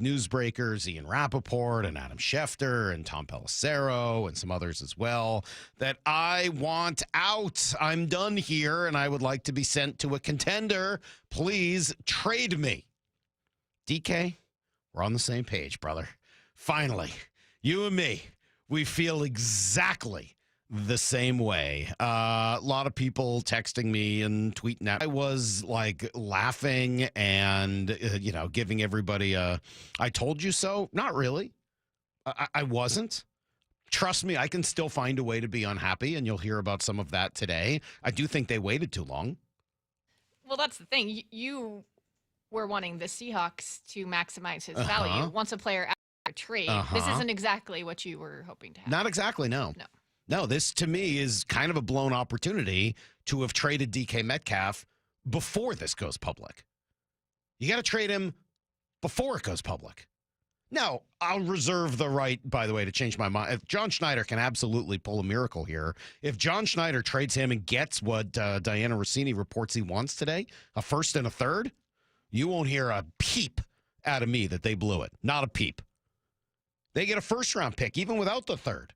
newsbreakers, Ian Rappaport and Adam Schefter and Tom Pelissero and some others as well, that I want out. I'm done here, and I would like to be sent to a contender. Please trade me. DK, we're on the same page, brother. Finally, you and me, we feel exactly the same way. A lot of people texting me and tweeting at. I was like laughing and, giving everybody a, I told you so. Not really. I wasn't. Trust me, I can still find a way to be unhappy, and you'll hear about some of that today. I do think they waited too long. Well, that's the thing. You were wanting the Seahawks to maximize his value. Once a player out of a trade, this isn't exactly what you were hoping to have. Not exactly, no. No, this to me is kind of a blown opportunity to have traded DK Metcalf before this goes public. You got to trade him before it goes public. Now, I'll reserve the right, by the way, to change my mind. If John Schneider can absolutely pull a miracle here, if John Schneider trades him and gets what Diana Rossini reports he wants today, a first and a third, you won't hear a peep out of me that they blew it. Not a peep. They get a first-round pick, even without the third.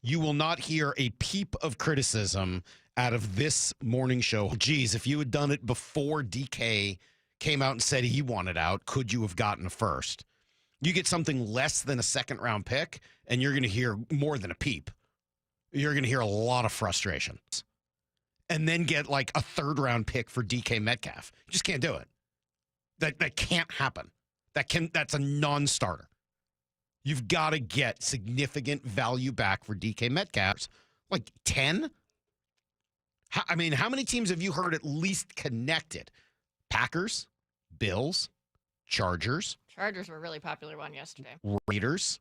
You will not hear a peep of criticism out of this morning show. Geez, if you had done it before DK came out and said he wanted out, could you have gotten a first? You get something less than a second-round pick, and you're going to hear more than a peep. You're going to hear a lot of frustration. And then get like a third-round pick for DK Metcalf. You just can't do it. That can't happen. That's a non-starter. You've got to get significant value back for DK Metcalf. Like 10? How many teams have you heard at least connected? Packers, Bills, Chargers. Chargers were a really popular one yesterday. Raiders,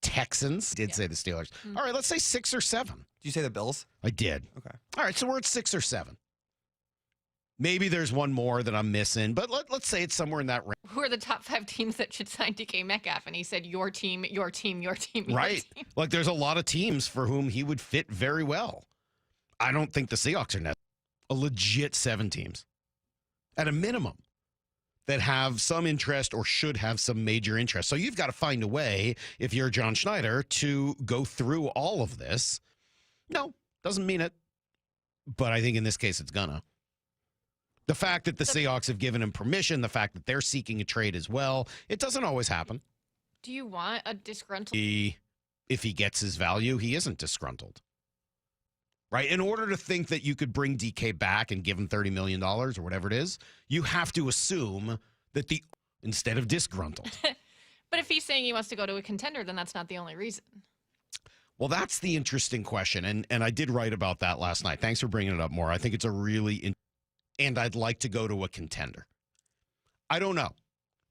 Texans. Did say the Steelers. All right, let's say 6 or 7. Did you say the Bills? I did. Okay. All right, so we're at 6 or 7. Maybe there's one more that I'm missing, but let's say it's somewhere in that range. Who are the top 5 teams that should sign DK Metcalf? And he said, your team, your team, your team, your right. team. Like there's a lot of teams for whom he would fit very well. I don't think the Seahawks are a legit 7 teams at a minimum that have some interest or should have some major interest. So you've got to find a way, if you're John Schneider, to go through all of this. No, doesn't mean it. But I think in this case it's gonna. The fact that the Seahawks have given him permission, the fact that they're seeking a trade as well, it doesn't always happen. Do you want a disgruntled? If he gets his value, he isn't disgruntled. Right? In order to think that you could bring DK back and give him $30 million or whatever it is, you have to assume that instead of disgruntled. But if he's saying he wants to go to a contender, then that's not the only reason. Well, that's the interesting question, and I did write about that last night. Thanks for bringing it up more. I think it's a really and I'd like to go to a contender. I don't know.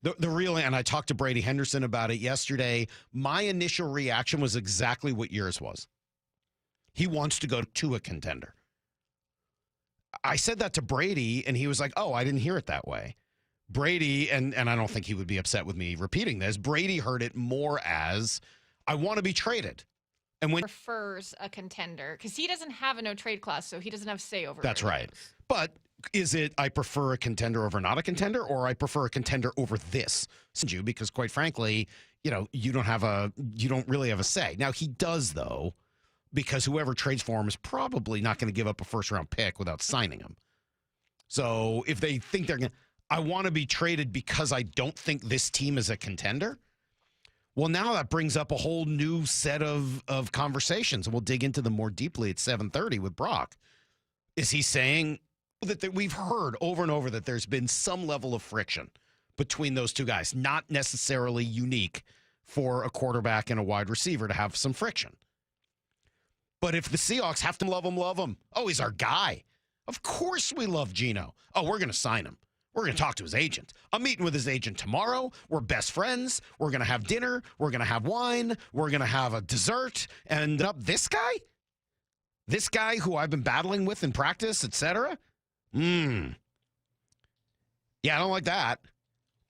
The real, and I talked to Brady Henderson about it yesterday. My initial reaction was exactly what yours was. He wants to go to a contender. I said that to Brady, and he was like, oh, I didn't hear it that way. Brady, and I don't think he would be upset with me repeating this, Brady heard it more as, I want to be traded. And when prefers a contender, because he doesn't have a no-trade clause, so he doesn't have say over it. That's right. But is it I prefer a contender over not a contender, or I prefer a contender over this? Because quite frankly, you don't really have a say. Now he does though, because whoever trades for him is probably not going to give up a first-round pick without signing him. So if they think I want to be traded because I don't think this team is a contender. Well, now that brings up a whole new set of conversations, and we'll dig into them more deeply at 7:30 with Brock. Is he saying that we've heard over and over that there's been some level of friction between those two guys, not necessarily unique for a quarterback and a wide receiver to have some friction. But if the Seahawks have to love him. Oh, he's our guy. Of course we love Geno. Oh, we're going to sign him. We're going to talk to his agent. I'm meeting with his agent tomorrow. We're best friends. We're going to have dinner. We're going to have wine. We're going to have a dessert. And this guy who I've been battling with in practice, etc. Yeah, I don't like that.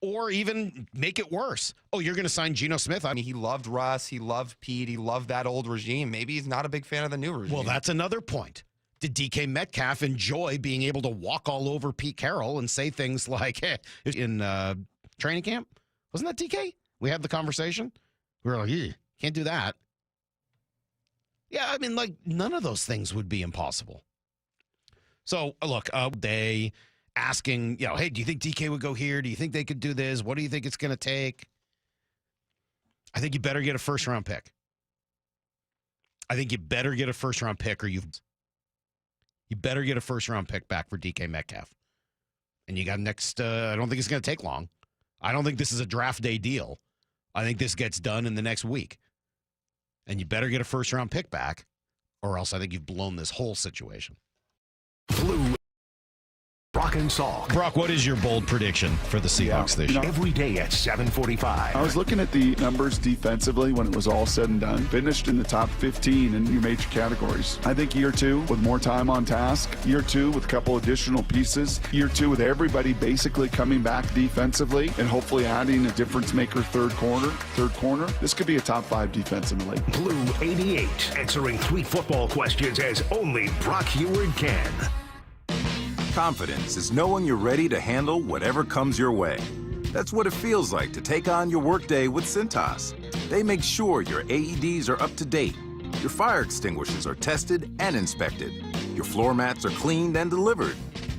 Or even make it worse. Oh, you're going to sign Geno Smith? I mean, he loved Russ. He loved Pete. He loved that old regime. Maybe he's not a big fan of the new regime. Well, that's another point. Did DK Metcalf enjoy being able to walk all over Pete Carroll and say things like, hey, in training camp? Wasn't that DK? We had the conversation. We were like, can't do that. Yeah, I mean, like, none of those things would be impossible. So, look, they asking, hey, do you think DK would go here? Do you think they could do this? What do you think it's going to take? I think you better get a first-round pick. I think you better get a first-round pick or you better get a first-round pick back for DK Metcalf. And you got next, I don't think it's going to take long. I don't think this is a draft day deal. I think this gets done in the next week. And you better get a first-round pick back, or else I think you've blown this whole situation. Blue Brock and Salk. Brock, what is your bold prediction for the Seahawks this year? Every day at 7:45. I was looking at the numbers defensively when it was all said and done. Finished in the top 15 in your major categories. I think year 2 with more time on task. Year 2 with a couple additional pieces. Year 2 with everybody basically coming back defensively and hopefully adding a difference maker third corner. This could be a top 5 defense in the league. Blue 88. Answering 3 football questions as only Brock Heward can. Confidence is knowing you're ready to handle whatever comes your way. That's what it feels like to take on your workday with Cintas. They make sure your AEDs are up to date, your fire extinguishers are tested and inspected, your floor mats are cleaned and delivered,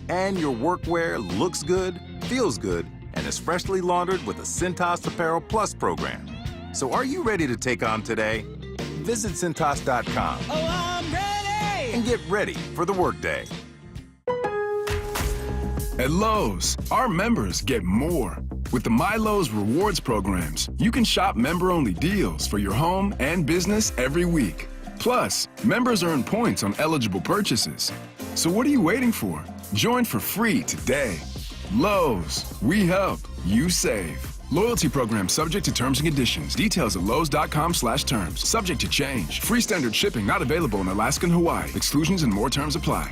and your workwear looks good, feels good, and is freshly laundered with a Cintas Apparel Plus program. So are you ready to take on today? Visit Cintas.com. Oh, I'm ready! And get ready for the workday. At Lowe's, our members get more. With the MyLowe's Rewards programs, you can shop member-only deals for your home and business every week. Plus, members earn points on eligible purchases. So what are you waiting for? Join for free today. Lowe's, we help, you save. Loyalty program subject to terms and conditions. Details at lowes.com/terms. Subject to change. Free standard shipping not available in Alaska and Hawaii. Exclusions and more terms apply.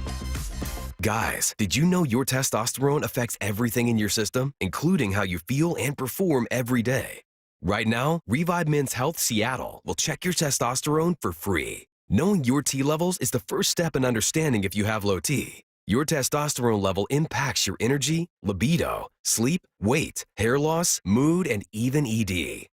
Guys, did you know your testosterone affects everything in your system, including how you feel and perform every day? Right now, Revive Men's Health Seattle will check your testosterone for free. Knowing your T levels is the first step in understanding if you have low T. Your testosterone level impacts your energy, libido, sleep, weight, hair loss, mood, and even ED.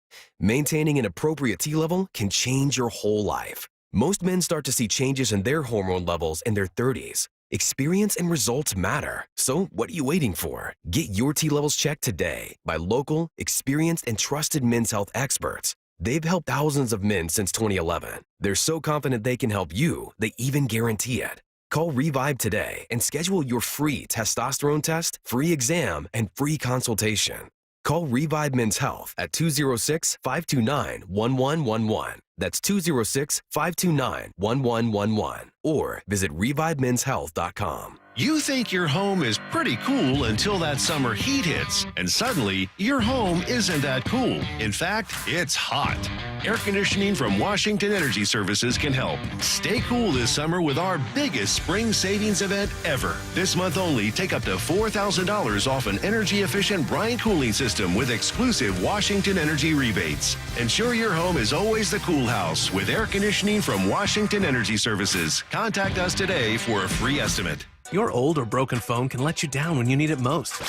Maintaining an appropriate T level can change your whole life. Most men start to see changes in their hormone levels in their 30s. Experience and results matter. So what are you waiting for? Get your T levels checked today by local, experienced, and trusted men's health experts. They've helped thousands of men since 2011. They're so confident they can help you, they even guarantee it. Call Revive today and schedule your free testosterone test, free exam, and free consultation. Call Revive Men's Health at 206-529-1111. That's 206-529-1111. Or visit ReviveMen'sHealth.com. You think your home is pretty cool until that summer heat hits, and suddenly your home isn't that cool. In fact, it's hot. Air conditioning from Washington Energy Services can help. Stay cool this summer with our biggest spring savings event ever. This month only, take up to $4,000 off an energy-efficient brine cooling system with exclusive Washington Energy rebates. Ensure your home is always the cool house with air conditioning from Washington Energy Services. Contact us today for a free estimate. Your old or broken phone can let you down when you need it most.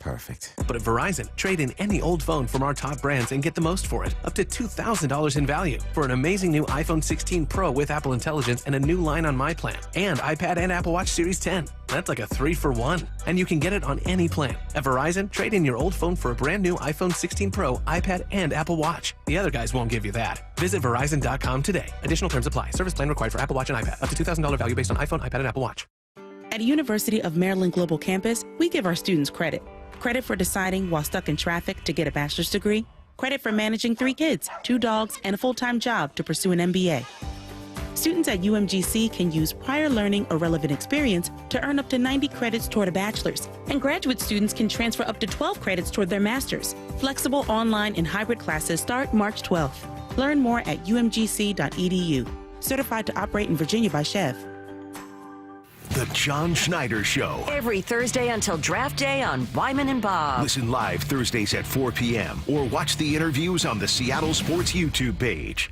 Perfect. But at Verizon, trade in any old phone from our top brands and get the most for it, up to $2,000 in value, for an amazing new iPhone 16 Pro with Apple Intelligence and a new line on My Plan, and iPad and Apple Watch Series 10. That's like a 3-for-1. And you can get it on any plan. At Verizon, trade in your old phone for a brand new iPhone 16 Pro, iPad, and Apple Watch. The other guys won't give you that. Visit Verizon.com today. Additional terms apply. Service plan required for Apple Watch and iPad. Up to $2,000 value based on iPhone, iPad, and Apple Watch. At University of Maryland Global Campus, we give our students credit. Credit for deciding while stuck in traffic to get a bachelor's degree. Credit for managing 3 kids, 2 dogs, and a full-time job to pursue an MBA. Students at UMGC can use prior learning or relevant experience to earn up to 90 credits toward a bachelor's. And graduate students can transfer up to 12 credits toward their master's. Flexible online and hybrid classes start March 12th. Learn more at umgc.edu. Certified to operate in Virginia by Chev. The John Schneider Show. Every Thursday until draft day on Wyman and Bob. Listen live Thursdays at 4 p.m. or watch the interviews on the Seattle Sports YouTube page.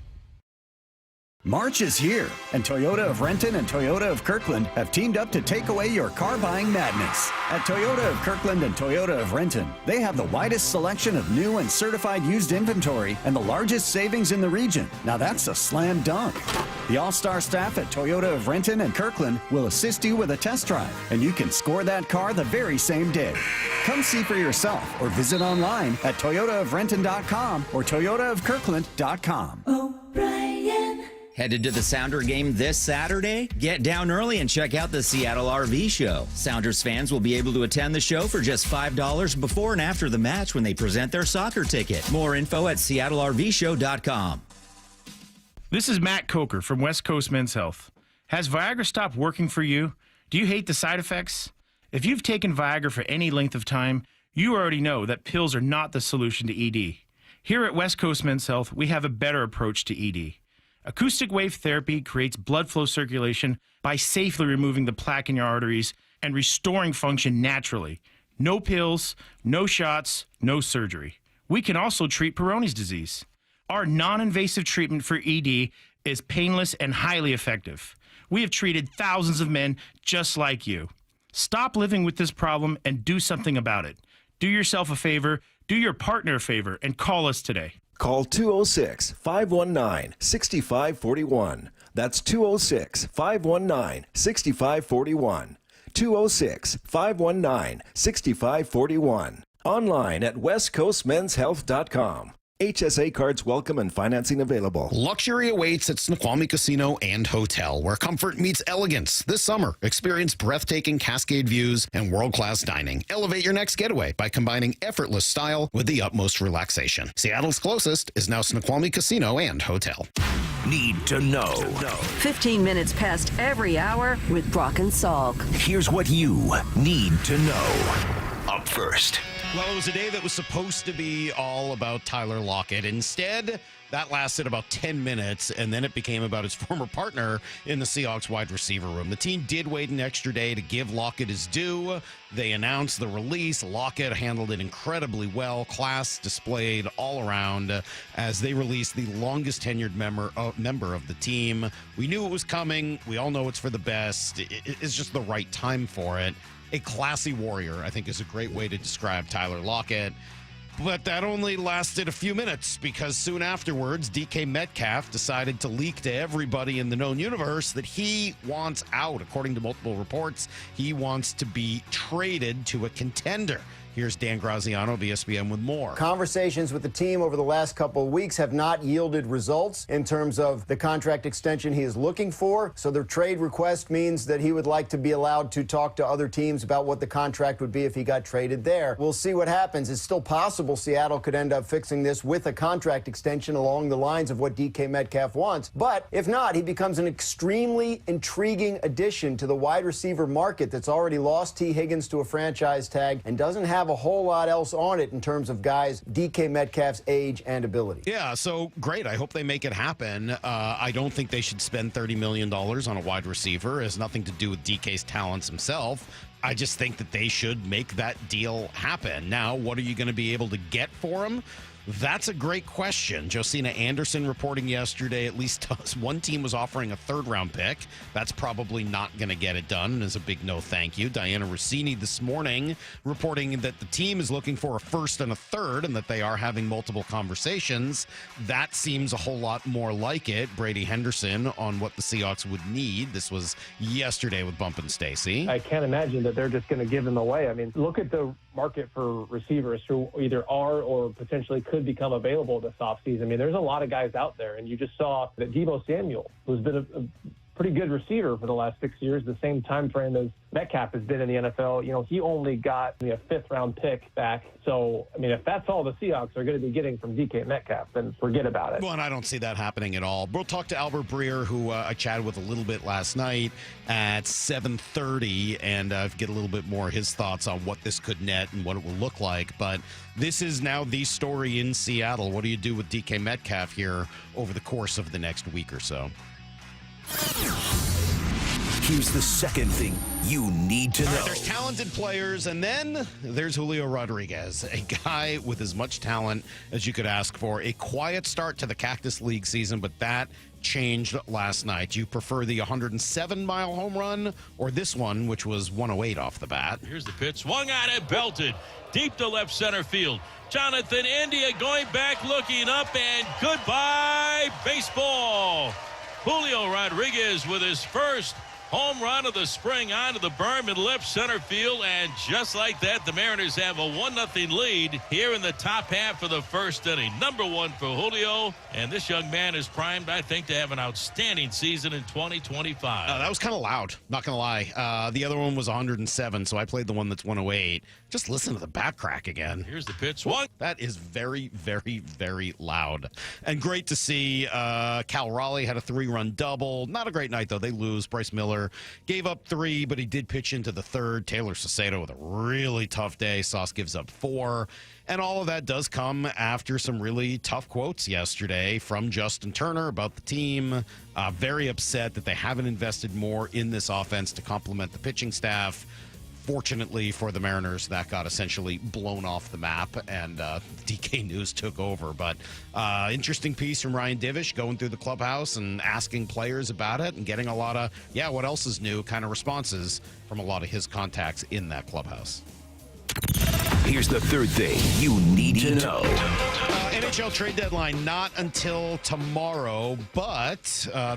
March is here, and Toyota of Renton and Toyota of Kirkland have teamed up to take away your car buying madness. At Toyota of Kirkland and Toyota of Renton, they have the widest selection of new and certified used inventory and the largest savings in the region. Now that's a slam dunk. The all-star staff at Toyota of Renton and Kirkland will assist you with a test drive, and you can score that car the very same day. Come see for yourself or visit online at toyotaofrenton.com or toyotaofkirkland.com. O'Brien. Headed to the Sounder game this Saturday? Get down early and check out the Seattle RV Show. Sounders fans will be able to attend the show for just $5 before and after the match when they present their soccer ticket. More info at seattlervshow.com. This is Matt Coker from West Coast Men's Health. Has Viagra stopped working for you? Do you hate the side effects? If you've taken Viagra for any length of time, you already know that pills are not the solution to ED. Here at West Coast Men's Health, we have a better approach to ED. Acoustic wave therapy creates blood flow circulation by safely removing the plaque in your arteries and restoring function naturally. No pills, no shots, no surgery. We can also treat Peyronie's disease. Our non-invasive treatment for ED is painless and highly effective. We have treated thousands of men just like you. Stop living with this problem and do something about it. Do yourself a favor, do your partner a favor, and call us today. Call 206-519-6541. That's 206-519-6541. 206-519-6541. Online at westcoastmenshealth.com. HSA cards welcome and financing available. Luxury awaits at Snoqualmie Casino and Hotel, where comfort meets elegance. This summer, experience breathtaking Cascade views and world-class dining. Elevate your next getaway by combining effortless style with the utmost relaxation. Seattle's closest is now Snoqualmie Casino and Hotel. Need to know. 15 minutes past every hour with Brock and Salk. Here's what you need to know. Up first. Well, it was a day that was supposed to be all about Tyler Lockett. Instead, that lasted about 10 minutes, and then it became about his former partner in the Seahawks wide receiver room. The team did wait an extra day to give Lockett his due. They announced the release. Lockett handled it incredibly well. Class displayed all around as they released the longest tenured member of the team. We knew it was coming. We all know it's for the best. It's just the right time for it. A classy warrior, I think, is a great way to describe Tyler Lockett. But that only lasted a few minutes because soon afterwards, DK Metcalf decided to leak to everybody in the known universe that he wants out. According to multiple reports, he wants to be traded to a contender. Here's Dan Graziano of ESPN with more. Conversations with the team over the last couple of weeks have not yielded results in terms of the contract extension he is looking for. So the trade request means that he would like to be allowed to talk to other teams about what the contract would be if he got traded there. We'll see what happens. It's still possible Seattle could end up fixing this with a contract extension along the lines of what DK Metcalf wants. But if not, he becomes an extremely intriguing addition to the wide receiver market that's already lost T. Higgins to a franchise tag and doesn't have a whole lot else on it in terms of guys DK Metcalf's age and ability. Yeah, so great. I hope they make it happen. I don't think they should spend $30 million on a wide receiver. It has nothing to do with DK's talents himself. I just think that they should make that deal happen. Now, what are you going to be able to get for him? That's a great question. Josina Anderson reporting yesterday at least one team was offering a third-round pick. That's probably not going to get it done and is a big no thank you. Diana Rossini this morning reporting that the team is looking for a first and a third and that they are having multiple conversations. That seems a whole lot more like it. Brady Henderson on what the Seahawks would need. This was yesterday with Bump and Stacy. I can't imagine that they're just going to give him away. I mean, look at the market for receivers who either are or potentially could become available this offseason. I mean, there's a lot of guys out there, and you just saw that Deebo Samuel, who's been a pretty good receiver for the last 6 years, the same time frame as Metcalf has been in the NFL. You know, he only got a fifth-round pick back. So, I mean, if that's all the Seahawks are going to be getting from DK Metcalf, then forget about it. Well, and I don't see that happening at all. We'll talk to Albert Breer, who I chatted with a little bit last night at 7:30, and get a little bit more of his thoughts on what this could net and what it will look like. But this is now the story in Seattle. What do you do with DK Metcalf here over the course of the next week or so? Here's the second thing you need to know. All right, there's talented players, and then there's Julio Rodriguez, a guy with as much talent as you could ask for. A quiet start to the Cactus League season, but that changed last night. Do you prefer the 107-mile home run or this one, which was 108 off the bat? Here's the pitch. Swung on it, belted deep to left center field. Jonathan India going back, looking up, and goodbye, baseball. Julio Rodriguez with his first home run of the spring onto the berm in left center field, and just like that, the Mariners have a 1-0 lead here in the top half of the first inning. Number one for Julio, and this young man is primed, I think, to have an outstanding season in 2025. That was kind of loud, not going to lie. The other one was 107, so I played the one that's 108. Just listen to the back crack again. Here's the pitch. One. That is very, very, very loud. And great to see Cal Raleigh had a 3-run double. Not a great night, though. They lose. Bryce Miller gave up 3, but he did pitch into the third. Taylor Saucedo with a really tough day. Sauce gives up 4. And all of that does come after some really tough quotes yesterday from Justin Turner about the team. Very upset that they haven't invested more in this offense to complement the pitching staff. Fortunately for the Mariners, that got essentially blown off the map, and DK News took over. But interesting piece from Ryan Divish going through the clubhouse and asking players about it and getting a lot of, what else is new kind of responses from a lot of his contacts in that clubhouse. Here's the third thing you need to know. NHL trade deadline not until tomorrow, but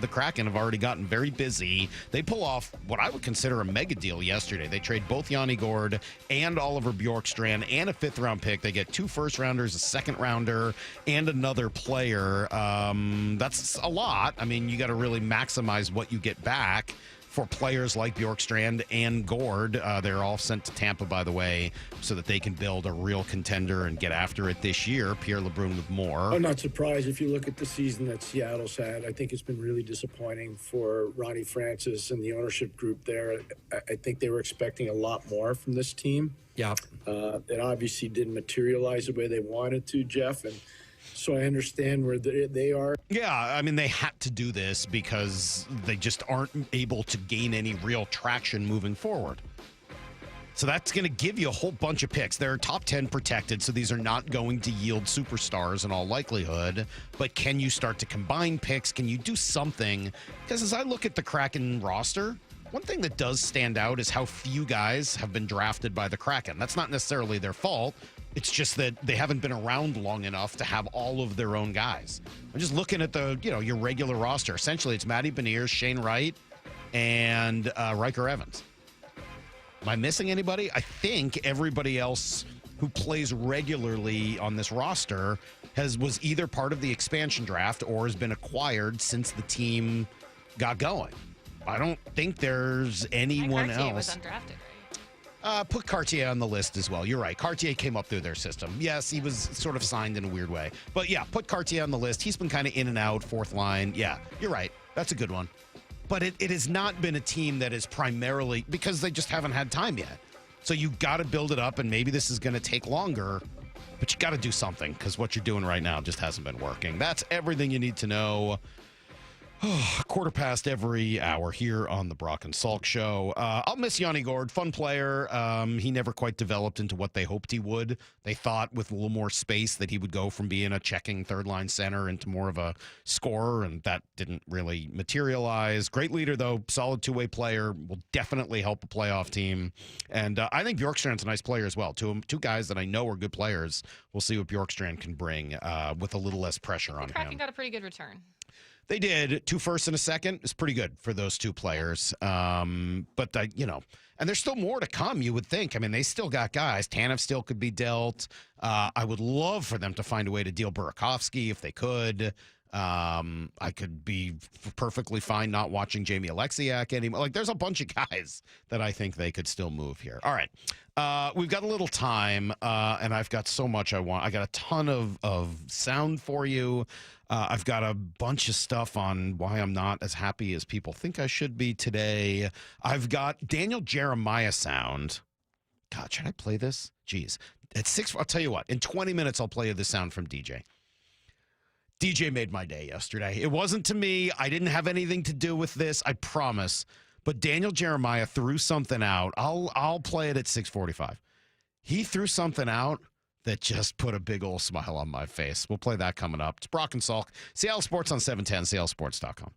the Kraken have already gotten very busy. They pull off what I would consider a mega deal yesterday. They trade both Yanni Gourde and Oliver Bjorkstrand and a 5th-round pick. They get 2 first-rounders, a 2nd-rounder, and another player. That's a lot. I mean, you got to really maximize what you get back for players like Bjorkstrand and Gourde. They're all sent to Tampa, by the way, so that they can build a real contender and get after it this year. Pierre LeBrun with more. I'm not surprised if you look at the season that Seattle's had. I think it's been really disappointing for Ronnie Francis and the ownership group there. I think they were expecting a lot more from this team. Yeah. It obviously didn't materialize the way they wanted to, Jeff, and so I understand where they are. Yeah, I mean, they had to do this because they just aren't able to gain any real traction moving forward. So that's going to give you a whole bunch of picks. They're top 10 protected, so these are not going to yield superstars in all likelihood. But can you start to combine picks? Can you do something? Because as I look at the Kraken roster, one thing that does stand out is how few guys have been drafted by the Kraken. That's not necessarily their fault. It's just that they haven't been around long enough to have all of their own guys. I'm just looking at the, your regular roster. Essentially, it's Matty Beniers, Shane Wright, and Riker Evans. Am I missing anybody? I think everybody else who plays regularly on this roster was either part of the expansion draft or has been acquired since the team got going. I don't think there's anyone else. Was undrafted, right? Put Cartier on the list as well. You're right. Cartier came up through their system. Yes, he was sort of signed in a weird way. But yeah, put Cartier on the list. He's been kind of in and out, 4th line. Yeah, you're right. That's a good one. But it has not been a team that is primarily, because they just haven't had time yet. So you got to build it up, and maybe this is going to take longer. But you got to do something, because what you're doing right now just hasn't been working. That's everything you need to know. 1/4 every hour here on the Brock and Salk Show. I'll miss Yanni Gourde. Fun player. He never quite developed into what they hoped he would. They thought with a little more space that he would go from being a checking 3rd-line center into more of a scorer, and that didn't really materialize. Great leader, though. Solid 2-way player. Will definitely help a playoff team. And I think Bjorkstrand's a nice player as well. Two guys that I know are good players. We'll see what Bjorkstrand can bring with a little less pressure on him. Kraken got a pretty good return. They did. 2 firsts and a 2nd. It's pretty good for those 2 players. But, and there's still more to come, you would think. I mean, they still got guys. Tanev still could be dealt. I would love for them to find a way to deal Burakovsky if they could. I could be perfectly fine not watching Jamie Alexiak anymore. Like, there's a bunch of guys that I think they could still move here. All right. We've got a little time, and I've got so much I want. I got a ton of sound for you. I've got a bunch of stuff on why I'm not as happy as people think I should be today. I've got Daniel Jeremiah sound. God, should I play this? Jeez. At 6, I'll tell you what. In 20 minutes, I'll play you the sound from DJ. DJ made my day yesterday. It wasn't to me. I didn't have anything to do with this, I promise. but Daniel Jeremiah threw something out. I'll play it at 6:45. He threw something out that just put a big old smile on my face. We'll play that coming up. It's Brock and Salk. Seattle Sports on 710, seattlesports.com.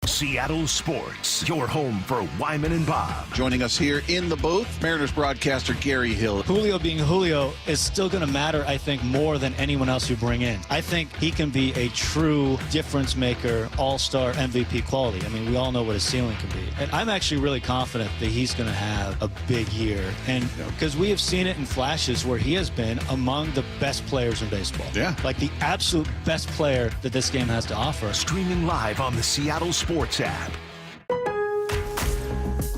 Seattle Sports, your home for Wyman and Bob. Joining us here in the booth, Mariners broadcaster Gary Hill. Julio being Julio is still going to matter, I think, more than anyone else you bring in. I think he can be a true difference maker, all-star MVP quality. I mean, we all know what his ceiling can be. And I'm actually really confident that he's going to have a big year. And because we have seen it in flashes where he has been among the best players in baseball. Yeah. Like the absolute best player that this game has to offer. Streaming live on the Seattle Sports app.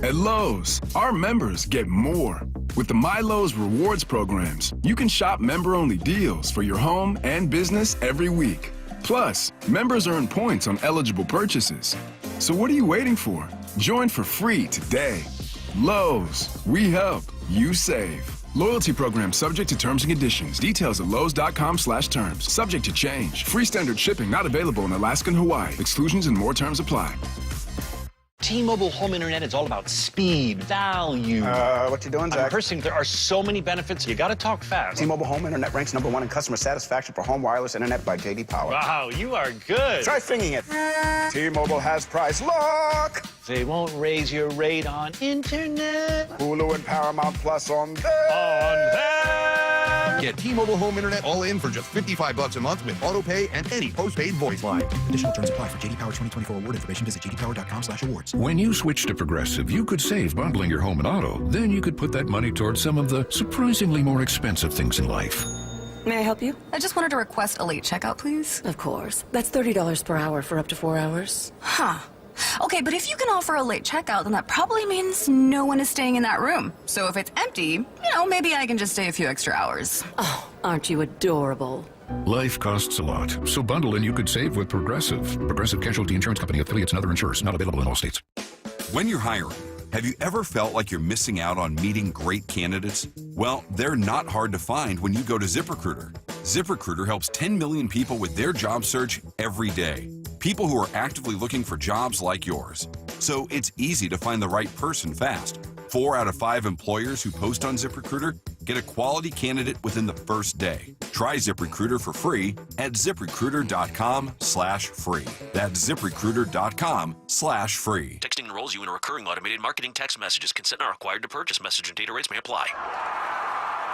At Lowe's, our members get more. With the MyLowe's rewards programs, you can shop member-only deals for your home and business every week. Plus, members earn points on eligible purchases. So what are you waiting for? Join for free today. Lowe's, we help, you save. Loyalty program subject to terms and conditions. Details at lowes.com/terms. Subject to change. Free standard shipping not available in Alaska and Hawaii. Exclusions and more terms apply. T-Mobile home internet is all about speed, value. What you doing, Zach? There are so many benefits. You got to talk fast. T-Mobile home internet ranks #1 in customer satisfaction for home wireless internet by J.D. Power. Wow, you are good. Try singing it. T-Mobile has price lock. They won't raise your rate on internet. Hulu and Paramount Plus on them. Get T-Mobile home internet all in for just $55 a month with auto pay and any postpaid voice line. Additional terms apply. For J.D. Power 2024 award information, visit jdpower.com/awards. When you switch to Progressive, you could save bundling your home and auto. Then you could put that money towards some of the surprisingly more expensive things in life. May I help you? I just wanted to request a late checkout, please. Of course. That's $30 per hour for up to 4 hours. Huh. Okay, but if you can offer a late checkout, then that probably means no one is staying in that room. So if it's empty, maybe I can just stay a few extra hours. Oh, aren't you adorable? Life costs a lot, so bundle and you could save with Progressive. Progressive Casualty Insurance Company, affiliates, and other insurers. Not available in all states. When you're hiring, have you ever felt like you're missing out on meeting great candidates? Well, they're not hard to find when you go to ZipRecruiter. ZipRecruiter helps 10 million people with their job search every day. People who are actively looking for jobs like yours. So it's easy to find the right person fast. 4 out of 5 employers who post on ZipRecruiter get a quality candidate within the first day. Try ZipRecruiter for free at ZipRecruiter.com/free. That's ZipRecruiter.com/free. Texting enrolls you in a recurring automated marketing text messages. Consent are required to purchase. Message and data rates may apply.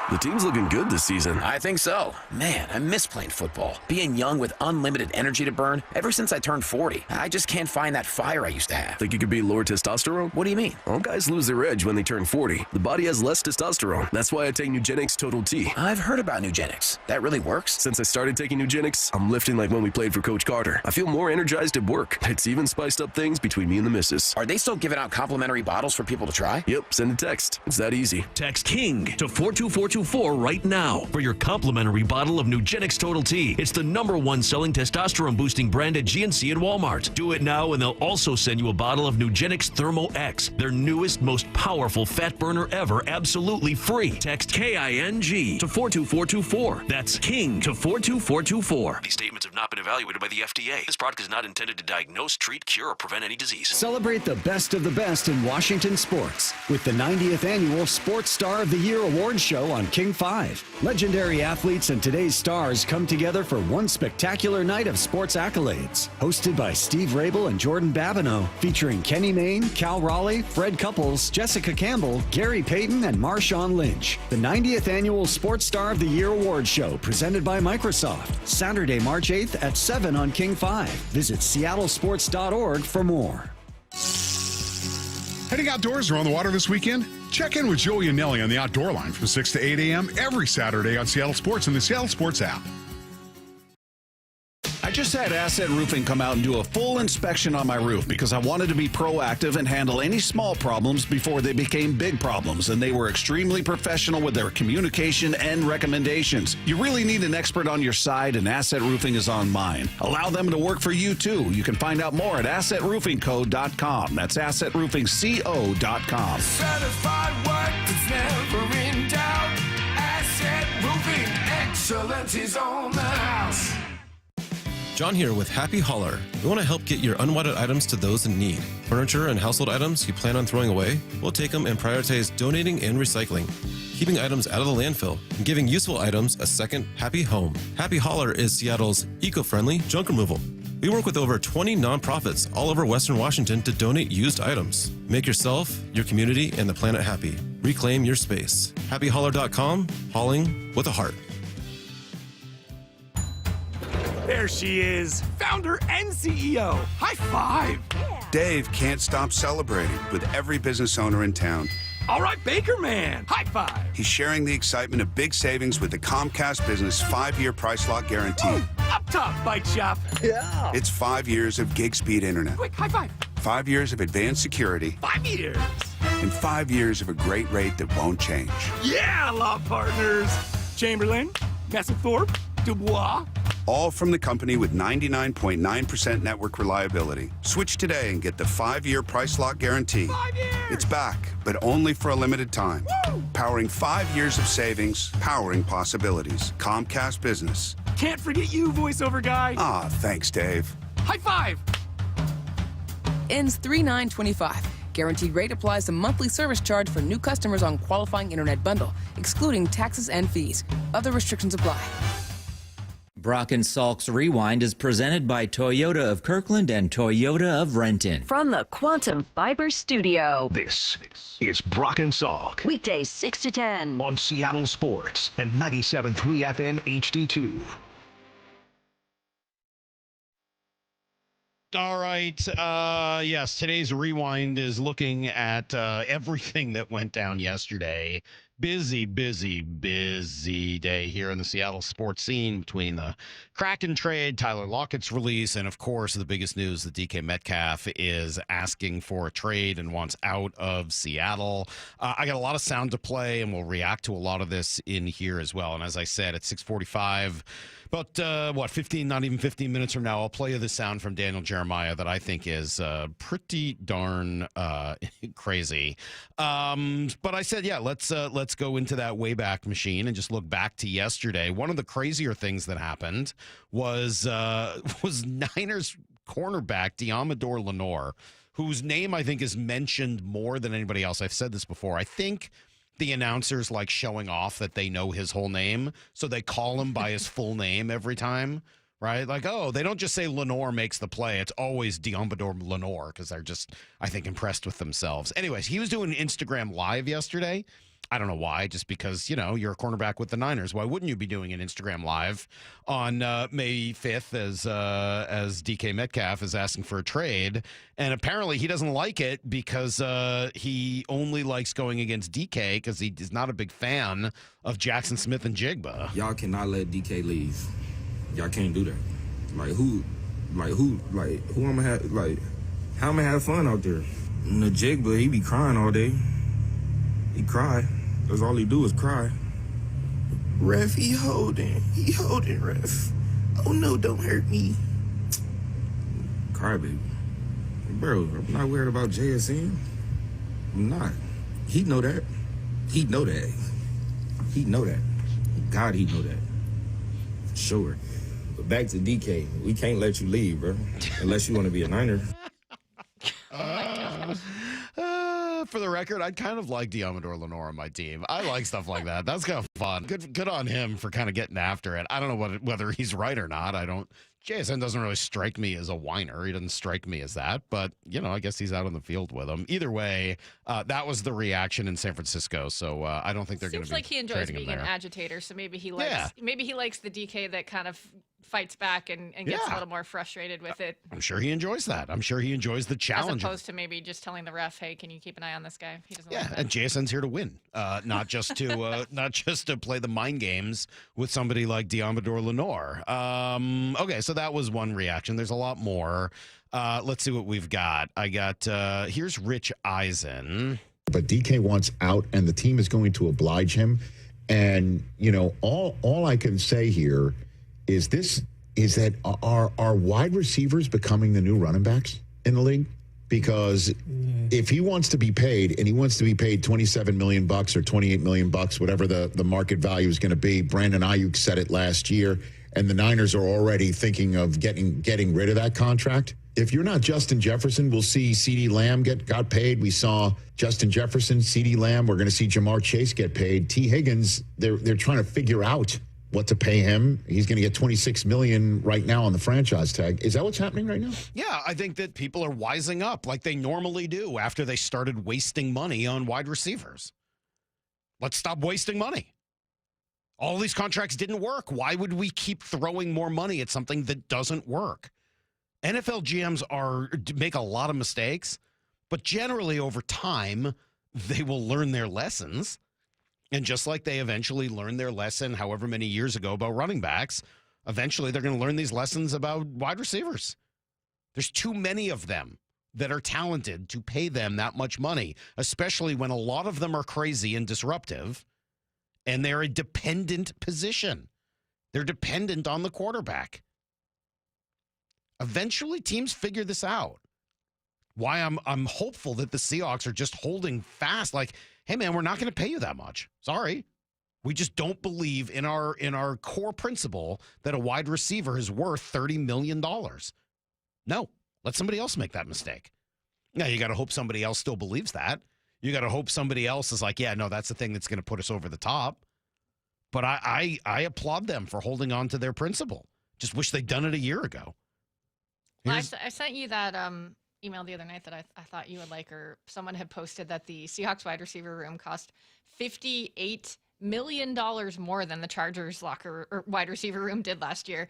The team's looking good this season. I think so. Man, I miss playing football. Being young with unlimited energy to burn. Ever since I turned 40, I just can't find that fire I used to have. Think you could be lower testosterone? What do you mean? All guys lose their edge when they turn 40. The body has less testosterone. That's why I take Nugenix Total T. I've heard about Nugenix. That really works? Since I started taking Nugenix, I'm lifting like when we played for Coach Carter. I feel more energized at work. It's even spiced up things between me and the missus. Are they still giving out complimentary bottles for people to try? Yep, send a text. It's that easy. Text KING to 42424 right now for your complimentary bottle of Nugenix Total T. It's the #1 selling testosterone boosting brand at GNC and Walmart. Do it now and they'll also send you a bottle of Nugenix Thermo X, their newest, most powerful fat burner ever, absolutely free. Text KING to 42424. That's KING to 42424. These statements have not been evaluated by the FDA. This product is not intended to diagnose, treat, cure, or prevent any disease. Celebrate the best of the best in Washington sports with the 90th Annual Sports Star of the Year Award Show on King 5. Legendary athletes and today's stars come together for one spectacular night of sports accolades. Hosted by Steve Rabel and Jordan Babineau, featuring Kenny Mayne, Cal Raleigh, Fred Couples, Jessica Campbell, Gary Payton, and Marshawn Lynch. The 90th Annual Sports Star of the Year Award Show, presented by Microsoft. Saturday, March 8th at 7 on King 5. Visit seattlesports.org for more. Heading outdoors or on the water this weekend? Check in with Joey and Nelly on the Outdoor Line from 6 to 8 a.m. every Saturday on Seattle Sports and the Seattle Sports app. I just had Asset Roofing come out and do a full inspection on my roof because I wanted to be proactive and handle any small problems before they became big problems, and they were extremely professional with their communication and recommendations. You really need an expert on your side, and Asset Roofing is on mine. Allow them to work for you, too. You can find out more at AssetRoofingCo.com. That's AssetRoofingCo.com. Certified work that's never in doubt. Asset Roofing, excellence is on the house. John here with Happy Hauler. We want to help get your unwanted items to those in need. Furniture and household items you plan on throwing away? We'll take them and prioritize donating and recycling, keeping items out of the landfill, and giving useful items a second happy home. Happy Hauler is Seattle's eco-friendly junk removal. We work with over 20 nonprofits all over Western Washington to donate used items. Make yourself, your community, and the planet happy. Reclaim your space. HappyHauler.com, hauling with a heart. There she is, founder and CEO. High five. Dave can't stop celebrating with every business owner in town. All right, Baker Man, high five. He's sharing the excitement of big savings with the Comcast Business 5-year price lock guarantee. Ooh, up top, bite shop. Yeah. It's 5 years of gig speed internet. Quick, high five. 5 years of advanced security. 5 years. And 5 years of a great rate that won't change. Yeah, law partners. Chamberlain, Messelthorpe, Dubois. All from the company with 99.9% network reliability. Switch today and get the 5-year price lock guarantee. 5 years. It's back, but only for a limited time. Woo! Powering 5 years of savings, powering possibilities. Comcast Business. Can't forget you, voiceover guy. Ah, thanks, Dave. High five. Ends 3/9/25. Guaranteed rate applies to monthly service charge for new customers on qualifying internet bundle, excluding taxes and fees. Other restrictions apply. Brock and Salk's Rewind is presented by Toyota of Kirkland and Toyota of Renton. From the Quantum Fiber Studio. This is Brock and Salk. Weekdays 6 to 10. On Seattle Sports and 97.3 FM HD2. All right. Yes, today's Rewind is looking at everything that went down yesterday. Busy day here in the Seattle sports scene between the Kraken trade, Tyler Lockett's release, and, of course, the biggest news that DK Metcalf is asking for a trade and wants out of Seattle. I got a lot of sound to play, and we'll react to a lot of this in here as well. And as I said, at 6:45, about 15, not even 15 minutes from now, I'll play you the sound from Daniel Jeremiah that I think is pretty darn crazy. But I said, yeah, let's go into that Wayback Machine and just look back to yesterday. One of the crazier things that happened was Niners cornerback Diamador Lenore, whose name I think is mentioned more than anybody else. I've said this before. I think the announcers like showing off that they know his whole name, so they call him by his full name every time, right? Like, oh, they don't just say Lenore makes the play. It's always Diamador Lenore because they're just, I think, impressed with themselves. Anyways, he was doing Instagram Live yesterday. I don't know why, just because, you're a cornerback with the Niners. Why wouldn't you be doing an Instagram Live on May 5th as DK Metcalf is asking for a trade? And apparently he doesn't like it because he only likes going against DK because he is not a big fan of Jackson Smith and Jigba. Y'all cannot let DK leave. Y'all can't do that. Who I'm gonna have, how I'm gonna have fun out there? And the Jigba, he be crying all day. He cry. That's all he do is cry. Ref, he holding, ref. Oh no, don't hurt me. Cry, baby. Bro, I'm not worried about JSN. I'm not. He know that. He know that. God, he know that. For sure. But back to DK. We can't let you leave, bro. Unless you want to be a Niner. For the record, I'd kind of like Diamador Lenore on my team. I like stuff like that. That's kind of fun. Good on him for kind of getting after it. I don't know whether he's right or not. JSN doesn't really strike me as a whiner. He doesn't strike me as that. But, I guess he's out on the field with him. Either way, that was the reaction in San Francisco. So I don't think they're going to be Seems like he enjoys being an agitator. So maybe he likes the DK that kind of fights back and gets a little more frustrated with it. I'm sure he enjoys that. I'm sure he enjoys the challenge. As opposed to maybe just telling the ref, hey, can you keep an eye on this guy? He doesn't like that. And JSN's here to win, not just to play the mind games with somebody like Diamador Lenore. Okay, so that was one reaction. There's a lot more. Let's see what we've got. I got here's Rich Eisen. But DK wants out, and the team is going to oblige him. And all I can say here is that are wide receivers becoming the new running backs in the league? Because if he wants to be paid, and he wants to be paid $27 million or $28 million, whatever the market value is going to be, Brandon Ayuk said it last year, and the Niners are already thinking of getting rid of that contract. If you're not Justin Jefferson, we'll see CeeDee Lamb got paid. We saw Justin Jefferson, CeeDee Lamb. We're going to see Jamar Chase get paid. T. Higgins, they're trying to figure out what to pay him. He's going to get $26 million right now on the franchise tag. Is that what's happening right now? Yeah, I think that people are wising up like they normally do after they started wasting money on wide receivers. Let's stop wasting money. All these contracts didn't work. Why would we keep throwing more money at something that doesn't work? NFL GMs make a lot of mistakes, but generally over time, they will learn their lessons. And just like they eventually learned their lesson however many years ago about running backs, eventually they're going to learn these lessons about wide receivers. There's too many of them that are talented to pay them that much money, especially when a lot of them are crazy and disruptive, and they're a dependent position. They're dependent on the quarterback. Eventually, teams figure this out. Why I'm hopeful that the Seahawks are just holding fast. Like, hey, man, we're not going to pay you that much. Sorry. We just don't believe in our core principle that a wide receiver is worth $30 million. No, let somebody else make that mistake. Now, you got to hope somebody else still believes that. You got to hope somebody else is like, yeah, no, that's the thing that's going to put us over the top. But I applaud them for holding on to their principle. Just wish they'd done it a year ago. Well, I sent you that email the other night that I thought you would like, or someone had posted that the Seahawks wide receiver room cost $58 million more than the Chargers locker or wide receiver room did last year.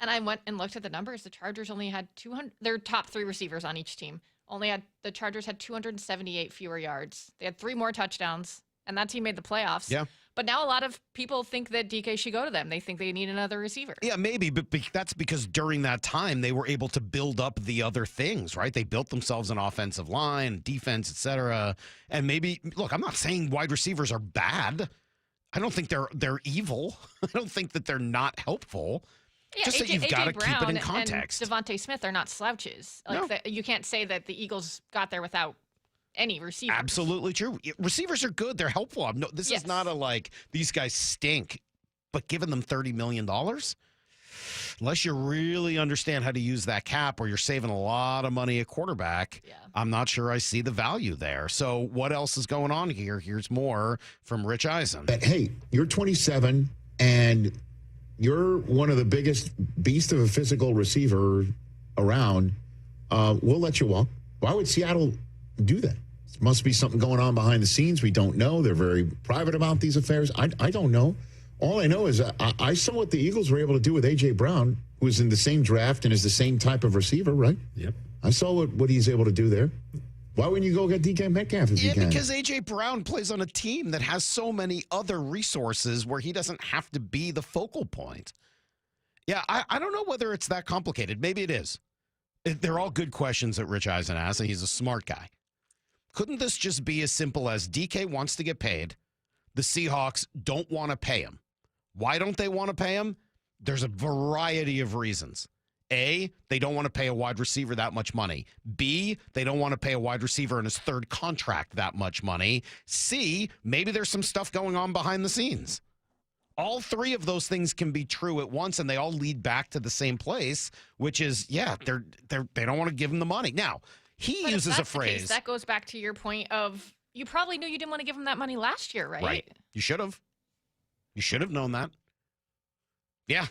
And I went and looked at the numbers. The Chargers only had 200. Their top 3 receivers on each team the Chargers had 278 fewer yards. They had 3 more touchdowns, and that team made the playoffs. Yeah. But now a lot of people think that DK should go to them. They think they need another receiver. Yeah, maybe, but that's because during that time they were able to build up the other things, right? They built themselves an offensive line, defense, etc. And maybe, look, I'm not saying wide receivers are bad. I don't think they're evil. I don't think that they're not helpful. Yeah, just that you've got to keep it in context. And Devontae Smith are not slouches. You can't say that the Eagles got there without any receivers. Absolutely true. Receivers are good. They're helpful. This is not these guys stink, but giving them $30 million? Unless you really understand how to use that cap or you're saving a lot of money at quarterback, I'm not sure I see the value there. So what else is going on here? Here's more from Rich Eisen. Hey, you're 27 and you're one of the biggest beast of a physical receiver around. We'll let you walk. Why would Seattle do that? There must be something going on behind the scenes. We don't know. They're very private about these affairs. I don't know. All I know is I saw what the Eagles were able to do with A.J. Brown, who is in the same draft and is the same type of receiver, right? Yep. I saw what he's able to do there. Why wouldn't you go get DK Metcalf if you can? Because A.J. Brown plays on a team that has so many other resources where he doesn't have to be the focal point. Yeah, I don't know whether it's that complicated. Maybe it is. They're all good questions that Rich Eisen asks, and he's a smart guy. Couldn't this just be as simple as DK wants to get paid, the Seahawks don't want to pay him? Why don't they want to pay him? There's a variety of reasons. A, they don't want to pay a wide receiver that much money. B, they don't want to pay a wide receiver in his 3rd contract that much money. C, maybe there's some stuff going on behind the scenes. All 3 of those things can be true at once, and they all lead back to the same place, which is, they don't want to give him the money. Now, he uses a phrase. That goes back to your point of you probably knew you didn't want to give him that money last year, right? Right. You should have. You should have known that. Yeah.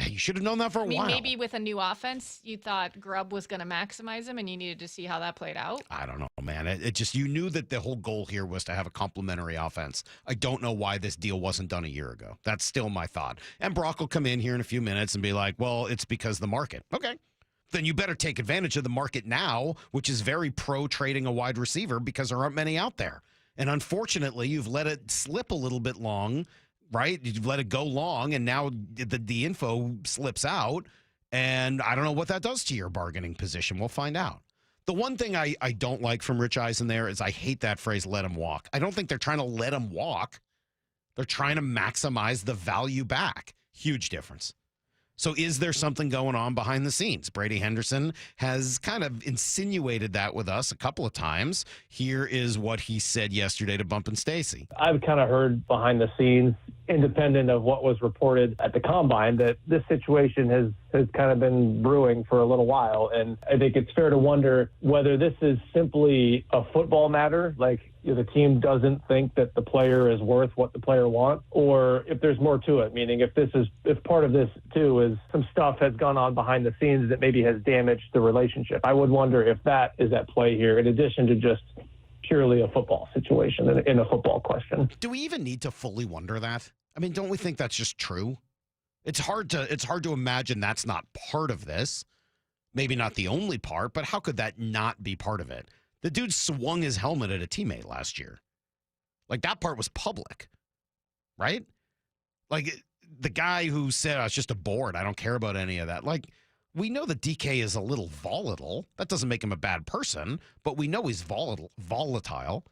You should have known that for a while. Maybe with a new offense, you thought Grubb was going to maximize him and you needed to see how that played out. I don't know, man. It just, you knew that the whole goal here was to have a complementary offense. I don't know why this deal wasn't done a year ago. That's still my thought. And Brock will come in here in a few minutes and be like, well, it's because of the market. Okay. Then you better take advantage of the market now, which is very pro trading a wide receiver because there aren't many out there. And unfortunately, you've let it slip a little bit long. Right? You've let it go long, and now the info slips out, and I don't know what that does to your bargaining position. We'll find out. The one thing I don't like from Rich Eisen there is I hate that phrase, let him walk. I don't think they're trying to let him walk. They're trying to maximize the value back. Huge difference. So is there something going on behind the scenes? Brady Henderson has kind of insinuated that with us a couple of times. Here is what he said yesterday to Bump and Stacy. I've kind of heard behind the scenes, independent of what was reported at the Combine, that this situation has kind of been brewing for a little while. And I think it's fair to wonder whether this is simply a football matter, like the team doesn't think that the player is worth what the player wants, or if there's more to it, meaning if part of this too is some stuff has gone on behind the scenes that maybe has damaged the relationship. I would wonder if that is at play here, in addition to just purely a football situation in a football question. Do we even need to fully wonder that? I mean, don't we think that's just true? It's hard to imagine that's not part of this. Maybe not the only part, but how could that not be part of it? The dude swung his helmet at a teammate last year. Like, that part was public, right? Like, the guy who said, "I was just a board, I don't care about any of that." Like, we know that DK is a little volatile. That doesn't make him a bad person, but we know he's volatile.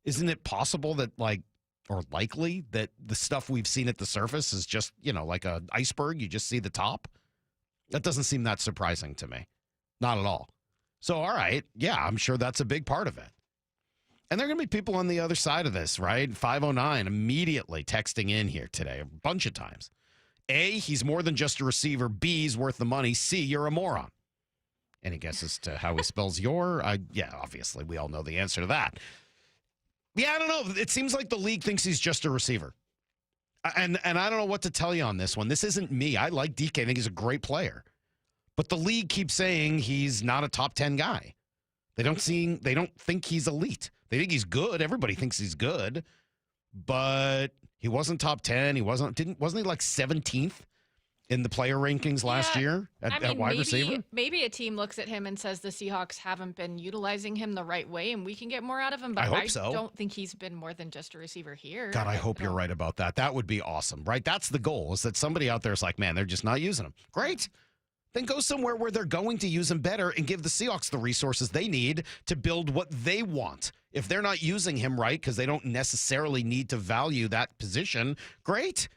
Isn't it possible that, like, or likely that the stuff we've seen at the surface is just, like an iceberg? You just see the top? That doesn't seem that surprising to me. Not at all. So, all right, yeah, I'm sure that's a big part of it. And there are going to be people on the other side of this, right? 509 immediately texting in here today a bunch of times. A, he's more than just a receiver. B, he's worth the money. C, you're a moron. Any guesses to how he spells your? Yeah, obviously, we all know the answer to that. Yeah, I don't know. It seems like the league thinks he's just a receiver. And I don't know what to tell you on this one. This isn't me. I like DK. I think he's a great player. But the league keeps saying he's not a top 10 guy. They don't think he's elite. They think he's good. Everybody thinks he's good. But he wasn't top 10. Wasn't he like 17th in the player rankings last year at wide receiver? Maybe a team looks at him and says the Seahawks haven't been utilizing him the right way and we can get more out of him. But I hope so. Don't think he's been more than just a receiver here. God, I hope you're right about that. That would be awesome, right? That's the goal, is that somebody out there is like, man, they're just not using him. Great. Then go somewhere where they're going to use him better and give the Seahawks the resources they need to build what they want. If they're not using him right because they don't necessarily need to value that position, great.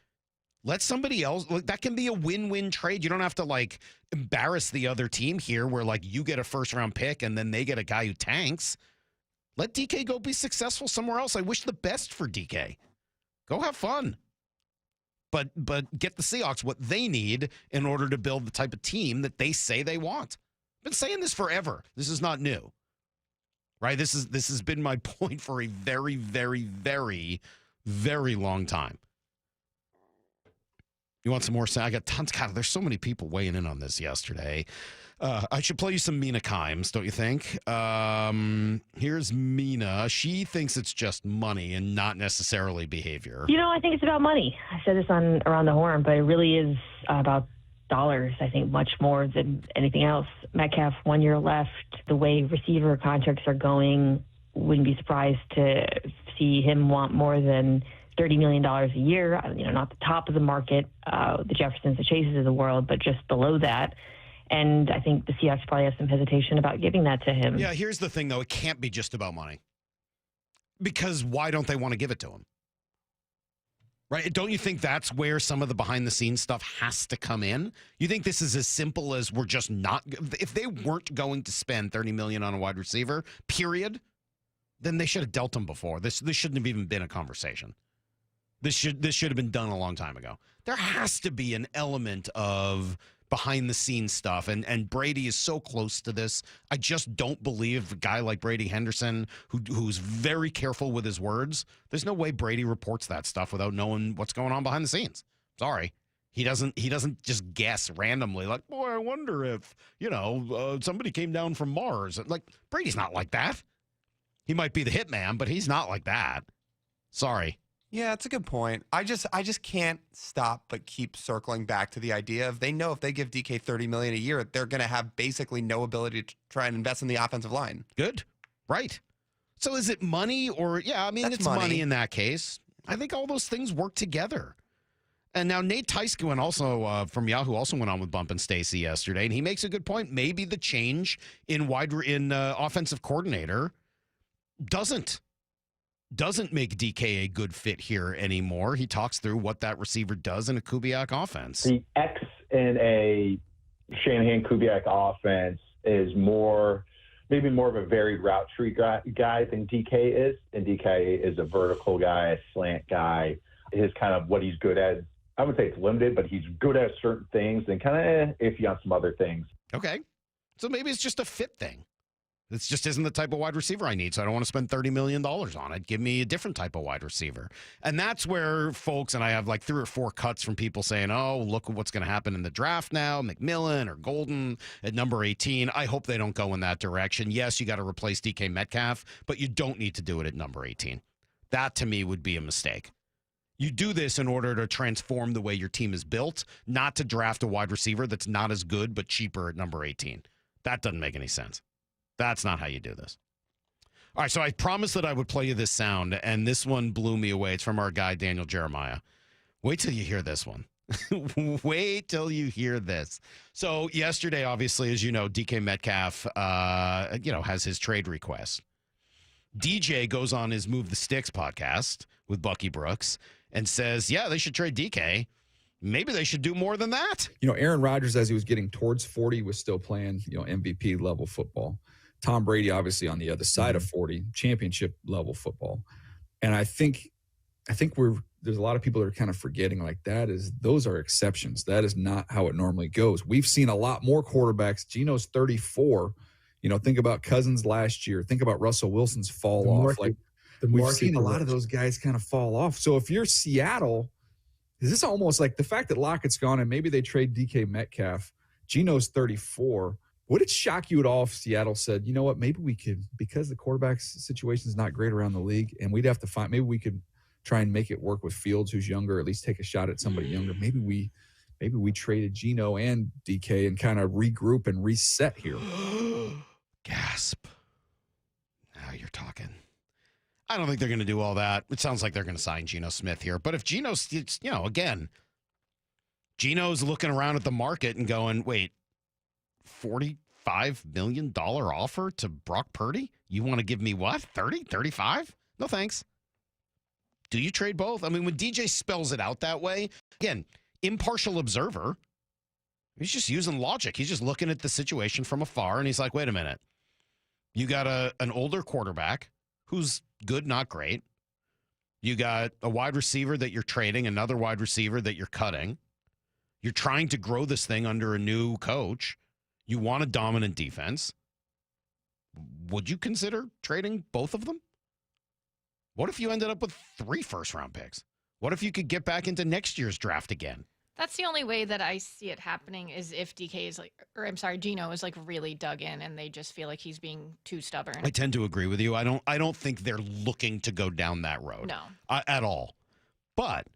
Let somebody else. Look, that can be a win-win trade. You don't have to, like, embarrass the other team here where, like, you get a first-round pick and then they get a guy who tanks. Let DK go be successful somewhere else. I wish the best for DK. Go have fun. But get the Seahawks what they need in order to build the type of team that they say they want. I've been saying this forever. This is not new, right? This has been my point for a very, very, very, very long time. You want some more? I got tons. God, there's so many people weighing in on this yesterday. I should play you some Mina Kimes, don't you think? Here's Mina. She thinks it's just money and not necessarily behavior. I think it's about money. I said this on Around the Horn, but it really is about dollars, I think, much more than anything else. Metcalf, 1 year left. The way receiver contracts are going, wouldn't be surprised to see him want more than $30 million a year. Not the top of the market, the Jeffersons, the Chases of the world, but just below that. And I think the Seahawks probably have some hesitation about giving that to him. Yeah, here's the thing, though. It can't be just about money. Because why don't they want to give it to him? Right? Don't you think that's where some of the behind-the-scenes stuff has to come in? You think this is as simple as we're just not... If they weren't going to spend $30 million on a wide receiver, period, then they should have dealt him before. This shouldn't have even been a conversation. This should have been done a long time ago. There has to be an element of behind-the-scenes stuff, and Brady is so close to this. I just don't believe a guy like Brady Henderson, who's very careful with his words, there's no way Brady reports that stuff without knowing what's going on behind the scenes. Sorry. He doesn't just guess randomly, like, boy, I wonder if, somebody came down from Mars. Like, Brady's not like that. He might be the hitman, but he's not like that. Sorry. Yeah, that's a good point. I just can't stop but keep circling back to the idea of they know if they give DK $30 million a year, they're going to have basically no ability to try and invest in the offensive line. Good. Right. So is it money or, it's money in that case. I think all those things work together. And now Nate Tyskin also from Yahoo also went on with Bump and Stacy yesterday, and he makes a good point. Maybe the change in offensive coordinator doesn't make DK a good fit here anymore. He talks through what that receiver does in a Kubiak offense. The X in a Shanahan-Kubiak offense is maybe more of a varied route tree guy than DK is. And DK is a vertical guy, a slant guy. His kind of what he's good at, I would say it's limited, but he's good at certain things and kind of iffy on some other things. Okay. So maybe it's just a fit thing. This just isn't the type of wide receiver I need, so I don't want to spend $30 million on it. Give me a different type of wide receiver. And that's where folks, and I have like 3 or 4 cuts from people saying, oh, look at what's going to happen in the draft now, McMillan or Golden at number 18. I hope they don't go in that direction. Yes, you got to replace DK Metcalf, but you don't need to do it at number 18. That, to me, would be a mistake. You do this in order to transform the way your team is built, not to draft a wide receiver that's not as good but cheaper at number 18. That doesn't make any sense. That's not how you do this. All right, so I promised that I would play you this sound, and this one blew me away. It's from our guy, Daniel Jeremiah. Wait till you hear this one. Wait till you hear this. So yesterday, obviously, as you know, DK Metcalf, has his trade request. DJ goes on his Move the Sticks podcast with Bucky Brooks and says, yeah, they should trade DK. Maybe they should do more than that. Aaron Rodgers, as he was getting towards 40, was still playing, MVP level football. Tom Brady, obviously, on the other side of 40, championship level football. And I think there's a lot of people that are kind of forgetting those are exceptions. That is not how it normally goes. We've seen a lot more quarterbacks. Geno's 34. Think about Cousins last year. Think about Russell Wilson's fall off. We've seen a lot of those guys kind of fall off. So if you're Seattle, is this almost like the fact that Lockett's gone and maybe they trade DK Metcalf, Geno's 34. Would it shock you at all if Seattle said, you know what, maybe we could, because the quarterback situation is not great around the league, and we'd have to find, maybe we could try and make it work with Fields, who's younger, at least take a shot at somebody younger. Maybe we traded Geno and DK and kind of regroup and reset here. Gasp. Now you're talking. I don't think they're going to do all that. It sounds like they're going to sign Geno Smith here. But if Geno's, again, Geno's looking around at the market and going, wait, $45 million offer to Brock Purdy? You want to give me what? 30, 35? No, thanks. Do you trade both? I mean, when DJ spells it out that way, again, impartial observer, he's just using logic. He's just looking at the situation from afar, and he's like, wait a minute. You got an older quarterback who's good, not great. You got a wide receiver that you're trading, another wide receiver that you're cutting. You're trying to grow this thing under a new coach. You want a dominant defense. Would you consider trading both of them? What if you ended up with 3 first-round picks? What if you could get back into next year's draft again? That's the only way that I see it happening is if DK is Geno is really dug in and they just feel like he's being too stubborn. I tend to agree with you. I don't think they're looking to go down that road. No. At all. But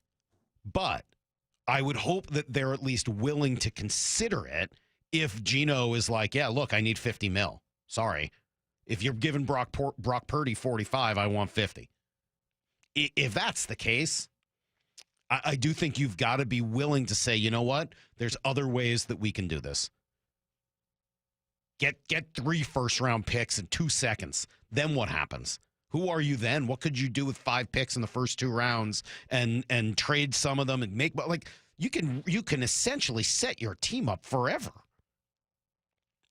I would hope that they're at least willing to consider it if Geno is like, yeah, look, I need 50 mil. Sorry. If you're giving Brock Purdy 45, I want 50. If that's the case, I do think you've got to be willing to say, you know what? There's other ways that we can do this. Get 3 first-round picks in 2 seconds. Then what happens? Who are you then? What could you do with 5 picks in the first 2 rounds and trade some of them and make you can essentially set your team up forever.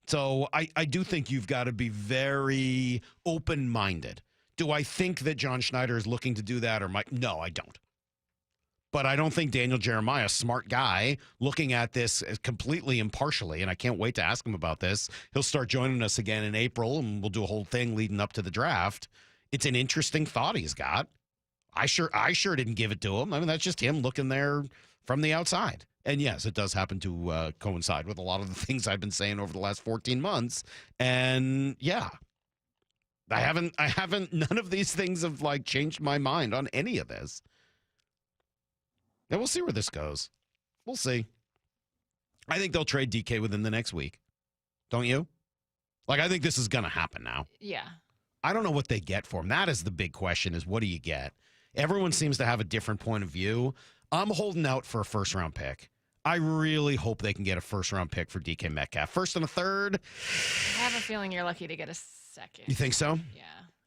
So I do think you've got to be very open-minded. Do I think that John Schneider is looking to do that No, I don't. But I don't think Daniel Jeremiah, smart guy, looking at this completely impartially, and I can't wait to ask him about this. He'll start joining us again in April, and we'll do a whole thing leading up to the draft. It's an interesting thought he's got. I sure didn't give it to him. I mean, that's just him looking there from the outside. And yes, it does happen to coincide with a lot of the things I've been saying over the last 14 months. And yeah, I haven't, none of these things have changed my mind on any of this. And we'll see where this goes. We'll see. I think they'll trade DK within the next week. Don't you? I think this is going to happen now. Yeah. I don't know what they get for him. That is the big question, is what do you get? Everyone seems to have a different point of view. I'm holding out for a first-round pick. I really hope they can get a first-round pick for DK Metcalf. First and a third. I have a feeling you're lucky to get a second. You think so? Yeah.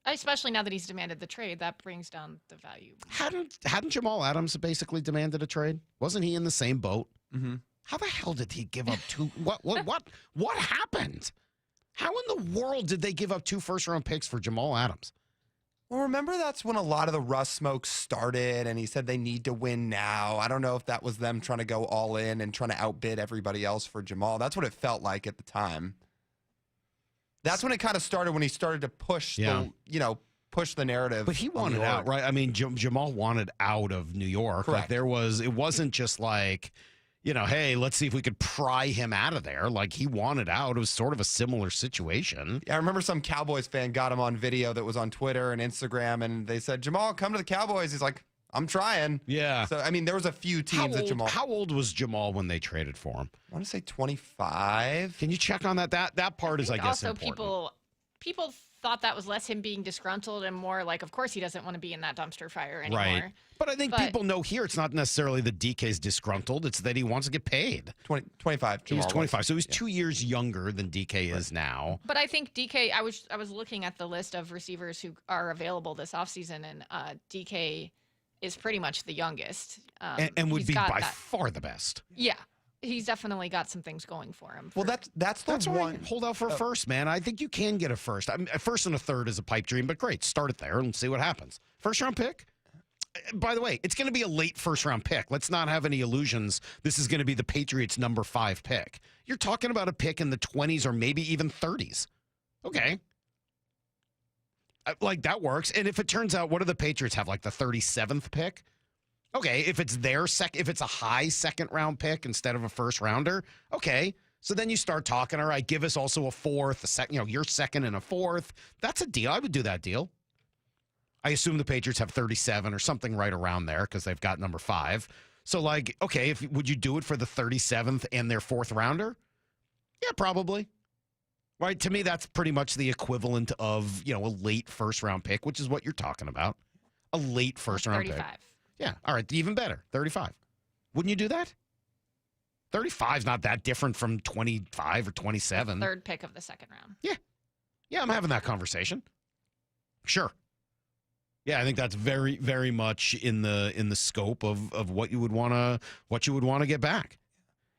Especially now that he's demanded the trade, that brings down the value. Hadn't Jamal Adams basically demanded a trade? Wasn't he in the same boat? Mm-hmm. How the hell did he give up two? What happened? How in the world did they give up 2 first-round picks for Jamal Adams? Well, remember that's when a lot of the Russ smoke started, and he said they need to win now. I don't know if that was them trying to go all in and trying to outbid everybody else for Jamal. That's what it felt like at the time. That's when it kind of started, when he started to push push the narrative. But he wanted out, right? I mean, Jamal wanted out of New York. Correct. Like it wasn't just like, hey, let's see if we could pry him out of there. Like, he wanted out. It was sort of a similar situation. Yeah, I remember some Cowboys fan got him on video that was on Twitter and Instagram, and they said, Jamal, come to the Cowboys. He's like, I'm trying. Yeah. So, I mean, there was a few teams that Jamal. How old was Jamal when they traded for him? I want to say 25. Can you check on that? That part is, I guess, also important. people thought that was less him being disgruntled and more like, of course, he doesn't want to be in that dumpster fire anymore. Right. But I think people know here it's not necessarily that DK's disgruntled. It's that he wants to get paid. 25. He's 25. So he's 2 years younger than DK is now. But I think DK, I was looking at the list of receivers who are available this offseason, and DK is pretty much the youngest. And would be by far the best. Yeah. He's definitely got some things going for him. Well, that's the one. Hold out for a first, man. I think you can get a first. I mean, a first and a third is a pipe dream, but great. Start it there and see what happens. First round pick. By the way, it's going to be a late first round pick. Let's not have any illusions. This is going to be the Patriots' number 5 pick. You're talking about a pick in the 20s or maybe even 30s. Okay. Like, that works. And if it turns out, what do the Patriots have? Like the 37th pick? Okay, if it's if it's a high second round pick instead of a first rounder, okay. So then you start talking, all right, give us also a fourth, your second and a fourth. That's a deal. I would do that deal. I assume the Patriots have 37 or something right around there because they've got number 5. So, like, okay, would you do it for the 37th and their 4th rounder? Yeah, probably. Right? To me, that's pretty much the equivalent of, a late first round pick, which is what you're talking about. A late first round pick. 35. Yeah. All right. Even better. 35. Wouldn't you do that? 35 is not that different from 25 or 27. Third pick of the second round. Yeah. Yeah, I'm having that conversation. Sure. Yeah, I think that's very, very much in the scope of what you would want to get back.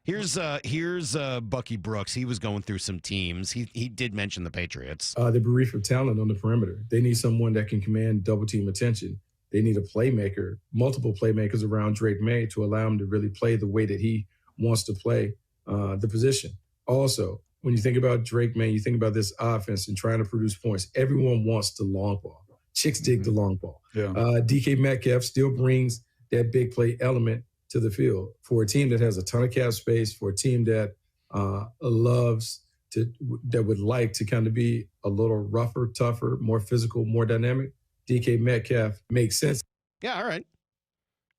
Here's Bucky Brooks. He was going through some teams. He did mention the Patriots. They're bereft of talent on the perimeter. They need someone that can command double team attention. They need a playmaker, multiple playmakers around Drake May to allow him to really play the way that he wants to play the position. Also, when you think about Drake May, you think about this offense and trying to produce points. Everyone wants the long ball. Chicks dig the long ball. Yeah. DK Metcalf still brings that big play element to the field for a team that has a ton of cap space, for a team that that would like to kind of be a little rougher, tougher, more physical, more dynamic. DK Metcalf makes sense. Yeah, all right.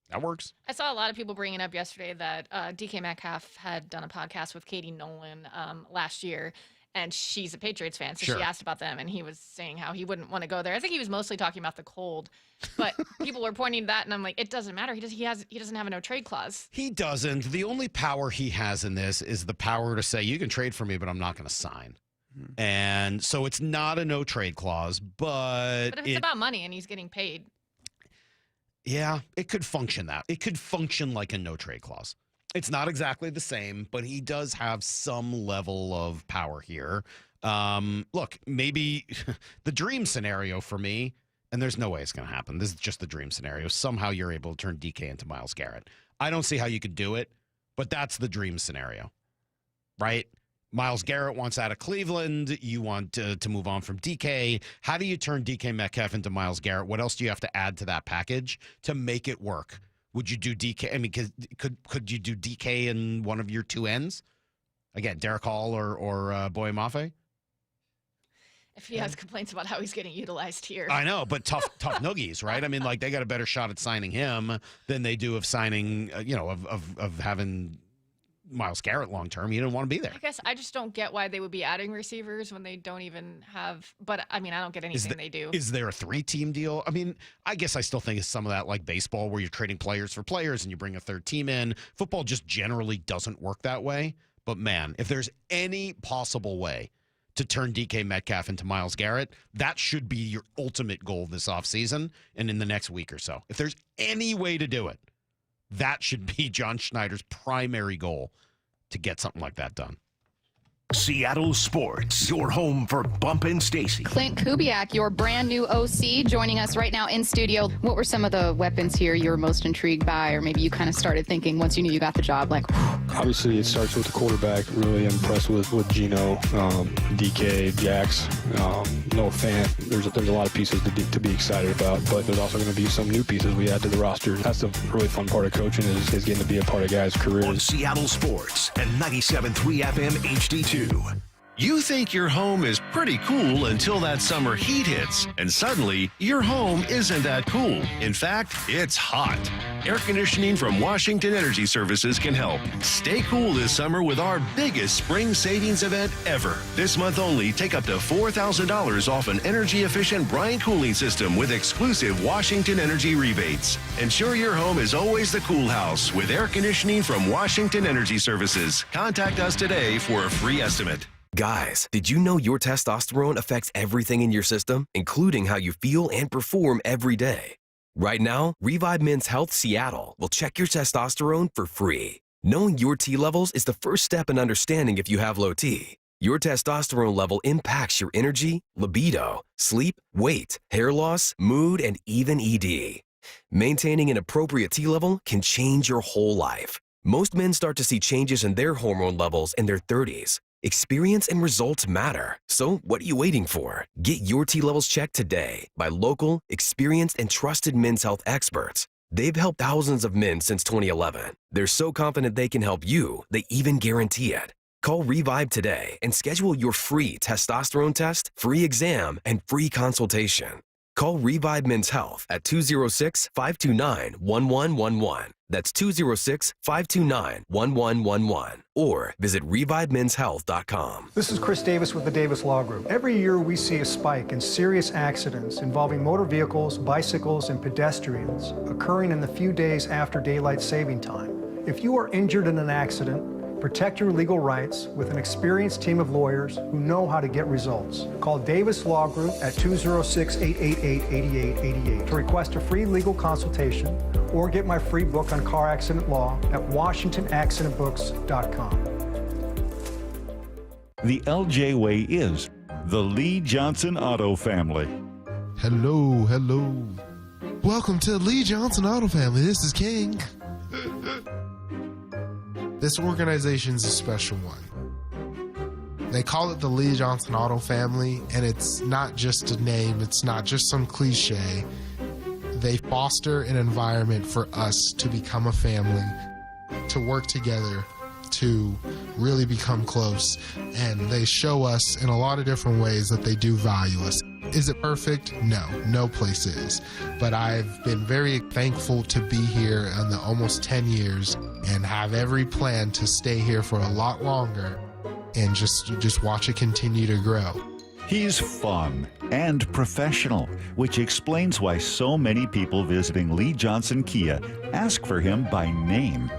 That works. I saw a lot of people bringing up yesterday that DK Metcalf had done a podcast with Katie Nolan last year, and she's a Patriots fan, so Sure. she asked about them, and he was saying how he wouldn't want to go there. I think he was mostly talking about the cold, but people were pointing to that, and I'm like, it doesn't matter. He doesn't have a no trade clause. He doesn't. The only power he has in this is the power to say, you can trade for me, but I'm not going to sign. And so it's not a no trade clause, but if it's about money and he's getting paid. Yeah, it could function it could function like a no trade clause. It's not exactly the same, but he does have some level of power here. Look, maybe the dream scenario for me, and there's no way it's going to happen. This is just the dream scenario. Somehow you're able to turn DK into Myles Garrett. I don't see how you could do it, but that's the dream scenario, right? Myles Garrett wants out of Cleveland. You want to move on from DK. How do you turn DK Metcalf into Myles Garrett? What else do you have to add to that package to make it work? Would you do DK? I mean, could you do DK in one of your two ends? Again, Derek Hall or Boye Mafe? If he has complaints about how he's getting utilized here. I know, but tough noogies, right? I mean, like, they got a better shot at signing him than they do of signing, of having Myles Garrett long term. You didn't want to be there. I guess I just don't get why they would be adding receivers when they don't even have. But I mean, I don't get anything they do. Is there a 3-team deal? I mean, I guess I still think it's some of that like baseball where you're trading players for players and you bring a third team in. Football just generally doesn't work that way. But man, if there's any possible way to turn DK Metcalf into Myles Garrett, that should be your ultimate goal this offseason and in the next week or so. If there's any way to do it, that should be John Schneider's primary goal to get something like that done. Seattle Sports, your home for Bump and Stacy. Clint Kubiak, your brand new OC, joining us right now in studio. What were some of the weapons here you were most intrigued by, or maybe you kind of started thinking once you knew you got the job, like, obviously it starts with the quarterback. Really impressed with Geno, DK, Jax, Noah Fant. There's a lot of pieces to be excited about, but there's also going to be some new pieces we add to the roster. That's the really fun part of coaching is getting to be a part of guys' careers. On Seattle Sports and 97.3 FM HD2. You think your home is pretty cool until that summer heat hits, and suddenly your home isn't that cool. In fact, it's hot. Air conditioning from Washington Energy Services can help. Stay cool this summer with our biggest spring savings event ever. This month only, take up to $4,000 off an energy-efficient Bryant cooling system with exclusive Washington Energy rebates. Ensure your home is always the cool house with air conditioning from Washington Energy Services. Contact us today for a free estimate. Guys, did you know your testosterone affects everything in your system, including how you feel and perform every day? Right now, Revive Men's Health Seattle will check your testosterone for free. Knowing your T levels is the first step in understanding if you have low T. Your testosterone level impacts your energy, libido, sleep, weight, hair loss, mood, and even ED. Maintaining an appropriate T level can change your whole life. Most men start to see changes in their hormone levels in their 30s. Experience and results matter. So what are you waiting for? Get your T levels checked today by local, experienced, and trusted men's health experts. They've helped thousands of men since 2011. They're so confident they can help you, they even guarantee it. Call Revive today and schedule your free testosterone test, free exam, and free consultation. Call Revive Men's Health at 206-529-1111. That's 206-529-1111. Or visit ReviveMen'sHealth.com. This is Chris Davis with the Davis Law Group. Every year we see a spike in serious accidents involving motor vehicles, bicycles, and pedestrians occurring in the few days after daylight saving time. If you are injured in an accident, protect your legal rights with an experienced team of lawyers who know how to get results. Call Davis Law Group at 206-888-8888 to request a free legal consultation or get my free book on car accident law at WashingtonAccidentBooks.com. The LJ Way is the Lee Johnson Auto Family. Hello, hello. Welcome to Lee Johnson Auto Family. This is King. This organization's a special one. They call it the Lee Johnson Auto Family, and it's not just a name, it's not just some cliche. They foster an environment for us to become a family, to work together, to really become close, and they show us in a lot of different ways that they do value us. Is it perfect? No, no place is. But I've been very thankful to be here in the almost 10 years and have every plan to stay here for a lot longer and just watch it continue to grow. He's fun and professional, which explains why so many people visiting Lee Johnson Kia ask for him by name.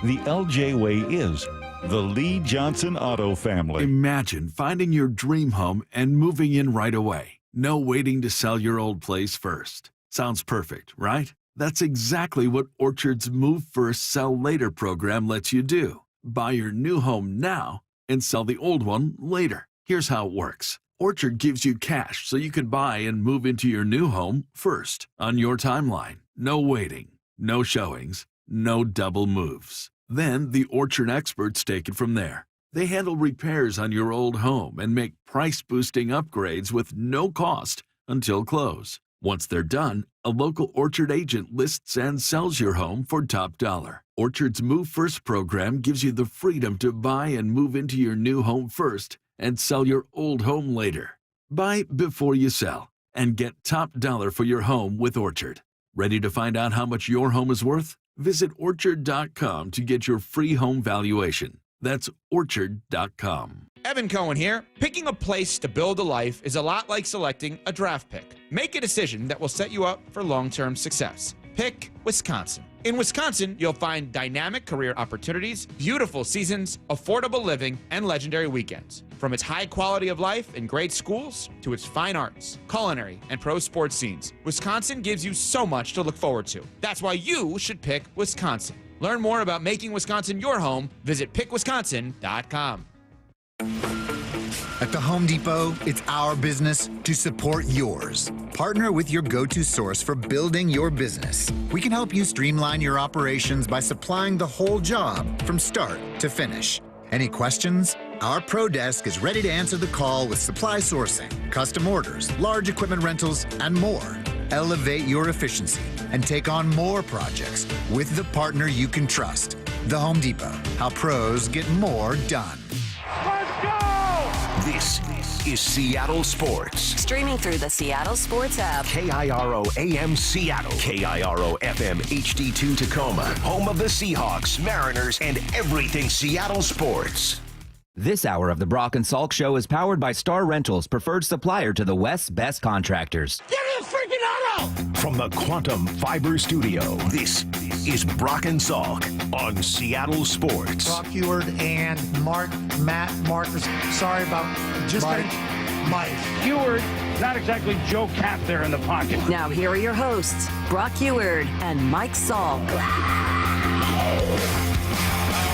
The LJ Way is the Lee Johnson Auto Family. Imagine finding your dream home and moving in right away. No waiting to sell your old place first. Sounds perfect, right? That's exactly what Orchard's Move First, Sell Later program lets you do. Buy your new home now and sell the old one later. Here's how it works. Orchard gives you cash so you can buy and move into your new home first on your timeline. No waiting, no showings, no double moves. Then the Orchard experts take it from there. They handle repairs on your old home and make price-boosting upgrades with no cost until close. Once they're done, a local Orchard agent lists and sells your home for top dollar. Orchard's Move First program gives you the freedom to buy and move into your new home first and sell your old home later. Buy before you sell and get top dollar for your home with Orchard. Ready to find out how much your home is worth? Visit Orchard.com to get your free home valuation. That's Orchard.com. Evan Cohen here. Picking a place to build a life is a lot like selecting a draft pick. Make a decision that will set you up for long-term success. Pick Wisconsin. In Wisconsin, you'll find dynamic career opportunities, beautiful seasons, affordable living, and legendary weekends. From its high quality of life and great schools to its fine arts, culinary, and pro sports scenes, Wisconsin gives you so much to look forward to. That's why you should pick Wisconsin. Learn more about making Wisconsin your home. Visit pickwisconsin.com. At the Home Depot, it's our business to support yours. Partner with your go-to source for building your business. We can help you streamline your operations by supplying the whole job from start to finish. Any questions? Our Pro Desk is ready to answer the call with supply sourcing, custom orders, large equipment rentals, and more. Elevate your efficiency and take on more projects with the partner you can trust. The Home Depot. How pros get more done. Let's go! This is Seattle Sports. Streaming through the Seattle Sports app. KIRO AM Seattle. KIRO FM HD2 Tacoma. Home of the Seahawks, Mariners, and everything Seattle sports. This hour of the Brock and Salk Show is powered by Star Rentals, preferred supplier to the West's best contractors. Give me a freaking auto! From the Quantum Fiber Studio, this is Brock and Salk on Seattle Sports. Brock Heward and Matt Marcus. Sorry about just Mike. Heward, not exactly Joe Cap there in the pocket. Now here are your hosts, Brock Heward and Mike Salk.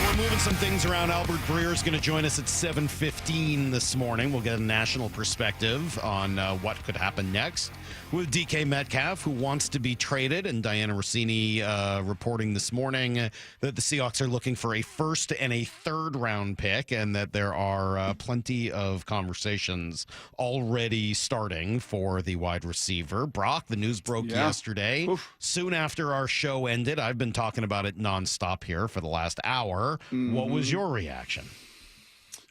We're moving some things around. Albert Breer is going to join us at 7:15 this morning. We'll get a national perspective on what could happen next with DK Metcalf, who wants to be traded, and Diana Rossini reporting this morning that the Seahawks are looking for a first and a third round pick, and that there are plenty of conversations already starting for the wide receiver. Brock, the news broke yesterday. Soon after our show ended. I've been talking about it nonstop here for the last hour. What was your reaction?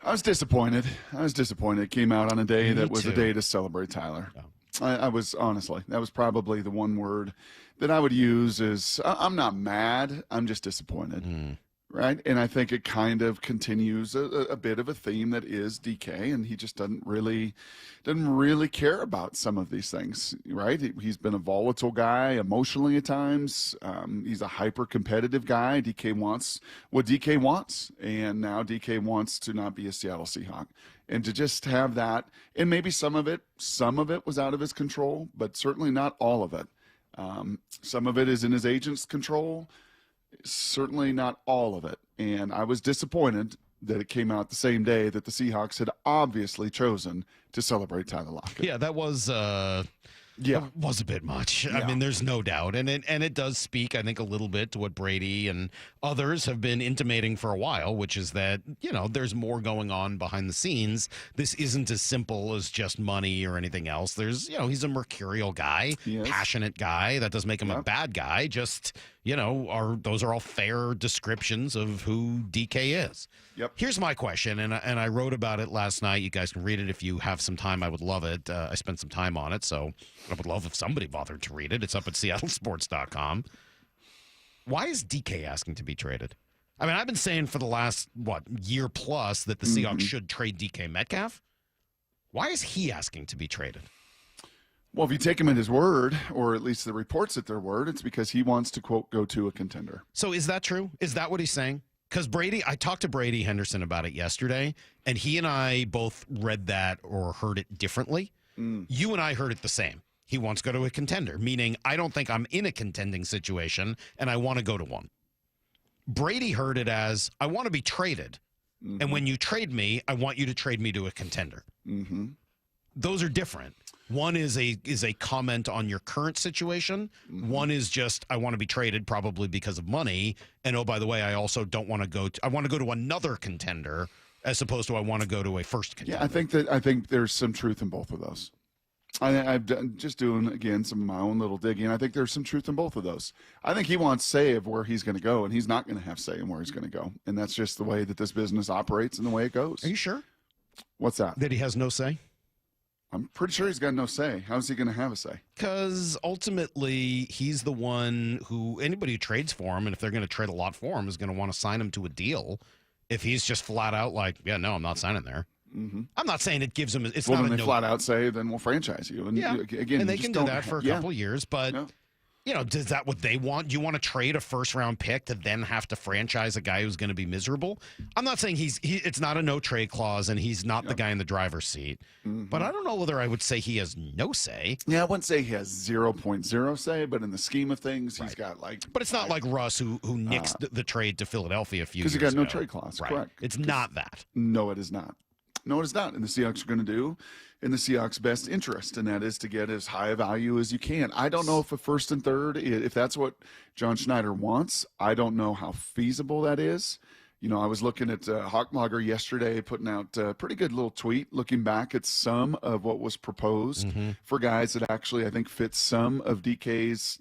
I was disappointed. It came out on a day that was a day to celebrate Tyler. Yeah. I was, honestly, that was probably the one word that I would use is I'm not mad. I'm just disappointed. Right. And I think it kind of continues a bit of a theme that is DK, and he just doesn't really care about some of these things. Right. He's been a volatile guy emotionally at times. He's a hyper competitive guy. DK wants what DK wants. And now DK wants to not be a Seattle Seahawk. And to just have that, and maybe some of it was out of his control, but certainly not all of it. Some of it is in his agent's control. Certainly not all of it. And I was disappointed that it came out the same day that the Seahawks had obviously chosen to celebrate Tyler Lockett. Yeah, that was that was a bit much. I mean, there's no doubt. And it does speak, I think, a little bit to what Brady and others have been intimating for a while, which is that, there's more going on behind the scenes. This isn't as simple as just money or anything else. There's, he's a mercurial guy, passionate guy. That doesn't make him a bad guy. Just, those are all fair descriptions of who DK is. Yep. Here's my question, and I wrote about it last night. You guys can read it if you have some time. I would love it. I spent some time on it, so I would love if somebody bothered to read it. It's up at seattlesports.com. Why is DK asking to be traded? I mean, I've been saying for the last, year plus that the Seahawks should trade DK Metcalf. Why is he asking to be traded? Well, if you take him at his word, or at least the reports at their word, it's because he wants to, quote, go to a contender. So is that true? Is that what he's saying? Because I talked to Brady Henderson about it yesterday, and he and I both read that or heard it differently. You and I heard it the same. He wants to go to a contender, meaning I don't think I'm in a contending situation, and I want to go to one. Brady heard it as, I want to be traded, and when you trade me, I want you to trade me to a contender. Those are different. One is a comment on your current situation. One is just, I want to be traded probably because of money. And oh, by the way, I also don't want to go I want to go to another contender as opposed to I want to go to a first contender. Yeah, I think there's some truth in both of those. I've done just doing, again, some of my own little digging. I think there's some truth in both of those. I think he wants say of where he's going to go, and he's not going to have say in where he's going to go. And that's just the way that this business operates and the way it goes. Are you sure? What's that? That he has no say? I'm pretty sure he's got no say. How's he going to have a say? Because ultimately, he's the one who, anybody who trades for him, and if they're going to trade a lot for him, is going to want to sign him to a deal. If he's just flat out like, yeah, no, I'm not signing there. I'm not saying it gives him, it's well, not then a they flat out say, then we'll franchise you. And again, and they can do that for a couple years, but Is that what they want? Do you want to trade a first-round pick to then have to franchise a guy who's going to be miserable? I'm not saying it's not a no-trade clause, and he's not the guy in the driver's seat. But I don't know whether I would say he has no say. Yeah, I wouldn't say he has 0.0 say, but in the scheme of things, he's got But it's not like Russ who nixed the trade to Philadelphia a few years ago. Because he got no trade clause, right. correct. It's not that. No, it is not. No, it is not. And the Seahawks are going to do in the Seahawks' best interest, and that is to get as high a value as you can. I don't know if a first and third, if that's what John Schneider wants, I don't know how feasible that is. I was looking at Hawkmogger yesterday, putting out a pretty good little tweet, looking back at some of what was proposed for guys that actually, I think, fit some of DK's,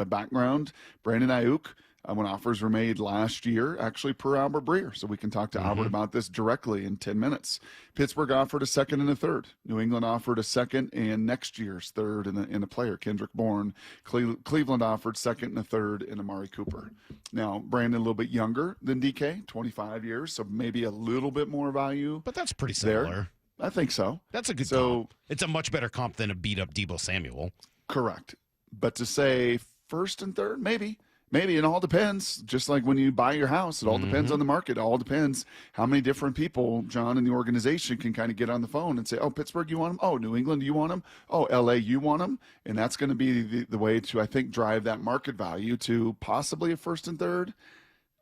background. Brandon Ayuk. When offers were made last year, actually per Albert Breer. So we can talk to Albert about this directly in 10 minutes. Pittsburgh offered a second and a third. New England offered a second and next year's third in a player, Kendrick Bourne. Cleveland offered second and a third in Amari Cooper. Now, Brandon a little bit younger than DK, 25 years, so maybe a little bit more value. But that's pretty similar. There. I think so. That's a good comp. It's a much better comp than a beat-up Deebo Samuel. Correct. But to say first and third, maybe. Maybe it all depends. Just like when you buy your house, it all depends on the market. It all depends how many different people, John, and the organization can kind of get on the phone and say, oh, Pittsburgh, you want him? Oh, New England, you want him? Oh, LA, you want him? And that's going to be the way to, I think, drive that market value to possibly a first and third.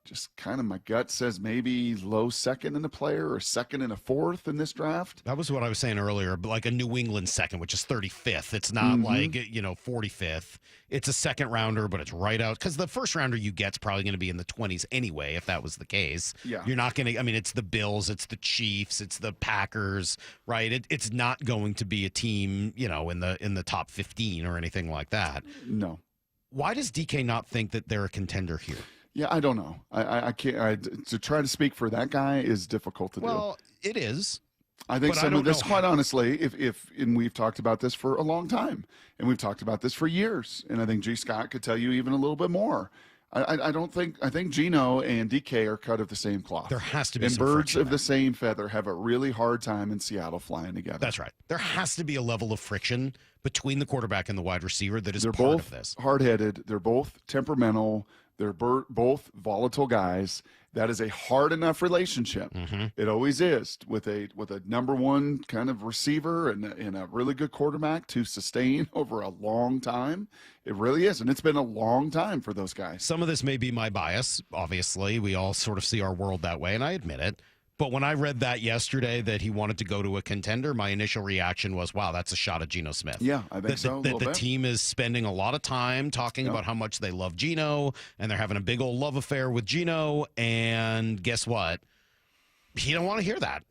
Just kind of my gut says maybe low second in a player or second and a fourth in this draft. That was what I was saying earlier, but like a New England second, which is 35th. It's not like, 45th. It's a second rounder, but it's right out. Because the first rounder you get's probably going to be in the 20s anyway, if that was the case. Yeah. You're not going to, it's the Bills, it's the Chiefs, it's the Packers, right? It's not going to be a team, in the top 15 or anything like that. No. Why does DK not think that they're a contender here? Yeah, I don't know. I can't. To try to speak for that guy is difficult to do. Well, it is. I think some of this, quite honestly, and we've talked about this for a long time, and we've talked about this for years, and I think G. Scott could tell you even a little bit more. I think Geno and DK are cut of the same cloth. There has to be and some birds friction of the same feather have a really hard time in Seattle flying together. That's right. There has to be a level of friction between the quarterback and the wide receiver that is They're part both of this. Hard-headed. They're both temperamental. They're both volatile guys. That is a hard enough relationship. It always is with a number one kind of receiver and a really good quarterback to sustain over a long time. It really is, and it's been a long time for those guys. Some of this may be my bias. Obviously, we all sort of see our world that way, and I admit it. But when I read that yesterday that he wanted to go to a contender, my initial reaction was, wow, that's a shot at Geno Smith. Yeah, I think so. That the team is spending a lot of time talking about how much they love Geno, and they're having a big old love affair with Geno. And guess what? He don't want to hear that.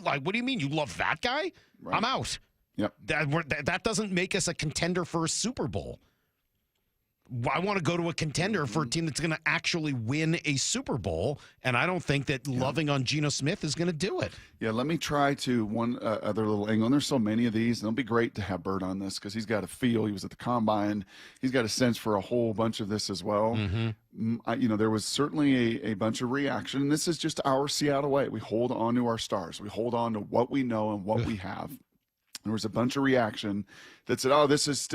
Like, what do you mean? You love that guy? Right. I'm out. Yep. That doesn't make us a contender for a Super Bowl. I want to go to a contender for a team that's going to actually win a Super Bowl, and I don't think that loving on Geno Smith is going to do it. Yeah, let me try to one other little angle. And there's so many of these, and it'll be great to have Bert on this because he's got a feel. He was at the Combine. He's got a sense for a whole bunch of this as well. There was certainly a bunch of reaction, and this is just our Seattle way. We hold on to our stars. We hold on to what we know and what we have. There was a bunch of reaction that said, oh, this is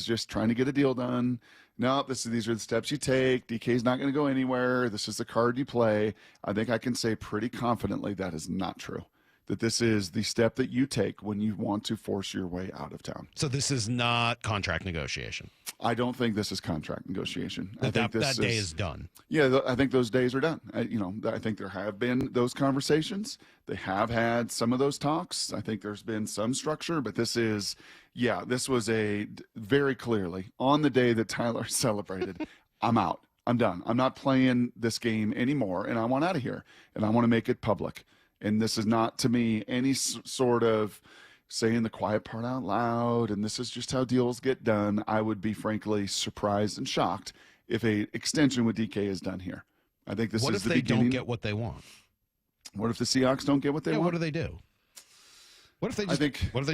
just trying to get a deal done. No, these are the steps you take. DK's not going to go anywhere. This is the card you play. I think I can say pretty confidently that is not true. That this is the step that you take when you want to force your way out of town. So this is not contract negotiation. I don't think this is contract negotiation. That day is done. Yeah, I think those days are done. I think there have been those conversations. They have had some of those talks. I think there's been some structure, but this was a very clearly on the day that Tyler celebrated, I'm out. I'm done. I'm not playing this game anymore, and I want out of here, and I want to make it public. And this is not, to me, any sort of saying the quiet part out loud, and this is just how deals get done. I would be, frankly, surprised and shocked if a extension with DK is done here. I think this is the beginning. What if they don't get what they want? What if the Seahawks don't get what they want? What do they do? What if they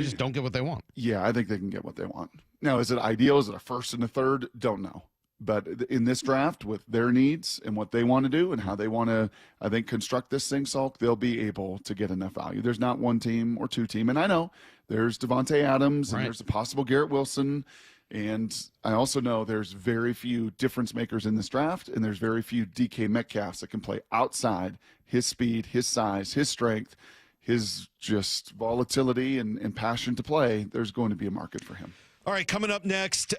just don't get what they want? Yeah, I think they can get what they want. Now, is it ideal? Is it a first and a third? Don't know. But in this draft, with their needs and what they want to do and how they want to, I think, construct this thing, Salk, they'll be able to get enough value. There's not one team or two team. And I know there's Devontae Adams and there's a possible Garrett Wilson. And I also know there's very few difference makers in this draft, and there's very few DK Metcalfs that can play outside his speed, his size, his strength, his just volatility and passion to play. There's going to be a market for him. All right, coming up next,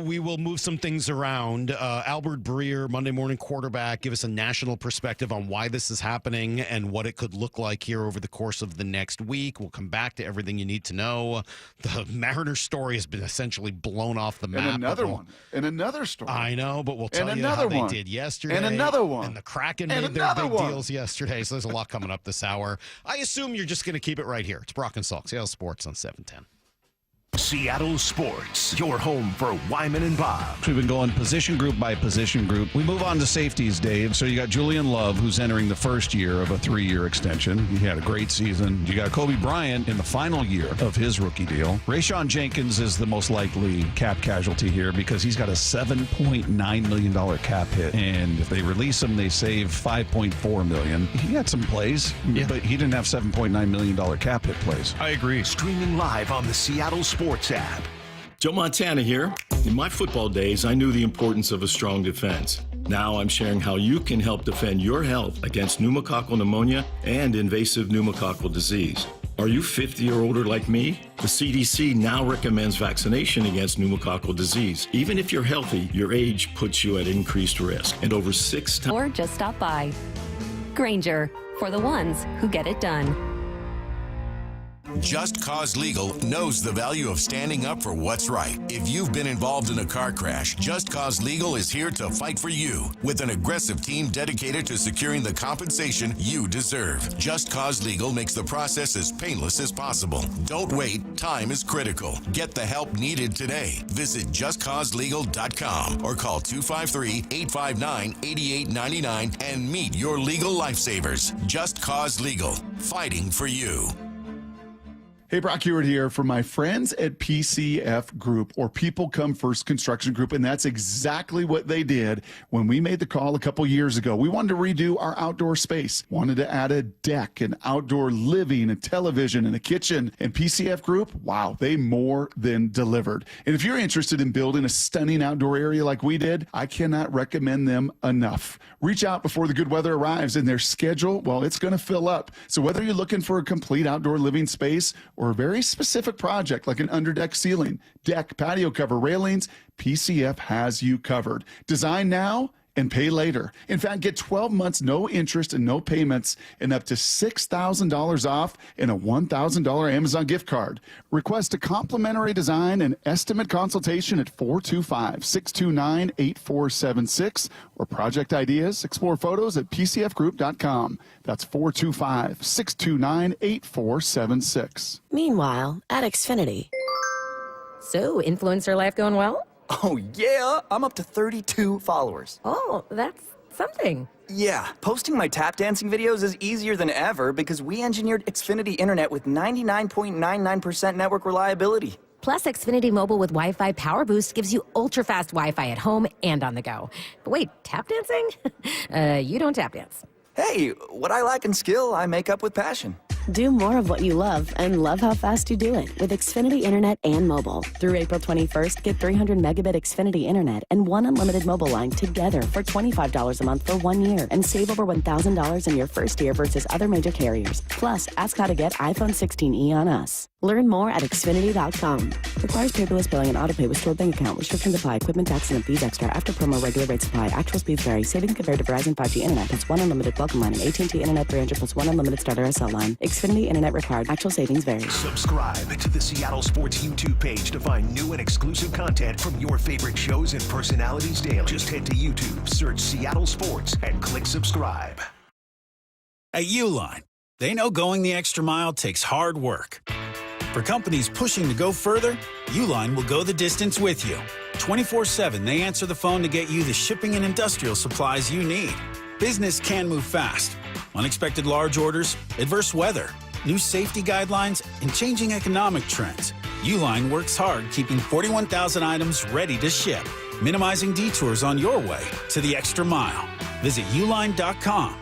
we will move some things around. Albert Breer, Monday morning quarterback, give us a national perspective on why this is happening and what it could look like here over the course of the next week. We'll come back to everything you need to know. The Mariners story has been essentially blown off the map. And another one. And another story. I know, but we'll tell you how they did yesterday. And another one. And the Kraken made their big deals yesterday, so there's a lot coming up this hour. I assume you're just going to keep it right here. It's Brock and Salk, Seattle Sports on 710. Seattle Sports, your home for Wyman and Bob. We've been going position group by position group. We move on to safeties, Dave. So you got Julian Love, who's entering the first year of a 3-year extension. He had a great season. You got Kobe Bryant in the final year of his rookie deal. Rayshon Jenkins is the most likely cap casualty here because he's got a $7.9 million cap hit. And if they release him, they save $5.4 million. He had some plays, but he didn't have $7.9 million cap hit plays. I agree. Streaming live on the Seattle Sports app. Joe Montana here. In my football days, I knew the importance of a strong defense. Now I'm sharing how you can help defend your health against pneumococcal pneumonia and invasive pneumococcal disease. Are you 50 or older like me? The CDC now recommends vaccination against pneumococcal disease. Even if you're healthy, your age puts you at increased risk. And over 6 times. Or just stop by. Granger, for the ones who get it done. Just Cause Legal knows the value of standing up for what's right. If you've been involved in a car crash, Just Cause Legal is here to fight for you with an aggressive team dedicated to securing the compensation you deserve. Just Cause Legal makes the process as painless as possible. Don't wait. Time is critical. Get the help needed today. Visit justcauselegal.com or call 253-859-8899 and meet your legal lifesavers. Just Cause Legal. Fighting for you. Hey, Brock Ewart here from my friends at PCF Group, or People Come First Construction Group, and that's exactly what they did when we made the call a couple years ago. We wanted to redo our outdoor space, wanted to add a deck, an outdoor living, a television, and a kitchen, and PCF Group, wow, they more than delivered. And if you're interested in building a stunning outdoor area like we did, I cannot recommend them enough. Reach out before the good weather arrives, and their schedule, well, it's going to fill up. So whether you're looking for a complete outdoor living space or a very specific project like an underdeck ceiling, deck, patio cover, railings, PCF has you covered. Design now and pay later. In fact, get 12 months, no interest and no payments, and up to $6,000 off and a $1,000 Amazon gift card. Request a complimentary design and estimate consultation at 425-629-8476 or project ideas. Explore photos at pcfgroup.com. That's 425-629-8476. Meanwhile, at Xfinity. So, influencer life going well? Oh, yeah. I'm up to 32 followers. Oh, that's something. Yeah. Posting my tap dancing videos is easier than ever because we engineered Xfinity Internet with 99.99% network reliability. Plus, Xfinity Mobile with Wi-Fi Power Boost gives you ultra-fast Wi-Fi at home and on the go. But wait, tap dancing? You don't tap dance. Hey, what I lack in skill, I make up with passion. Do more of what you love and love how fast you do it with Xfinity Internet and mobile. Through April 21st, get 300 megabit Xfinity Internet and one unlimited mobile line together for $25 a month for 1 year and save over $1,000 in your first year versus other major carriers. Plus, ask how to get iPhone 16e on us. Learn more at Xfinity.com. Requires paperless billing and autopay with stored bank account. Restrictions apply. Equipment tax and fees extra. After promo, regular rates apply. Actual speeds vary. Savings compared to Verizon 5G Internet plus one unlimited welcome line and AT&T Internet 300 plus one unlimited starter SL line. Xfinity Internet required. Actual savings vary. Subscribe to the Seattle Sports YouTube page to find new and exclusive content from your favorite shows and personalities daily. Just head to YouTube, search Seattle Sports, and click subscribe. At Uline, they know going the extra mile takes hard work. For companies pushing to go further, Uline will go the distance with you. 24/7, they answer the phone to get you the shipping and industrial supplies you need. Business can move fast. Unexpected large orders, adverse weather, new safety guidelines, and changing economic trends. Uline works hard keeping 41,000 items ready to ship, minimizing detours on your way to the extra mile. Visit uline.com.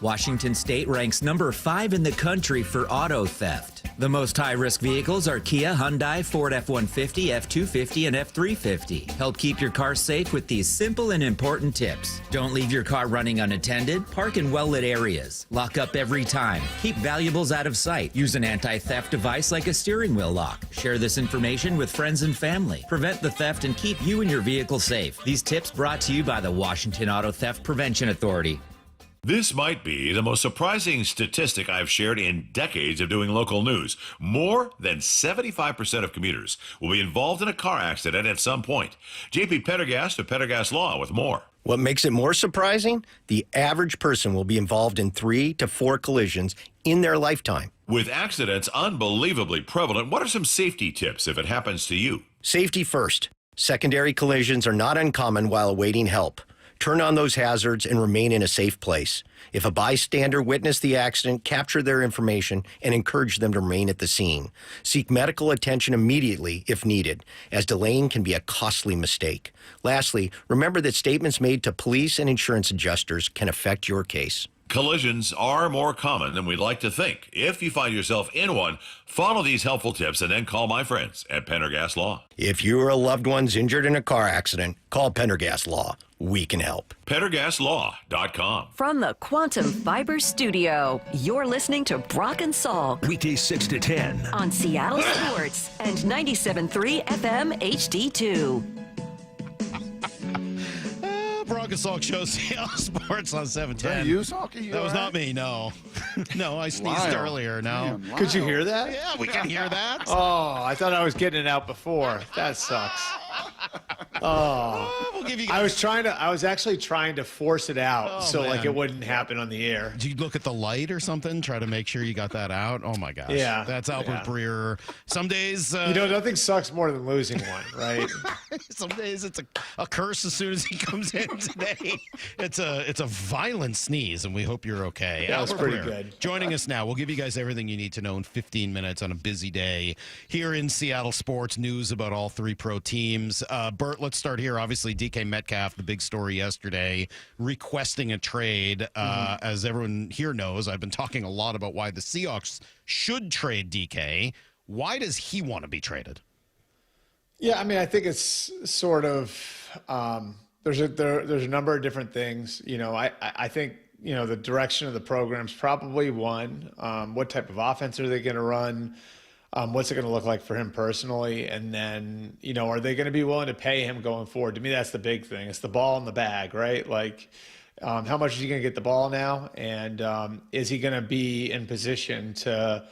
Washington State ranks number 5 in the country for auto theft. The most high-risk vehicles are Kia, Hyundai, Ford F-150, F-250, and F-350. Help keep your car safe with these simple and important tips. Don't leave your car running unattended. Park in well-lit areas. Lock up every time. Keep valuables out of sight. Use an anti-theft device like a steering wheel lock. Share this information with friends and family. Prevent the theft and keep you and your vehicle safe. These tips brought to you by the Washington Auto Theft Prevention Authority. This might be the most surprising statistic I've shared in decades of doing local news. More than 75% of commuters will be involved in a car accident at some point. JP Pendergast of Pendergast Law with more. What makes it more surprising? The average person will be involved in 3 to 4 collisions in their lifetime. With accidents unbelievably prevalent, what are some safety tips if it happens to you? Safety first. Secondary collisions are not uncommon while awaiting help. Turn on those hazards and remain in a safe place. If a bystander witnessed the accident, capture their information and encourage them to remain at the scene. Seek medical attention immediately if needed, as delaying can be a costly mistake. Lastly, remember that statements made to police and insurance adjusters can affect your case. Collisions are more common than we'd like to think. If you find yourself in one, follow these helpful tips and then call my friends at Pendergast Law. If you or a loved one's injured in a car accident, call Pendergast Law. We can help. PendergastLaw.com. From the Quantum Fiber Studio, you're listening to Brock and Salk. Weekdays 6 to 10. On Seattle Sports and 97.3 FM HD2. Brock and Salk show, Seattle Sports on 710. Is that you, Salky? That was not me, no. No, I sneezed earlier. No. Damn, Could you hear that? Yeah, we can hear that. Oh, I thought I was getting it out before. That sucks. Oh, we'll give you I was actually trying to force it out so man. like it wouldn't happen on the air. Did you look at the light or something? Try to make sure you got that out. Oh my gosh. Yeah. That's Albert Breer. Some days, nothing sucks more than losing one, right? Some days it's a curse as soon as he comes in today. It's a violent sneeze, and we hope you're okay. That was Albert pretty Breer, good. joining us now. We'll give you guys everything you need to know in 15 minutes on a busy day here in Seattle sports. News about all 3 pro teams. Bert, let's start here. Obviously, DK Metcalf, the big story yesterday, requesting a trade. As everyone here knows, I've been talking a lot about why the Seahawks should trade DK. Why does he want to be traded? Yeah, I mean, I think it's sort of there's a number of different things. I think the direction of the program's probably one. What type of offense are they going to run? What's it going to look like for him personally? And then, are they going to be willing to pay him going forward? To me, that's the big thing. It's the ball in the bag, right? Like, how much is he going to get the ball now? And is he going to be in position to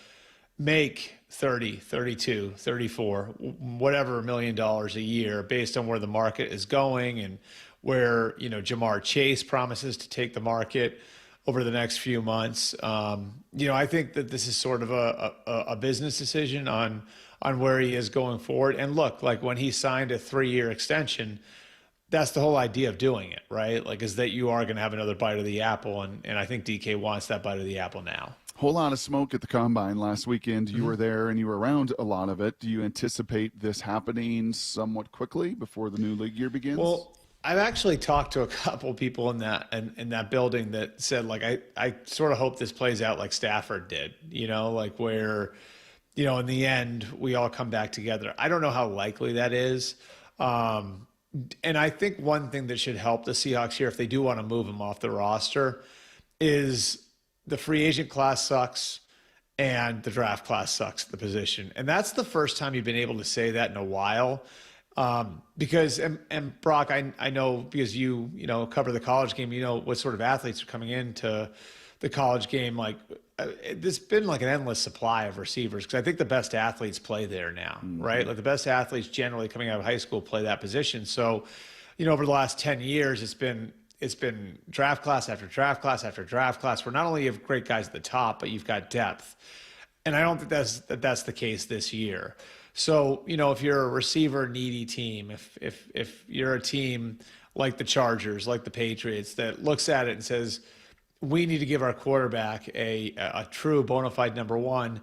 make 30, 32, 34, whatever $1 million a year based on where the market is going and where, Jamar Chase promises to take the market over the next few months. I think that this is sort of a business decision on where he is going forward. And look, like when he signed a 3-year extension, that's the whole idea of doing it, right? Like, is that you are going to have another bite of the apple. And I think DK wants that bite of the apple now. Whole lot of smoke at the Combine last weekend. You were there and you were around a lot of it. Do you anticipate this happening somewhat quickly before the new league year begins? Well, I've actually talked to a couple people in that building that said, like, I sort of hope this plays out like Stafford did, like where, in the end, we all come back together. I don't know how likely that is. And I think one thing that should help the Seahawks here, if they do want to move him off the roster, is the free agent class sucks and the draft class sucks at the position. And that's the first time you've been able to say that in a while. Because, and Brock, I know because you cover the college game, what sort of athletes are coming into the college game. Like, there's been like an endless supply of receivers because I think the best athletes play there now, right? Like the best athletes generally coming out of high school play that position. So, over the last 10 years, it's been draft class after draft class after draft class where not only you have great guys at the top, but you've got depth. And I don't think that's the case this year. So, if you're a receiver needy team, if you're a team like the Chargers, like the Patriots, that looks at it and says, we need to give our quarterback a true bona fide number one,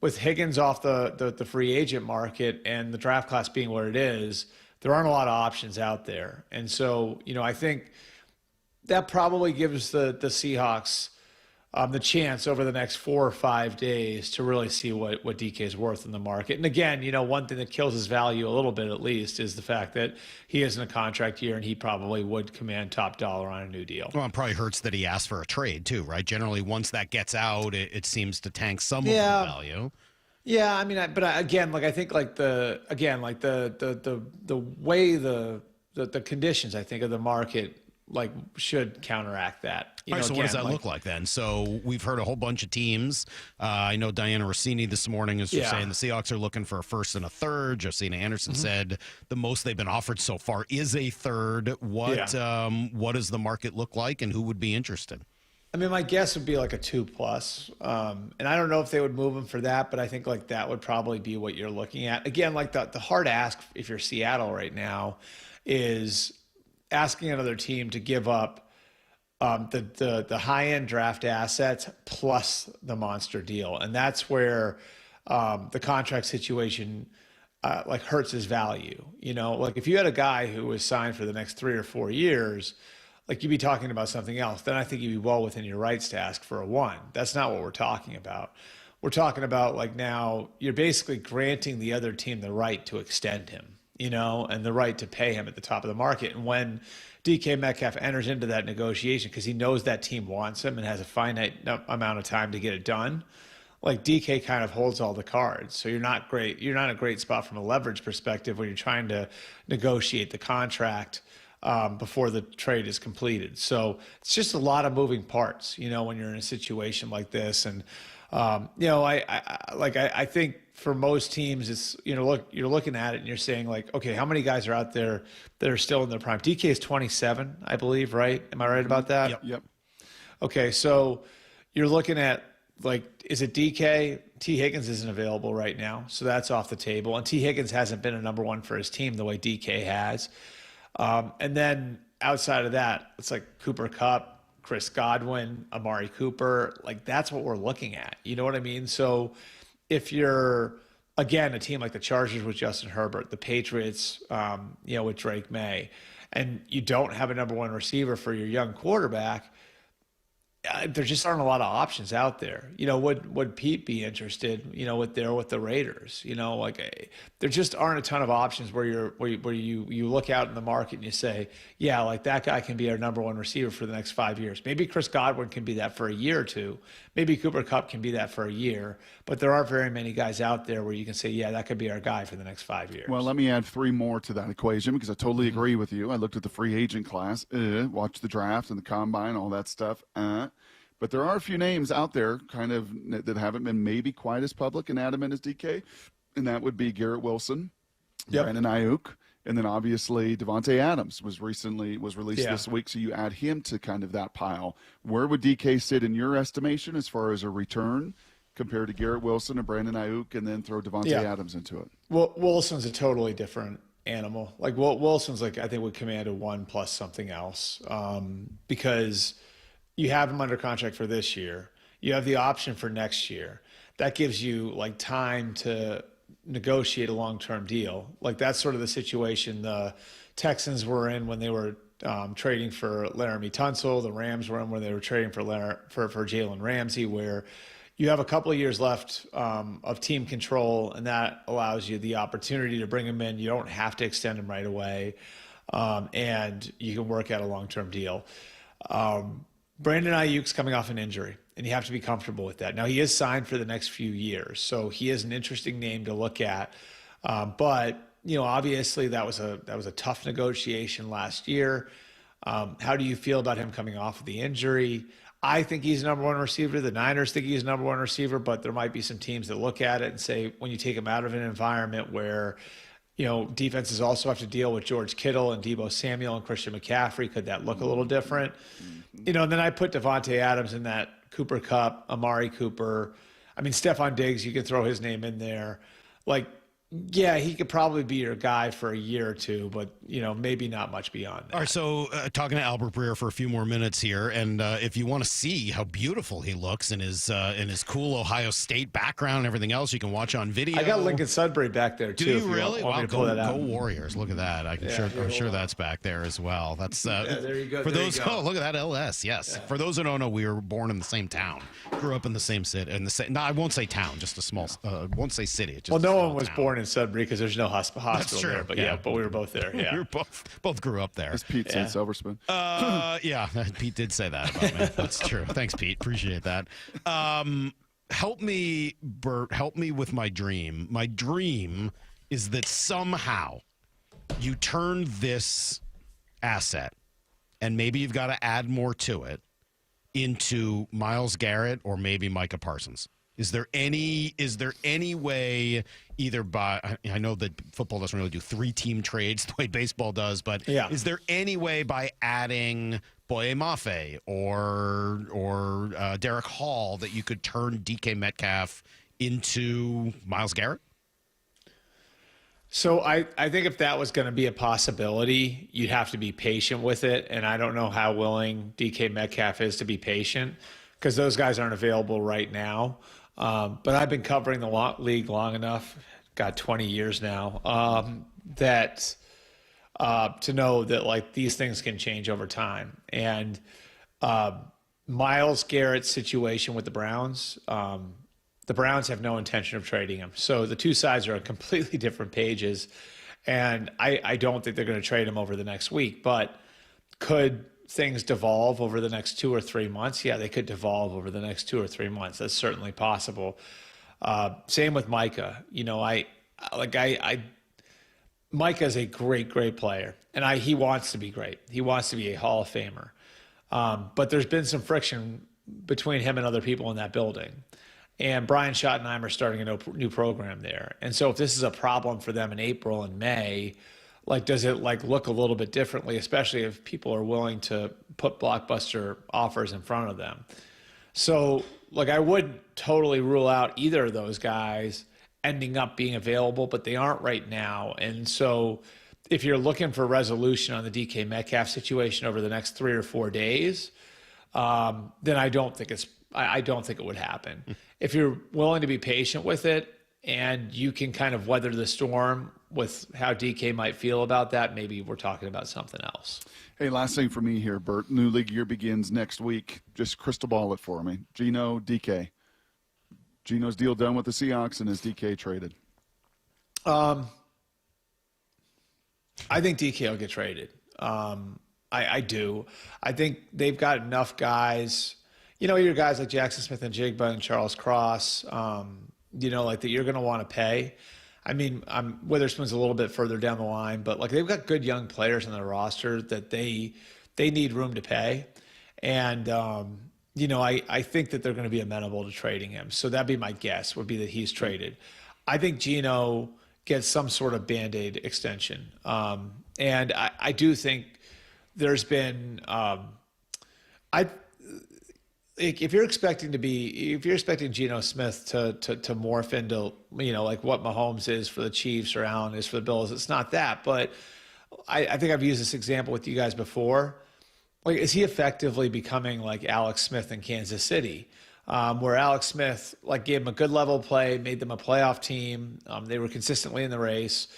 with Higgins off the free agent market and the draft class being what it is, there aren't a lot of options out there. And so, I think that probably gives the Seahawks the chance over the next 4 or 5 days to really see what DK is worth in the market. And again, one thing that kills his value a little bit, at least, is the fact that he is in a contract year and he probably would command top dollar on a new deal. Well, it probably hurts that he asked for a trade too, right? Generally, once that gets out, it seems to tank some of the value. Yeah, I mean, again, I think the way the conditions, I think, of the market should counteract that. All right, so what does that look like then? So we've heard a whole bunch of teams. I know Diana Rossini this morning is just saying the Seahawks are looking for a first and a third. Josina Anderson said the most they've been offered so far is a third. What does the market look like, and who would be interested? I mean, my guess would be like a 2+. And I don't know if they would move him for that, but I think that would probably be what you're looking at. Again, the hard ask if you're Seattle right now is asking another team to give up the high-end draft assets plus the monster deal. And that's where the contract situation hurts his value. If you had a guy who was signed for the next 3 or 4 years, you'd be talking about something else. Then I think you'd be well within your rights to ask for a 1. That's not what we're talking about. We're talking about now you're basically granting the other team the right to extend him, and the right to pay him at the top of the market. And when DK Metcalf enters into that negotiation, because he knows that team wants him and has a finite amount of time to get it done, DK kind of holds all the cards. So you're not in a great spot from a leverage perspective when you're trying to negotiate the contract before the trade is completed. So it's just a lot of moving parts, when you're in a situation like this. And, I think for most teams, it's, you're looking at it and you're saying okay, how many guys are out there that are still in their prime? DK is 27, I believe, right? Am I right about that? Yep. Okay. So you're looking at is it DK? T. Higgins isn't available right now. So that's off the table. And T. Higgins hasn't been a number 1 for his team the way DK has. And then outside of that, it's Cooper Kupp, Chris Godwin, Amari Cooper. That's what we're looking at. You know what I mean? So if you're, again, a team like the Chargers with Justin Herbert, the Patriots, with Drake May, and you don't have a number 1 receiver for your young quarterback, there just aren't a lot of options out there. Would Pete be interested, with the Raiders? There just aren't a ton of options where you look out in the market and you say, that guy can be our number 1 receiver for the next 5 years. Maybe Chris Godwin can be that for a year or two. Maybe Cooper Kupp can be that for a year. But there aren't very many guys out there where you can say, that could be our guy for the next 5 years. Well, let me add 3 more to that equation because I totally agree with you. I looked at the free agent class, watched the draft and the combine, all that stuff. But there are a few names out there that haven't been maybe quite as public and adamant as DK, and that would be Garrett Wilson, Brandon Ayuk, and then obviously Devontae Adams was released this week, so you add him to kind of that pile. Where would DK sit in your estimation as far as a return compared to Garrett Wilson and Brandon Ayuk, and then throw Devontae Adams into it? Well, Wilson's a totally different animal. Wilson's I think would command a 1 plus something else because you have him under contract for this year. You have the option for next year. That gives you time to negotiate a long-term deal. That's sort of the situation the Texans were in when they were trading for Laramie Tunsil. The Rams were in when they were trading for Jalen Ramsey, where you have a couple of years left of team control, and that allows you the opportunity to bring him in. You don't have to extend him right away, and you can work out a long-term deal. Brandon Ayuk's coming off an injury, and you have to be comfortable with that. Now, he is signed for the next few years, so he is an interesting name to look at. But obviously that was a tough negotiation last year. How do you feel about him coming off of the injury? I think he's number 1 receiver. The Niners think he's number 1 receiver, but there might be some teams that look at it and say, when you take him out of an environment where defenses also have to deal with George Kittle and Deebo Samuel and Christian McCaffrey, could that look a little different? And then I put Devontae Adams in that Cooper Kupp, Amari Cooper. I mean, Stephon Diggs, you can throw his name in there. Yeah, he could probably be your guy for a year or two, but, maybe not much beyond that. All right, so talking to Albert Breer for a few more minutes here, and if you want to see how beautiful he looks in his cool Ohio State background and everything else, you can watch on video. I got Lincoln Sudbury back there, too. Do you really? Want me to pull that out. Go Warriors. Look at that. I'm sure that's back there as well. That's there you go. For those, look at that LS, yes. Yeah. For those who don't know, we were born in the same town. Grew up in the same city. No, I won't say town, just a small, won't say city. Just no one was born in Sudbury because there's no hospital there, but but we were both there. Yeah, we were both grew up there. As Pete said, Silver Spoon. Yeah, Pete did say that about me. That's true. Thanks, Pete. Appreciate that. Help me, Bert. Help me with my dream. My dream is that somehow you turn this asset, and maybe you've got to add more to it, into Myles Garrett or maybe Micah Parsons. Is there any way, either by, I know that football doesn't really do 3-team trades the way baseball does, but is there any way by adding Boye Mafe or Derek Hall that you could turn DK Metcalf into Myles Garrett? So I think if that was going to be a possibility, you'd have to be patient with it, and I don't know how willing DK Metcalf is to be patient because those guys aren't available right now. But I've been covering the league long enough, got 20 years now, that to know that like these things can change over time. And Myles Garrett's situation with the Browns have no intention of trading him. So the two sides are on completely different pages, and I don't think they're going to trade him over the next week. But could things devolve over the next 2 or 3 months? Yeah, they could devolve over the next 2 or 3 months. That's certainly possible. Same with Micah. Micah's a great player, and he wants to be great. He wants to be a Hall of Famer. But there's been some friction between him and other people in that building. And Brian Schottenheimer starting a new program there. And so if this is a problem for them in April and May, does it look a little bit differently, especially if people are willing to put blockbuster offers in front of them? So, I wouldn't totally rule out either of those guys ending up being available, but they aren't right now. And so if you're looking for resolution on the DK Metcalf situation over the next 3 or 4 days, then I don't think it would happen. If you're willing to be patient with it and you can kind of weather the storm with how DK might feel about that, maybe we're talking about something else. Hey, last thing for me here, Bert. New league year begins next week. Just crystal ball it for me. Geno, DK. Geno's deal done with the Seahawks, and is DK traded? I think DK will get traded. I do. I think they've got enough guys. Your guys like Jackson Smith and Jigba and Charles Cross, that you're going to want to pay. I mean, Witherspoon's a little bit further down the line, but they've got good young players on their roster that they need room to pay. And, I think that they're going to be amenable to trading him. So that'd be my guess, would be that he's traded. I think Geno gets some sort of Band-Aid extension. And I do think there's been if you're expecting Geno Smith to morph into, what Mahomes is for the Chiefs or Allen is for the Bills, it's not that. But I think I've used this example with you guys before. Is he effectively becoming like Alex Smith in Kansas City, where Alex Smith gave him a good level of play, made them a playoff team. They were consistently in the race.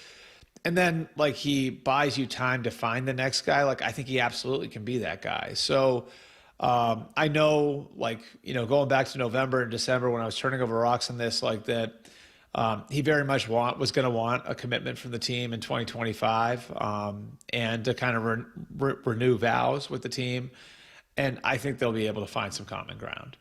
And then he buys you time to find the next guy. I think he absolutely can be that guy. So I know, going back to November and December when I was turning over rocks on this, he very much was going to want a commitment from the team in 2025 and to kind of renew vows with the team. And I think they'll be able to find some common ground.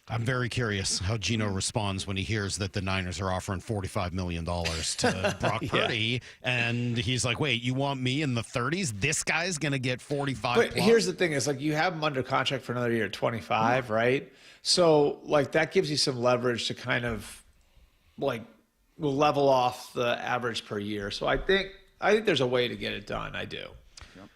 I'm very curious how Geno responds when he hears that the Niners are offering $45 million to Brock Purdy. And he's like, wait, you want me in the 30s? This guy's going to get 45 But plus? Here's the thing is you have him under contract for another year at 25, right? So that gives you some leverage to kind of level off the average per year. So I think there's a way to get it done. I do.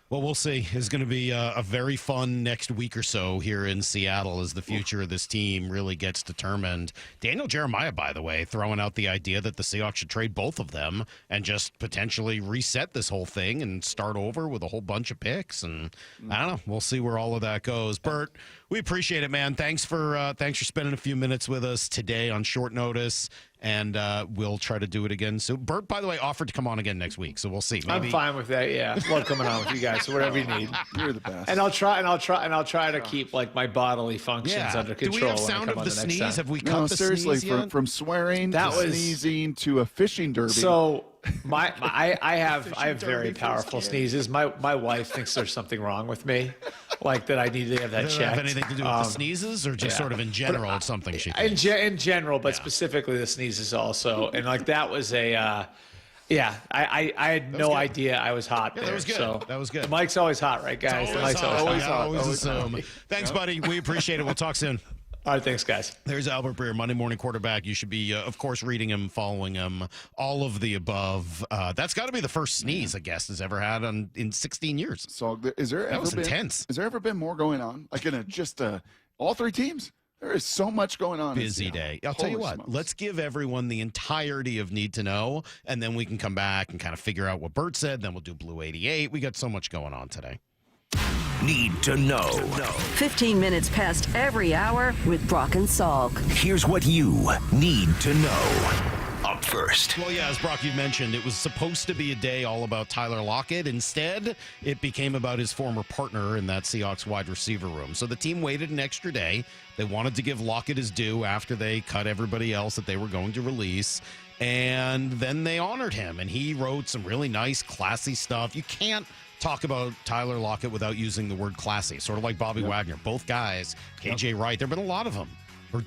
Well, we'll see. It's going to be a very fun next week or so here in Seattle as the future of this team really gets determined. Daniel Jeremiah, by the way, throwing out the idea that the Seahawks should trade both of them and just potentially reset this whole thing and start over with a whole bunch of picks. And I don't know. We'll see where all of that goes. Bert, we appreciate it, man. Thanks for spending a few minutes with us today on short notice. And we'll try to do it again soon. Bert, by the way, offered to come on again next week, so we'll see. Maybe. I'm fine with that. Yeah, love coming on with you guys. So whatever you need, you're the best. And I'll try to keep like my bodily functions under control. Do we have sound of the sneeze? Have we cut no, the seriously, sneeze yet? from swearing to sneezing to a fishing derby. So I have very powerful sneezes. My wife thinks there's something wrong with me, like that I need to have that Does it checked. have anything to do with the sneezes, or just sort of in general? It's something she thinks? In general, but specifically the sneezes also. And like that was I had no idea I was hot. Yeah, there, that was good. So That was good. The mic's always hot, right, guys? The mic's always hot. Always assume. Thanks, buddy. We appreciate it. We'll talk soon. All right, thanks, guys. There's Albert Breer, Monday morning quarterback. You should be, of course, reading him, following him, all of the above. That's got to be the first sneeze a guest has ever had in 16 years. So is there that was intense. Has there ever been more going on? Like in all three teams? There is so much going on. Busy day. I'll tell you what, let's give everyone the entirety of Need to Know, and then we can come back and kind of figure out what Bert said. Then we'll do Blue 88. We got so much going on today. Need to know. 15 minutes past every hour with Brock and Salk. Here's what you need to know. Up first. Well, yeah, as Brock, you mentioned, it was supposed to be a day all about Tyler Lockett. Instead, it became about his former partner in that Seahawks wide receiver room. So the team waited an extra day. They wanted to give Lockett his due after they cut everybody else that they were going to release. And then they honored him, and he wrote some really nice, classy stuff. You can't talk about Tyler Lockett without using the word classy, sort of like Bobby Wagner. Both guys, KJ Wright, there have been a lot of them.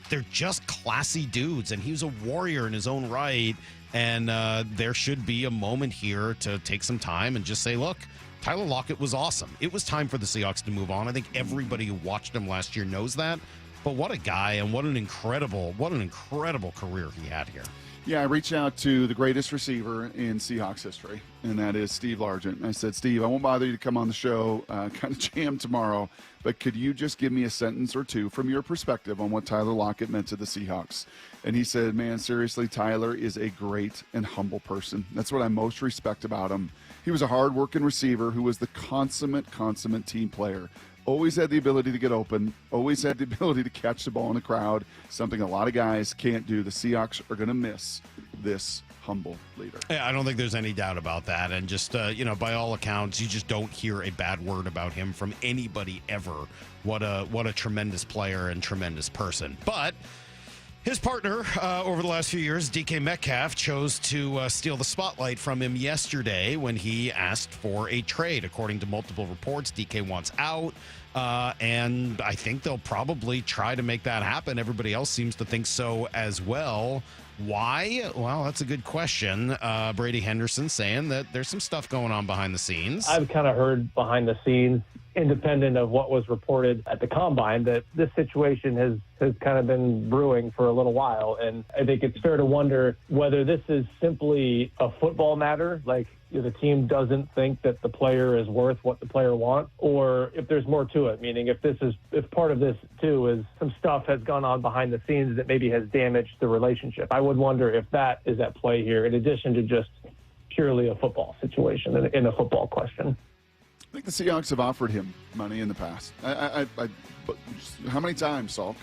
They're just classy dudes, and he was a warrior in his own right. And there should be a moment here to take some time and just say, look, Tyler Lockett was awesome. It was time for the Seahawks to move on. I think everybody who watched him last year knows that. But what a guy, and what an incredible career he had here. Yeah, I reached out to the greatest receiver in Seahawks history, and that is Steve Largent. And I said, Steve, I won't bother you to come on the show, kind of jam tomorrow, but could you just give me a sentence or two from your perspective on what Tyler Lockett meant to the Seahawks? And he said, man, seriously, Tyler is a great and humble person. That's what I most respect about him. He was a hard-working receiver who was the consummate team player. Always had the ability to get open, always had the ability to catch the ball in a crowd, something a lot of guys can't do. The Seahawks are going to miss this humble leader. Yeah, I don't think there's any doubt about that. And just, by all accounts, you just don't hear a bad word about him from anybody ever. What a tremendous player and tremendous person. But his partner over the last few years, DK Metcalf, chose to steal the spotlight from him yesterday when he asked for a trade. According to multiple reports, DK wants out, and I think they'll probably try to make that happen. Everybody else seems to think so as well. Why? Well, that's a good question. Brady Henderson saying that there's some stuff going on behind the scenes. I've kind of heard behind the scenes, independent of what was reported at the Combine, that this situation has kind of been brewing for a little while. And I think it's fair to wonder whether this is simply a football matter, like the team doesn't think that the player is worth what the player wants, or if there's more to it, meaning if part of this too is some stuff has gone on behind the scenes that maybe has damaged the relationship. I would wonder if that is at play here, in addition to just purely a football situation and a football question. I think the Seahawks have offered him money in the past. But how many times, Salk,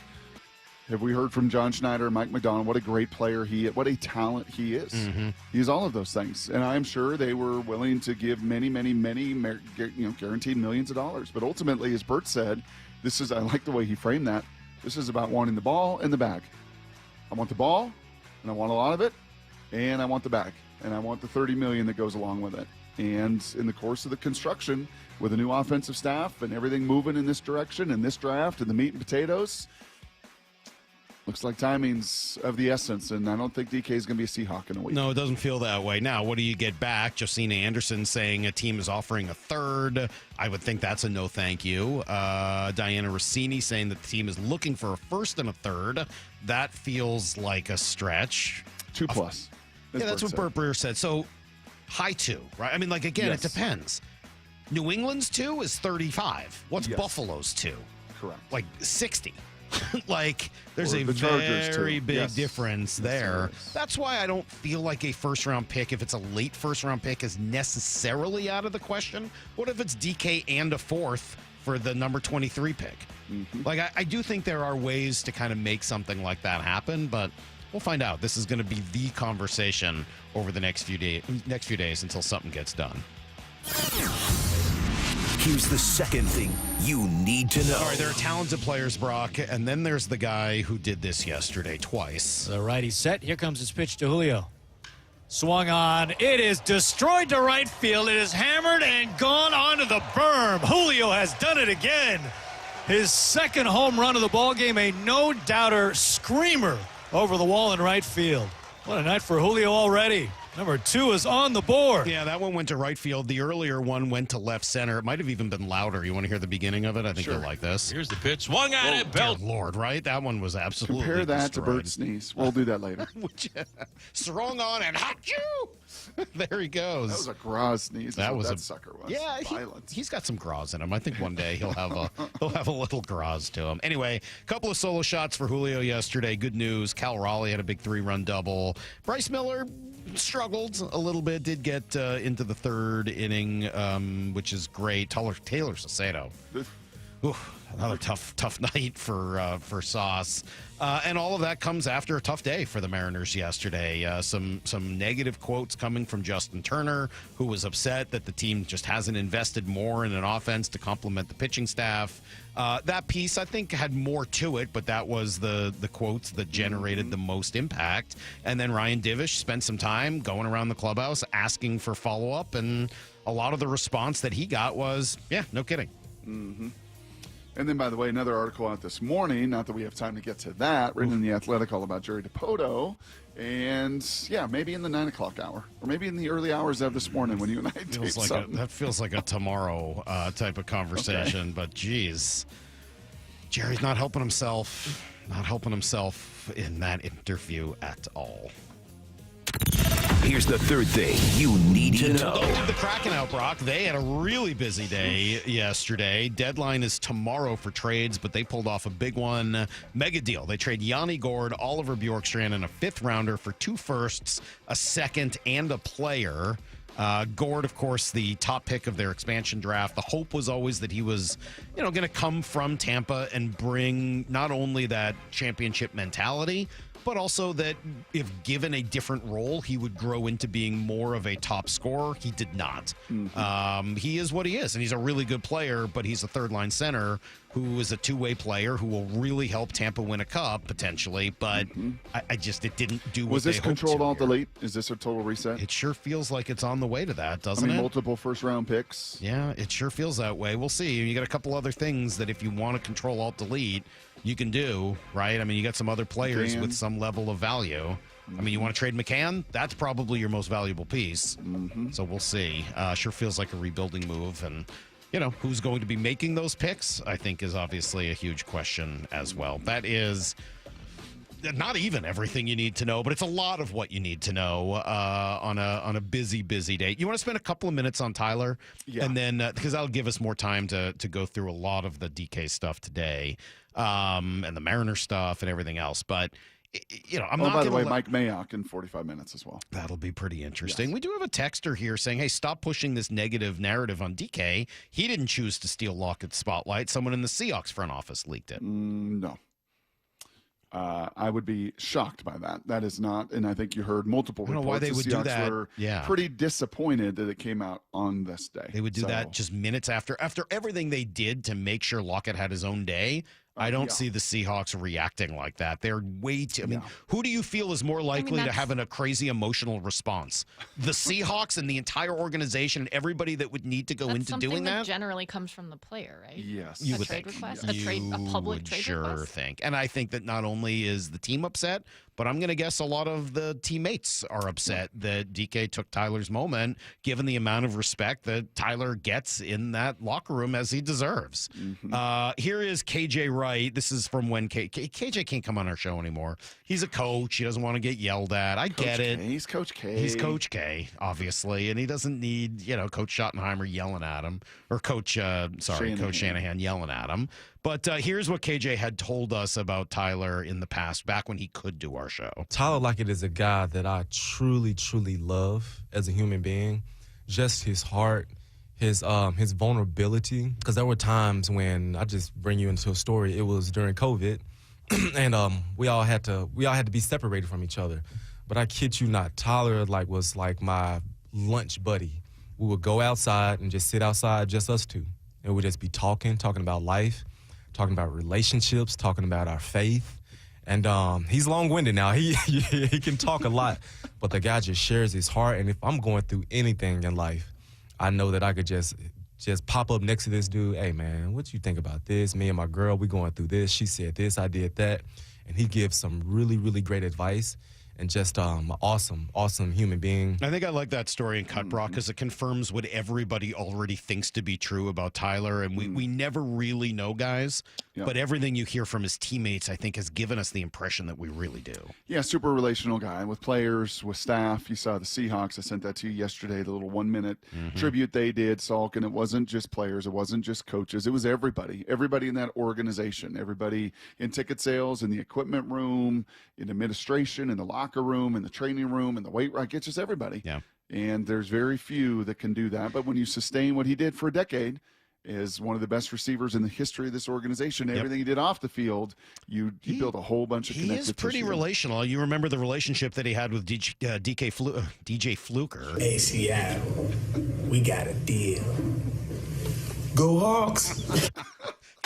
have we heard from John Schneider, Mike McDonald, what a great player he is, what a talent he is. Mm-hmm. He's all of those things. And I'm sure they were willing to give many, guaranteed millions of dollars. But ultimately, as Bert said, I like the way he framed that. This is about wanting the ball and the bag. I want the ball, and I want a lot of it, and I want the bag. And I want the $30 million that goes along with it. And in the course of the construction, with a new offensive staff and everything moving in this direction and this draft and the meat and potatoes, looks like timing's of the essence. And I don't think DK is going to be a Seahawk in a week. No, it doesn't feel that way. Now, what do you get back? Josina Anderson saying a team is offering a third. I would think that's a no thank you. Diana Rossini saying that the team is looking for a first and a third. That feels like a stretch. 2+. That's what Bert Breer said. So, high 2, right? I mean, again, It depends. New England's 2 is 35. What's Yes. Buffalo's 2? Correct. Like 60. Like, there's Or a the Chargers, very too. big Yes. difference Yes, there. there is. That's why I don't feel like a first-round pick, if it's a late first-round pick, is necessarily out of the question. What if it's DK and a fourth for the number 23 pick? Mm-hmm. Like, I do think there are ways to kind of make something like that happen, but we'll find out. This is going to be the conversation over the next few days until something gets done. Here's the second thing you need to know. All right, there are talented players, Brock, and then there's the guy who did this yesterday twice. The righty set. Here comes his pitch to Julio. Swung on. It is destroyed to right field. It is hammered and gone onto the berm. Julio has done it again. His second home run of the ballgame, a no-doubter screamer over the wall in right field. What a night for Julio already. Number 2 is on the board. Yeah, that one went to right field. The earlier one went to left center. It might have even been louder. You want to hear the beginning of it? I think you'll like this. Here's the pitch. Swung on it. Belt. Lord, right? That one was absolutely Compare that to destroyed. Bert Sneeze. We'll do that later. Swung on and hot you. There he goes. That was a Graz sneeze. That was that sucker was. Yeah, Violent. he's got some Graz in him. I think one day he'll have a little Graz to him. Anyway, a couple of solo shots for Julio yesterday. Good news. Cal Raleigh had a big 3-run double. Bryce Miller struggled a little bit. Did get into the third inning, which is great. Taylor Sacedo. Another tough night for Sauce. And all of that comes after a tough day for the Mariners yesterday. Some negative quotes coming from Justin Turner, who was upset that the team just hasn't invested more in an offense to complement the pitching staff. That piece, I think, had more to it, but that was the quotes that generated the most impact. And then Ryan Divish spent some time going around the clubhouse asking for follow-up, and a lot of the response that he got was, yeah, no kidding. Mm-hmm. And then, by the way, another article out this morning, not that we have time to get to that, written in The Athletic all about Jerry DiPoto. And, yeah, maybe in the 9 o'clock hour, or maybe in the early hours of this morning when you and I tape something. That feels like a tomorrow type of conversation, okay. But, geez, Jerry's not helping himself. Not helping himself in that interview at all. Here's the third thing you need to know. The Kraken out, Brock. They had a really busy day yesterday. Deadline is tomorrow for trades, but they pulled off a big one. Mega deal. They trade Yanni Gourde, Oliver Bjorkstrand, and a 5th rounder for 2 firsts, a 2nd, and a player. Gourde, of course, the top pick of their expansion draft. The hope was always that he was, going to come from Tampa and bring not only that championship mentality, but also that if given a different role, he would grow into being more of a top scorer. He did not. Mm-hmm. He is what he is, and he's a really good player, but he's a third-line center who is a two-way player who will really help Tampa win a cup, potentially, but it didn't do what they hoped to. Was this controlled alt-delete? Is this a total reset? It sure feels like it's on the way to that, doesn't it? Multiple first-round picks. Yeah, it sure feels that way. We'll see. You got a couple other things that if you want to control alt-delete, you can do, right? I mean, you got some other players with some level of value. I mean, you want to trade McCann? That's probably your most valuable piece. So we'll see. Sure feels like a rebuilding move. And, who's going to be making those picks, I think, is obviously a huge question as well. That is not even everything you need to know, but it's a lot of what you need to know on a busy day. You want to spend a couple of minutes on Tyler? Yeah. And then, because that'll give us more time to go through a lot of the DK stuff today. And the Mariner stuff and everything else. But, I'm not. By the way, Mike Mayock in 45 minutes as well. That'll be pretty interesting. Yes. We do have a texter here saying, hey, stop pushing this negative narrative on DK. He didn't choose to steal Lockett's spotlight. Someone in the Seahawks front office leaked it. No. I would be shocked by that. That is not, and I think you heard multiple reports. Why they would do that. Were pretty disappointed that it came out on this day. They would do that just minutes after everything they did to make sure Lockett had his own day. I don't see the Seahawks reacting like that. They're way too. I mean, who do you feel is more likely to have a crazy emotional response? The Seahawks and the entire organization, and everybody that would need to go into doing that. Generally comes from the player, right? Yes, you would trade request, a public trade request. Think, and I think that not only is the team upset, but I'm going to guess a lot of the teammates are upset that DK took Tyler's moment, given the amount of respect that Tyler gets in that locker room as he deserves. Here is KJ Wright. This is from when KJ can't come on our show anymore. He's a coach. He doesn't want to get yelled at. I get it. He's Coach K. He's Coach K, obviously, and he doesn't need, Coach Schottenheimer yelling at him, or Coach Shanahan yelling at him. But here's what KJ had told us about Tyler in the past, back when he could do our show. Tyler Lockett is a guy that I truly, truly love as a human being. Just his heart, his vulnerability. Because there were times when, I just bring you into a story, it was during COVID, and we all had to be separated from each other. But I kid you not, Tyler was like my lunch buddy. We would go outside and just sit outside, just us two. And we'd just be talking about life, talking about relationships, talking about our faith. And he's long-winded now. He can talk a lot, but the guy just shares his heart. And if I'm going through anything in life, I know that I could just pop up next to this dude. Hey, man, what you think about this? Me and my girl, we going through this. She said this, I did that. And he gives some really, really great advice. And just an awesome human being. I think I like that story in Cut, Brock, because it confirms what everybody already thinks to be true about Tyler. And we never really know, guys. Yep. But everything you hear from his teammates, I think, has given us the impression that we really do. Yeah, super relational guy with players, with staff. You saw the Seahawks. I sent that to you yesterday, the little 1-minute tribute they did, Salk. And it wasn't just players. It wasn't just coaches. It was everybody. Everybody in that organization. Everybody in ticket sales, in the equipment room, in administration, in the locker room, in the training room, in the weight room. It's just everybody. Yeah. And there's very few that can do that. But when you sustain what he did for a decade as one of the best receivers in the history of this organization, everything he did off the field, you build a whole bunch of connective He is pretty tissue. relational. You remember the relationship that he had with DJ Fluker. Hey, Seattle, we got a deal. Go Hawks.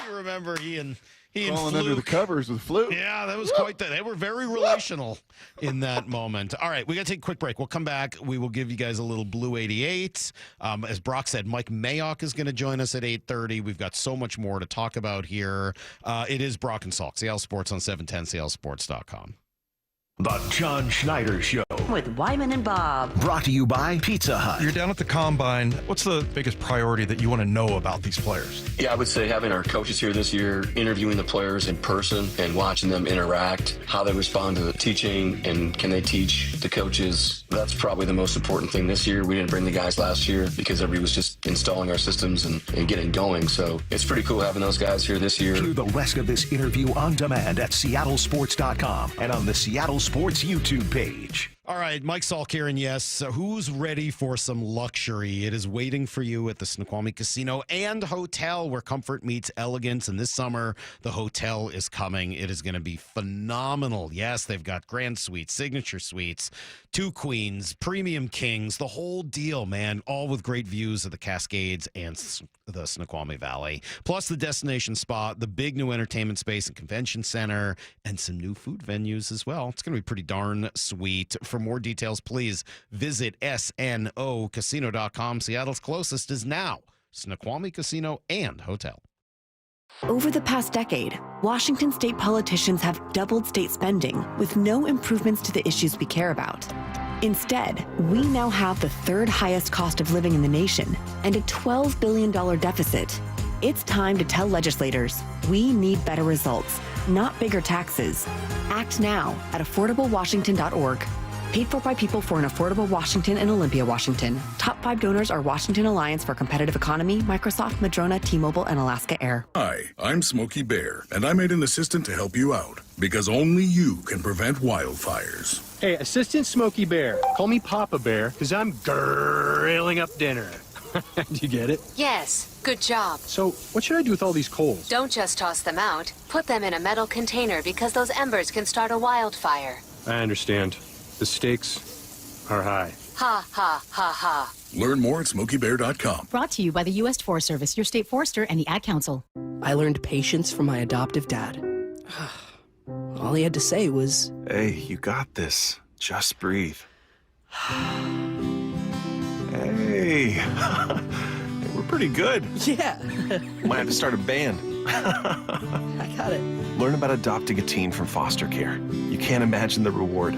You remember he and Crawling under the covers with Fluke. Yeah, that was quite that. They were very relational in that moment. All right, we got to take a quick break. We'll come back. We will give you guys a little Blue 88. As Brock said, Mike Mayock is going to join us at 8:30. We've got so much more to talk about here. It is Brock and Salk, Seattle Sports on 710, seattlesports.com. The John Schneider Show. With Wyman and Bob. Brought to you by Pizza Hut. You're down at the Combine. What's the biggest priority that you want to know about these players? Yeah, I would say having our coaches here this year, interviewing the players in person and watching them interact, how they respond to the teaching, and can they teach the coaches. That's probably the most important thing this year. We didn't bring the guys last year because everybody was just installing our systems and getting going. So it's pretty cool having those guys here this year. Hear the rest of this interview on demand at seattlesports.com and on the Seattle Sports YouTube page. All right, Mike Salk here, and yes, who's ready for some luxury? It is waiting for you at the Snoqualmie Casino and Hotel, where comfort meets elegance. And this summer, the hotel is coming. It is going to be phenomenal. Yes, they've got grand suites, signature suites, 2 queens, premium kings, the whole deal, man. All with great views of the Cascades and the Snoqualmie Valley. Plus the destination spa, the big new entertainment space and convention center, and some new food venues as well. It's going to be pretty darn sweet. For more details, please visit snocasino.com. Seattle's closest is now Snoqualmie Casino and Hotel. Over the past decade, Washington state politicians have doubled state spending with no improvements to the issues we care about. Instead, we now have the 3rd highest cost of living in the nation and a $12 billion deficit. It's time to tell legislators we need better results, not bigger taxes. Act now at affordablewashington.org. Paid for by people for an affordable Washington and Olympia, Washington. Top 5 donors are Washington Alliance for Competitive Economy, Microsoft, Madrona, T-Mobile, and Alaska Air. Hi, I'm Smokey Bear, and I made an assistant to help you out because only you can prevent wildfires. Hey, Assistant Smokey Bear, call me Papa Bear because I'm grilling up dinner. Do you get it? Yes, good job. So, what should I do with all these coals? Don't just toss them out. Put them in a metal container because those embers can start a wildfire. I understand. The stakes are high. Ha, ha, ha, ha. Learn more at SmokeyBear.com. Brought to you by the U.S. Forest Service, your state forester, and the Ad Council. I learned patience from my adoptive dad. All he had to say was, "Hey, you got this. Just breathe." Hey, we're pretty good. Yeah. Might have to start a band. I got it. Learn about adopting a teen from foster care. You can't imagine the reward.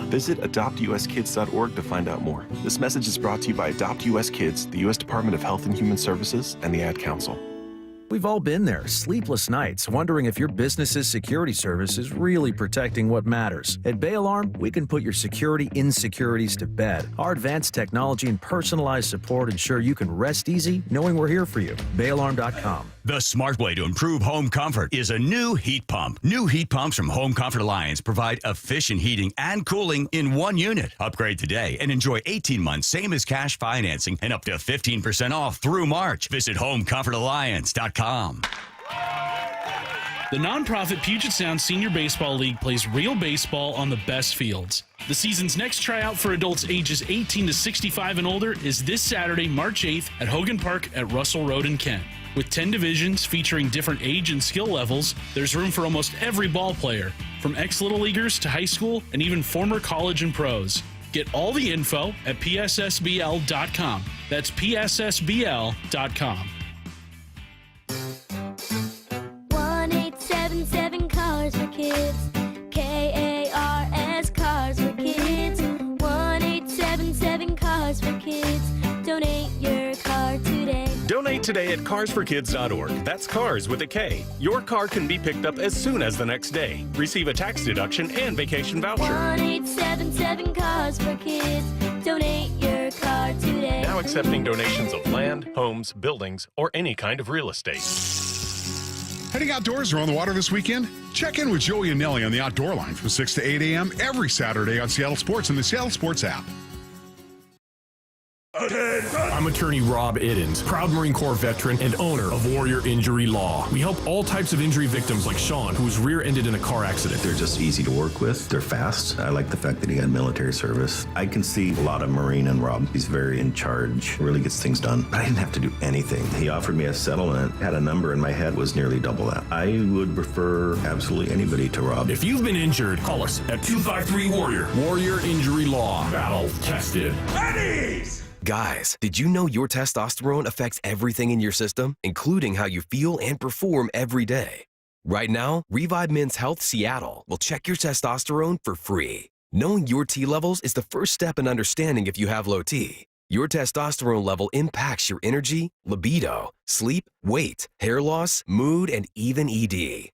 Visit adoptuskids.org to find out more. This message is brought to you by Adopt US Kids, the U.S. Department of Health and Human Services, and the Ad Council. We've all been there, sleepless nights, wondering if your business's security service is really protecting what matters. At Bay Alarm, we can put your security insecurities to bed. Our advanced technology and personalized support ensure you can rest easy knowing we're here for you. BayAlarm.com. The smart way to improve home comfort is a new heat pump. New heat pumps from Home Comfort Alliance provide efficient heating and cooling in one unit. Upgrade today and enjoy 18 months, same as cash financing, and up to 15% off through March. Visit HomeComfortAlliance.com. The nonprofit Puget Sound Senior Baseball League plays real baseball on the best fields. The season's next tryout for adults ages 18 to 65 and older is this Saturday, March 8th at Hogan Park at Russell Road in Kent. With 10 divisions featuring different age and skill levels, there's room for almost every ball player, from ex-Little Leaguers to high school and even former college and pros. Get all the info at pssbl.com. That's pssbl.com. 1-877 Cars for Kids. KARS Cars for Kids. 1-877 Cars for Kids. Donate your car today. Donate today at carsforkids.org. That's cars with a K. Your car can be picked up as soon as the next day. Receive a tax deduction and vacation voucher. 1-877 Cars for Kids. Donate your car today. Now accepting donations of land, homes, buildings, or any kind of real estate. Heading outdoors or on the water this weekend? Check in with Joey and Nelly on the Outdoor Line from 6 to 8 a.m. every Saturday on Seattle Sports and the Seattle Sports app. I'm attorney Rob Iddens, proud Marine Corps veteran and owner of Warrior Injury Law. We help all types of injury victims like Sean, who was rear-ended in a car accident. They're just easy to work with. They're fast. I like the fact that he got military service. I can see a lot of Marine in Rob. He's very in charge, really gets things done. But I didn't have to do anything. He offered me a settlement, had a number in my head, was nearly double that. I would refer absolutely anybody to Rob. If you've been injured, call us at 253-WARRIOR. Warrior Injury Law. Battle tested. Eddie's! Guys, did you know your testosterone affects everything in your system, including how you feel and perform every day? Right now, Revive Men's Health Seattle will check your testosterone for free. Knowing your T levels is the first step in understanding if you have low T. Your testosterone level impacts your energy, libido, sleep, weight, hair loss, mood, and even ED.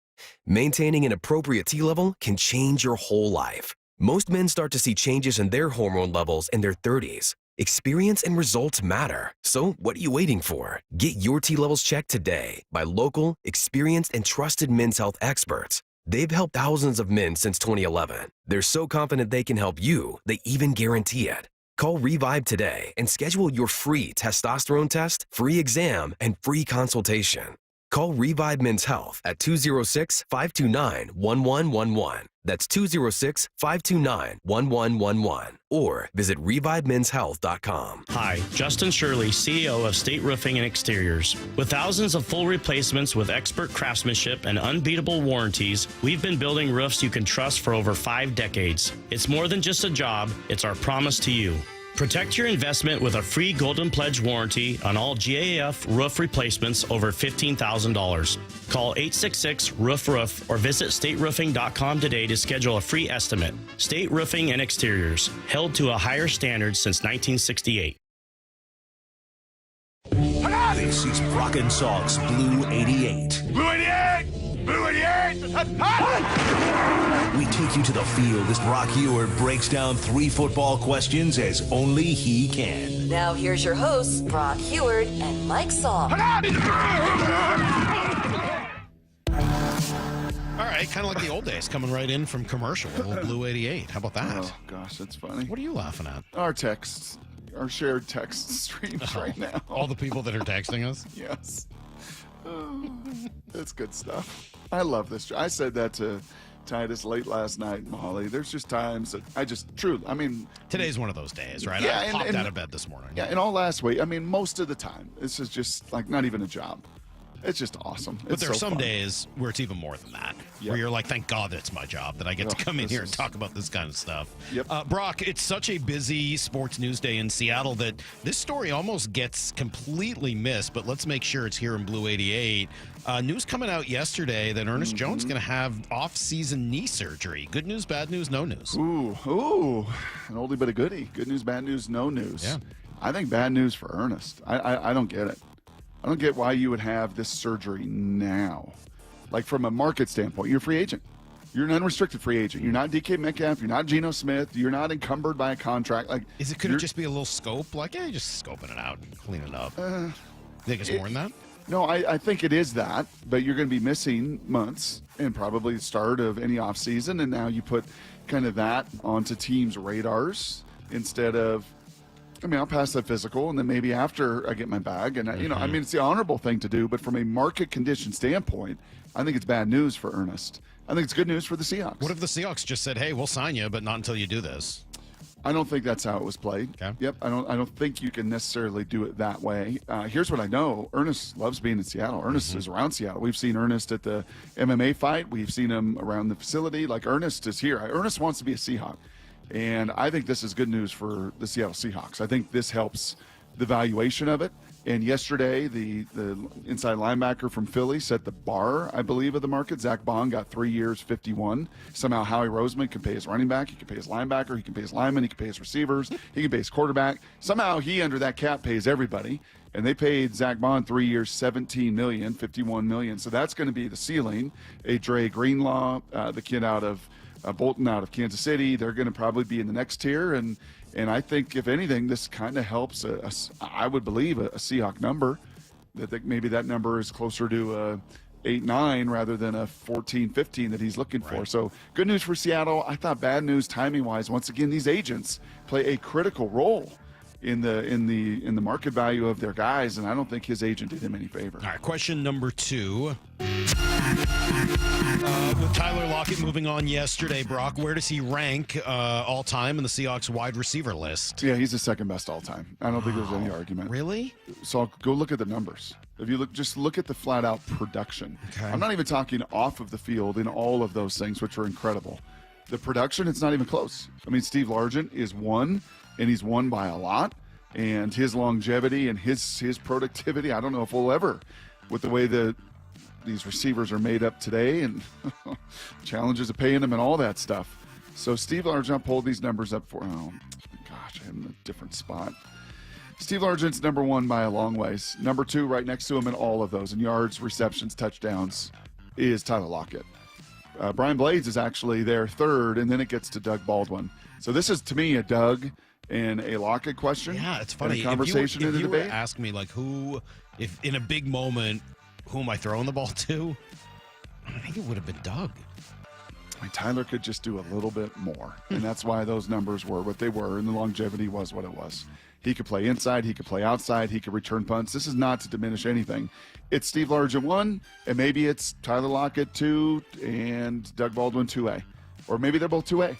Maintaining an appropriate T level can change your whole life. Most men start to see changes in their hormone levels in their 30s. Experience and results matter. So what are you waiting for? Get your T levels checked today by local, experienced, and trusted men's health experts. They've helped thousands of men since 2011. They're so confident they can help you, they even guarantee it. Call Revive today and schedule your free testosterone test, free exam, and free consultation. Call Revive Men's Health at 206-529-1111. That's 206-529-1111. Or visit ReviveMen'sHealth.com. Hi, Justin Shirley, CEO of State Roofing and Exteriors. With thousands of full replacements with expert craftsmanship and unbeatable warranties, we've been building roofs you can trust for over 5 decades. It's more than just a job, it's our promise to you. Protect your investment with a free Golden Pledge warranty on all GAF roof replacements over $15,000. Call 866-ROOF-ROOF or visit stateroofing.com today to schedule a free estimate. State Roofing and Exteriors, held to a higher standard since 1968. This is Brock and Salk's Blue 88. Blue 88! Blue 88! We take you to the field as Brock Ewart breaks down 3 football questions as only he can. Now here's your hosts, Brock Heward and Mike Salk. All right, kind of like the old days, coming right in from commercial. Old Blue 88. How about that? Oh, gosh, that's funny. What are you laughing at? Our texts, our shared text streams right now. All the people that are texting us? Yes. That's good stuff. I love this. I said that to Titus late last night, Molly. There's just times that I just, today's one of those days, right? Yeah, I popped out of bed this morning. Yeah, and all last week, most of the time, this is just like not even a job. It's just awesome. But It's there are so some fun. days where it's even more than that, Yep. where you're like, thank God it's my job that I get to come in here and talk about this kind of stuff. Yep. Brock, it's such a busy sports news day in Seattle that this story almost gets completely missed, but let's make sure it's here in Blue 88. News coming out yesterday that Ernest Jones is going to have off-season knee surgery. Good news, bad news, no news. Ooh, an oldie but a goodie. Good news, bad news, no news. Yeah. I think bad news for Ernest. I don't get it. I don't get why you would have this surgery now. Like, from a market standpoint, you're a free agent. You're an unrestricted free agent. You're not DK Metcalf. You're not Geno Smith. You're not encumbered by a contract. Like, Could it just be a little scope? Like, just scoping it out, clean it up. Think it's more than that? No, I think it is that, but you're going to be missing months and probably the start of any offseason, and now you put kind of that onto teams' radars instead of, I'll pass that physical, and then maybe after I get my bag, and it's the honorable thing to do, but from a market condition standpoint, I think it's bad news for Ernest. I think it's good news for the Seahawks. What if the Seahawks just said, hey, we'll sign you, but not until you do this? I don't think that's how it was played. Okay. Yep. I don't think you can necessarily do it that way. Here's what I know. Ernest loves being in Seattle. Ernest is around Seattle. We've seen Ernest at the MMA fight. We've seen him around the facility. Like, Ernest is here. Ernest wants to be a Seahawk. And I think this is good news for the Seattle Seahawks. I think this helps the valuation of it. And yesterday, the inside linebacker from Philly set the bar, I believe, of the market. Zach Bond got 3 years, 51. Somehow Howie Roseman can pay his running back. He can pay his linebacker. He can pay his lineman. He can pay his receivers. He can pay his quarterback. Somehow he, under that cap, pays everybody. And they paid Zach Bond 3 years, $17 million, $51 million. So that's going to be the ceiling. A Dre Greenlaw, the kid out of Bolton out of Kansas City, they're going to probably be in the next tier. And I think, if anything, this kind of helps, I would believe, a Seahawk number. That maybe that number is closer to 8-9 rather than a 14-15 that he's looking for. So good news for Seattle. I thought bad news timing-wise. Once again, these agents play a critical role in the market value of their guys, and I don't think his agent did him any favor. All right, question number 2. With Tyler Lockett moving on yesterday, Brock, where does he rank all time in the Seahawks wide receiver list? Yeah, he's the second best all time. I don't think there's any argument. Really? So I'll go look at the numbers. If you look at the flat out production. Okay. I'm not even talking off of the field in all of those things, which are incredible. The production, it's not even close. I mean, Steve Largent is one, and he's won by a lot. And his longevity and his productivity, I don't know if we'll ever, with the way that these receivers are made up today and challenges of paying them and all that stuff. So Steve Largent pulled these numbers up for, I'm in a different spot. Steve Largent's number 1 by a long ways. Number 2, right next to him in all of those, in yards, receptions, touchdowns, is Tyler Lockett. Brian Blades is actually there third, and then it gets to Doug Baldwin. So this is, to me, a Doug and a Lockett question. Yeah, it's funny. A conversation if in the you were debate. to ask me, like, if in a big moment, who am I throwing the ball to? I think it would have been Doug. I mean, Tyler could just do a little bit more, and that's why those numbers were what they were, and the longevity was what it was. He could play inside, he could play outside, he could return punts. This is not to diminish anything. It's Steve Largent 1, and maybe it's Tyler Lockett 2 and Doug Baldwin 2A. Or maybe they're both 2A.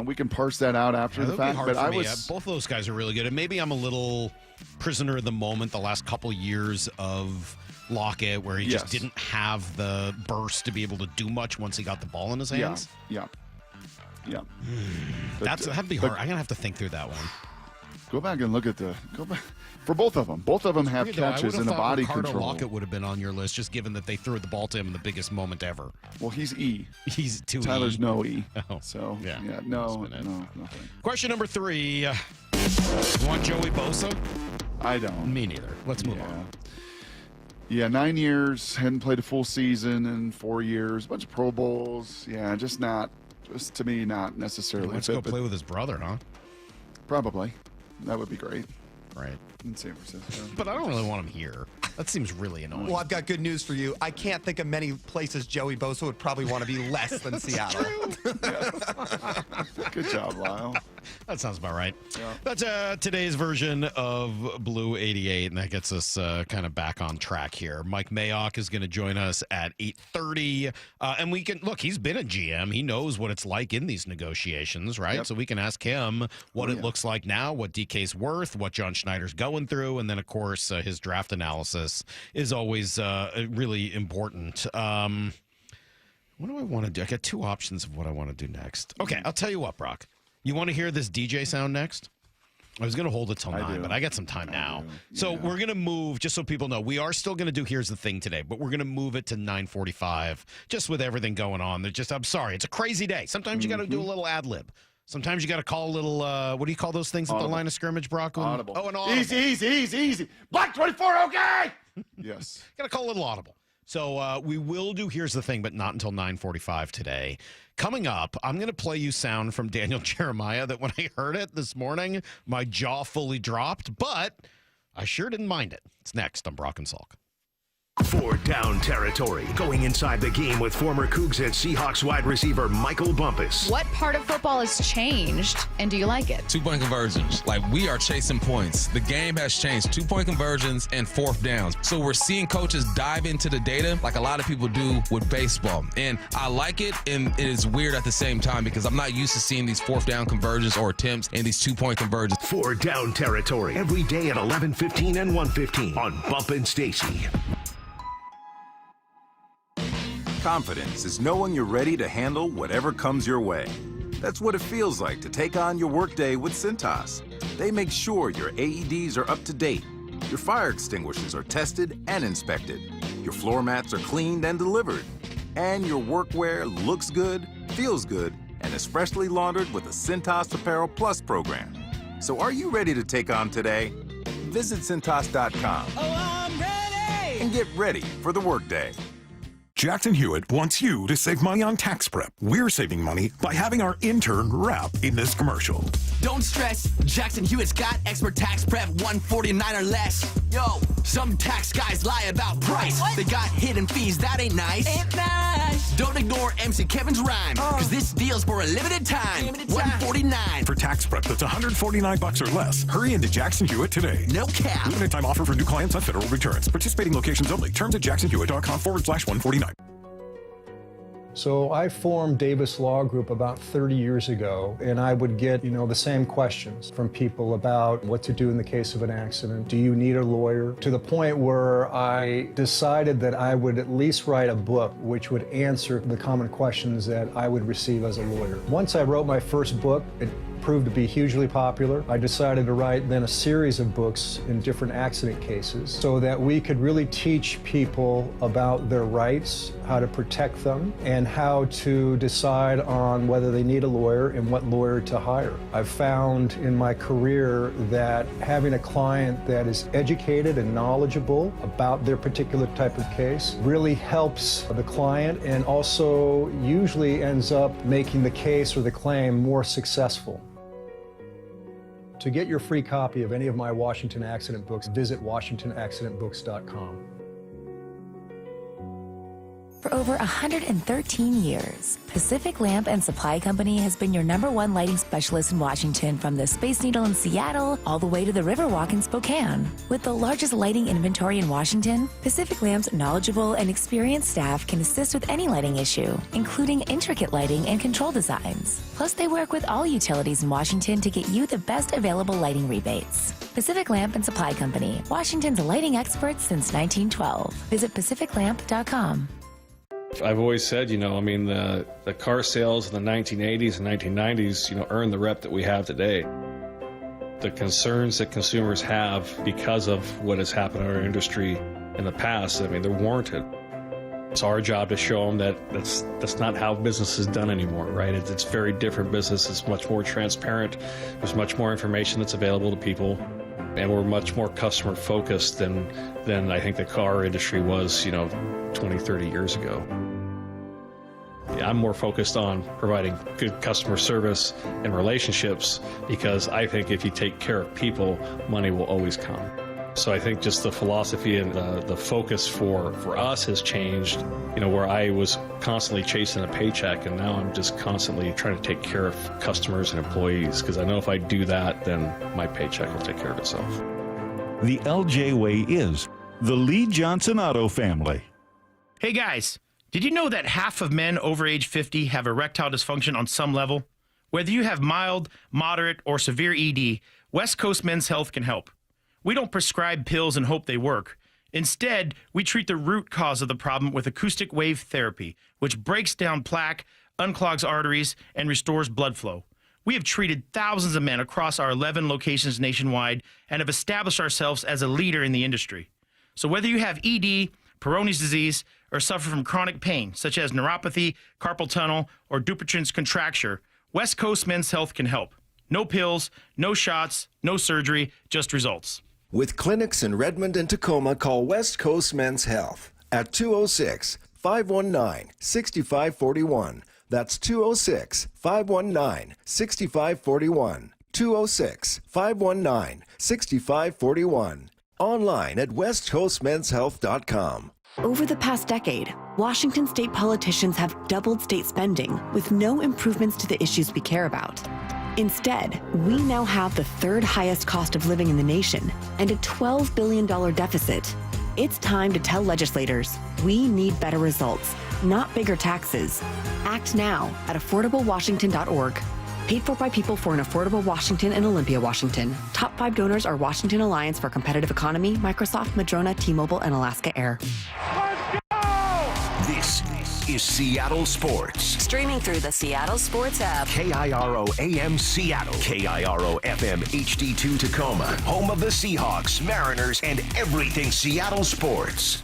We can parse that out after the fact. But both of those guys are really good, and maybe I'm a little prisoner of the moment the last couple years of Lockett, where he just didn't have the burst to be able to do much once he got the ball in his hands. Yeah. That'd be hard. I'm gonna have to think through that one. Go back and look at for both of them. Both of them have catches and a body Ricardo control. Lockett would have been on your list, just given that they threw the ball to him in the biggest moment ever. Well, he's E. He's 2E. Tyler's no E. Oh, so nothing. Question number 3. You want Joey Bosa? I don't. Me neither. Let's move on. Yeah, 9 years, hadn't played a full season in 4 years, a bunch of Pro Bowls. Yeah, just to me, not necessarily. Let's go play with his brother, huh? Probably. That would be great. Right. In San Francisco. But I don't really want him here. That seems really annoying. Well, I've got good news for you. I can't think of many places Joey Bosa would probably want to be less than Seattle. Good job, Lyle. That sounds about right. Yeah. That's today's version of Blue 88, and that gets us kind of back on track here. Mike Mayock is going to join us at 8:30, and we can look. He's been a GM. He knows what it's like in these negotiations, right? Yep. So we can ask him what it looks like now, what DK's worth, what John Schneider's going through, and then of course his draft analysis is always really important. What do I want to do? I got two options of what I want to do next. Okay, I'll tell you what, Brock. You want to hear this DJ sound next? I was going to hold it till 9, but I got some time now. So we're going to move, just so people know, we are still going to do Here's the Thing today, but we're going to move it to 9:45, just with everything going on. I'm sorry, it's a crazy day. Sometimes you got to do a little ad lib. Sometimes you got to call a little, what do you call those things at the line of scrimmage, Brock? Audible. Oh, an audible. Easy. Black 24, okay? Yes. Got to call a little audible. So we will do Here's the Thing, but not until 9:45 today. Coming up, I'm going to play you sound from Daniel Jeremiah that when I heard it this morning, my jaw fully dropped, but I sure didn't mind it. It's next on Brock and Salk. For Down Territory, going inside the game with former Cougs and Seahawks wide receiver Michael Bumpus. What part of football has changed, and do you like it? 2-point conversions. Like, we are chasing points. The game has changed. 2-point conversions and fourth downs. So we're seeing coaches dive into the data like a lot of people do with baseball. And I like it, and it is weird at the same time because I'm not used to seeing these fourth down conversions or attempts and these 2-point conversions. For Down Territory, every day at 11:15 and 1:15 on Bump and Stacy. Confidence is knowing you're ready to handle whatever comes your way. That's what it feels like to take on your workday with Cintas. They make sure your AEDs are up to date, your fire extinguishers are tested and inspected, your floor mats are cleaned and delivered, and your workwear looks good, feels good, and is freshly laundered with the Cintas Apparel Plus program. So are you ready to take on today? Visit Cintas.com. Oh, I'm ready! And get ready for the workday. Jackson Hewitt wants you to save money on tax prep. We're saving money by having our intern rap in this commercial. Don't stress, Jackson Hewitt's got expert tax prep, $149 or less. Yo, some tax guys lie about price. What? They got hidden fees, that ain't nice. Ain't nice. Don't ignore MC Kevin's rhyme, cause this deal's for a limited time. $149. For tax prep that's $149 or less, hurry into Jackson Hewitt today. No cap. Limited time offer for new clients on federal returns. Participating locations only. Terms at jacksonhewitt.com/149. So I formed Davis Law Group about 30 years ago, and I would get, the same questions from people about what to do in the case of an accident. Do you need a lawyer? To the point where I decided that I would at least write a book which would answer the common questions that I would receive as a lawyer. Once I wrote my first book, it proved to be hugely popular. I decided to write then a series of books in different accident cases so that we could really teach people about their rights, how to protect them, and how to decide on whether they need a lawyer and what lawyer to hire. I've found in my career that having a client that is educated and knowledgeable about their particular type of case really helps the client and also usually ends up making the case or the claim more successful. To get your free copy of any of my Washington accident books, visit WashingtonAccidentBooks.com. For over 113 years, Pacific Lamp and Supply Company has been your #1 lighting specialist in Washington, from the Space Needle in Seattle all the way to the Riverwalk in Spokane. With the largest lighting inventory in Washington, Pacific Lamp's knowledgeable and experienced staff can assist with any lighting issue, including intricate lighting and control designs. Plus, they work with all utilities in Washington to get you the best available lighting rebates. Pacific Lamp and Supply Company, Washington's lighting experts since 1912. Visit pacificlamp.com. I've always said, the car sales in the 1980s and 1990s, earned the rep that we have today. The concerns that consumers have because of what has happened in our industry in the past, they're warranted. It's our job to show them that that's not how business is done anymore, right? It's very different business. It's much more transparent. There's much more information that's available to people. And we're much more customer focused than I think the car industry was, 20, 30 years ago. I'm more focused on providing good customer service and relationships, because I think if you take care of people, money will always come. So I think just the philosophy and the focus for us has changed, where I was constantly chasing a paycheck, and now I'm just constantly trying to take care of customers and employees, because I know if I do that, then my paycheck will take care of itself. The LJ way is the Lee Johnson Auto family. Hey guys, did you know that half of men over age 50 have erectile dysfunction on some level? Whether you have mild, moderate, or severe ED, West Coast Men's Health can help. We don't prescribe pills and hope they work. Instead, we treat the root cause of the problem with acoustic wave therapy, which breaks down plaque, unclogs arteries, and restores blood flow. We have treated thousands of men across our 11 locations nationwide and have established ourselves as a leader in the industry. So whether you have ED, Peyronie's disease, or suffer from chronic pain, such as neuropathy, carpal tunnel, or Dupuytren's contracture, West Coast Men's Health can help. No pills, no shots, no surgery, just results. With clinics in Redmond and Tacoma, call West Coast Men's Health at 206-519-6541. That's 206-519-6541. 206-519-6541. Online at westcoastmenshealth.com. Over the past decade, Washington state politicians have doubled state spending with no improvements to the issues we care about. Instead, we now have the third highest cost of living in the nation and a $12 billion deficit. It's time to tell legislators we need better results, not bigger taxes. Act now at affordablewashington.org. Paid for by people for an affordable Washington and Olympia, Washington. Top 5 donors are Washington Alliance for Competitive Economy, Microsoft, Madrona, T-Mobile, and Alaska Air. This is Seattle Sports. Streaming through the Seattle Sports app. KIRO AM Seattle. KIRO FM HD2 Tacoma. Home of the Seahawks, Mariners, and everything Seattle sports.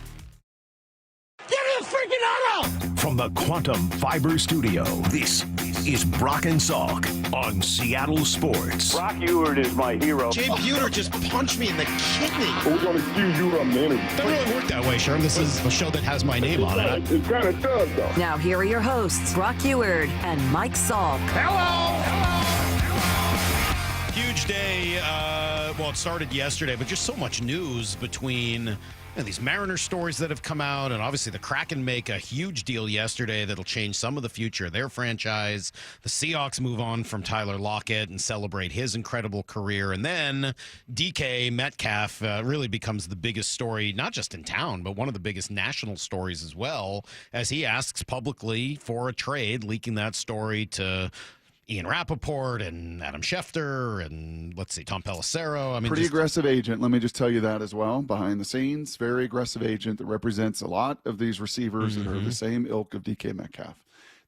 Give me a freaking auto! From the Quantum Fiber Studio, this is Brock and Salk on Seattle Sports. Brock Ewert is my hero. Jay Buhner just punched me in the kidney. We're going to do you a minute. Doesn't really work that way, Sherm. This is a show that has my name on it. It kind of does, though. Now here are your hosts, Brock Ewert and Mike Salk. Hello! Huge day. It started yesterday, but just so much news between these Mariner stories that have come out, and obviously the Kraken make a huge deal yesterday that'll change some of the future of their franchise. The Seahawks move on from Tyler Lockett and celebrate his incredible career. And then DK Metcalf really becomes the biggest story, not just in town, but one of the biggest national stories as well, as he asks publicly for a trade, leaking that story to Ian Rappaport and Adam Schefter and, Tom Pelissero. Pretty aggressive agent. Let me just tell you that as well. Behind the scenes, very aggressive agent that represents a lot of these receivers that are the same ilk of DK Metcalf.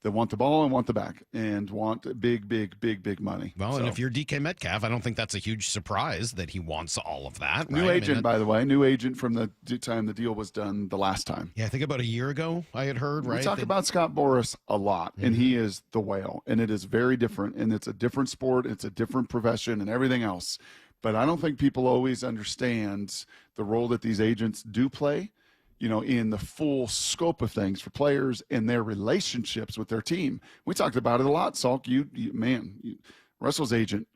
That want the ball and want the back and want big money. Well, and if you're DK Metcalf, I don't think that's a huge surprise that he wants all of that. New agent, by the way. New agent from the time the deal was done the last time. Yeah, I think about a year ago I had heard, right? We talk about Scott Boras a lot, and he is the whale, and it is very different, and it's a different sport, it's a different profession, and everything else. But I don't think people always understand the role that these agents do play, in the full scope of things for players and their relationships with their team. We talked about it a lot, Salk. Russell's agent,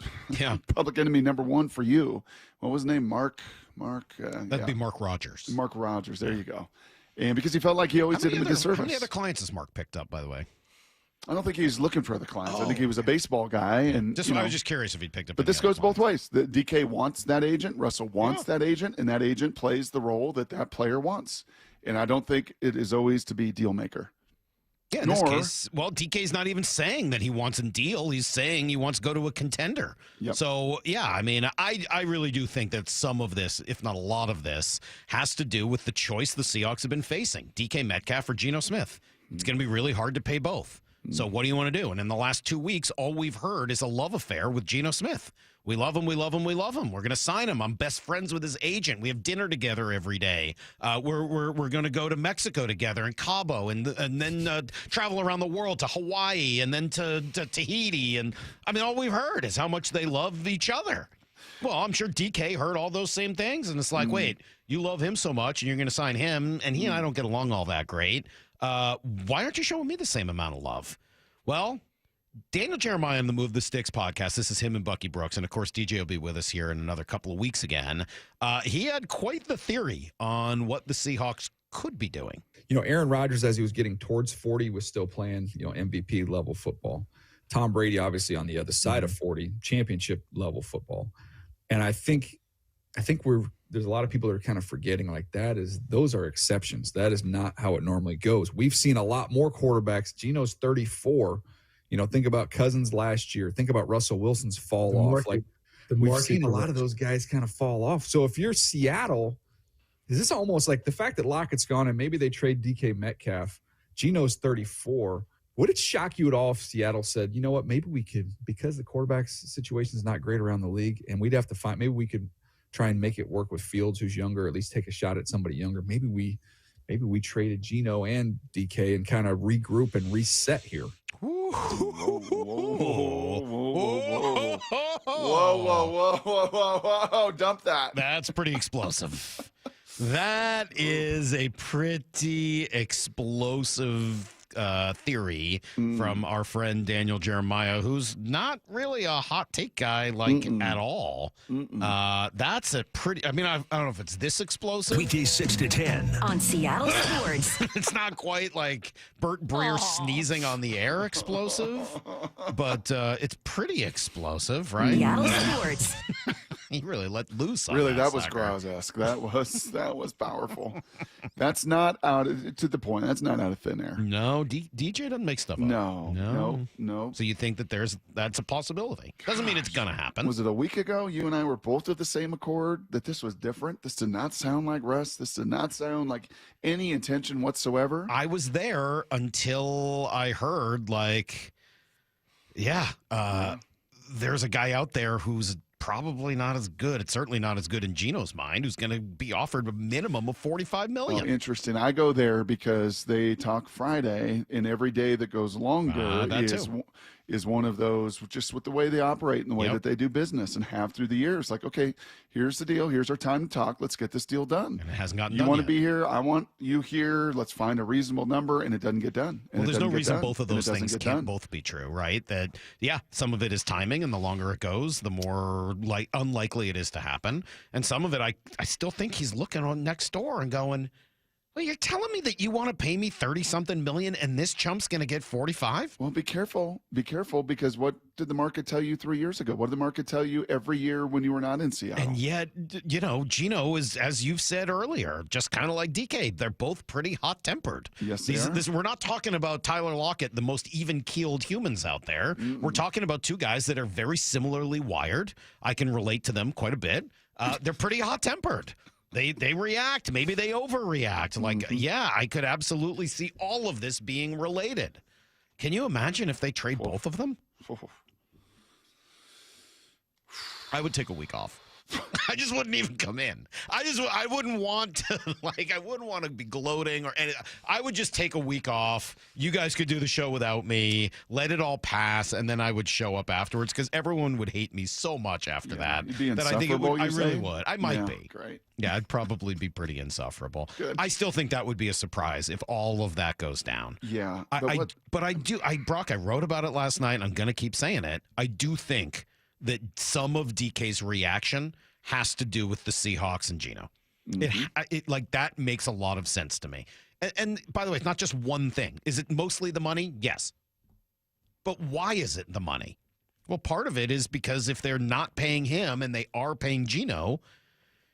public enemy number one for you. What was his name? Mark. That'd be Mark Rogers. Mark Rogers. There you go. And because he felt like he always did him a disservice. How many other clients has Mark picked up, by the way? I don't think he's looking for other clients. I think he was a baseball guy, and I was just curious if he'd picked up. But this goes both ways. The DK wants that agent. Russell wants that agent, and that agent plays the role that player wants. And I don't think it is always to be deal maker. Yeah, in this case, DK's not even saying that he wants a deal. He's saying he wants to go to a contender. Yep. So, I really do think that some of this, if not a lot of this, has to do with the choice the Seahawks have been facing. DK Metcalf or Geno Smith. It's going to be really hard to pay both. So what do you want to do? And in the last 2 weeks, all we've heard is a love affair with Geno Smith. We love him. We love him. We love him. We're going to sign him. I'm best friends with his agent. We have dinner together every day. We're going to go to Mexico together and Cabo and then travel around the world to Hawaii and then to Tahiti. And all we've heard is how much they love each other. Well, I'm sure DK heard all those same things. And it's like, wait, you love him so much and you're going to sign him. And he and I don't get along all that great. Why aren't you showing me the same amount of love? Well, Daniel Jeremiah on the Move the Sticks podcast. This is him and Bucky Brooks. And, of course, DJ will be with us here in another couple of weeks again. He had quite the theory on what the Seahawks could be doing. Aaron Rodgers, as he was getting towards 40, was still playing, MVP level football. Tom Brady, obviously, on the other side of 40, championship level football. And I think there's a lot of people that are kind of forgetting those are exceptions. That is not how it normally goes. We've seen a lot more quarterbacks. Geno's 34. Think about Cousins last year. Think about Russell Wilson's fall off. We've seen a lot of those guys kind of fall off. So if you're Seattle, is this almost like the fact that Lockett's gone and maybe they trade DK Metcalf? Geno's 34. Would it shock you at all if Seattle said, you know what, maybe we could, because the quarterback situation is not great around the league, and we'd have to find, maybe we could try and make it work with Fields, who's younger, at least take a shot at somebody younger. Maybe we traded Geno and DK and kind of regroup and reset here. Whoa, whoa, whoa, dump that. That's pretty explosive. That is a pretty explosive theory from our friend Daniel Jeremiah, who's not really a hot take guy at all. That's a pretty, I don't know if it's this explosive. Weekdays 6 to 10 on Seattle Sports. It's not quite like Bert Breer sneezing on the air explosive, but it's pretty explosive, right? Seattle Sports. He really let loose on Really, that was sucker. Grouse-esque. That was powerful. That's not to the point. That's not out of thin air. No, DJ doesn't make stuff up. No. So you think that that's a possibility? Doesn't mean it's gonna happen. Was it a week ago? You and I were both of the same accord that this was different. This did not sound like Russ. This did not sound like any intention whatsoever. I was there until I heard there's a guy out there who's probably not as good. It's certainly not as good in Geno's mind, who's going to be offered a minimum of $45 million. Oh, interesting. I go there because they talk Friday, and every day that goes longer is one of those, just with the way they operate and the way that they do business and have through the years. Like, okay, here's the deal. Here's our time to talk. Let's get this deal done. And it hasn't gotten done. You want to be here? I want you here. Let's find a reasonable number, and it doesn't get done. Well, there's no reason both of those things can't both be true, right? That, some of it is timing, and the longer it goes, the more unlikely it is to happen. And some of it, I still think he's looking on next door and going, well, you're telling me that you want to pay me 30-something million and this chump's going to get 45? Well, be careful. Be careful, because what did the market tell you 3 years ago? What did the market tell you every year when you were not in Seattle? And yet, Geno is, as you've said earlier, just kind of like DK. They're both pretty hot-tempered. Yes, they are. We're not talking about Tyler Lockett, the most even-keeled humans out there. Mm-mm. We're talking about two guys that are very similarly wired. I can relate to them quite a bit. They're pretty hot-tempered. They react. Maybe they overreact. I could absolutely see all of this being related. Can you imagine if they trade both of them? I would take a week off. I just wouldn't even come in. I wouldn't want to I wouldn't want to be gloating or anything. I would just take a week off. You guys could do the show without me. Let it all pass, and then I would show up afterwards, because everyone would hate me so much after that I think it would. I really would. I might be. Great. Yeah, I'd probably be pretty insufferable. Good. I still think that would be a surprise if all of that goes down. Yeah. Brock, I wrote about it last night, and I'm going to keep saying it. I do think that some of DK's reaction has to do with the Seahawks and Geno. Mm-hmm. That makes a lot of sense to me. And by the way, it's not just one thing. Is it mostly the money? Yes. But why is it the money? Well, part of it is because if they're not paying him and they are paying Geno,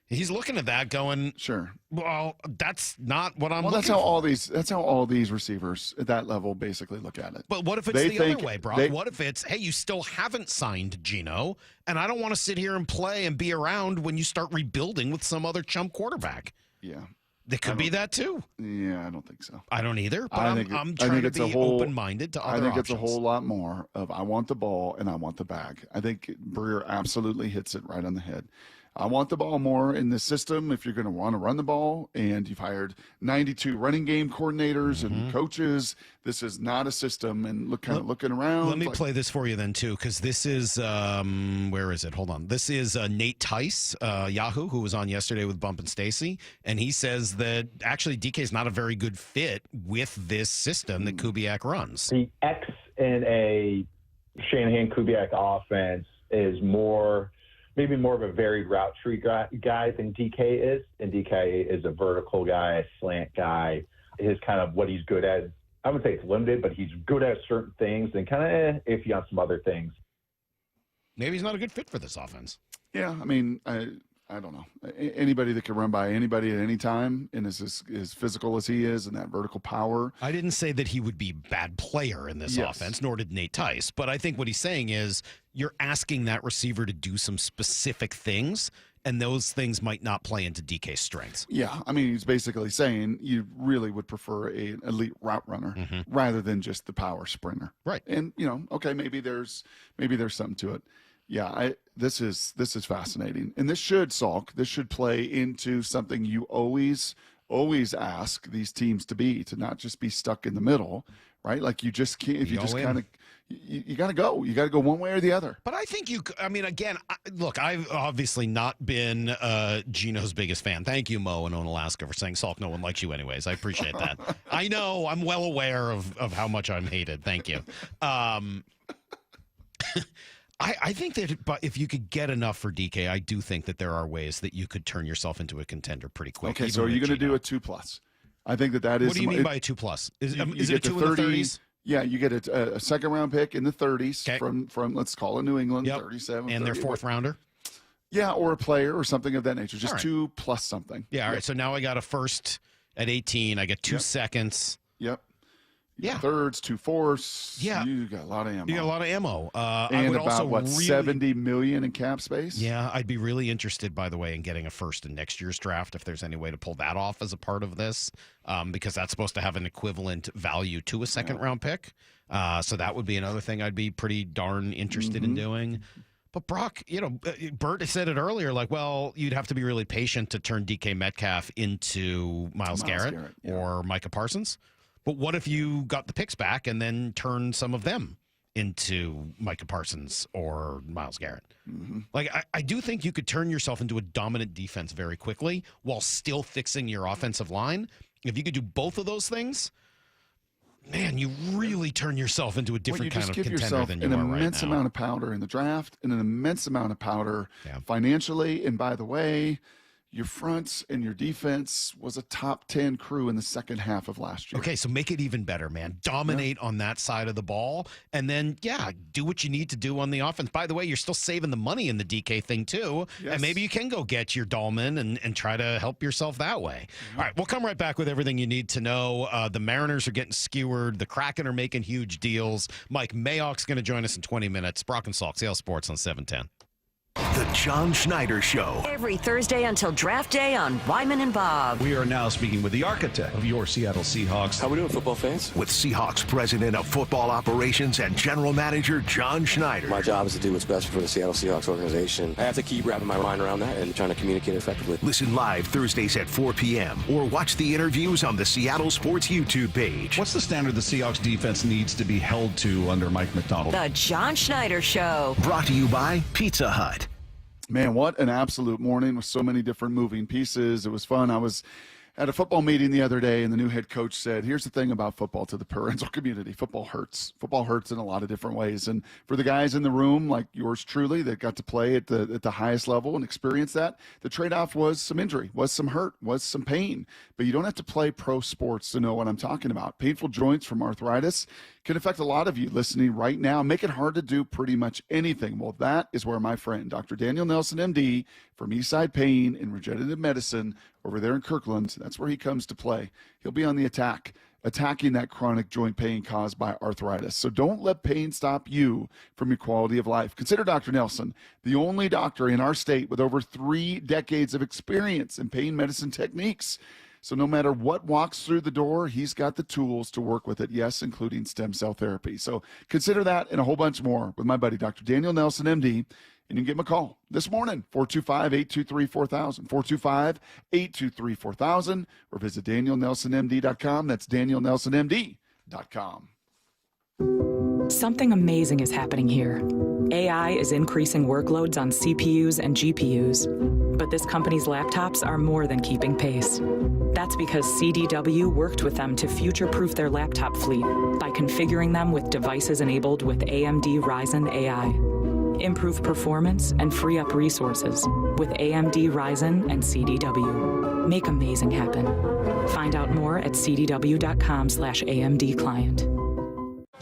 he's looking at that going, sure. Well, that's not what I'm looking that's for. That's how all these receivers at that level basically look at it. But what if it's the other way, Brock? What if it's, hey, you still haven't signed Geno, and I don't want to sit here and play and be around when you start rebuilding with some other chump quarterback? Yeah. There could be that too. Yeah, I don't think so. I don't either, but I'm trying to be open-minded to other options. I think it's a whole lot more of I want the ball and I want the bag. I think Breer absolutely hits it right on the head. I want the ball more in this system if you're going to want to run the ball, and you've hired 92 running game coordinators and coaches. This is not a system, and looking around. Let me play this for you then, too, because this is, where is it? Hold on. This is Nate Tice, Yahoo, who was on yesterday with Bump and Stacy, and he says that actually DK is not a very good fit with this system that Kubiak runs. The X in a Shanahan-Kubiak offense is maybe more of a varied route tree guy than DK is. And DK is a vertical guy, a slant guy. His kind of what he's good at, I wouldn't say it's limited, but he's good at certain things and kind of iffy on some other things. Maybe he's not a good fit for this offense. Yeah, I mean, I don't know. Anybody that can run by anybody at any time and is as physical as he is and that vertical power. I didn't say that he would be a bad player in this offense, nor did Nate Tice. But I think what he's saying is you're asking that receiver to do some specific things, and those things might not play into DK's strengths. Yeah, I mean, he's basically saying you really would prefer an elite route runner rather than just the power sprinter. Right. And, okay, maybe there's something to it. Yeah, this is fascinating. And this should, Salk, this should play into something you always ask these teams to not just be stuck in the middle, right? Like you just can't, if you just kind of, you got to go. You got to go one way or the other. But I think again, look, I've obviously not been Geno's biggest fan. Thank you, Mo in Alaska, for saying, Salk, no one likes you anyways. I appreciate that. I know. I'm well aware of how much I'm hated. Thank you. I think that if you could get enough for DK, I do think that there are ways that you could turn yourself into a contender pretty quick. Okay, so are you going to do a 2+? I think that is. What do you mean by a 2+? Is it a 2 in the 30s? Yeah, you get a second-round pick in the 30s from let's call it New England, 37. And their fourth rounder? Yeah, or a player or something of that nature. Just 2 plus something. Yeah, all right. So now I got a first at 18. I get 2 seconds. Yep. Yeah. Thirds, 2 fourths. Yeah. You got a lot of ammo. You got a lot of ammo. And I would about, also really, $70 million in cap space? Yeah, I'd be really interested, by the way, in getting a first in next year's draft, if there's any way to pull that off as a part of this, because that's supposed to have an equivalent value to a second-round pick. So that would be another thing I'd be pretty darn interested in doing. But Brock, Bert said it earlier, you'd have to be really patient to turn DK Metcalf into Myles Garrett or Micah Parsons. But what if you got the picks back and then turned some of them into Micah Parsons or Myles Garrett? I do think you could turn yourself into a dominant defense very quickly while still fixing your offensive line. If you could do both of those things, man, you really turn yourself into a different kind of contender than you are right now. An immense amount of powder in the draft and an immense amount of powder financially. And by the way, your fronts and your defense was a top 10 crew in the second half of last year. Okay, so make it even better, man. Dominate on that side of the ball. And then, do what you need to do on the offense. By the way, you're still saving the money in the DK thing, too. Yes. And maybe you can go get your Dahlman and try to help yourself that way. All right, we'll come right back with everything you need to know. The Mariners are getting skewered. The Kraken are making huge deals. Mike Mayock's going to join us in 20 minutes. Brock and Salk, Seattle Sports on 710. The John Schneider Show. Every Thursday until draft day on Wyman and Bob. We are now speaking with the architect of your Seattle Seahawks. How we doing, football fans? With Seahawks President of Football Operations and General Manager John Schneider. My job is to do what's best for the Seattle Seahawks organization. I have to keep wrapping my mind around that and trying to communicate effectively. Listen live Thursdays at 4 p.m. or watch the interviews on the Seattle Sports YouTube page. What's the standard the Seahawks defense needs to be held to under Mike Macdonald? The John Schneider Show. Brought to you by Pizza Hut. Man, what an absolute morning with so many different moving pieces. It was fun. I was at a football meeting the other day, and the new head coach said, here's the thing about football to the parental community. Football hurts. Football hurts in a lot of different ways. And for the guys in the room, like yours truly, that got to play at the highest level and experience that, the trade-off was some injury, was some hurt, was some pain. But you don't have to play pro sports to know what I'm talking about. Painful joints from arthritis can affect a lot of you listening right now, make it hard to do pretty much anything. Well, that is where my friend, Dr. Daniel Nelson, MD, from Eastside Pain and Regenerative Medicine over there in Kirkland, that's where he comes to play. He'll be on the attacking that chronic joint pain caused by arthritis. So don't let pain stop you from your quality of life. Consider Dr. Nelson, the only doctor in our state with over 3 decades of experience in pain medicine techniques. So no matter what walks through the door, he's got the tools to work with it, yes, including stem cell therapy. So consider that and a whole bunch more with my buddy, Dr. Daniel Nelson, MD, and you can give him a call this morning, 425-823-4000, 425-823-4000, or visit DanielNelsonMD.com. That's DanielNelsonMD.com. Something amazing is happening here. AI is increasing workloads on CPUs and GPUs, but this company's laptops are more than keeping pace. That's because CDW worked with them to future-proof their laptop fleet by configuring them with devices enabled with AMD Ryzen AI. Improve performance and free up resources with AMD Ryzen and CDW. Make amazing happen. Find out more at cdw.com/AMD client.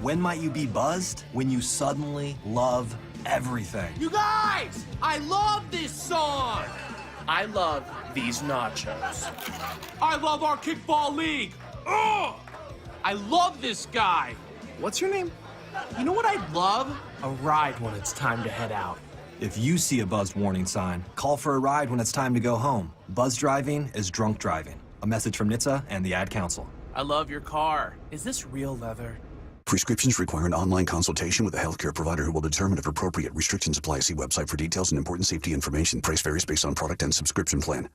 When might you be buzzed? When you suddenly love everything. You guys, I love this song. I love these nachos. I love our kickball league. Ugh! I love this guy. What's your name? You know what I'd love? A ride when it's time to head out. If you see a buzzed warning sign, call for a ride when it's time to go home. Buzz driving is drunk driving. A message from NHTSA and the Ad Council. I love your car. Is this real leather? Prescriptions require an online consultation with a healthcare provider who will determine if appropriate. Restrictions apply. See website for details and important safety information. Price varies based on product and subscription plan.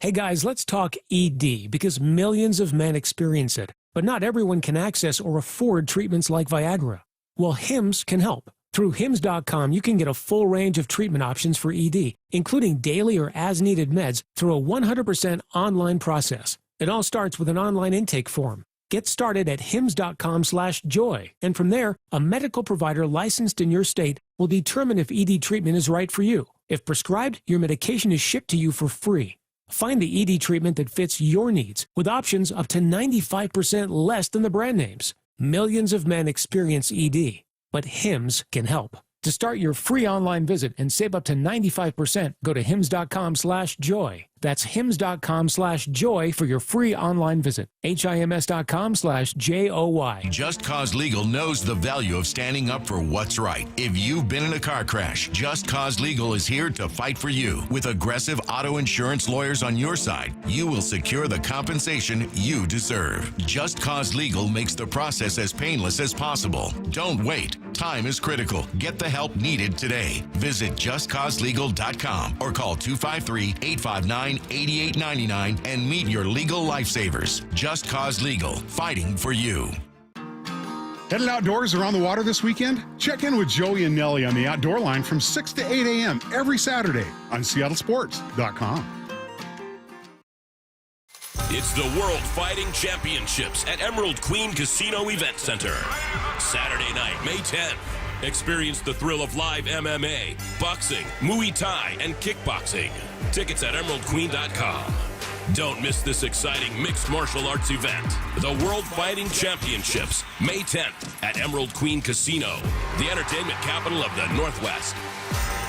Hey guys, let's talk ED because millions of men experience it, but not everyone can access or afford treatments like Viagra. Well, Hims can help. Through Hims.com, you can get a full range of treatment options for ED, including daily or as-needed meds through a 100% online process. It all starts with an online intake form. Get started at hims.com/joy, and from there, a medical provider licensed in your state will determine if ED treatment is right for you. If prescribed, your medication is shipped to you for free. Find the ED treatment that fits your needs with options up to 95% less than the brand names. Millions of men experience ED, but Hims can help. To start your free online visit and save up to 95%, go to hims.com/joy. That's hims.com/joy for your free online visit. HIMS.com/JOY. Just Cause Legal knows the value of standing up for what's right. If you've been in a car crash, Just Cause Legal is here to fight for you. With aggressive auto insurance lawyers on your side, you will secure the compensation you deserve. Just Cause Legal makes the process as painless as possible. Don't wait. Time is critical. Get the help needed today. Visit justcauselegal.com or call 253-859-8899 and meet your legal lifesavers. Just Cause Legal, fighting for you. Headed outdoors or on the water this weekend? Check in with Joey and Nelly on the Outdoor Line from 6 to 8 a.m. every Saturday on seattlesports.com. It's the World Fighting Championships at Emerald Queen Casino Event Center. Saturday night, May 10th. Experience the thrill of live MMA, boxing, Muay Thai, and kickboxing. Tickets at emeraldqueen.com. Don't miss this exciting mixed martial arts event. The World Fighting Championships, May 10th at Emerald Queen Casino, the entertainment capital of the Northwest.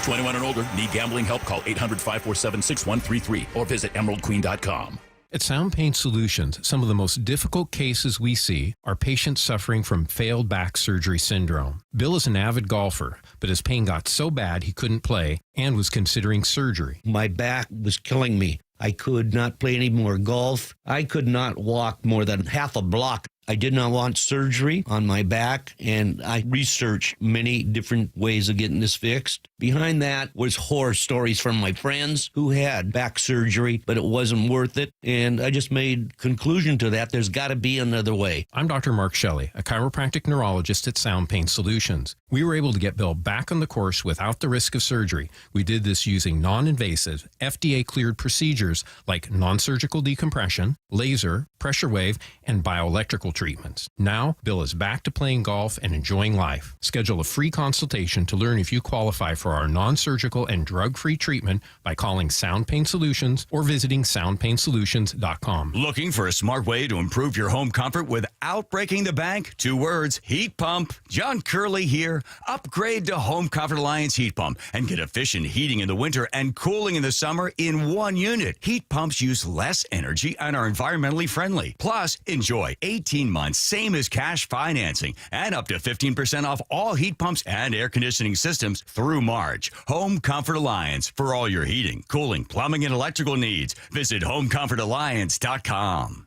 21 and older, need gambling help? Call 800-547-6133 or visit emeraldqueen.com. At Sound Pain Solutions, some of the most difficult cases we see are patients suffering from failed back surgery syndrome. Bill is an avid golfer, but his pain got so bad he couldn't play and was considering surgery. My back was killing me. I could not play any more golf. I could not walk more than half a block. I did not want surgery on my back, and I researched many different ways of getting this fixed. Behind that was horror stories from my friends who had back surgery, but it wasn't worth it, and I just made conclusion to that. There's got to be another way. I'm Dr. Mark Shelley, a chiropractic neurologist at Sound Pain Solutions. We were able to get Bill back on the course without the risk of surgery. We did this using non-invasive, FDA-cleared procedures like non-surgical decompression, laser, pressure wave, and bioelectrical treatments. Now, Bill is back to playing golf and enjoying life. Schedule a free consultation to learn if you qualify for our non-surgical and drug-free treatment by calling Sound Pain Solutions or visiting soundpainsolutions.com. Looking for a smart way to improve your home comfort without breaking the bank? 2 words, heat pump. John Curley here. Upgrade to Home Comfort Alliance Heat Pump and get efficient heating in the winter and cooling in the summer in one unit. Heat pumps use less energy and are environmentally friendly. Plus, enjoy 18 months, same as cash financing, and up to 15% off all heat pumps and air conditioning systems through March. Home Comfort Alliance for all your heating, cooling, plumbing, and electrical needs. Visit homecomfortalliance.com.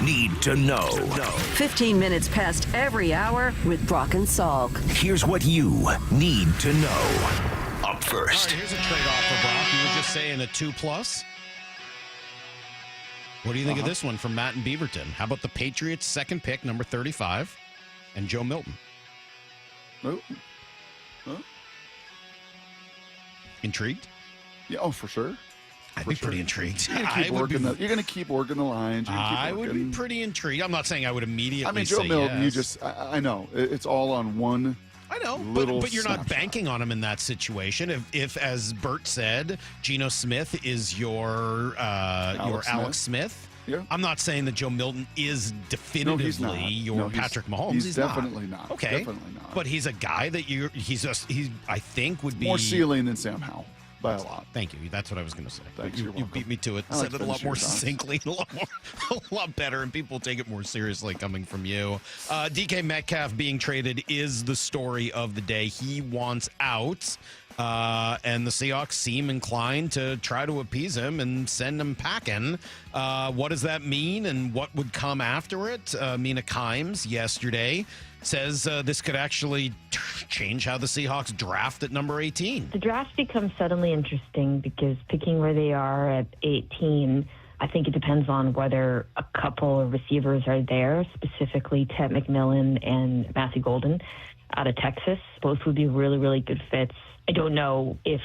Need to know. 15 minutes past every hour with Brock and Salk. Here's what you need to know. Up first. All right, here's a trade-off for Brock. You were just saying a 2+. What do you think of this one from Matt and Beaverton? How about the Patriots' second pick, number 35, and Joe Milton? Oh. Oh. Intrigued? Yeah, oh, for sure. I'd be pretty intrigued. You're going to keep working the lines. I would be pretty intrigued. I'm not saying I would immediately I mean, Joe say Milton, yes. I know. It's all on one. I know, but you're not banking on him in that situation. If as Bert said, Geno Smith is your Alex Smith. Yeah. I'm not saying that Joe Milton is definitively your Patrick Mahomes. He's definitely not. Okay, definitely not. But he's a guy that he's I think would be more ceiling than Sam Howell by a lot. Thank you. That's what I was going to say. Thanks, you beat me to it. Said it a lot more succinctly, a lot better, and people take it more seriously coming from you. DK Metcalf being traded is the story of the day. He wants out. And the Seahawks seem inclined to try to appease him and send him packing. What does that mean, and what would come after it? Mina Kimes yesterday says this could actually change how the Seahawks draft at number 18. The draft becomes suddenly interesting because picking where they are at 18, I think it depends on whether a couple of receivers are there, specifically Ted McMillan and Matthew Golden out of Texas. Both would be really, really good fits. I don't know if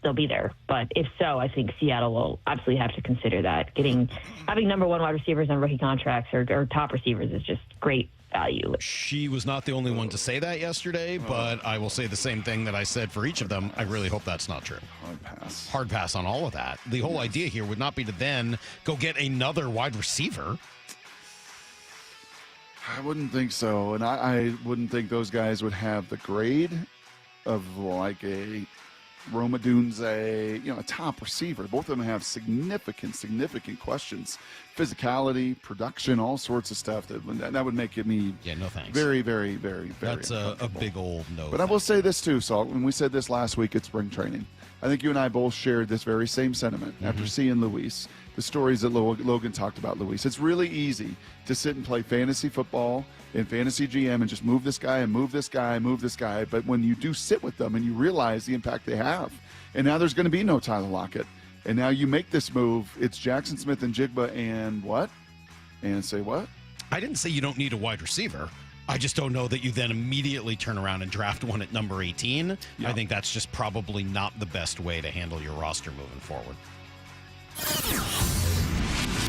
they'll be there, but if so, I think Seattle will absolutely have to consider that. Having number one wide receivers on rookie contracts or top receivers is just great value. She was not the only one to say that yesterday, but I will say the same thing that I said for each of them. I really hope that's not true. Hard pass on all of that. The whole idea here would not be to then go get another wide receiver. I wouldn't think so, and I wouldn't think those guys would have the grade of like a Roma Dunze, a top receiver. Both of them have significant questions. Physicality, production, all sorts of stuff that would make me no thanks. Very, very, very, very That's a big old no. But I will say this too, Salk. When we said this last week at spring training, I think you and I both shared this very same sentiment after seeing Luis, the stories that Logan talked about Luis. It's really easy to sit and play fantasy football and fantasy GM and just move this guy and move this guy and move this guy. But when you do sit with them and you realize the impact they have, and now there's going to be no Tyler Lockett, and now you make this move, it's Jackson Smith and Jigba and what? And say what? I didn't say you don't need a wide receiver. I just don't know that you then immediately turn around and draft one at number 18. I think that's just probably not the best way to handle your roster moving forward.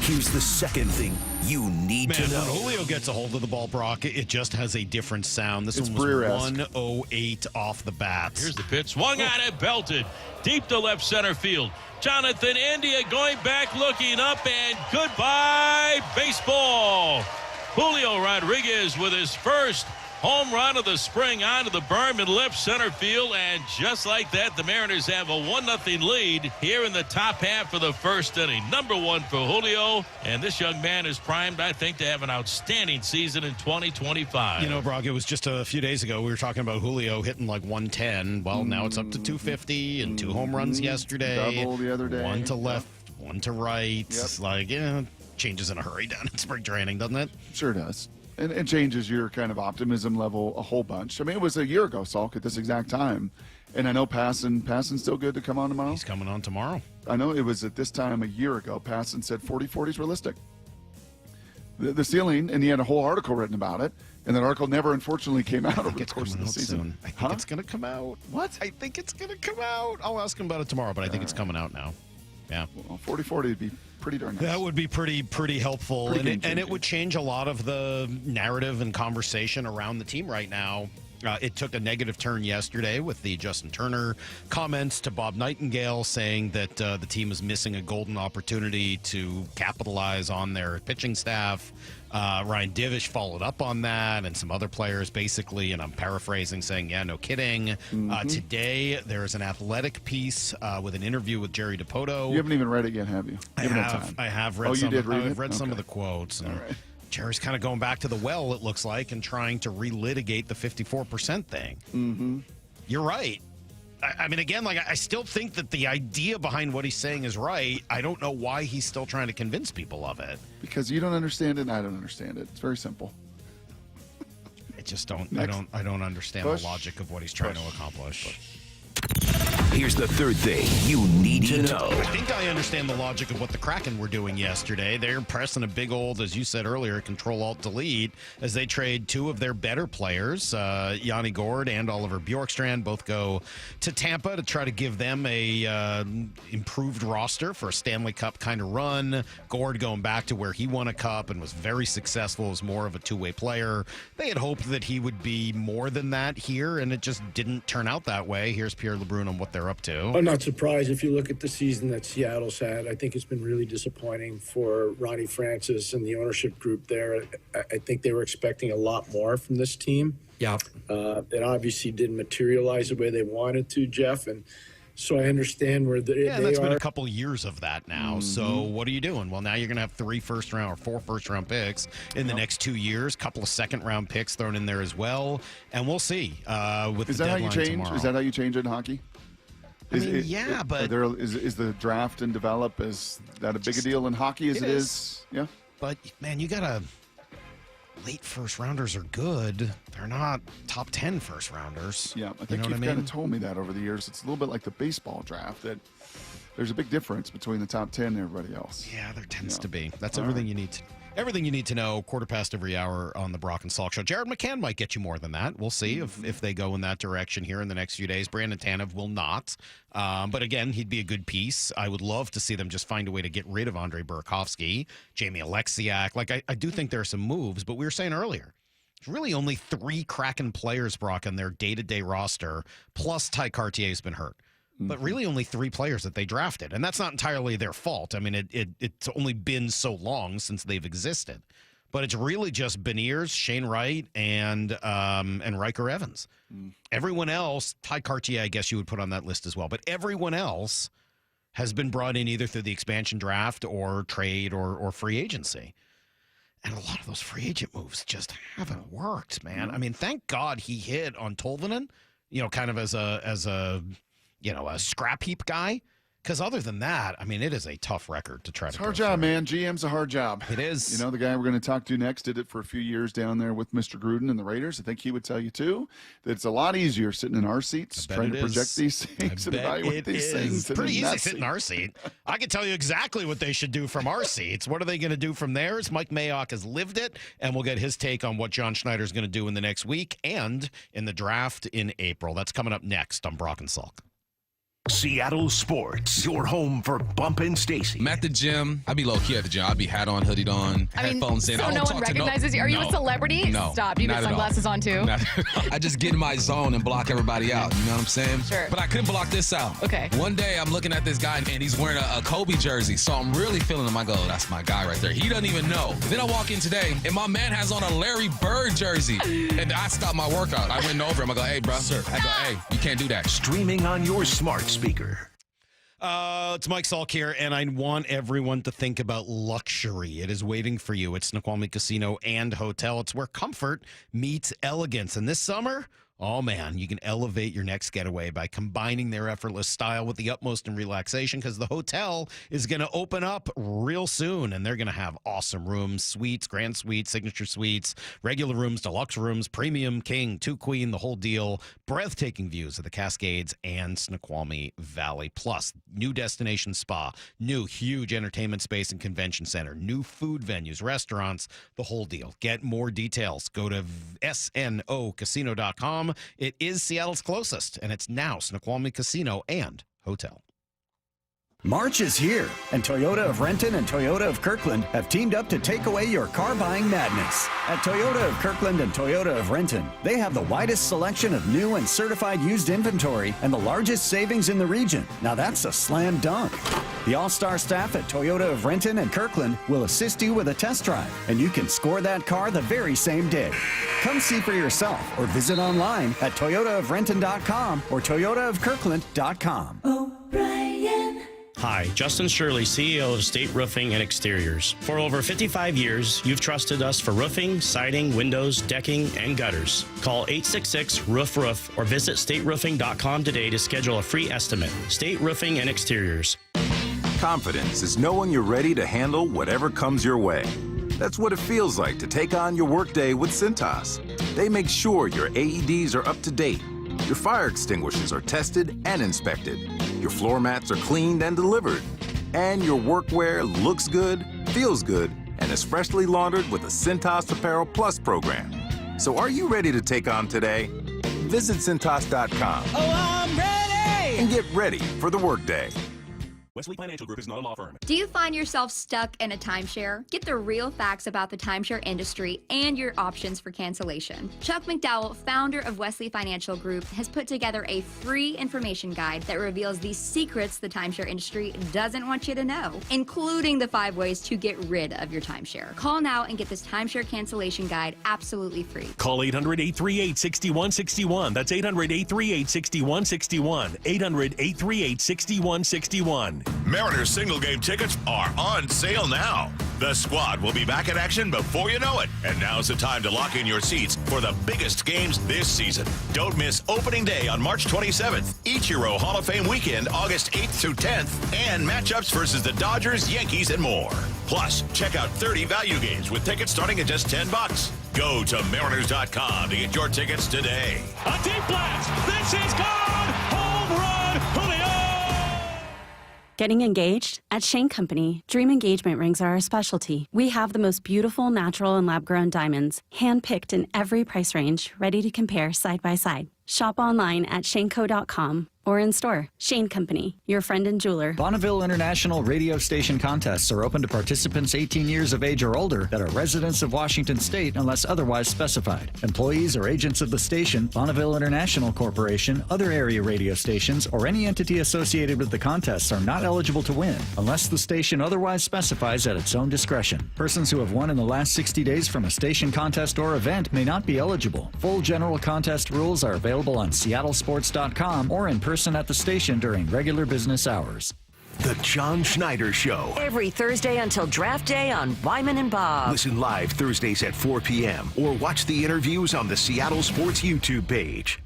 Here's the second thing you need to know. When Julio gets a hold of the ball, Brock, it just has a different sound. This one was Breer-esque. 108 off the bat. Here's the pitch. Swung at it, belted. Deep to left center field. Jonathan India going back, looking up, and goodbye, baseball. Julio Rodriguez with his first home run of the spring onto the berm in left center field, and just like that, the Mariners have a 1-0 lead here in the top half of the first inning. Number one for Julio, and this young man is primed, I think, to have an outstanding season in 2025. Brock, it was just a few days ago we were talking about Julio hitting like 110. Well, now it's up to 250 and 2 home runs yesterday. Double the other day. One to left, one to right. Yep. Changes in a hurry down in spring training, doesn't it? Sure does. And it changes your kind of optimism level a whole bunch. I mean, it was a year ago, Salk, at this exact time. And I know Passon's still good to come on tomorrow. He's coming on tomorrow. I know it was at this time a year ago. Passon said 40-40 is realistic. The ceiling, and he had a whole article written about it. And that article never, unfortunately, came out over the course of the season. Soon. I think it's going to come out. What? I think it's going to come out. I'll ask him about it tomorrow, but I think it's coming out now. Yeah. Well, 40-40 would be pretty darn nice. That would be pretty helpful. Pretty and it would change a lot of the narrative and conversation around the team right now. It took a negative turn yesterday with the Justin Turner comments to Bob Nightingale saying that the team is missing a golden opportunity to capitalize on their pitching staff. Ryan Divish followed up on that, and some other players basically, and I'm paraphrasing, saying, yeah, no kidding. Today, there is an Athletic piece with an interview with Jerry DiPoto. You haven't even read it yet, have you? I have read some. I've read some of the quotes. And all right. Jerry's kind of going back to the well, it looks like, and trying to relitigate the 54% thing. Mm-hmm. You're right. I mean, again, I still think that the idea behind what he's saying is right. I don't know why he's still trying to convince people of it. Because you don't understand it, and I don't understand it. It's very simple. I just don't. I don't understand the logic of what he's trying to accomplish. Here's the third thing you need to know. I think I understand the logic of what the Kraken were doing yesterday. They're pressing a big old, as you said earlier, Control-Alt-Delete as they trade two of their better players, Yanni Gourde and Oliver Bjorkstrand, both go to Tampa to try to give them a improved roster for a Stanley Cup kind of run. Gourde going back to where he won a cup and was very successful as more of a two-way player. They had hoped that he would be more than that here, and it just didn't turn out that way. Here's Pierre LeBrun on what they're up to. I'm not surprised if you look at the season that Seattle's had. I think it's been really disappointing for Ronnie Francis and the ownership group there. I think they were expecting a lot more from this team. Yeah. It obviously didn't materialize the way they wanted to, Jeff, and so I understand where they that's are. been a couple years of that now. Mm-hmm. So what are you doing? Well, now you're going to have 3 first-round or 4 first-round picks in the next 2 years, couple of second-round picks thrown in there as well, and we'll see with Is the that how you deadline change? tomorrow. Is that how you change it in hockey? But is the draft and develop, is that a bigger deal in hockey as it is? Yeah. But, man, you got to – late first-rounders are good. They're not top 10 first-rounders. Yeah, I think you've kind of told me that over the years. It's a little bit like the baseball draft, that there's a big difference between the top 10 and everybody else. Yeah, there tends to be. That's everything you need to Everything you need to know, 1/4 every hour on the Brock and Salk Show. Jared McCann might get you more than that. We'll see if they go in that direction here in the next few days. Brandon Tanev will not. But again, he'd be a good piece. I would love to see them just find a way to get rid of Andrei Burakovsky, Jamie Alexiak. Like, I do think there are some moves, but we were saying earlier, there's really only 3 Kraken players, Brock, on their day-to-day roster, plus Ty Cartier's been hurt. But really only 3 players that they drafted. And that's not entirely their fault. I mean, it's only been so long since they've existed. But it's really just Beniers, Shane Wright, and Riker Evans. Everyone else, Ty Cartier, I guess you would put on that list as well. But everyone else has been brought in either through the expansion draft or trade or free agency. And a lot of those free agent moves just haven't worked, man. I mean, thank God he hit on Tolvanen, kind of as a scrap heap guy. Because other than that, I mean, it is a tough record to try to. It's a hard job, man. GM's a hard job. It is. The guy we're going to talk to next did it for a few years down there with Mr. Gruden and the Raiders. I think he would tell you, too, that it's a lot easier sitting in our seats trying to project these things and evaluate these things. It's pretty easy sitting in our seat. I can tell you exactly what they should do from our seats. What are they going to do from theirs? Mike Mayock has lived it, and we'll get his take on what John Schneider's going to do in the next week and in the draft in April. That's coming up next on Brock and Salk. Seattle Sports, your home for Bump and Stacy. I'm at the gym. I be low-key at the gym. I be hat on, hoodied on, headphones in. So no one recognizes you? Are you a celebrity? No. Stop. You got sunglasses on, too? I just get in my zone and block everybody out. You know what I'm saying? Sure. But I couldn't block this out. Okay. One day, I'm looking at this guy, and he's wearing a Kobe jersey. So I'm really feeling him. I go, that's my guy right there. He doesn't even know. Then I walk in today, and my man has on a Larry Bird jersey. And I stopped my workout. I went over him. I go, hey, bro. Sir. I go, hey, you can't do that. Streaming on your smart speaker. It's Mike Salk here, and I want everyone to think about luxury. It is waiting for you. It's Snoqualmie Casino and Hotel. It's where comfort meets elegance. And this summer, oh man, you can elevate your next getaway by combining their effortless style with the utmost in relaxation, because the hotel is going to open up real soon, and they're going to have awesome rooms, suites, grand suites, signature suites, regular rooms, deluxe rooms, premium, king, 2 queen, the whole deal. Breathtaking views of the Cascades and Snoqualmie Valley. Plus, new destination spa, new huge entertainment space and convention center, new food venues, restaurants, the whole deal. Get more details. Go to snocasino.com. It is Seattle's closest, and it's now Snoqualmie Casino and Hotel. March is here, and Toyota of Renton and Toyota of Kirkland have teamed up to take away your car buying madness. At Toyota of Kirkland and Toyota of Renton, they have the widest selection of new and certified used inventory and the largest savings in the region. Now that's a slam dunk. The all-star staff at Toyota of Renton and Kirkland will assist you with a test drive, and you can score that car the very same day. Come see for yourself or visit online at toyotaofrenton.com or toyotaofkirkland.com. Hi, Justin Shirley, CEO of State Roofing and Exteriors. For over 55 years, you've trusted us for roofing, siding, windows, decking, and gutters. Call 866-ROOF-ROOF or visit stateroofing.com today to schedule a free estimate. State Roofing and Exteriors. Confidence is knowing you're ready to handle whatever comes your way. That's what it feels like to take on your workday with Cintas. They make sure your AEDs are up to date, Your fire extinguishers are tested and inspected. Your floor mats are cleaned and delivered. And your workwear looks good, feels good, and is freshly laundered with the Cintas Apparel Plus program. So are you ready to take on today? Visit Cintas.com. Oh, I'm ready! And get ready for the workday. Wesley Financial Group is not a law firm. Do you find yourself stuck in a timeshare? Get the real facts about the timeshare industry and your options for cancellation. Chuck McDowell, founder of Wesley Financial Group, has put together a free information guide that reveals the secrets the timeshare industry doesn't want you to know, including the 5 ways to get rid of your timeshare. Call now and get this timeshare cancellation guide absolutely free. Call 800-838-6161. That's 800-838-6161. 800-838-6161. Mariners single game tickets are on sale now. The squad will be back in action before you know it. And now's the time to lock in your seats for the biggest games this season. Don't miss opening day on March 27th, Ichiro Hall of Fame weekend, August 8th through 10th, and matchups versus the Dodgers, Yankees, and more. Plus, check out 30 value games with tickets starting at just $10. Go to Mariners.com to get your tickets today. A deep blast. This is gone. Home run. Julio. Getting engaged? At Shane Company, dream engagement rings are our specialty. We have the most beautiful natural and lab-grown diamonds, hand-picked in every price range, ready to compare side by side. Shop online at shaneco.com or in store. Shane Company, your friend and jeweler. Bonneville International radio station contests are open to participants 18 years of age or older that are residents of Washington State unless otherwise specified. Employees or agents of the station, Bonneville International Corporation, other area radio stations, or any entity associated with the contests are not eligible to win unless the station otherwise specifies at its own discretion. Persons who have won in the last 60 days from a station contest or event may not be eligible. Full general contest rules are available on seattlesports.com or in person at the station during regular business hours. The John Schneider Show. Every Thursday until draft day on Wyman and Bob. Listen live Thursdays at 4 p.m. or watch the interviews on the Seattle Sports YouTube page.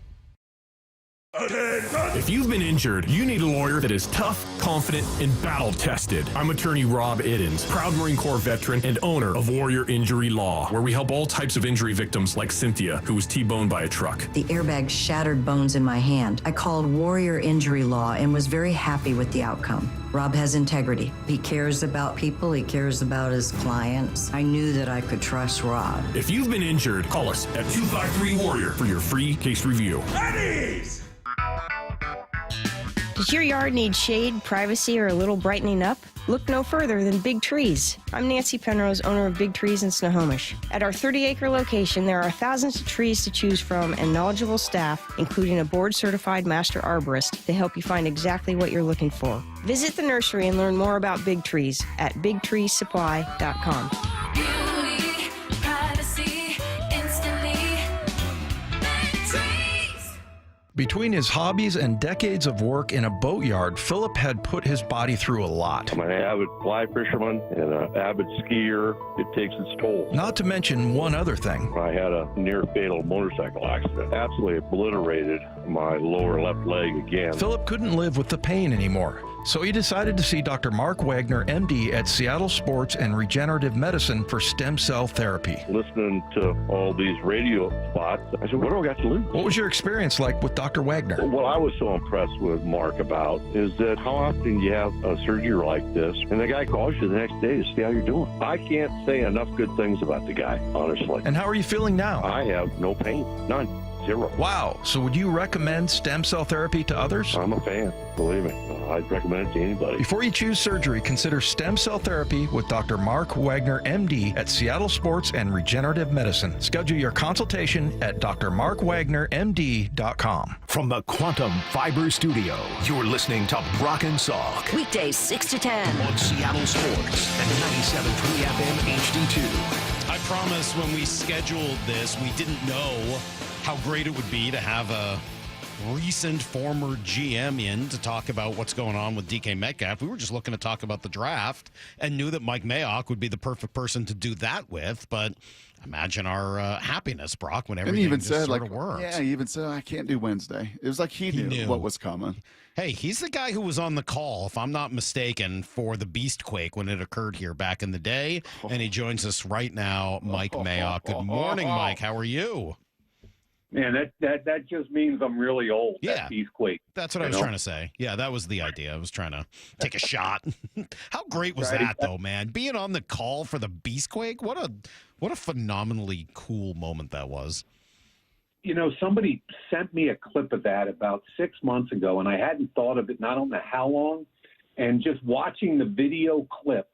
If you've been injured, you need a lawyer that is tough, confident, and battle-tested. I'm attorney Rob Iddens, proud Marine Corps veteran and owner of Warrior Injury Law, where we help all types of injury victims like Cynthia, who was T-boned by a truck. The airbag shattered bones in my hand. I called Warrior Injury Law and was very happy with the outcome. Rob has integrity. He cares about people. He cares about his clients. I knew that I could trust Rob. If you've been injured, call us at 253-WARRIOR for your free case review. Does your yard need shade, privacy, or a little brightening up? Look no further than Big Trees. I'm Nancy Penrose, owner of Big Trees in Snohomish. At our 30-acre location, there are thousands of trees to choose from and knowledgeable staff, including a board-certified master arborist, to help you find exactly what you're looking for. Visit the nursery and learn more about Big Trees at bigtreesupply.com. Between his hobbies and decades of work in a boatyard, Philip had put his body through a lot. I'm an avid fly fisherman and an avid skier. It takes its toll. Not to mention one other thing. I had a near-fatal motorcycle accident. Absolutely obliterated my lower left leg again. Philip couldn't live with the pain anymore, so he decided to see Dr. Mark Wagner, MD, at Seattle Sports and Regenerative Medicine for stem cell therapy. Listening to all these radio spots, I said, what do I got to lose? What was your experience like with Dr. Wagner? What I was so impressed with Mark about is that how often you have a surgery like this, and the guy calls you the next day to see how you're doing. I can't say enough good things about the guy, honestly. And how are you feeling now? I have no pain, none. Zero. Wow. So would you recommend stem cell therapy to others? I'm a fan, believe me. I'd recommend it to anybody. Before you choose surgery, consider stem cell therapy with Dr. Mark Wagner, MD, at Seattle Sports and Regenerative Medicine. Schedule your consultation at drmarkwagnermd.com. From the Quantum Fiber Studio, you're listening to Brock and Salk. Weekdays 6 to 10. On Seattle Sports and 97.3 FM HD2. I promise when we scheduled this, we didn't know how great it would be to have a recent former GM in to talk about what's going on with DK Metcalf. We were just looking to talk about the draft and knew that Mike Mayock would be the perfect person to do that with. But imagine our happiness, Brock, when everything even just said, sort like, of works. Yeah, he even said, I can't do Wednesday. It was like he knew what was coming. Hey, he's the guy who was on the call, if I'm not mistaken, for the Beastquake when it occurred here back in the day. And he joins us right now, Mike Mayock. Good morning, Mike. How are you? Man, that just means I'm really old. Yeah. That Beastquake. That's what I was trying to say. Yeah, that was the idea. I was trying to take a shot. How great was that, though, man? Being on the call for the Beastquake, what a phenomenally cool moment that was. Somebody sent me a clip of that about 6 months ago, and I hadn't thought of it in I don't know how long. And just watching the video clip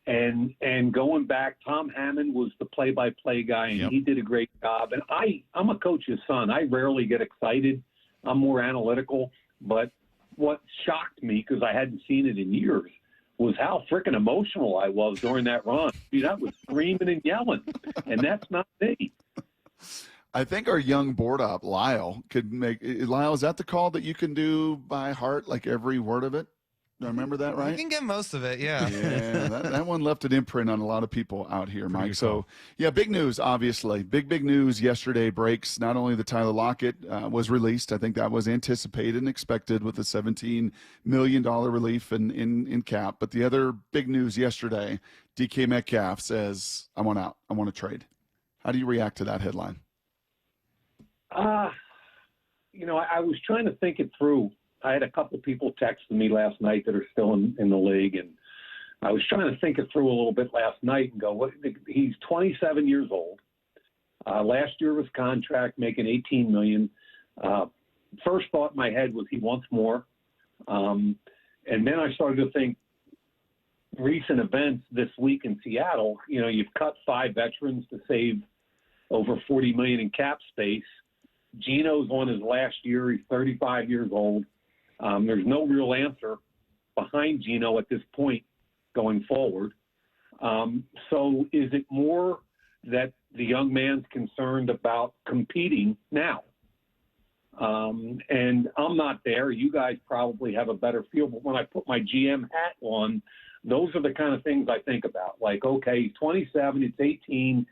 and going back, Tom Hammond was the play-by-play guy, and he did a great job. And I'm a coach's son. I rarely get excited. I'm more analytical. But what shocked me, because I hadn't seen it in years, was how freaking emotional I was during that run. I was screaming and yelling, and that's not me. I think our young board op, Lyle, could make – Lyle, is that the call that you can do by heart, like every word of it? Do I remember that right? You can get most of it, yeah. Yeah, that one left an imprint on a lot of people out here, Mike. So, yeah, big news, obviously. Big news yesterday breaks. Not only the Tyler Lockett was released, I think that was anticipated and expected with a $17 million relief in cap. But the other big news yesterday, DK Metcalf says, I want out. I want to trade. How do you react to that headline? I was trying to think it through. I had a couple people texting me last night that are still in the league, and I was trying to think it through a little bit last night and go, he's 27 years old. Last year was contract, making $18 million. First thought in my head was he wants more. And then I started to think recent events this week in Seattle, you've cut 5 veterans to save over $40 million in cap space. Geno's on his last year. He's 35 years old. There's no real answer behind Geno at this point going forward. So is it more that the young man's concerned about competing now? And I'm not there. You guys probably have a better feel. But when I put my GM hat on, those are the kind of things I think about. Like, okay, he's 27, it's 18.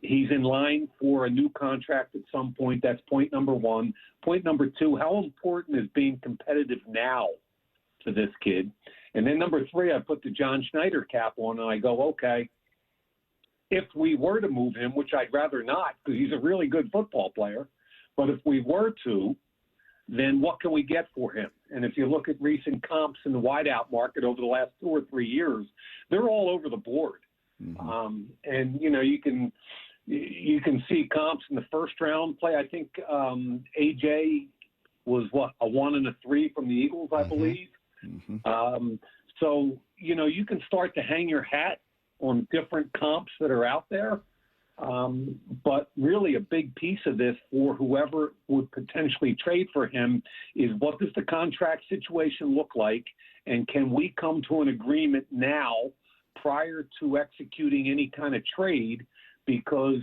He's in line for a new contract at some point. That's point number one. Point number two, how important is being competitive now to this kid? And then number three, I put the John Schneider cap on, and I go, okay, if we were to move him, which I'd rather not because he's a really good football player, but if we were to, then what can we get for him? And if you look at recent comps in the wideout market over the last 2 or 3 years, they're all over the board. Mm-hmm. And you can see comps in the first round play. I think AJ was a 1 and a 3 from the Eagles, I believe. Mm-hmm. So you can start to hang your hat on different comps that are out there. But really a big piece of this for whoever would potentially trade for him is what does the contract situation look like, and can we come to an agreement now prior to executing any kind of trade? Because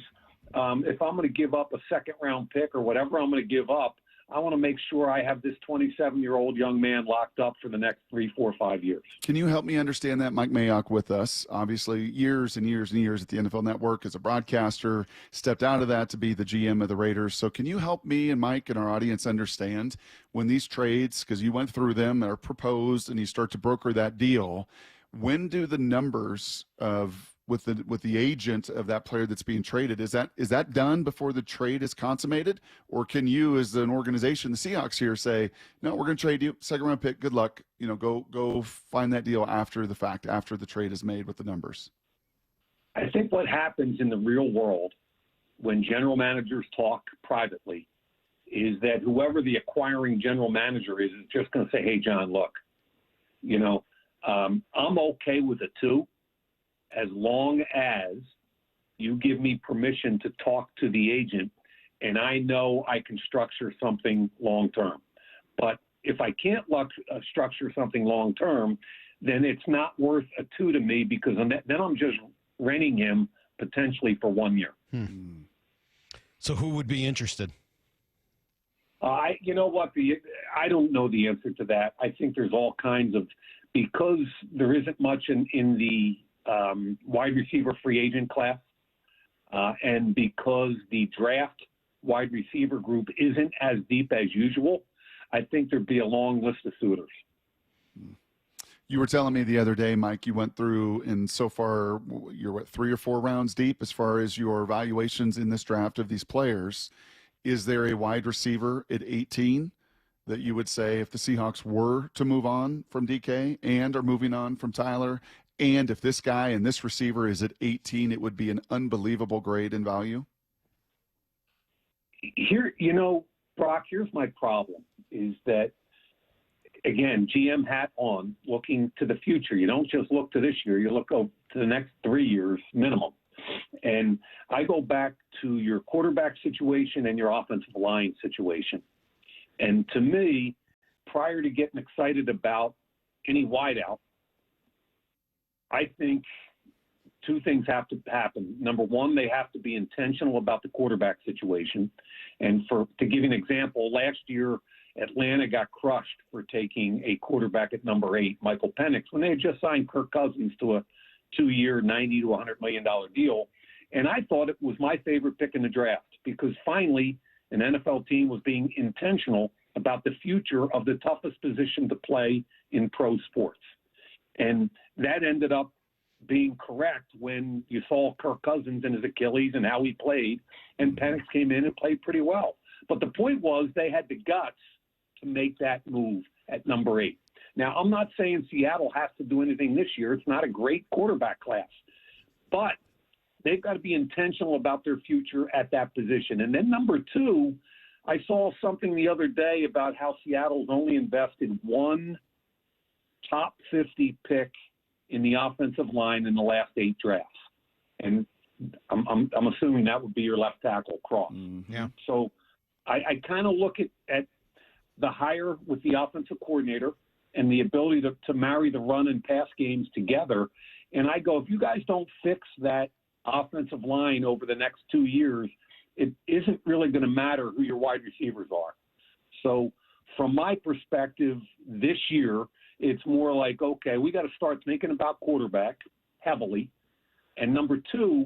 if I'm going to give up a second-round pick or whatever I'm going to give up, I want to make sure I have this 27-year-old young man locked up for the next 3, 4, 5 years. Can you help me understand that? Mike Mayock with us, obviously years and years and years at the NFL Network as a broadcaster, stepped out of that to be the GM of the Raiders. So can you help me and Mike and our audience understand when these trades, because you went through them, are proposed and you start to broker that deal, when do the numbers of with the agent of that player that's being traded, is that done before the trade is consummated? Or can you, as an organization, the Seahawks here, say, no, we're going to trade you, second round pick, good luck, go find that deal after the fact, after the trade is made with the numbers? I think what happens in the real world when general managers talk privately is that whoever the acquiring general manager is just going to say, hey, John, look, I'm okay with a 2. As long as you give me permission to talk to the agent and I know I can structure something long-term. But if I can't structure something long-term, then it's not worth a 2 to me because then I'm just renting him potentially for 1 year. So who would be interested? You know what? I don't know the answer to that. I think there's all kinds of, because there isn't much in the wide receiver free agent class, and because the draft wide receiver group isn't as deep as usual, I think there'd be a long list of suitors. You were telling me the other day, Mike, you went through, and so far you're 3 or 4 rounds deep as far as your evaluations in this draft of these players. is there a wide receiver at 18 that you would say if the Seahawks were to move on from DK and are moving on from Tyler, and if this guy and this receiver is at 18, it would be an unbelievable grade in value? Here, Brock, here's my problem is that, again, GM hat on, looking to the future. You don't just look to this year. You look to the next 3 years minimum. And I go back to your quarterback situation and your offensive line situation. And to me, prior to getting excited about any wideout, I think two things have to happen. Number one, they have to be intentional about the quarterback situation. And to give you an example, last year, Atlanta got crushed for taking a quarterback at number 8, Michael Penix, when they had just signed Kirk Cousins to a 2-year, $90 to $100 million deal. And I thought it was my favorite pick in the draft because finally an NFL team was being intentional about the future of the toughest position to play in pro sports. And that ended up being correct when you saw Kirk Cousins and his Achilles and how he played, and Penix came in and played pretty well. But the point was they had the guts to make that move at number 8. Now, I'm not saying Seattle has to do anything this year. It's not a great quarterback class. But they've got to be intentional about their future at that position. And then number 2, I saw something the other day about how Seattle's only invested one top 50 pick in the offensive line in the last 8 drafts. And I'm assuming that would be your left tackle, Cross. Yeah. So I kind of look at the hire with the offensive coordinator and the ability to marry the run and pass games together. And I go, if you guys don't fix that offensive line over the next 2 years, it isn't really going to matter who your wide receivers are. So from my perspective this year, it's more like, okay, we got to start thinking about quarterback heavily. And number 2,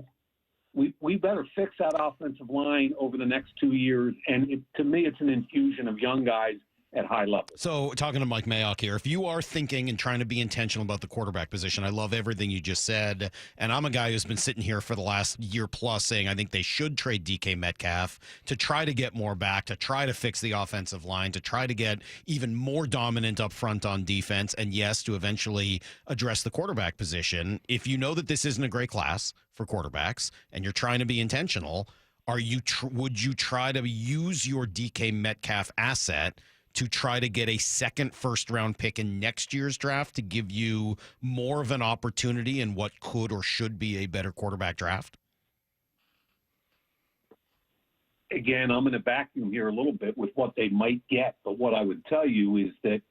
we better fix that offensive line over the next 2 years. And to me, it's an infusion of young guys at high level. So talking to Mike Mayock here, if you are thinking and trying to be intentional about the quarterback position, I love everything you just said. And I'm a guy who's been sitting here for the last year plus saying I think they should trade DK Metcalf to try to get more back, to try to fix the offensive line, to try to get even more dominant up front on defense, and yes, to eventually address the quarterback position. If you know that this isn't a great class for quarterbacks and you're trying to be intentional, would you try to use your DK Metcalf asset to try to get a second first-round pick in next year's draft to give you more of an opportunity in what could or should be a better quarterback draft? Again, I'm in a vacuum here a little bit with what they might get, but what I would tell you is that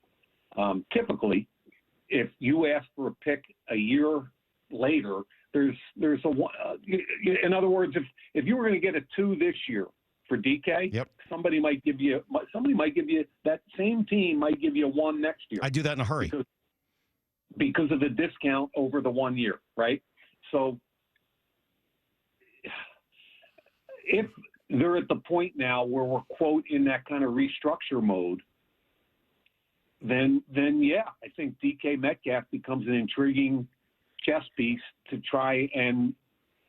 typically, if you ask for a pick a year later, there's in other words, if you were going to get a 2 this year for DK, yep, somebody might give you that same team might give you a 1 next year. I do that in a hurry because of the discount over the 1 year, right? So if they're at the point now where we're quote in that kind of restructure mode, then yeah, I think DK Metcalf becomes an intriguing chess piece to try and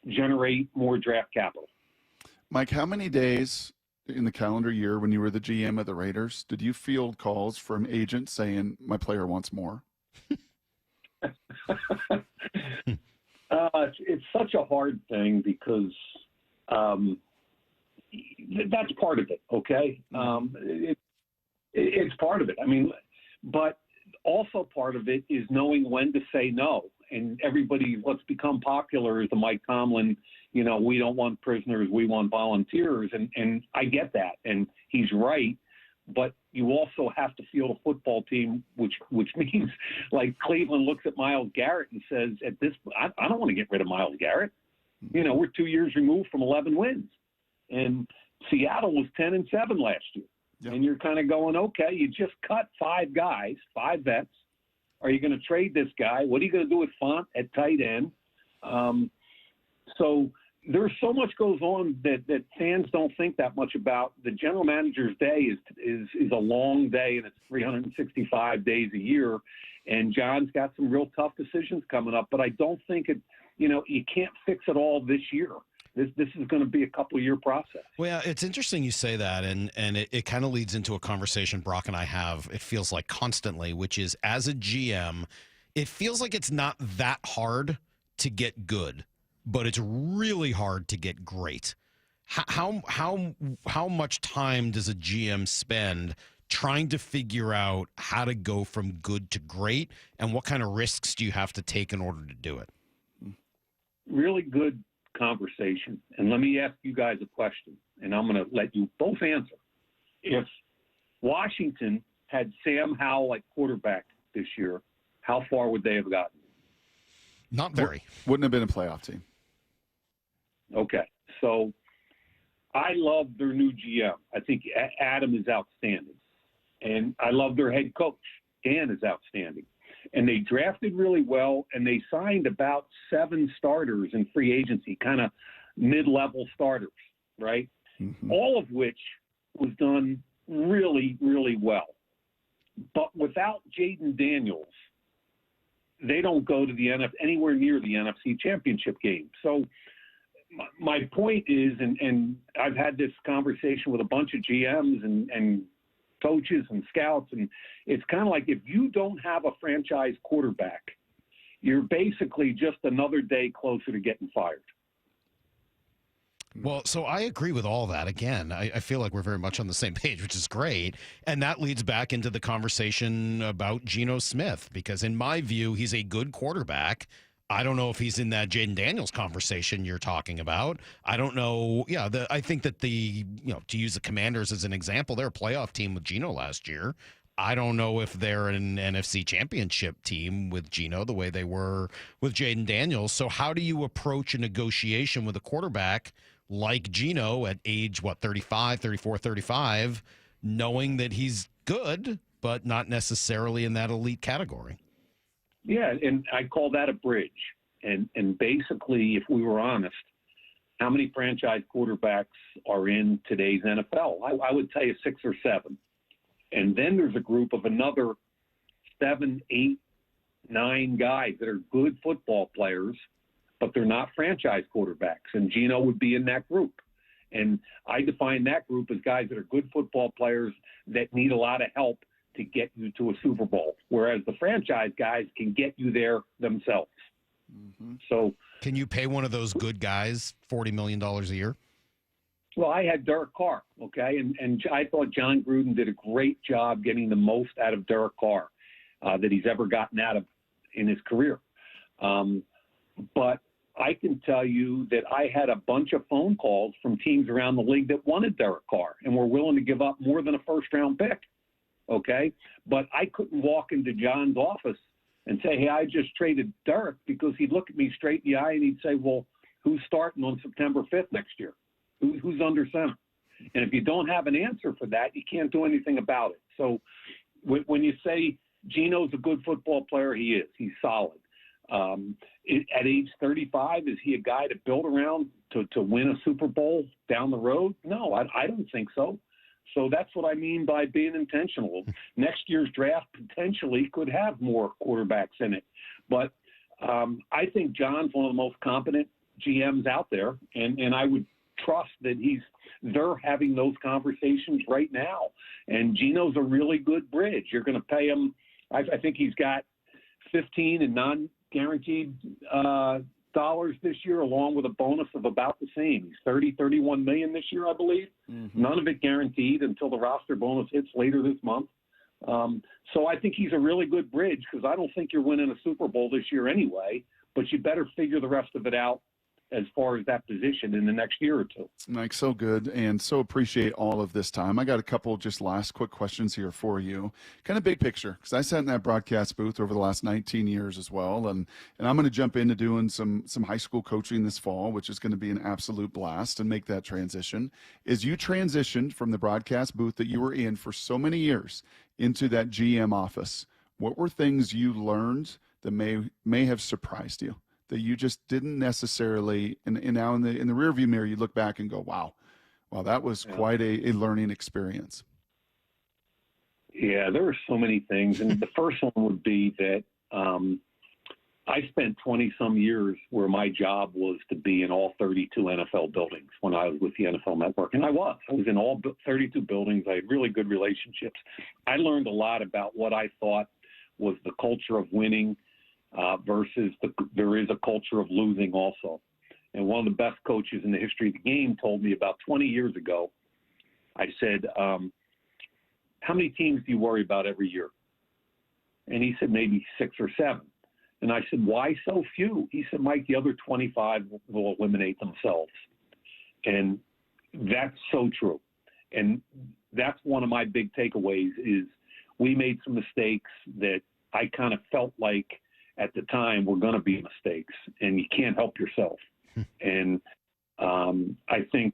generate more draft capital. Mike, how many days in the calendar year when you were the GM of the Raiders did you field calls from agents saying, my player wants more? It's such a hard thing because that's part of it, okay? It's part of it. I mean, but also part of it is knowing when to say no. And everybody, let's become popular as the Mike Tomlin, we don't want prisoners, we want volunteers. And I get that. And he's right. But you also have to field a football team, which means like Cleveland looks at Myles Garrett and says, I don't want to get rid of Myles Garrett. We're 2 years removed from 11 wins. And Seattle was 10-7 last year. Yep. And you're kind of going, okay, you just cut 5 guys, 5 vets. Are you going to trade this guy? What are you going to do with Font at tight end? So there's so much goes on that fans don't think that much about. The general manager's day is a long day, and it's 365 days a year. And John's got some real tough decisions coming up. But I don't think you can't fix it all this year. This is going to be a couple-year process. Well, yeah, it's interesting you say that, and it kind of leads into a conversation Brock and I have, it feels like constantly, which is, as a GM, it feels like it's not that hard to get good, but it's really hard to get great. How much time does a GM spend trying to figure out how to go from good to great, and what kind of risks do you have to take in order to do it? Really good conversation. And let me ask you guys a question, and I'm going to let you both answer. If Washington had Sam Howell at quarterback this year, how far would they have gotten? Not very. Wouldn't have been a playoff team. Okay. So I love their new GM. I think Adam is outstanding. And I love their head coach. Dan is outstanding. And they drafted really well, and they signed about 7 starters in free agency, kind of mid-level starters, right? Mm-hmm. All of which was done really, really well. But without Jaden Daniels, they don't go to the anywhere near the NFC Championship game. So my point is, and I've had this conversation with a bunch of GMs and coaches and scouts, and it's kind of like, if you don't have a franchise quarterback, you're basically just another day closer to getting fired. Well, so I agree with all that. Again, I feel like we're very much on the same page, which is great. And that leads back into the conversation about Geno Smith, because in my view, he's a good quarterback. I don't know if he's in that Jaden Daniels conversation you're talking about. I don't know. Yeah, I think that to use the Commanders as an example, they're a playoff team with Geno last year. I don't know if they're an NFC Championship team with Geno the way they were with Jaden Daniels. So how do you approach a negotiation with a quarterback like Geno at age, 35, knowing that he's good, but not necessarily in that elite category? Yeah, and I call that a bridge. And basically, if we were honest, how many franchise quarterbacks are in today's NFL? I would tell you 6 or 7. And then there's a group of another 7, 8, 9 guys that are good football players, but they're not franchise quarterbacks. And Geno would be in that group. And I define that group as guys that are good football players that need a lot of help to get you to a Super Bowl, whereas the franchise guys can get you there themselves. Mm-hmm. So, can you pay one of those good guys $40 million a year? Well, I had Derek Carr, okay, and I thought John Gruden did a great job getting the most out of Derek Carr that he's ever gotten out of in his career. But I can tell you that I had a bunch of phone calls from teams around the league that wanted Derek Carr and were willing to give up more than a first-round pick. Okay, but I couldn't walk into John's office and say, hey, I just traded Derek, because he'd look at me straight in the eye and he'd say, well, who's starting on September 5th next year? Who's under center? And if you don't have an answer for that, you can't do anything about it. So when you say Geno's a good football player, he is. He's solid. At age 35, is he a guy to build around to win a Super Bowl down the road? No, I don't think so. So that's what I mean by being intentional. Next year's draft potentially could have more quarterbacks in it. But I think John's one of the most competent GMs out there, and I would trust that they're having those conversations right now. And Geno's a really good bridge. You're going to pay him, I think he's got 15 in non-guaranteed dollars this year, along with a bonus of about the same. He's 31 million this year, I believe. Mm-hmm. None of it guaranteed until the roster bonus hits later this month. So I think he's a really good bridge, because I don't think you're winning a Super Bowl this year anyway, but you better figure the rest of it out as far as that position in the next year or two. Mike, so good, and so appreciate all of this time. I got a couple just last quick questions here for you. Kind of big picture, because I sat in that broadcast booth over the last 19 years as well, and I'm going to jump into doing some high school coaching this fall, which is going to be an absolute blast, and make that transition. As you transitioned from the broadcast booth that you were in for so many years into that GM office, what were things you learned that may have surprised you, that you just didn't necessarily, and now in the rearview mirror, you look back and go, wow, that was quite a learning experience? Yeah, there were so many things. And the first one would be that I spent 20-some years where my job was to be in all 32 NFL buildings when I was with the NFL Network. And I was in all 32 buildings. I had really good relationships. I learned a lot about what I thought was the culture of winning versus there is a culture of losing also. And one of the best coaches in the history of the game told me about 20 years ago, I said, how many teams do you worry about every year? And he said, maybe 6 or 7. And I said, why so few? He said, Mike, the other 25 will eliminate themselves. And that's so true. And that's one of my big takeaways is we made some mistakes that I kind of felt like at the time were going to be mistakes, and you can't help yourself. And I think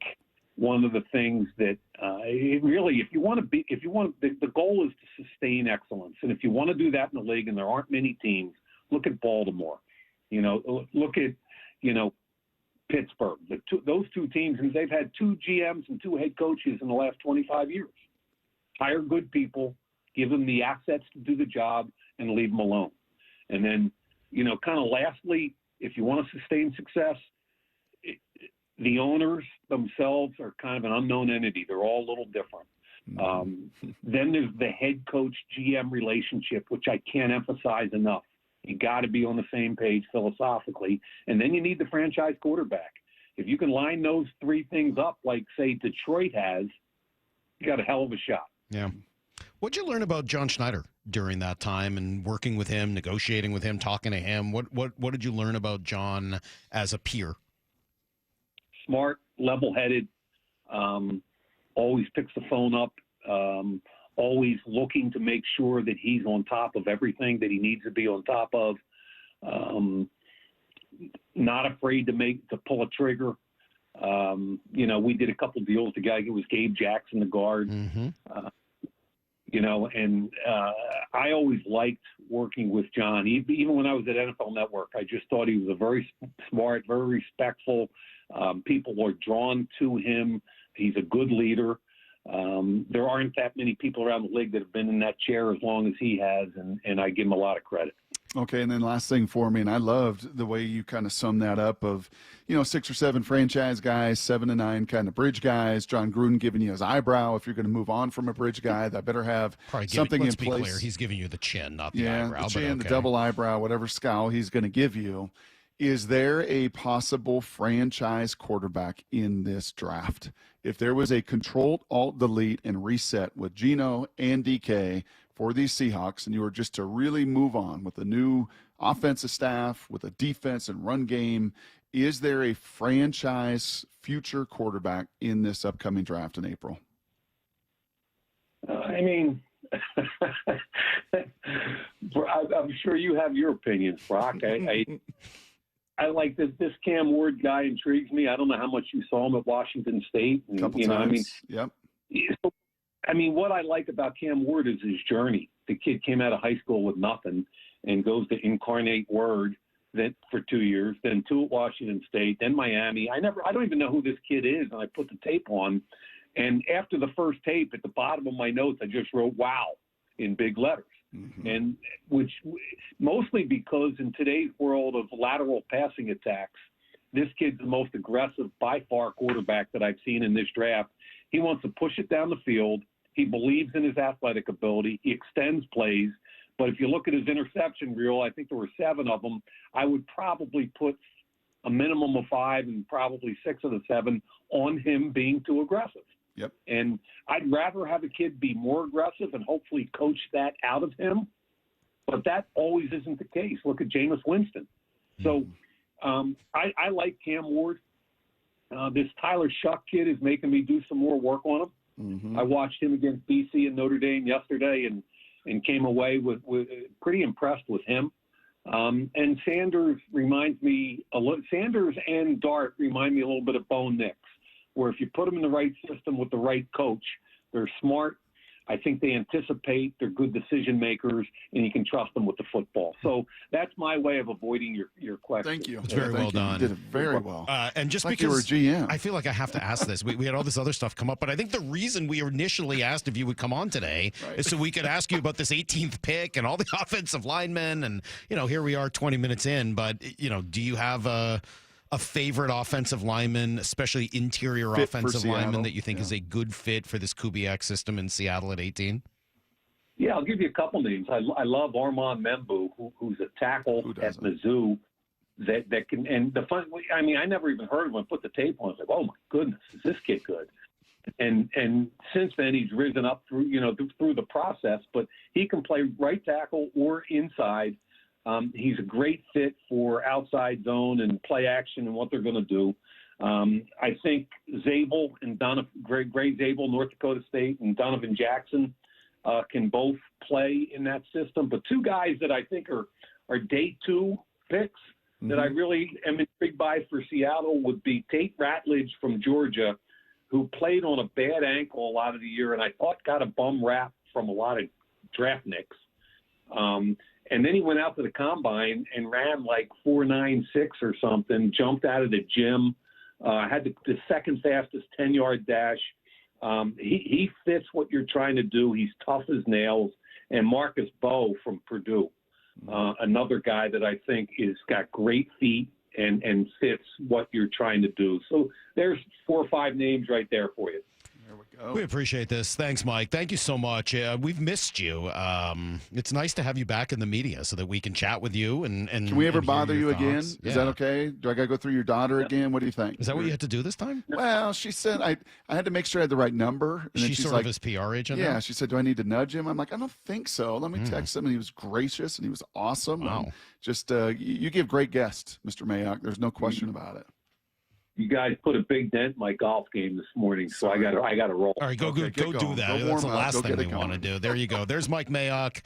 one of the things that the goal is to sustain excellence. And if you want to do that in the league, and there aren't many teams, look at Baltimore, look at, Pittsburgh, those two teams, and they've had 2 GMs and 2 head coaches in the last 25 years. Hire good people, give them the assets to do the job, and leave them alone. And then, kind of lastly, if you want to sustain success, the owners themselves are kind of an unknown entity. They're all a little different. Then there's the head coach GM relationship, which I can't emphasize enough. You got to be on the same page philosophically. And then you need the franchise quarterback. If you can line those 3 things up, like, say, Detroit has, you got a hell of a shot. Yeah. What'd you learn about John Schneider during that time and working with him, negotiating with him, talking to him? What did you learn about John as a peer? Smart, level-headed, always picks the phone up, always looking to make sure that he's on top of everything that he needs to be on top of. Not afraid to pull a trigger. We did a couple deals. The guy who was Gabe Jackson, the guard. I always liked working with John. Even when I was at NFL Network, I just thought he was a very smart, very respectful. People are drawn to him. He's a good leader. There aren't that many people around the league that have been in that chair as long as he has, and I give him a lot of credit. Okay, and then last thing for me, and I loved the way you kind of summed that up of, 6 or 7 franchise guys, 7 to 9 kind of bridge guys. John Gruden giving you his eyebrow. If you're going to move on from a bridge guy, that better have something in place. Let's be clear, he's giving you the chin, not the eyebrow. The chin, okay. The double eyebrow, whatever scowl he's going to give you. Is there a possible franchise quarterback in this draft? If there was a controlled alt-delete and reset with Geno and DK for these Seahawks, and you were just to really move on with a new offensive staff, with a defense and run game, is there a franchise future quarterback in this upcoming draft in April? I'm sure you have your opinions, Brock. I like this Cam Ward guy intrigues me. I don't know how much you saw him at Washington State. A couple times. Yep. What I like about Cam Ward is his journey. The kid came out of high school with nothing and goes to Incarnate Word then for 2 years, then 2 at Washington State, then Miami. I don't even know who this kid is, and I put the tape on. And after the first tape, at the bottom of my notes, I just wrote "wow" in big letters. And which mostly because in today's world of lateral passing attacks, this kid's the most aggressive by far quarterback that I've seen in this draft. He wants to push it down the field. He believes in his athletic ability. He extends plays. But if you look at his interception reel, I think there were 7 of them. I would probably put a minimum of 5 and probably 6 of the 7 on him being too aggressive. Yep. And I'd rather have a kid be more aggressive and hopefully coach that out of him. But that always isn't the case. Look at Jameis Winston. So I like Cam Ward. This Tyler Shuck kid is making me do some more work on him. I watched him against BC and Notre Dame yesterday and came away with pretty impressed with him. And Sanders reminds me Sanders and Dart remind me a little bit of Bo Nix, where if you put them in the right system with the right coach, they're smart. I think they anticipate, they're good decision makers, and you can trust them with the football. So that's my way of avoiding your question. Thank you. It's very well done. You did it very well. And just like because you were GM. I feel like I have to ask this. We had all this other stuff come up, but I think the reason we initially asked if you would come on today is so we could ask you about this 18th pick and all the offensive linemen. And, here we are 20 minutes in, but, do you have a favorite offensive lineman, especially interior Fit offensive for lineman Seattle. that you think is a good fit for this Kubiak system in Seattle at 18? Yeah, I'll give you a couple names. I love Armand Membu, who's a tackle at Mizzou that can. And the fun, I mean, I never even heard of him. Put the tape on. I was like, oh my goodness, is this kid good? And since then he's risen up through the process. But he can play right tackle or inside. He's a great fit for outside zone and play action and what they're going to do. I think Zabel and Gray Zabel, North Dakota State, and Donovan Jackson can both play in that system. But two guys that I think are day 2 picks that I really am intrigued by for Seattle would be Tate Ratledge from Georgia, who played on a bad ankle a lot of the year and I thought got a bum rap from a lot of draft nicks. And then he went out to the combine and ran like 4.96 or something, jumped out of the gym, had the second fastest 10-yard dash. He fits what you're trying to do. He's tough as nails. And Marcus Bowe from Purdue, another guy that I think is got great feet and fits what you're trying to do. So there's 4 or 5 names right there for you. We appreciate this. Thanks, Mike. Thank you so much. We've missed you. It's nice to have you back in the media so that we can chat with you. And can we ever bother you again? Thoughts. Is that okay? Do I got to go through your daughter again? What do you think? Is that what you had to do this time? Well, she said I had to make sure I had the right number. And then she's sort like, of his PR agent Yeah, now? she said, do I need to nudge him? I'm like, I don't think so. Let me text him. And he was gracious and he was awesome. Wow. And just you give great guests, Mr. Mayock. There's no question about it. You guys put a big dent in my golf game this morning, so I got to roll. All right, go do that. That's the last thing we want to do. There you go. There's Mike Mayock,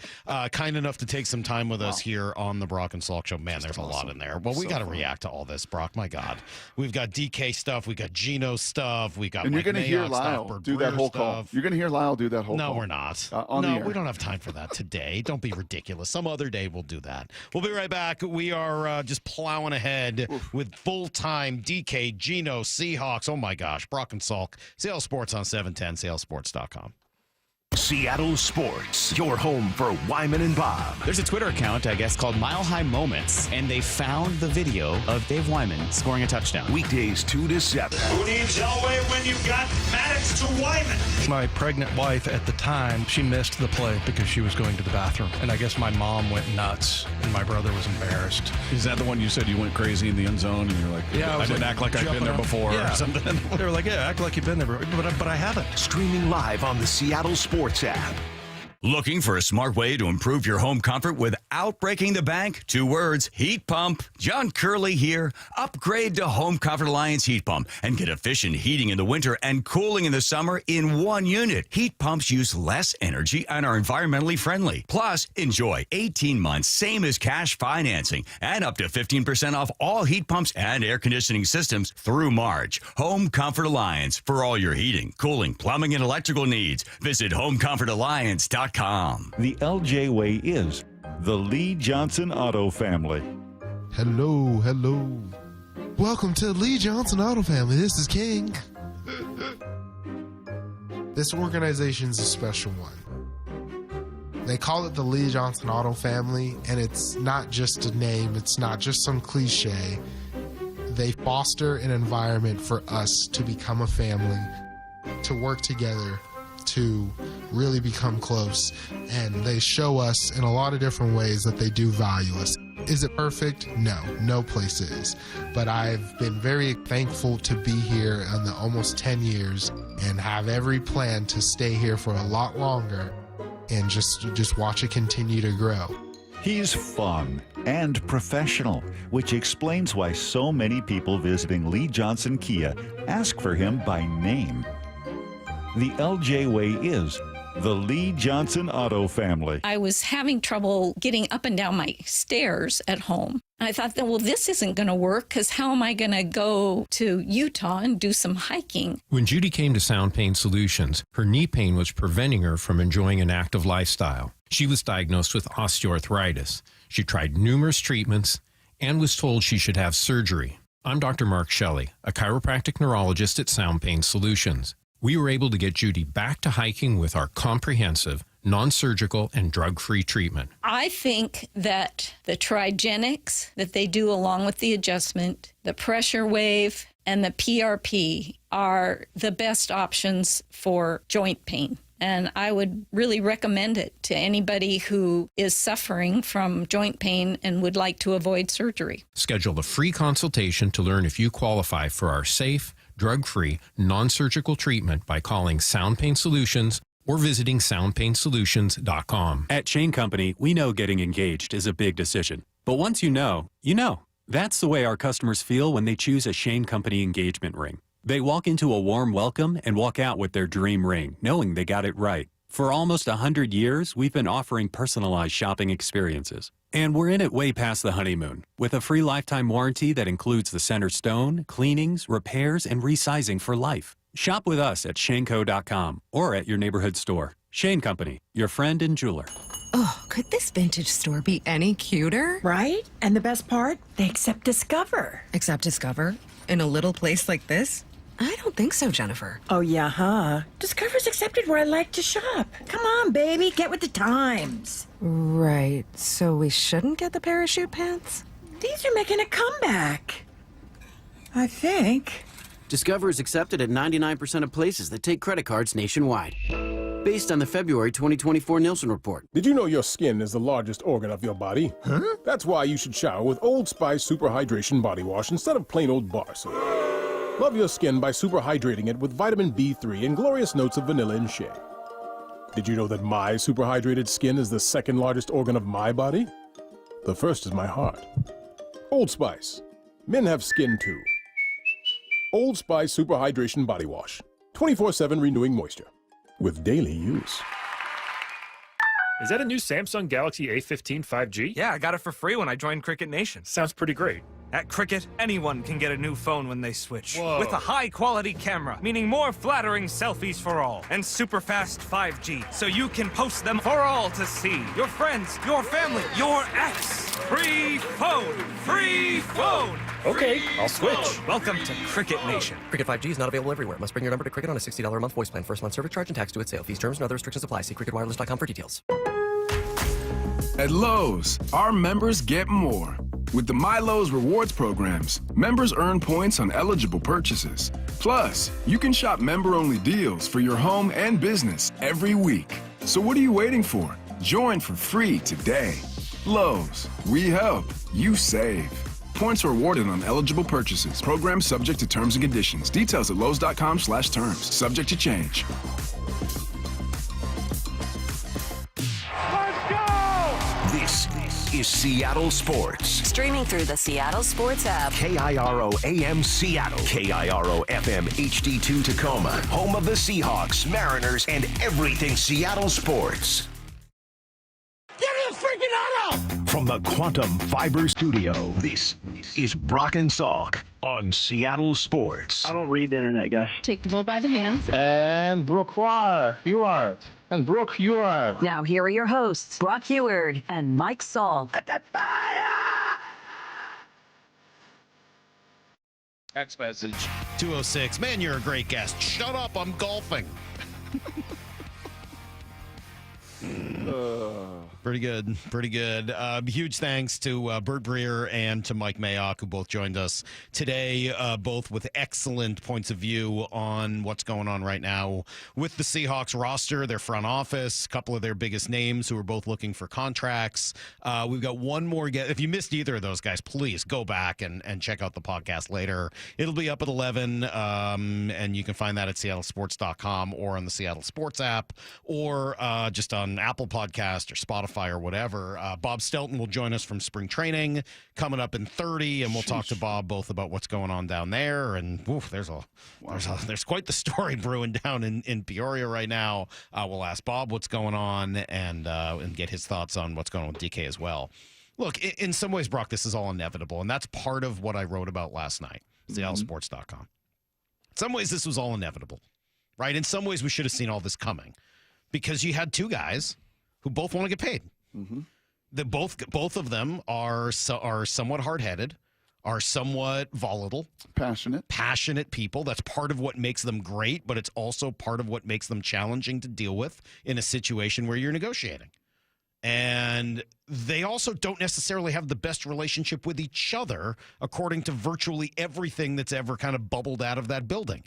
kind enough to take some time with us here on the Brock and Salk Show. Man, there's a lot in there. Well, we got to react to all this, Brock. My God, we've got DK stuff, we got Geno stuff, we got. And Mike you're going to hear Mayock Lyle stuff, do that Breer whole stuff. call. You're going to hear Lyle do that whole call. No, we're not. No, we don't have time for that today. Don't be ridiculous. Some other day we'll do that. We'll be right back. We are just plowing ahead with full-time DK, Geno, Seahawks. Oh my gosh, Brock and Salk. Sales Sports on 710, salesports.com. Seattle Sports, your home for Wyman and Bob. There's a Twitter account, I guess, called Mile High Moments, and they found the video of Dave Wyman scoring a touchdown. Weekdays 2 to 7. Who needs Elway when you've got Maddox to Wyman? My pregnant wife at the time, she missed the play because she was going to the bathroom. And I guess my mom went nuts, and my brother was embarrassed. Is that the one you said you went crazy in the end zone, and you're like, Yeah, I didn't act like I've been there before or something? They were like, yeah, act like you've been there before. But I haven't. Streaming live on the Seattle Sports app. Looking for a smart way to improve your home comfort without breaking the bank? 2 words, heat pump. John Curley here. Upgrade to Home Comfort Alliance Heat Pump and get efficient heating in the winter and cooling in the summer in 1 unit. Heat pumps use less energy and are environmentally friendly. Plus, enjoy 18 months, same as cash financing, and up to 15% off all heat pumps and air conditioning systems through March. Home Comfort Alliance for all your heating, cooling, plumbing, and electrical needs. Visit homecomfortalliance.com. The LJ way is the Lee Johnson Auto Family. Hello. Welcome to Lee Johnson Auto Family. This is King. This organization's a special one. They call it the Lee Johnson Auto Family, and it's not just a name. It's not just some cliche. They foster an environment for us to become a family, to work together, to really become close, and they show us in a lot of different ways that they do value us. Is it perfect? No place is. But I've been very thankful to be here in the almost 10 years and have every plan to stay here for a lot longer and just watch it continue to grow. He's fun and professional, which explains why so many people visiting Lee Johnson Kia ask for him by name. The LJ way is The Lee Johnson Auto family. I was having trouble getting up and down my stairs at home. And I thought, well, this isn't going to work because how am I going to go to Utah and do some hiking? When Judy came to Sound Pain Solutions, her knee pain was preventing her from enjoying an active lifestyle. She was diagnosed with osteoarthritis. She tried numerous treatments and was told she should have surgery. I'm Dr. Mark Shelley, a chiropractic neurologist at Sound Pain Solutions. We were able to get Judy back to hiking with our comprehensive, non-surgical, and drug-free treatment. I think that the Trigenics that they do along with the adjustment, the pressure wave, and the PRP are the best options for joint pain. And I would really recommend it to anybody who is suffering from joint pain and would like to avoid surgery. Schedule a free consultation to learn if you qualify for our safe, drug-free, non-surgical treatment by calling Sound Pain Solutions or visiting soundpainsolutions.com. At Shane Company, we know getting engaged is a big decision. But once you know, you know. That's the way our customers feel when they choose a Shane Company engagement ring. They walk into a warm welcome and walk out with their dream ring, knowing they got it right. For almost 100 years, we've been offering personalized shopping experiences. And we're in it way past the honeymoon, with a free lifetime warranty that includes the center stone, cleanings, repairs, and resizing for life. Shop with us at shaneco.com or at your neighborhood store. Shane Company, your friend and jeweler. Oh, could this vintage store be any cuter? Right? And the best part? They accept Discover. Accept Discover? In a little place like this? I don't think so, Jennifer. Oh, yeah, huh? Discover's accepted where I like to shop. Come on, baby, get with the times. Right, so we shouldn't get the parachute pants? These are making a comeback. I think. Discover is accepted at 99% of places that take credit cards nationwide. Based on the February 2024 Nielsen report. Did you know your skin is the largest organ of your body? Huh? That's why you should shower with Old Spice Super Hydration Body Wash instead of plain old bar soap. Love your skin by super hydrating it with vitamin B3 and glorious notes of vanilla and shea. Did you know that my super hydrated skin is the second largest organ of my body? The first is my heart. Old Spice. Men have skin too. Old Spice Super Hydration Body Wash. 24/7 renewing moisture. With daily use. Is that a new Samsung Galaxy A15 5G? Yeah, I got it for free when I joined Cricket Nation. Sounds pretty great. At Cricket, anyone can get a new phone when they switch. Whoa. With a high-quality camera, meaning more flattering selfies for all. And super fast 5G, so you can post them for all to see. Your friends, your family, your ex. Free phone! Free phone! Okay, I'll switch. Welcome to Cricket Nation. Cricket 5G is not available everywhere. Must bring your number to Cricket on a $60 a month voice plan. First month service charge and tax due at sale. Fees, terms, and other restrictions apply. See cricketwireless.com for details. At Lowe's, our members get more. With the MyLowe's rewards programs, members earn points on eligible purchases. Plus, you can shop member-only deals for your home and business every week. So what are you waiting for? Join for free today. Lowe's, we help, you save. Points are awarded on eligible purchases. Program subject to terms and conditions. Details at lowes.com/terms. Subject to change. This is Seattle Sports. Streaming through the Seattle Sports app. KIRO AM Seattle. KIRO FM HD2 Tacoma. Home of the Seahawks, Mariners, and everything Seattle sports. Give me a freaking auto! From the Quantum Fiber Studio, this is Brock and Salk on Seattle Sports. I don't read the internet, guys. Take the bull by the hands. And Brooke, you are. And Brooke, you are. Now here are your hosts, Brock Heward and Mike Saul. Text message 206. Man, you're a great guest. Shut up, I'm golfing. Pretty good. Pretty good. Huge thanks to Bert Breer and to Mike Mayock, who both joined us today, both with excellent points of view on what's going on right now with the Seahawks roster, their front office, a couple of their biggest names who are both looking for contracts. We've got one more guest. If you missed either of those guys, please go back and check out the podcast later. It'll be up at 11, and you can find that at seattlesports.com or on the Seattle Sports app or just on Apple Podcast or Spotify Spotify or whatever. Bob Stelton will join us from spring training coming up in 30, and we'll talk to Bob both about what's going on down there. And there's quite the story brewing down in Peoria right now. We'll ask Bob what's going on and get his thoughts on what's going on with DK as well. Look, in some ways, Brock, this is all inevitable, and that's part of what I wrote about last night, SeattleSports.com. In some ways, this was all inevitable, right? In some ways, we should have seen all this coming because you had two guys who both want to get paid. Both of them are somewhat hard-headed, are somewhat volatile. Passionate people. That's part of what makes them great, but it's also part of what makes them challenging to deal with in a situation where you're negotiating. And they also don't necessarily have the best relationship with each other, according to virtually everything that's ever kind of bubbled out of that building.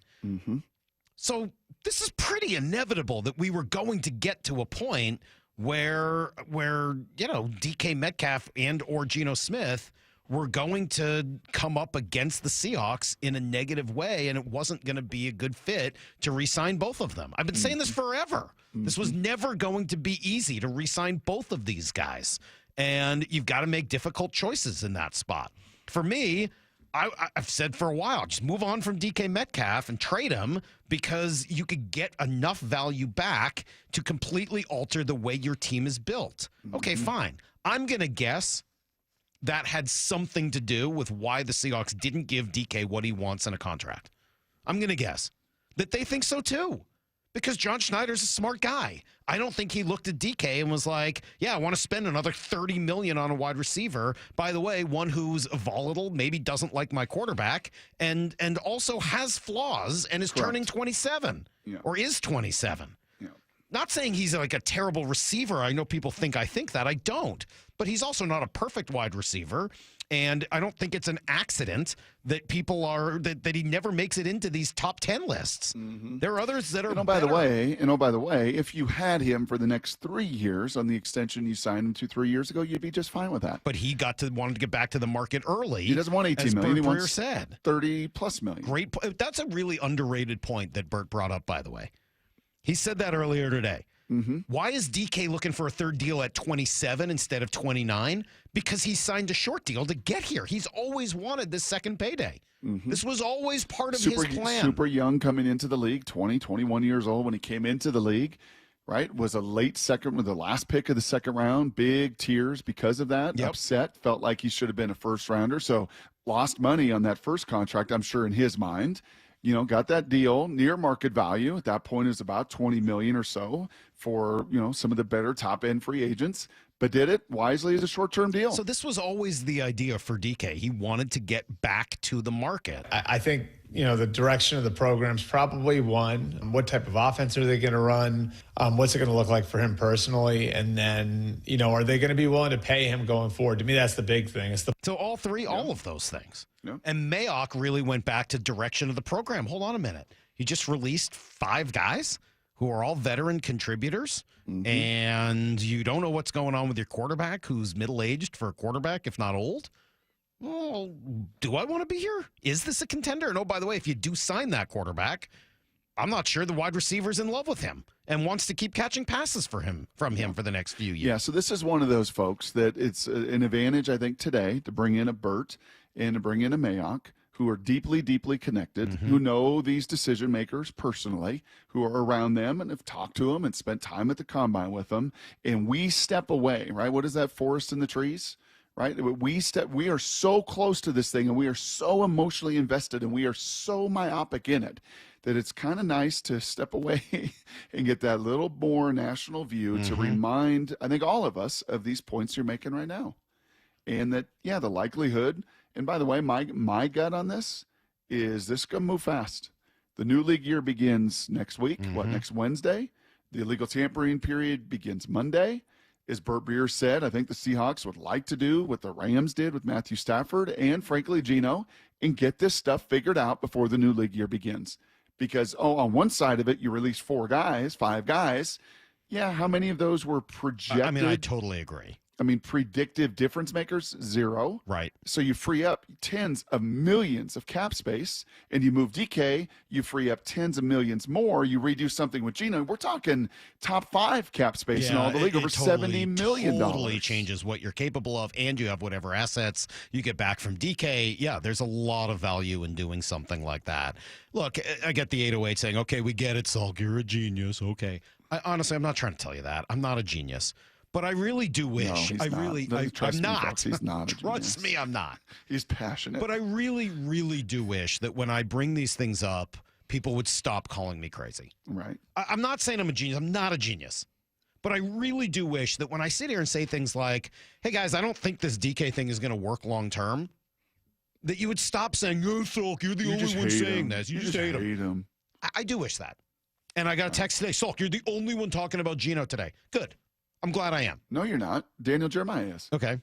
So this is pretty inevitable that we were going to get to a point where DK Metcalf and or Geno Smith were going to come up against the Seahawks in a negative way, and it wasn't going to be a good fit to re-sign both of them. I've been saying this forever. This was never going to be easy to re-sign both of these guys, and you've got to make difficult choices in that spot. For me, I've said for a while, just move on from DK Metcalf and trade him because you could get enough value back to completely alter the way your team is built. Okay, fine. I'm going to guess that had something to do with why the Seahawks didn't give DK what he wants in a contract. I'm going to guess that they think so too, because John Schneider's a smart guy. I don't think he looked at DK and was like, yeah, I want to spend another $30 million on a wide receiver. By the way, one who's volatile, maybe doesn't like my quarterback, and also has flaws and is turning 27 or is 27. Not saying he's like a terrible receiver. I know people think I think that. I don't. But he's also not a perfect wide receiver. And I don't think it's an accident that people are that he never makes it into these top 10 lists. There are others that are by the way, if you had him for the next 3 years on the extension you signed him to 3 years ago, you'd be just fine with that. But he wanted to get back to the market early. He doesn't want $18 million. He wants said. $30+ million. Great. That's a really underrated point that Bert brought up, by the way. He said that earlier today. Why is DK looking for a third deal at 27 instead of 29? Because he signed a short deal to get here. He's always wanted this second payday. This was always part of his plan. Super young coming into the league, 21 years old when he came into the league, right? Was a late second with the last pick of the second round. Big tears because of that. Upset. Felt like he should have been a first rounder. So lost money on that first contract, I'm sure, in his mind. Got that deal near market value. At that point, it was about $20 million or so for, some of the better top end free agents, but did it wisely as a short-term deal. So this was always the idea for DK. He wanted to get back to the market. I think, the direction of the program's probably one. What type of offense are they going to run? What's it going to look like for him personally? And then, are they going to be willing to pay him going forward? To me, that's the big thing. So all of those things. And Mayock really went back to direction of the program. Hold on a minute. He just released 5 guys who are all veteran contributors, and you don't know what's going on with your quarterback, who's middle-aged for a quarterback, if not old. Well, do I want to be here? Is this a contender? And, oh, by the way, if you do sign that quarterback, I'm not sure the wide receiver's in love with him and wants to keep catching passes from him for the next few years. Yeah, so this is one of those folks that it's an advantage, I think, today to bring in a Burt and to bring in a Mayock, who are deeply, deeply connected, who know these decision makers personally, who are around them and have talked to them and spent time at the combine with them. And we step away, right? What is that forest in the trees, right? We are so close to this thing and we are so emotionally invested and we are so myopic in it that it's kind of nice to step away and get that little more national view to remind, I think, all of us of these points you're making right now. And that, the likelihood. And by the way, my gut on this is this going to move fast. The new league year begins next week, next Wednesday. The illegal tampering period begins Monday. As Bert Breer said, I think the Seahawks would like to do what the Rams did with Matthew Stafford and, frankly, Geno, and get this stuff figured out before the new league year begins. Because, on one side of it, you release 5 guys. Yeah, how many of those were projected? I mean, I totally agree. I mean, predictive difference makers, 0. Right. So you free up tens of millions of cap space, and you move DK, you free up tens of millions more. You redo something with Geno. We're talking top 5 cap space in all the league, over $70 million. Totally changes what you're capable of, and you have whatever assets you get back from DK. Yeah, there's a lot of value in doing something like that. Look, I get the 808 saying, okay, we get it, Salk, you're a genius. Okay. Honestly, I'm not trying to tell you that. I'm not a genius. But I really do wish. No, I'm not. Folks, he's not. Trust me, I'm not. He's passionate. But I really, really do wish that when I bring these things up, people would stop calling me crazy. Right. I'm not saying I'm a genius. I'm not a genius. But I really do wish that when I sit here and say things like, hey, guys, I don't think this DK thing is going to work long term, that you would stop saying, oh, Salk, you're the only one saying this. You just hate him. I do wish that. And I got a text today, Salk, you're the only one talking about Geno today. Good. I'm glad I am. No, you're not. Daniel Jeremiah is. Okay.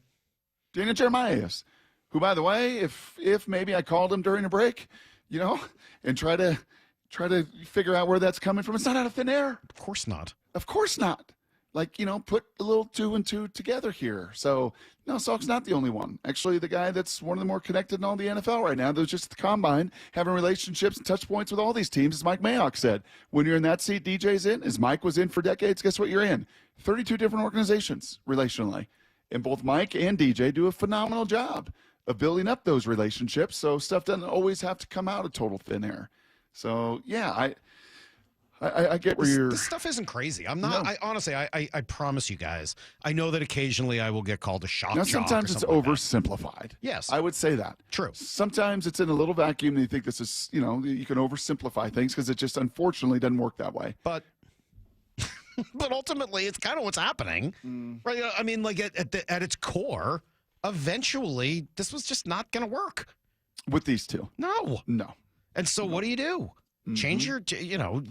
Daniel Jeremiah is. Who, by the way, if maybe I called him during a break, and try to figure out where that's coming from, it's not out of thin air. Of course not. Of course not. Like, put a little 2 and 2 together here. So, no, Salk's not the only one. Actually, the guy that's one of the more connected in all the NFL right now, that was just at the combine, having relationships and touch points with all these teams, as Mike Mayock said. When you're in that seat, DJ's in, as Mike was in for decades, guess what you're in? 32 different organizations relationally. And both Mike and DJ do a phenomenal job of building up those relationships, so stuff doesn't always have to come out of total thin air. So, yeah, I get where you're. This stuff isn't crazy. I'm not. No. Honestly, I promise you guys. I know that occasionally I will get called a shock. Now, sometimes it's oversimplified. Like yes, I would say that. True. Sometimes it's in a little vacuum, and you think this is, you can oversimplify things because it just unfortunately doesn't work that way. But ultimately, it's kind of what's happening, right? I mean, like at its core, eventually, this was just not going to work with these two. No. And so, what do? Change your,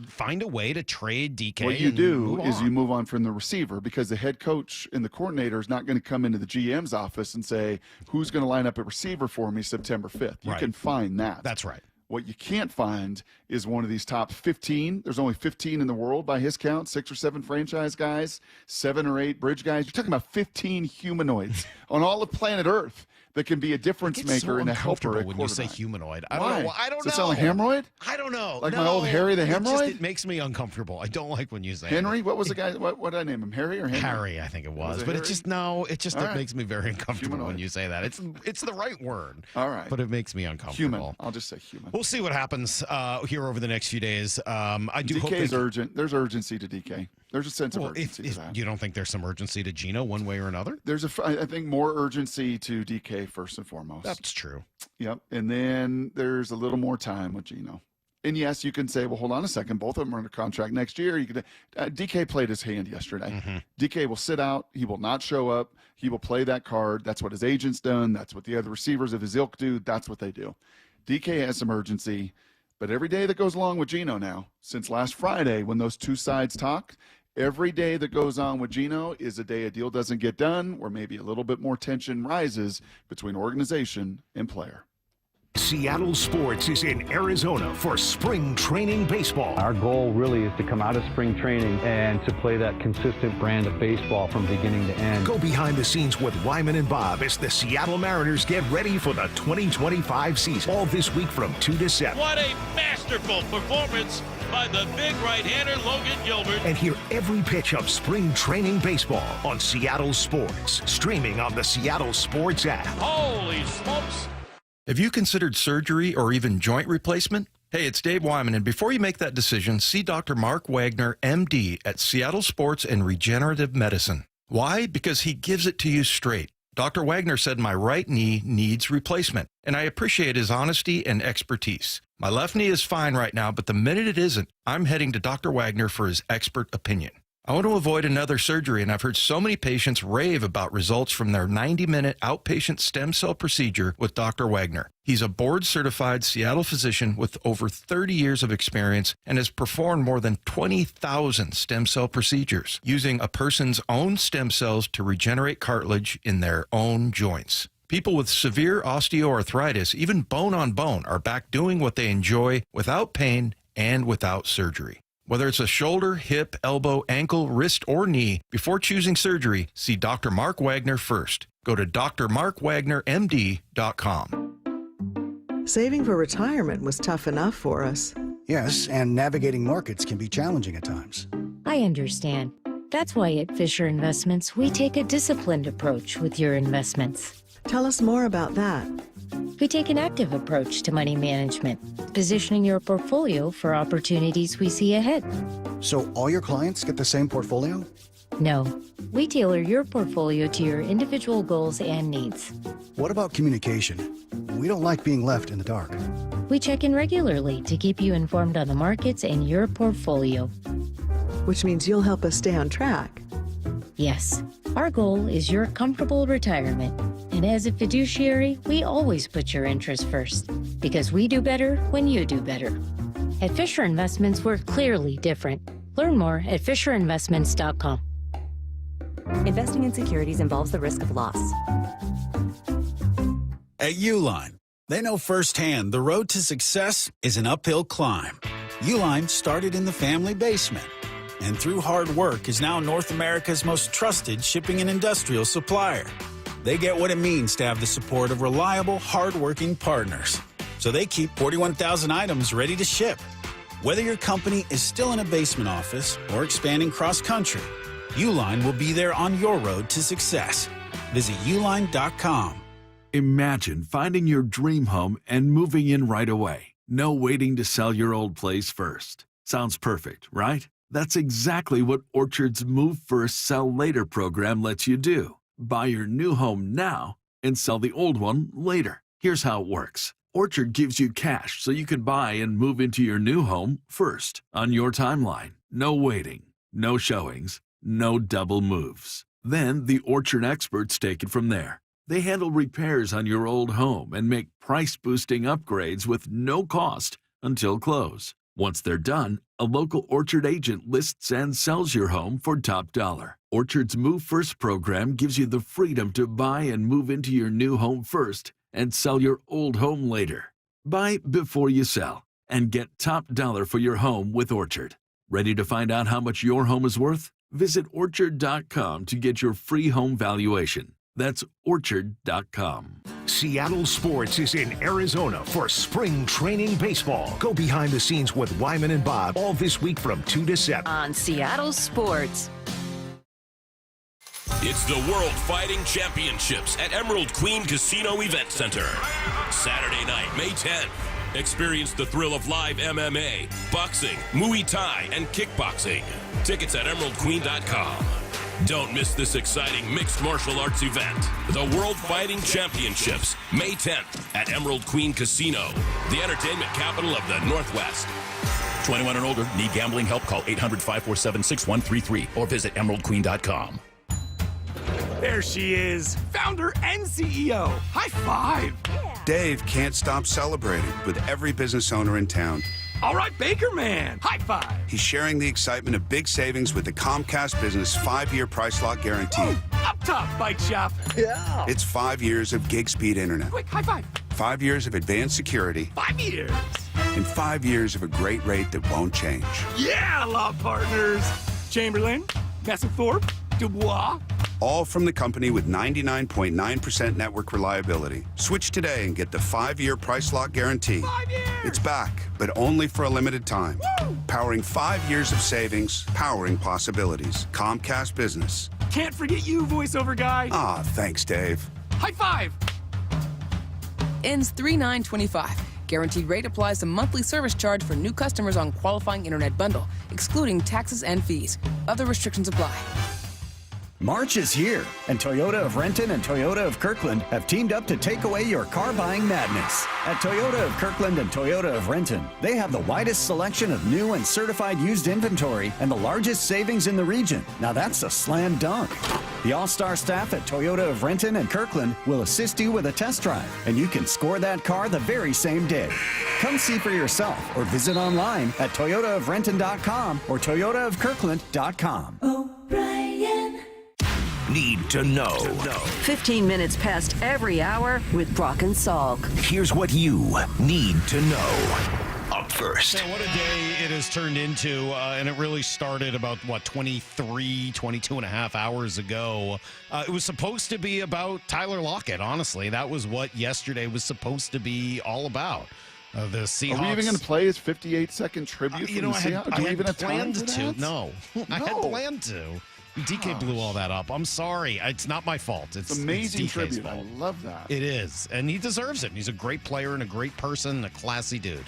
find a way to trade DK. What you do is you move on from the receiver, because the head coach and the coordinator is not going to come into the GM's office and say, who's going to line up a receiver for me September 5th. You can find that. That's right. What you can't find is one of these top 15. There's only 15 in the world by his count, 6 or 7 franchise guys, 7 or 8 bridge guys. You're talking about 15 humanoids on all of planet Earth that can be a difference maker and a helper. When you say humanoid, I don't know. Does it sound like hemorrhoid? I don't know. Like my old Harry the hemorrhoid? It makes me uncomfortable. I don't like when you say Henry. What was the guy? What did I name him? Harry or Henry? Harry, I think it was. But it makes me very uncomfortable when you say that. It's the right word. All right. But it makes me uncomfortable. Human. I'll just say human. We'll see what happens here over the next few days. I do hope DK is urgent. There's urgency to DK. There's a sense of urgency if to that. You don't think there's some urgency to Geno one way or another? I think more urgency to DK first and foremost. That's true. Yep. And then there's a little more time with Geno. And yes, you can say, well, hold on a second. Both of them are under contract next year. You could. DK played his hand yesterday. Mm-hmm. DK will sit out. He will not show up. He will play that card. That's what his agent's done. That's what the other receivers of his ilk do. That's what they do. DK has some urgency. But every day that goes along with Geno now, since last Friday when those two sides talked, every day that goes on with Geno is a day a deal doesn't get done, where maybe a little bit more tension rises between organization and player. Seattle Sports is in Arizona for spring training baseball. Our goal really is to come out of spring training and to play that consistent brand of baseball from beginning to end. Go behind the scenes with Wyman and Bob as the Seattle Mariners get ready for the 2025 season. All this week from 2 to 7. What a masterful performance by the big right-hander Logan Gilbert. And hear every pitch of spring training baseball on Seattle Sports. Streaming on the Seattle Sports app. Holy smokes. Have you considered surgery or even joint replacement? Hey, it's Dave Wyman, and before you make that decision, see Dr. Mark Wagner, MD, at Seattle Sports and Regenerative Medicine. Why? Because he gives it to you straight. Dr. Wagner said my right knee needs replacement, and I appreciate his honesty and expertise. My left knee is fine right now, but the minute it isn't, I'm heading to Dr. Wagner for his expert opinion. I want to avoid another surgery, and I've heard so many patients rave about results from their 90-minute outpatient stem cell procedure with Dr. Wagner. He's a board-certified Seattle physician with over 30 years of experience and has performed more than 20,000 stem cell procedures using a person's own stem cells to regenerate cartilage in their own joints. People with severe osteoarthritis, even bone on bone, are back doing what they enjoy without pain and without surgery. Whether it's a shoulder, hip, elbow, ankle, wrist, or knee, before choosing surgery, see Dr. Mark Wagner first. Go to drmarkwagnermd.com. Saving for retirement was tough enough for us. Yes, and navigating markets can be challenging at times. I understand. That's why at Fisher Investments, we take a disciplined approach with your investments. Tell us more about that. We take an active approach to money management, positioning your portfolio for opportunities we see ahead. So all your clients get the same portfolio? No, we tailor your portfolio to your individual goals and needs. What about communication? We don't like being left in the dark. We check in regularly to keep you informed on the markets and your portfolio. Which means you'll help us stay on track. Yes, our goal is your comfortable retirement. And as a fiduciary, we always put your interests first, because we do better when you do better. At Fisher Investments, we're clearly different. Learn more at FisherInvestments.com. Investing in securities involves the risk of loss. At Uline, they know firsthand the road to success is an uphill climb. Uline started in the family basement, and through hard work is now North America's most trusted shipping and industrial supplier. They get what it means to have the support of reliable, hard-working partners. So they keep 41,000 items ready to ship. Whether your company is still in a basement office or expanding cross-country, Uline will be there on your road to success. Visit uline.com. Imagine finding your dream home and moving in right away. No waiting to sell your old place first. Sounds perfect, right? That's exactly what Orchard's Move First, Sell Later program lets you do. Buy your new home now and sell the old one later. Here's how it works. Orchard gives you cash so you can buy and move into your new home first on your timeline. No waiting, no showings, no double moves. Then the Orchard experts take it from there. They handle repairs on your old home and make price-boosting upgrades with no cost until close. Once they're done, a local Orchard agent lists and sells your home for top dollar. Orchard's Move First program gives you the freedom to buy and move into your new home first and sell your old home later. Buy before you sell and get top dollar for your home with Orchard. Ready to find out how much your home is worth? Visit Orchard.com to get your free home valuation. That's Orchard.com. Seattle Sports is in Arizona for spring training baseball. Go behind the scenes with Wyman and Bob all this week from 2 to 7. On Seattle Sports. It's the World Fighting Championships at Emerald Queen Casino Event Center. Saturday night, May 10th. Experience the thrill of live MMA, boxing, Muay Thai, and kickboxing. Tickets at emeraldqueen.com. Don't miss this exciting mixed martial arts event. The World Fighting Championships, May 10th at Emerald Queen Casino, the entertainment capital of the Northwest. 21 and older. Need gambling help? Call 800-547-6133 or visit emeraldqueen.com. There she is, founder and CEO. High five. Dave can't stop celebrating with every business owner in town. All right, Baker Man, high five. He's sharing the excitement of big savings with the Comcast Business 5-year price lock guarantee. Ooh, up top, bike shop. Yeah. It's 5 years of gig speed internet. Quick, high five. 5 years of advanced security. 5 years. And 5 years of a great rate that won't change. Yeah, law partners. Chamberlain, Messingthorpe, Dubois. All from the company with 99.9% network reliability. Switch today and get the 5-year price lock guarantee. 5 years. It's back, but only for a limited time. Woo! Powering 5 years of savings, powering possibilities. Comcast Business. Can't forget you, voiceover guy. Ah, thanks, Dave. High five. Ends 3/9/25. Guaranteed rate applies to monthly service charge for new customers on qualifying internet bundle, excluding taxes and fees. Other restrictions apply. March is here, and Toyota of Renton and Toyota of Kirkland have teamed up to take away your car buying madness. At Toyota of Kirkland and Toyota of Renton, they have the widest selection of new and certified used inventory and the largest savings in the region. Now that's a slam dunk. The all-star staff at Toyota of Renton and Kirkland will assist you with a test drive, and you can score that car the very same day. Come see for yourself or visit online at toyotaofrenton.com or toyotaofkirkland.com. O'Brien. Need to know. 15 minutes past every hour with Brock and Salk. Here's what you need to know. Up first. Man, what a day it has turned into, and it really started about, 22 and a half hours ago. It was supposed to be about Tyler Lockett, honestly. That was what yesterday was supposed to be all about. The Seahawks. Are we even going to play his 58-second tribute from the Seahawks? Do we even have time planned for to. that? No. I had planned to. DK blew all that up. I'm sorry. It's not my fault. It's amazing it's DK's tribute. fault. I love that. It is. And he deserves it. He's a great player and a great person and a classy dude.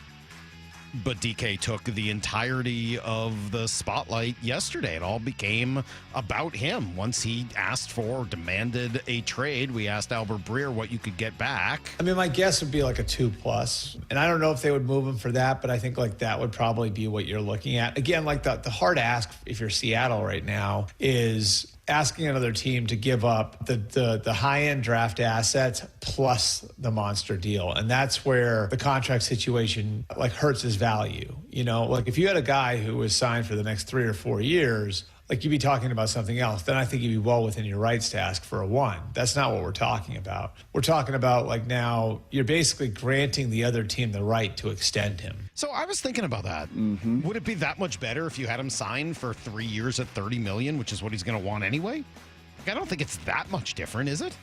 But DK took the entirety of the spotlight yesterday. It all became about him. Once he asked for or demanded a trade, we asked Albert Breer what you could get back. I mean, my guess would be like a 2+. And I don't know if they would move him for that, but I think like that would probably be what you're looking at. Again, like the hard ask if you're Seattle right now is asking another team to give up the high-end draft assets plus the monster deal. And that's where the contract situation like hurts his value. You know, like if you had a guy who was signed for the next 3 or 4 years, like you'd be talking about something else, then I think you'd be well within your rights to ask for a 1. That's not what we're talking about. We're talking about like now you're basically granting the other team the right to extend him. So I was thinking about that. Mm-hmm. Would it be that much better if you had him sign for 3 years at $30 million, which is what he's going to want anyway? Like, I don't think it's that much different, is it?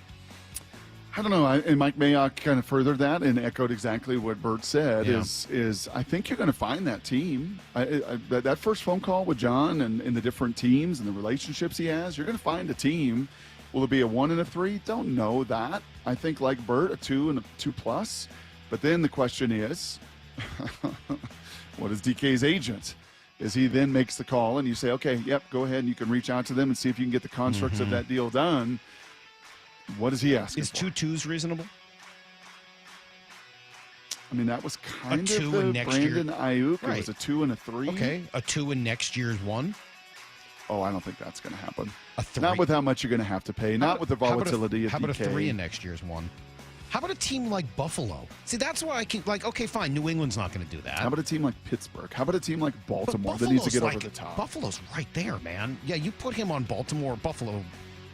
I don't know. And Mike Mayock kind of furthered that and echoed exactly what Bert said. Yeah. Is I think you're going to find that team. That first phone call with John and the different teams and the relationships he has, you're going to find a team. Will it be a 1 and a 3? Don't know that. I think like Bert, a 2 and a 2+. But then the question is, what is DK's agent? Is he then makes the call and you say, okay, yep, go ahead and you can reach out to them and see if you can get the constructs of that deal done. What is he asking Is for? 2 2s reasonable? I mean, that was kind A 2 of the in next Brandon year. Ayuk. Right. It was a 2 and a 3. Okay, a 2 in next year's 1. Oh, I don't think that's going to happen. A 3. Not with how much you're going to have to pay. Not with the volatility of How about DK. a 3 in next year's 1? How about a team like Buffalo? See, that's why I can, like, okay, fine, New England's not going to do that. How about a team like Pittsburgh? How about a team like Baltimore But that needs to get Buffalo's over the top? Buffalo's right there, man. Yeah, you put him on Baltimore, Buffalo.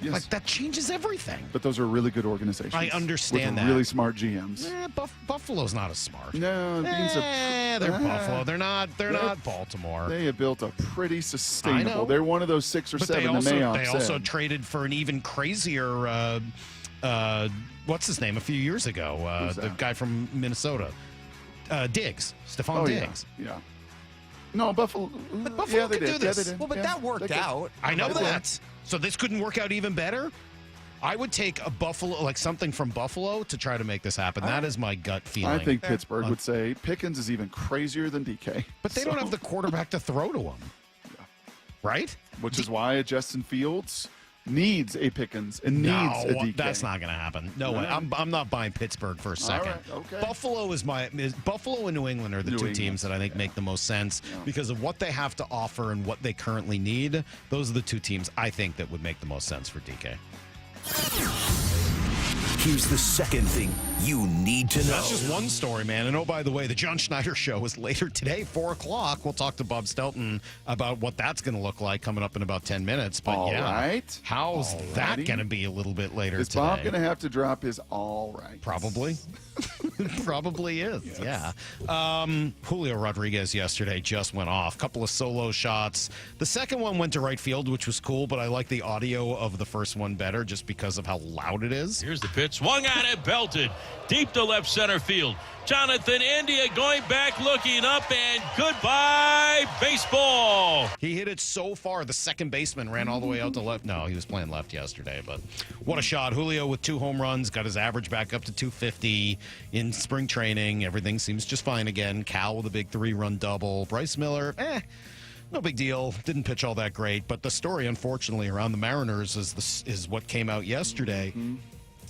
Yes. Like, that changes everything. But those are really good organizations. I understand with that. really smart GMs. Buffalo's not as smart. No, they're Buffalo. They're not Baltimore. They have built a pretty I sustainable. know. They're one of those 6 or But 7 they that Mayock also said. traded for an even crazier, what's his name, a few years ago? The guy from Minnesota. Diggs. Stephon Diggs. Yeah. No, Buffalo. But Buffalo yeah, they could did. do this. Yeah, they did. Well, but that worked out. I know that. So this couldn't work out even better? I would take a Buffalo, like something from Buffalo to try to make this happen. That is my gut feeling. I think Pittsburgh would say Pickens is even crazier than DK. But they don't have the quarterback to throw to him. Right? Which is why Justin Fields needs a Pickens and needs a DK. That's not going to happen. No way. I'm not buying Pittsburgh for a second. All right, okay. Buffalo and New England are the two teams that I think make the most sense because of what they have to offer and what they currently need. Those are the two teams I think that would make the most sense for DK. Here's the second thing you need to know. That's just one story, man. And oh, by the way, the John Schneider Show is later today, 4 o'clock. We'll talk to Bob Stelton about what that's going to look like coming up in about 10 minutes. But All right. How's that going to be a little bit later Is today? Bob going to have to drop his all right? Probably. Probably is, yes. Yeah. Julio Rodriguez yesterday just went off. Couple of solo shots. The second one went to right field, which was cool, but I like the audio of the first one better just because of how loud it is. Here's the pitch. Swung on it, belted. Deep to left center field. Jonathan India going back, looking up, and goodbye, baseball. He hit it so far, the second baseman ran all the way out to left. No, he was playing left yesterday, but what a shot. Julio with 2 home runs, got his average back up to 250 in spring training. Everything seems just fine again. Cal with a big 3-run double. Bryce Miller, no big deal. Didn't pitch all that great, but the story, unfortunately, around the Mariners is what came out yesterday.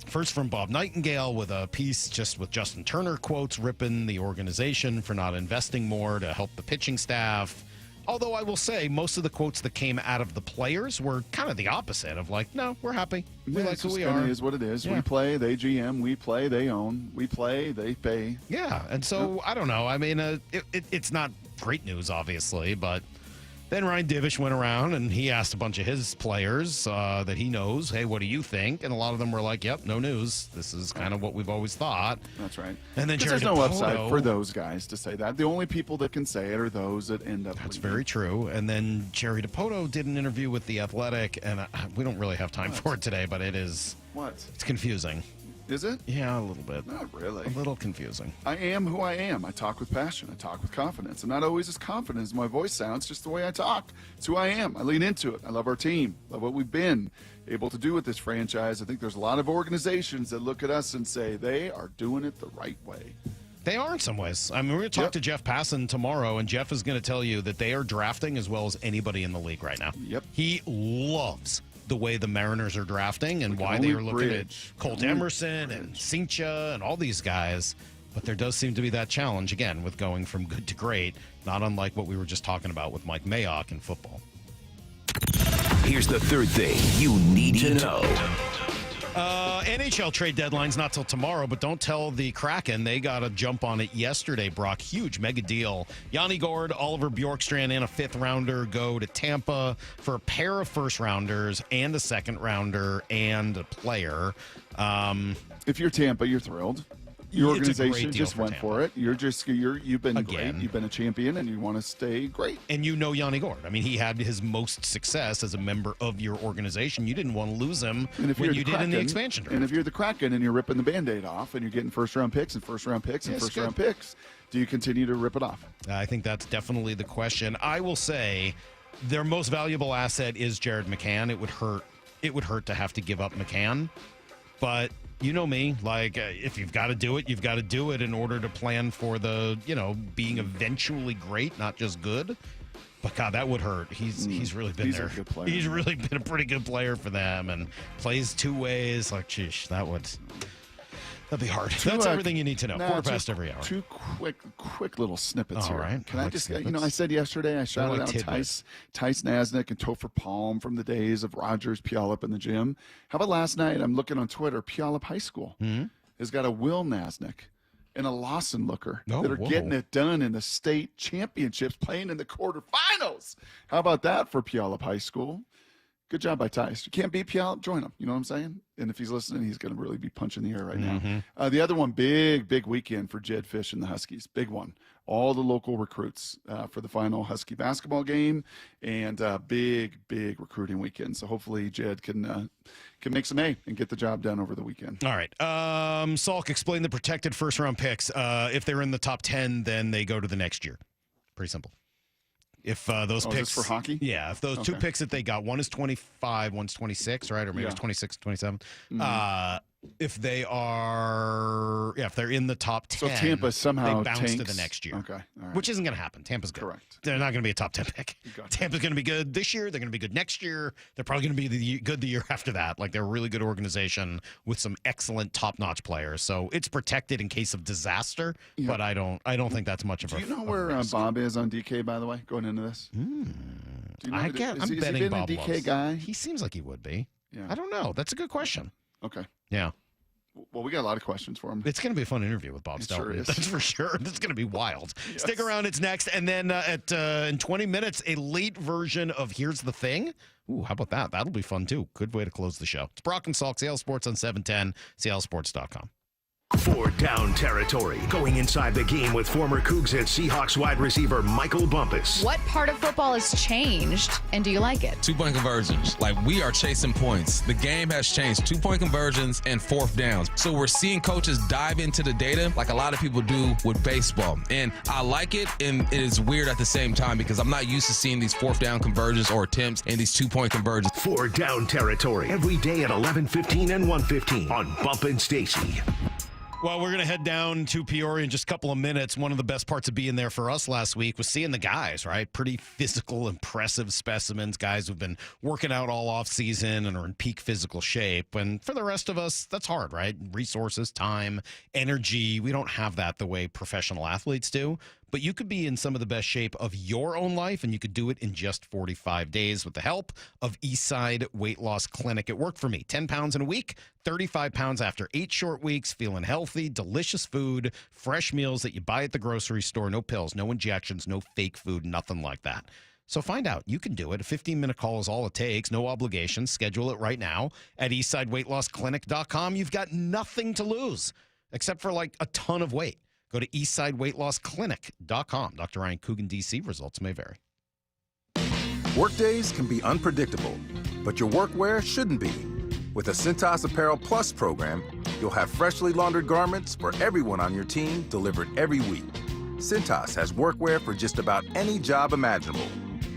First from Bob Nightingale with a piece just with Justin Turner quotes ripping the organization for not investing more to help the pitching staff. Although I will say most of the quotes that came out of the players were kind of the opposite of like, no, we're happy. We like who we are. It is what it is. Yeah. We play, they GM. We play, they own. We play, they pay. Yeah, and so I don't know. I mean, it's not great news, obviously, but Then Ryan Divish went around and he asked a bunch of his players that he knows, hey, what do you think? And a lot of them were like, yep, no news. This is kind of what we've always thought. That's right. And then there's no upside for those guys to say that. The only people that can say it are those that end up. That's very true. And then Jerry DiPoto did an interview with The Athletic, and we don't really have time for it today, but it is. What? It's confusing. Is it? Yeah, a little bit. Not really. A little confusing. I am who I am. I talk with passion. I talk with confidence. I'm not always as confident as my voice sounds, just the way I talk. It's who I am. I lean into it. I love our team. Love what we've been able to do with this franchise. I think there's a lot of organizations that look at us and say they are doing it the right way. They are in some ways. I mean, we're going to talk to Jeff Passan tomorrow, and Jeff is going to tell you that they are drafting as well as anybody in the league right now. Yep. He loves the way the Mariners are drafting and why they are looking at Colt Emerson and Cincha and all these guys. But there does seem to be that challenge, again, with going from good to great, not unlike what we were just talking about with Mike Mayock in football. Here's the third thing you need to know. NHL trade deadline's not till tomorrow, but don't tell the Kraken. They got a jump on it yesterday, Brock. Huge mega deal. Yanni Gourde, Oliver Bjorkstrand, and a fifth-rounder go to Tampa for a pair of first-rounders and a second-rounder and a player. If you're Tampa, you're thrilled. Your organization just for went Tampa. for it. You've been great. You've been a champion, and you want to stay great. And you know Yanni Gourde. I mean, he had his most success as a member of your organization. You didn't want to lose him when you did in the expansion draft. And if you're the Kraken and you're ripping the Band-Aid off and you're getting first-round picks and first-round picks and first-round picks, do you continue to rip it off? I think that's definitely the question. I will say their most valuable asset is Jared McCann. It would hurt to have to give up McCann, but you know me, like if you've got to do it, you've got to do it in order to plan for the, being eventually great, not just good. But God, that would hurt. He's really been there. A good player. He's really been a pretty good player for them and plays two ways. Like, that'd be hard. That's everything you need to know. Quarter past every hour. Two quick little snippets All here. right. Can I just, I said yesterday, I shouted out Tice Nasnick and Topher Palm from the days of Rogers, Puyallup in the gym. How about last night? I'm looking on Twitter. Puyallup High School has got a Will Nasnick and a Lawson Looker that are getting it done in the state championships, playing in the quarterfinals. How about that for Puyallup High School? Good job by Tice. You can't beat Puyallup, join him. You know what I'm saying? And if he's listening, he's going to really be punching the air right now. The other one, big weekend for Jed Fish and the Huskies. Big one. All the local recruits for the final Husky basketball game, and big recruiting weekend. So hopefully Jed can make some hay and get the job done over the weekend. All right. Salk, explain the protected first-round picks. If they're in the top 10, then they go to the next year. Pretty simple. If those picks for hockey, if those two picks that they got, one is 25, one's 26, right, or maybe it's 26, 27. If they are, if they're in the top 10, so Tampa somehow they bounce tanks to the next year. Okay, all right. Which isn't going to happen. Tampa's good. Correct. They're not going to be a top 10 pick. Gotcha. Tampa's going to be good this year. They're going to be good next year. They're probably going to be good the year after that. Like, they're a really good organization with some excellent top-notch players. So it's protected in case of disaster. Yeah. But I don't think that's much of a. Do you know where Bob is on DK? By the way, going into this, I'm has he betting been Bob a DK loves. guy? He seems like he would be. Yeah. I don't know. That's a good question. Okay. Yeah. Well, we got a lot of questions for him. It's going to be a fun interview with Bob Stelton. Sure is. That's for sure. It's going to be wild. Yes. Stick around. It's next. And then in 20 minutes, a late version of Here's the Thing. Ooh, how about that? That'll be fun, too. Good way to close the show. It's Brock and Salk, Seattle Sports on 710, seattlesports.com. For Down Territory, going inside the game with former Cougs and Seahawks wide receiver Michael Bumpus. What part of football has changed, and do you like it? 2-point conversions. Like, we are chasing points. The game has changed. 2-point conversions and fourth downs. So we're seeing coaches dive into the data like a lot of people do with baseball. And I like it, and it is weird at the same time because I'm not used to seeing these fourth down conversions or attempts and these 2-point conversions. For Down Territory, every day at 11:15 and 1:15 on Bump and Stacy. Well, we're going to head down to Peoria in just a couple of minutes. One of the best parts of being there for us last week was seeing the guys, right? Pretty physical, impressive specimens, guys who've been working out all off season and are in peak physical shape. And for the rest of us, that's hard, right? Resources, time, energy. We don't have that the way professional athletes do. But you could be in some of the best shape of your own life, and you could do it in just 45 days with the help of Eastside Weight Loss Clinic. It worked for me. 10 pounds in a week, 35 pounds after 8 short weeks, feeling healthy, delicious food, fresh meals that you buy at the grocery store, no pills, no injections, no fake food, nothing like that. So find out. You can do it. A 15-minute call is all it takes. No obligation. Schedule it right now at eastsideweightlossclinic.com. You've got nothing to lose except for like a ton of weight. Go to eastsideweightlossclinic.com. Dr. Ryan Coogan, D.C. Results may vary. Workdays can be unpredictable, but your workwear shouldn't be. With a Cintas Apparel Plus program, you'll have freshly laundered garments for everyone on your team delivered every week. Cintas has workwear for just about any job imaginable,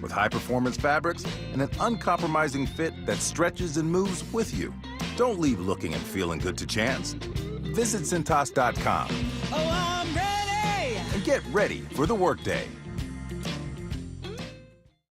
with high-performance fabrics and an uncompromising fit that stretches and moves with you. Don't leave looking and feeling good to chance. Visit Cintas.com. Oh, I'm ready! And get ready for the workday.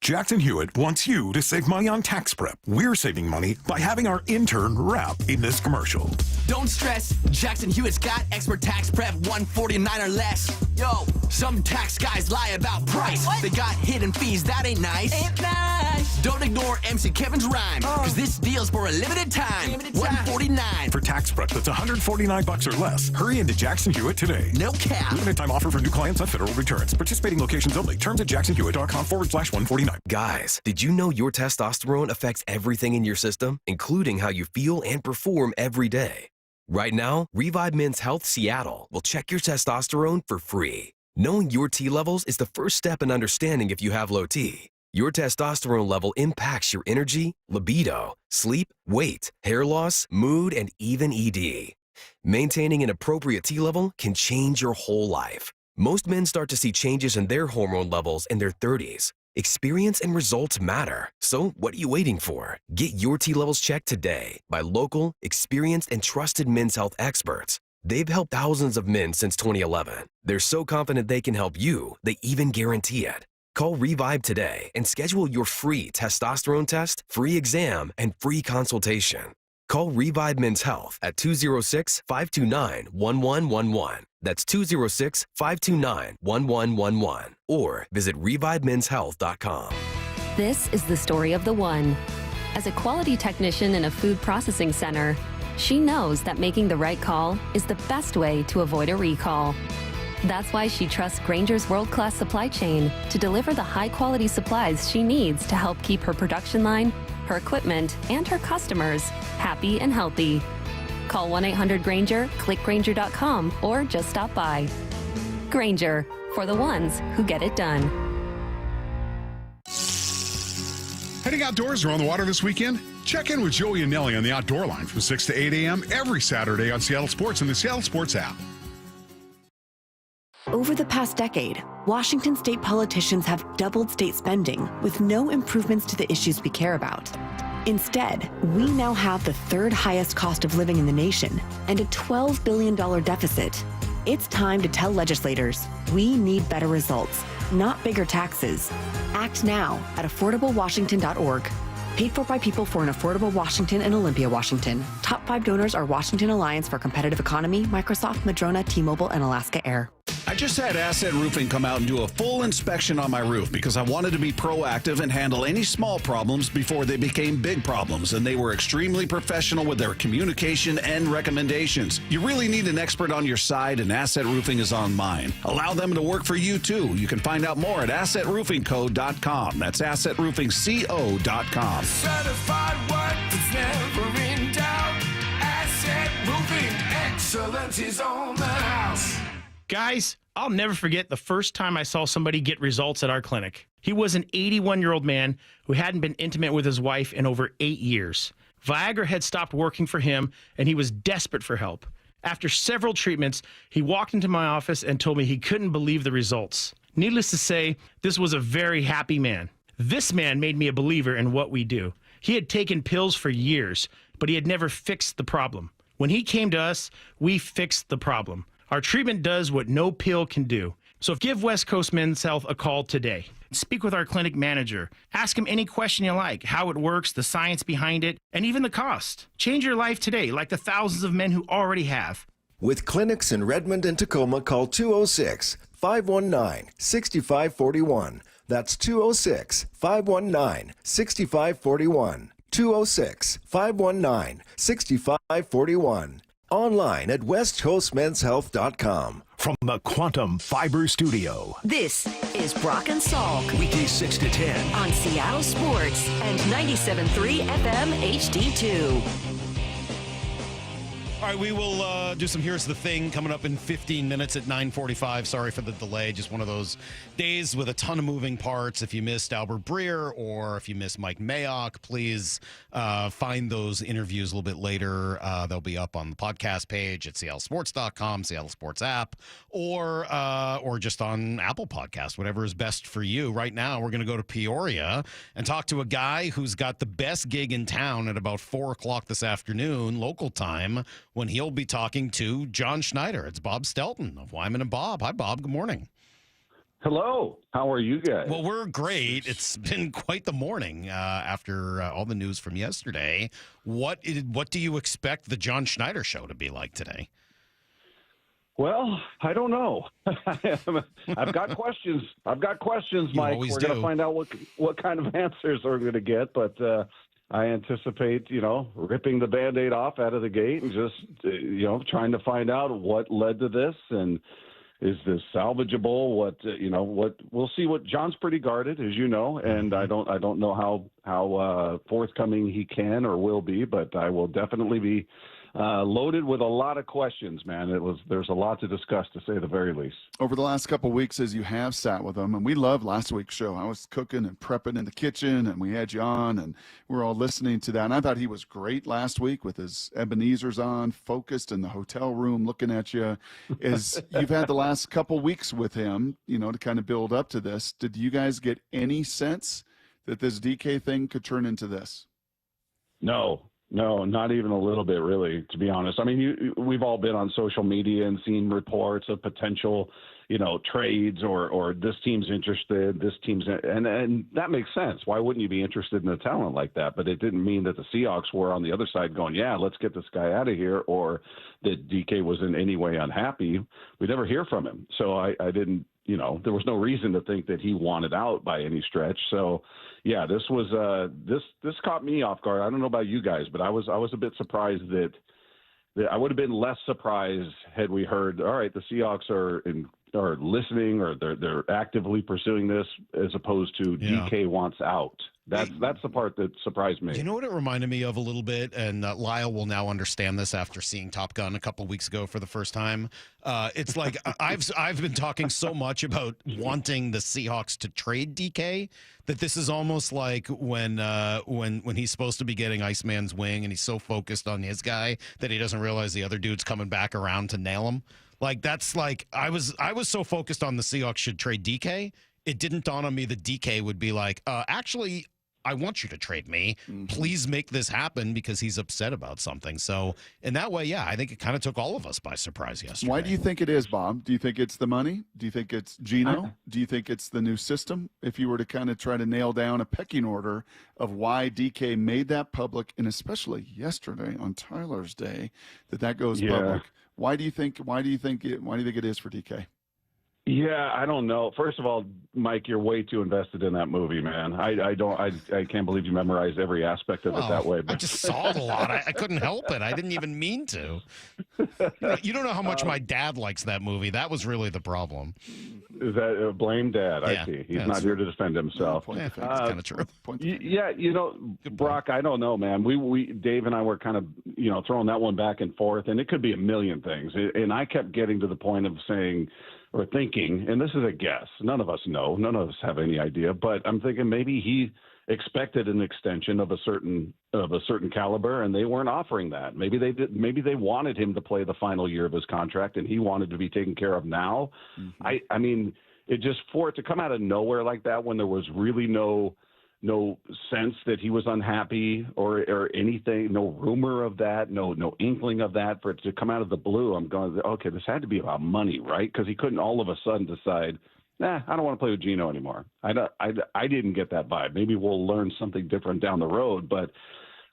Jackson Hewitt wants you to save money on tax prep. We're saving money by having our intern rap in this commercial. Don't stress, Jackson Hewitt's got expert tax prep, $149 or less. Yo, some tax guys lie about price. What? They got hidden fees, that ain't nice. Ain't nice. Don't ignore MC Kevin's rhyme, cause this deal's for a limited time. $149. For tax prep that's $149 or less, hurry into Jackson Hewitt today. No cap. Limited time offer for new clients on federal returns. Participating locations only. Terms at jacksonhewitt.com/149. Guys, did you know your testosterone affects everything in your system, including how you feel and perform every day? Right now, Revive Men's Health Seattle will check your testosterone for free. Knowing your T levels is the first step in understanding if you have low T. Your testosterone level impacts your energy, libido, sleep, weight, hair loss, mood, and even ED. Maintaining an appropriate T level can change your whole life. Most men start to see changes in their hormone levels in their 30s. Experience and results matter. So what are you waiting for? Get your T levels checked today by local, experienced, and trusted men's health experts. They've helped thousands of men since 2011. They're so confident they can help you, they even guarantee it. Call Revive today and schedule your free testosterone test, free exam, and free consultation. Call Revive Men's Health at 206-529-1111. That's 206-529-1111. Or visit revivemenshealth.com. This is the story of the one. As a quality technician in a food processing center, she knows that making the right call is the best way to avoid a recall. That's why she trusts Grainger's world-class supply chain to deliver the high-quality supplies she needs to help keep her production line, her equipment, and her customers happy and healthy. Call 1-800-GRAINGER, click Grainger.com, or just stop by. Grainger, for the ones who get it done. Heading outdoors or on the water this weekend? Check in with Joey and Nelly on the Outdoor Line from 6 to 8 a.m. every Saturday on Seattle Sports and the Seattle Sports app. Over the past decade, Washington state politicians have doubled state spending with no improvements to the issues we care about. Instead, we now have the third highest cost of living in the nation and a $12 billion deficit. It's time to tell legislators we need better results, not bigger taxes. Act now at affordablewashington.org. Paid for by people for an affordable Washington and Olympia, Washington. Top 5 donors are Washington Alliance for Competitive Economy, Microsoft, Madrona, T-Mobile, and Alaska Air. I just had Asset Roofing come out and do a full inspection on my roof because I wanted to be proactive and handle any small problems before they became big problems, and they were extremely professional with their communication and recommendations. You really need an expert on your side, and Asset Roofing is on mine. Allow them to work for you, too. You can find out more at AssetRoofingCo.com. That's AssetRoofingCo.com. Certified work that's never in doubt. Asset Roofing, excellence is on the house. Guys, I'll never forget the first time I saw somebody get results at our clinic. He was an 81-year-old man who hadn't been intimate with his wife in over 8 years. Viagra had stopped working for him, and he was desperate for help. After several treatments, he walked into my office and told me he couldn't believe the results. Needless to say, this was a very happy man. This man made me a believer in what we do. He had taken pills for years, but he had never fixed the problem. When he came to us, we fixed the problem. Our treatment does what no pill can do. So give West Coast Men's Health a call today. Speak with our clinic manager. Ask him any question you like, how it works, the science behind it, and even the cost. Change your life today, like the thousands of men who already have. With clinics in Redmond and Tacoma, call 206-519-6541. That's 206-519-6541. 206-519-6541. Online at westcoastmenshealth.com. From the Quantum Fiber Studio. This is Brock and Salk. Weekdays 6 to 10. On Seattle Sports and 97.3 FM HD2. All right, we will do some Here's the Thing coming up in 15 minutes at 9:45. Sorry for the delay. Just one of those days with a ton of moving parts. If you missed Albert Breer or if you missed Mike Mayock, please find those interviews a little bit later. They'll be up on the podcast page at seattlesports.com, Seattle Sports app, or just on Apple Podcast, whatever is best for you. Right now, we're going to go to Peoria and talk to a guy who's got the best gig in town at about 4 o'clock this afternoon, local time, when he'll be talking to John Schneider. It's Bob Stelton of Wyman and Bob. Hi, Bob. Good morning. Hello. How are you guys? Well, we're great. It's been quite the morning after all the news from yesterday. What do you expect the John Schneider show to be like today? Well, I don't know. I've got questions. Mike. We're going to find out what kind of answers we're going to get, but I anticipate, ripping the Band-Aid off out of the gate and just, trying to find out what led to this and is this salvageable? What we'll see. What John's pretty guarded, as you know, and I don't know how forthcoming he can or will be, but I will definitely be loaded with a lot of questions, man. There's a lot to discuss, to say the very least. Over the last couple of weeks, as you have sat with them, and we loved last week's show. I was cooking and prepping in the kitchen, and we had you on, and we're all listening to that. And I thought he was great last week with his Ebenezer's on, focused in the hotel room, looking at you. As you've had the last couple weeks with him, to kind of build up to this, did you guys get any sense that this DK thing could turn into this? No, not even a little bit, really, to be honest. I mean, we've all been on social media and seen reports of potential, trades or this team's interested, and that makes sense. Why wouldn't you be interested in a talent like that? But it didn't mean that the Seahawks were on the other side going, yeah, let's get this guy out of here, or that DK was in any way unhappy. We never hear from him. So I didn't, there was no reason to think that he wanted out by any stretch. So, yeah, this was this caught me off guard. I don't know about you guys, but I was a bit surprised that I would have been less surprised had we heard, all right, the Seahawks are listening or they're actively pursuing this, as opposed to DK wants out. That's the part that surprised me. You know what it reminded me of a little bit, and Lyle will now understand this after seeing Top Gun a couple weeks ago for the first time. It's like I've been talking so much about wanting the Seahawks to trade DK that this is almost like when he's supposed to be getting Iceman's wing and he's so focused on his guy that he doesn't realize the other dude's coming back around to nail him. Like that's like I was so focused on the Seahawks should trade DK. It didn't dawn on me that DK would be like, actually, I want you to trade me. Please make this happen, because he's upset about something. So in that way, yeah, I think it kind of took all of us by surprise yesterday. Why do you think it is, Bob? Do you think it's the money? Do you think it's Geno? Do you think it's the new system? If you were to kind of try to nail down a pecking order of why DK made that public, and especially yesterday on Tyler's Day, that goes public. Why do you think it is for DK? Yeah, I don't know. First of all, Mike, you're way too invested in that movie, man. I can't believe you memorized every aspect of it that way. But I just saw it a lot. I couldn't help it. I didn't even mean to. You don't know how much my dad likes that movie. That was really the problem. Is that blame Dad? I see. He's not here to defend himself. That's kind of true. Yeah, Brock, I don't know, man. We Dave and I were kind of throwing that one back and forth, and it could be a million things. And I kept getting to the point of saying, or thinking, and this is a guess, none of us know, none of us have any idea, but I'm thinking maybe he expected an extension of a certain caliber, and they weren't offering that. Maybe they did. Maybe they wanted him to play the final year of his contract, and he wanted to be taken care of now. I mean, it just, for it to come out of nowhere like that, when there was really no sense that he was unhappy or anything, no rumor of that, no inkling of that, for it to come out of the blue, I'm going, okay, this had to be about money, right? Because he couldn't all of a sudden decide, I don't want to play with Geno anymore. I didn't get that vibe. Maybe we'll learn something different down the road, but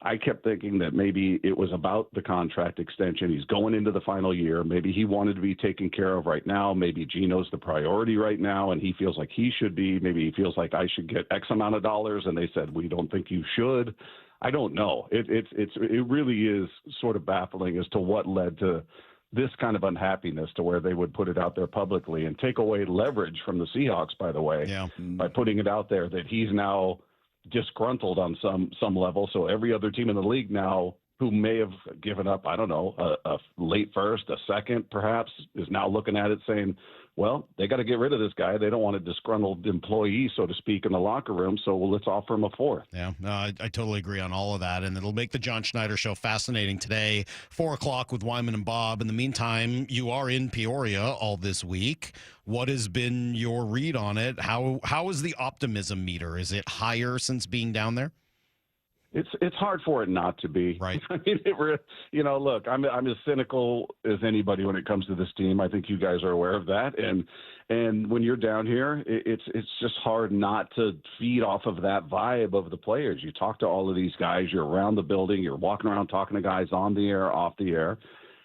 I kept thinking that maybe it was about the contract extension. He's going into the final year. Maybe he wanted to be taken care of right now. Maybe Geno's the priority right now, and he feels like he should be. Maybe he feels like I should get X amount of dollars, and they said, we don't think you should. I don't know. It really is sort of baffling as to what led to this kind of unhappiness to where they would put it out there publicly and take away leverage from the Seahawks, by the way, by putting it out there that he's now disgruntled on some level. So every other team in the league now who may have given up, I don't know, a late first, a second perhaps, is now looking at it saying, well, they got to get rid of this guy. They don't want a disgruntled employee, so to speak, in the locker room. So let's offer him a fourth. Yeah, no, I totally agree on all of that. And it'll make the John Schneider Show fascinating today, 4 o'clock with Wyman and Bob. In the meantime, you are in Peoria all this week. What has been your read on it? How is the optimism meter? Is it higher since being down there? It's hard for it not to be. Right. I mean, look, I'm as cynical as anybody when it comes to this team. I think you guys are aware of that. And when you're down here, it's just hard not to feed off of that vibe of the players. You talk to all of these guys, you're around the building, you're walking around talking to guys on the air, off the air,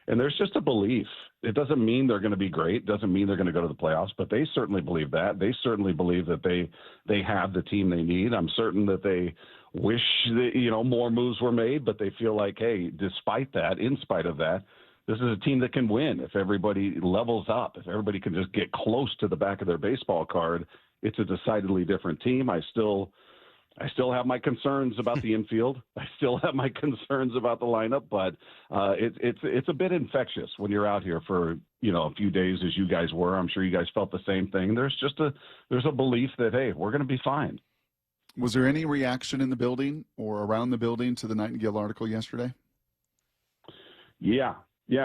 and there's just a belief. It doesn't mean they're going to be great. It doesn't mean they're going to go to the playoffs, but they certainly believe that. They certainly believe that they have the team they need. I'm certain that they wish that, more moves were made, but they feel like, hey, despite that, in spite of that, this is a team that can win if everybody levels up, if everybody can just get close to the back of their baseball card. It's a decidedly different team. I still have my concerns about the infield. I still have my concerns about the lineup, but it's a bit infectious when you're out here for a few days, as you guys were. I'm sure you guys felt the same thing. There's a belief that, hey, we're going to be fine. Was there any reaction in the building or around the building to the Nightingale article yesterday? Yeah.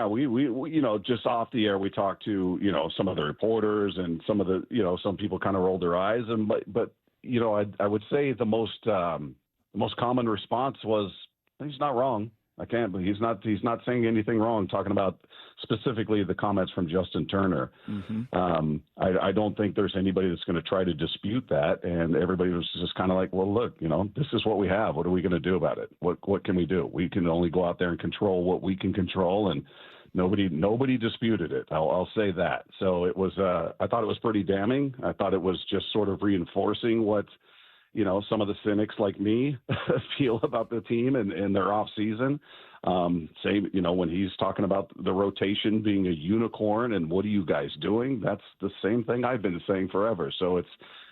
We just off the air, we talked to, some of the reporters and some of the, some people kind of rolled their eyes. But I would say the most common response was, he's not wrong. I can't, but he's not saying anything wrong, talking about specifically the comments from Justin Turner. Mm-hmm. I don't think there's anybody that's going to try to dispute that. And everybody was just kind of like, well, look, this is what we have. What are we going to do about it? What can we do? We can only go out there and control what we can control. And nobody disputed it. I'll say that. So it was, I thought it was pretty damning. I thought it was just sort of reinforcing what, some of the cynics like me feel about the team and their off season. Same, when he's talking about the rotation being a unicorn and what are you guys doing? That's the same thing I've been saying forever. So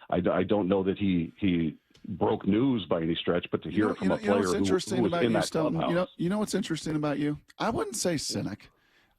I don't know that he broke news by any stretch, but to hear it from a player who was in that clubhouse. You know what's interesting about you? I wouldn't say cynic.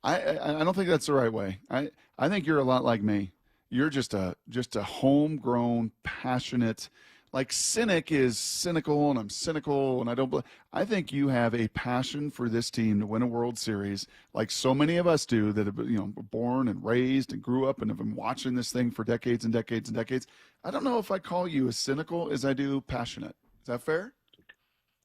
I don't think that's the right way. I think you're a lot like me. You're just a homegrown, passionate. Like cynic is cynical, and I'm cynical, and I don't. I think you have a passion for this team to win a World Series, like so many of us do that have were born and raised and grew up and have been watching this thing for decades and decades and decades. I don't know if I call you as cynical as I do passionate. Is that fair?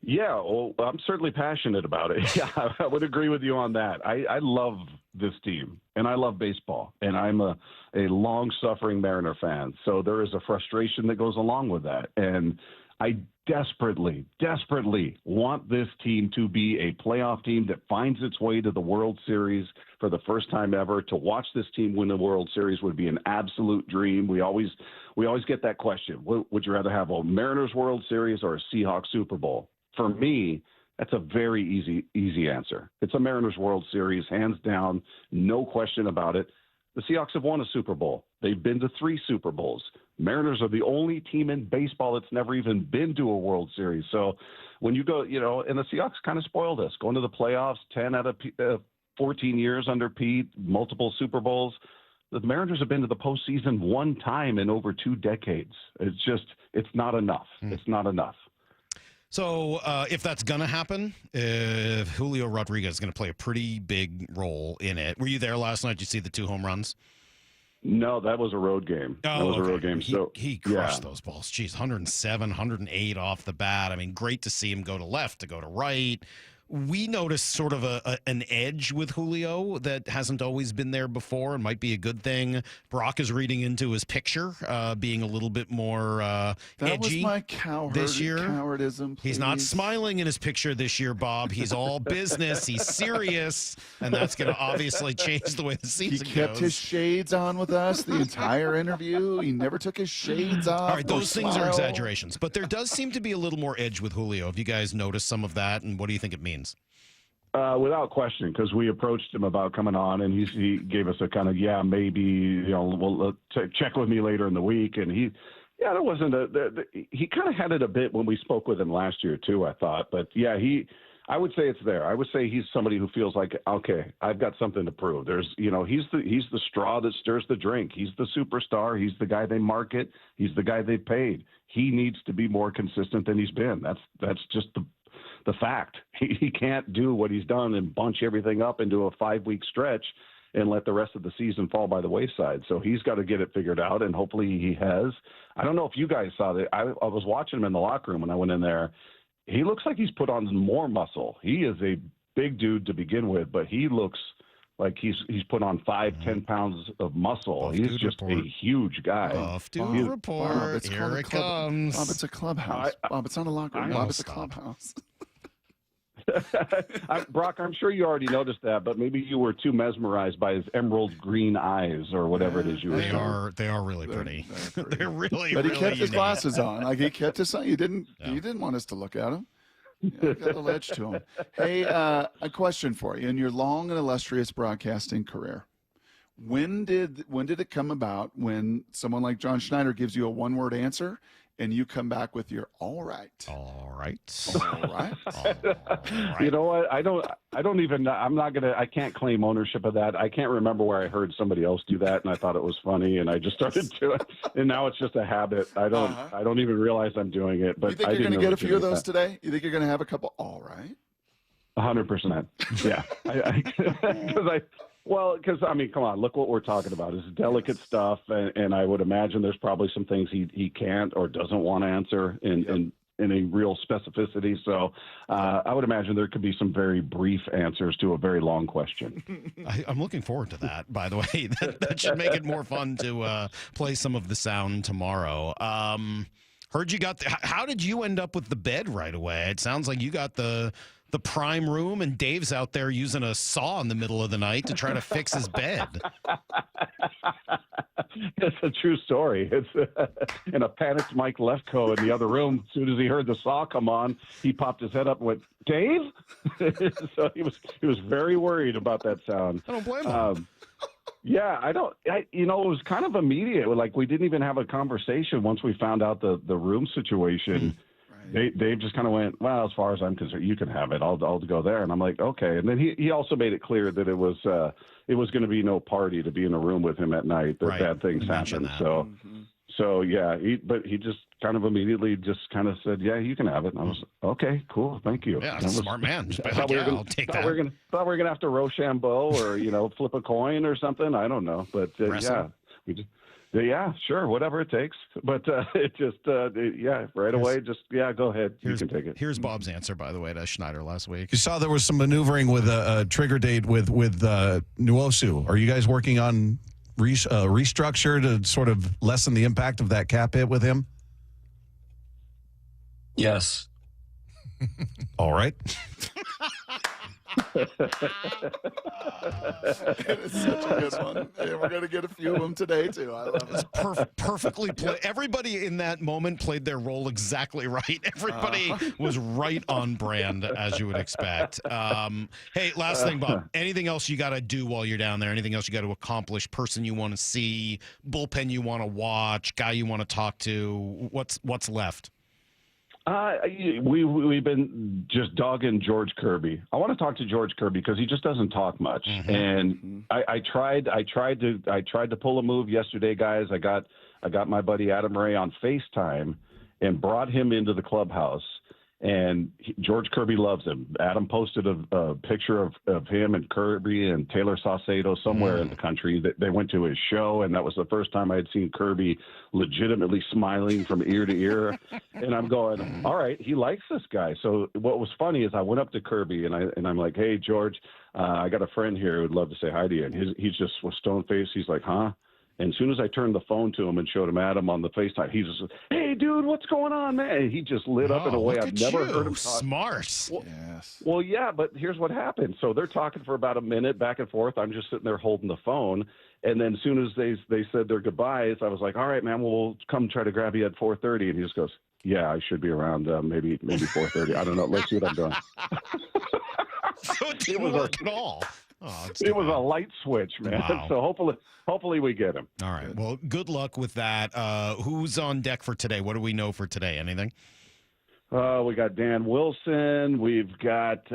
Yeah, well, I'm certainly passionate about it. Yeah, I would agree with you on that. I love this team, and I love baseball, and I'm a long-suffering Mariner fan. So there is a frustration that goes along with that. And I desperately, desperately want this team to be a playoff team that finds its way to the World Series for the first time ever. To watch this team win the World Series would be an absolute dream. We always get that question. Would you rather have a Mariners World Series or a Seahawks Super Bowl? For me, that's a very easy answer. It's a Mariners World Series, hands down, no question about it. The Seahawks have won a Super Bowl. They've been to 3 Super Bowls. Mariners are the only team in baseball that's never even been to a World Series. So when you go, and the Seahawks kind of spoiled us, going to the playoffs, 10 out of 14 years under Pete, multiple Super Bowls. The Mariners have been to the postseason 1 time in over 2 decades. It's not enough. It's not enough. So if that's going to happen, Julio Rodriguez is going to play a pretty big role in it. Were you there last night? Did you see the 2 home runs? No, that was a road game. Oh, that was a road game. So he crushed those balls. Jeez, 107, 108 off the bat. I mean, great to see him go to left, to go to right. we noticed sort of an edge with Julio that hasn't always been there before and might be a good thing. Brock is reading into his picture, being a little bit more edgy was my this year. Cowardism, He's not smiling in his picture this year, Bob. He's all business. He's serious, and that's going to obviously change the way the season He kept goes. his shades on with us the entire interview. He never took his shades off. All right, those things are smiled. exaggerations, but there does seem to be a little more edge with Julio. Have you guys noticed some of that, and what do you think it means? Without question, because we approached him about coming on, and he gave us a kind of, maybe, we'll check with me later in the week. And there wasn't he kind of had it a bit when we spoke with him last year too, I thought. But I would say it's there. I would say he's somebody who feels like, okay, I've got something to prove. There's, he's the straw that stirs the drink. He's the superstar. He's the guy they market. He's the guy they paid. He needs to be more consistent than he's been. That's just the fact. He can't do what he's done and bunch everything up into a 5-week stretch and let the rest of the season fall by the wayside. So he's got to get it figured out, and hopefully he has. I don't know if you guys saw that. I was watching him in the locker room when I went in there. He looks like he's put on more muscle. He is a big dude to begin with, but he looks like he's put on 5-10 pounds of muscle. He's just a huge guy. Off to report. Bob, Here it comes. Bob, it's a clubhouse. Bob, it's not a locker room. Bob, it's a clubhouse. Brock, I'm sure you already noticed that, but maybe you were too mesmerized by his emerald green eyes or whatever it is you were. They are really pretty. They're really, but he really kept his unique. glasses on. Like he kept his on. You didn't want us to look at him. Got a little edge to him. Hey, a question for you. In your long and illustrious broadcasting career, when did it come about when someone like John Schneider gives you a one-word answer and you come back with your all right? All right. All right. You know what? I don't even, I can't claim ownership of that. I can't remember where I heard somebody else do that and I thought it was funny and I just started to it. And now it's just a habit. I don't even realize I'm doing it. But You think you're going to get a few of those today? You think you're going to have a couple? All right. 100%. Yeah. Because I mean, come on, look what we're talking about. It's delicate stuff, and I would imagine there's probably some things he can't or doesn't want to answer in a real specificity. So I would imagine there could be some very brief answers to a very long question. I'm looking forward to that, by the way. That should make it more fun to play some of the sound tomorrow. Heard you got how did you end up with the bed right away? It sounds like you got the prime room, and Dave's out there using a saw in the middle of the night to try to fix his bed. It's a true story. It's and a panicked Mike Lefko in the other room. As soon as he heard the saw come on, he popped his head up and went, "Dave?" So he was very worried about that sound. I don't blame him. Yeah, it was kind of immediate. Like we didn't even have a conversation once we found out the room situation. Dave just kind of went, well, as far as I'm concerned, you can have it. I'll go there. And I'm like, okay. And then he also made it clear that it was going to be no party to be in a room with him at night. That bad things happen. So yeah, he just kind of immediately just kind of said, yeah, you can have it. And I was okay, cool, thank you. Yeah, smart man. I'll take that. Thought we were gonna have to Rochambeau or flip a coin or something. I don't know, but yeah, we just. Yeah, sure, whatever it takes. But it just, right away, just, go ahead. You can take it. Here's Bob's answer, by the way, to Schneider last week. You saw there was some maneuvering with a trigger date with Nwosu. Are you guys working on restructure to sort of lessen the impact of that cap hit with him? Yes. All right. It's such a good one. Yeah, we're going to get a few of them today, too. I love it. It's perfectly played. Everybody in that moment played their role exactly right. Everybody was right on brand, as you would expect. Hey, last thing, Bob. Anything else you got to do while you're down there? Anything else you got to accomplish? Person you want to see? Bullpen you want to watch? Guy you want to talk to? What's left? We've been just dogging George Kirby. I want to talk to George Kirby because he just doesn't talk much. Mm-hmm. And I tried to pull a move yesterday, guys. I got my buddy Adam Ray on FaceTime and brought him into the clubhouse. And George Kirby loves him. Adam posted a picture of him and Kirby and Taylor Saucedo somewhere in the country. They went to his show, and that was the first time I had seen Kirby legitimately smiling from ear to ear. And I'm going, all right, he likes this guy. So what was funny is I went up to Kirby, and I'm like, hey, George, I got a friend here who'd love to say hi to you. And he's just was stone-faced. He's like, huh? And as soon as I turned the phone to him and showed him Adam on the FaceTime, he's just, hey, dude, what's going on, man? And he just lit up in a way I've never heard him talk. Smart. Well, yeah, but here's what happened. So they're talking for about a minute back and forth. I'm just sitting there holding the phone. And then as soon as they said their goodbyes, I was like, all right, man, we'll come try to grab you at 4:30. And he just goes, yeah, I should be around maybe 4:30. I don't know. Let's see what I'm doing. So it didn't work at all. Oh, it was a light switch, man. Wow. So hopefully we get him. All right. Well, good luck with that. Who's on deck for today? What do we know for today? Anything? We got Dan Wilson. We've got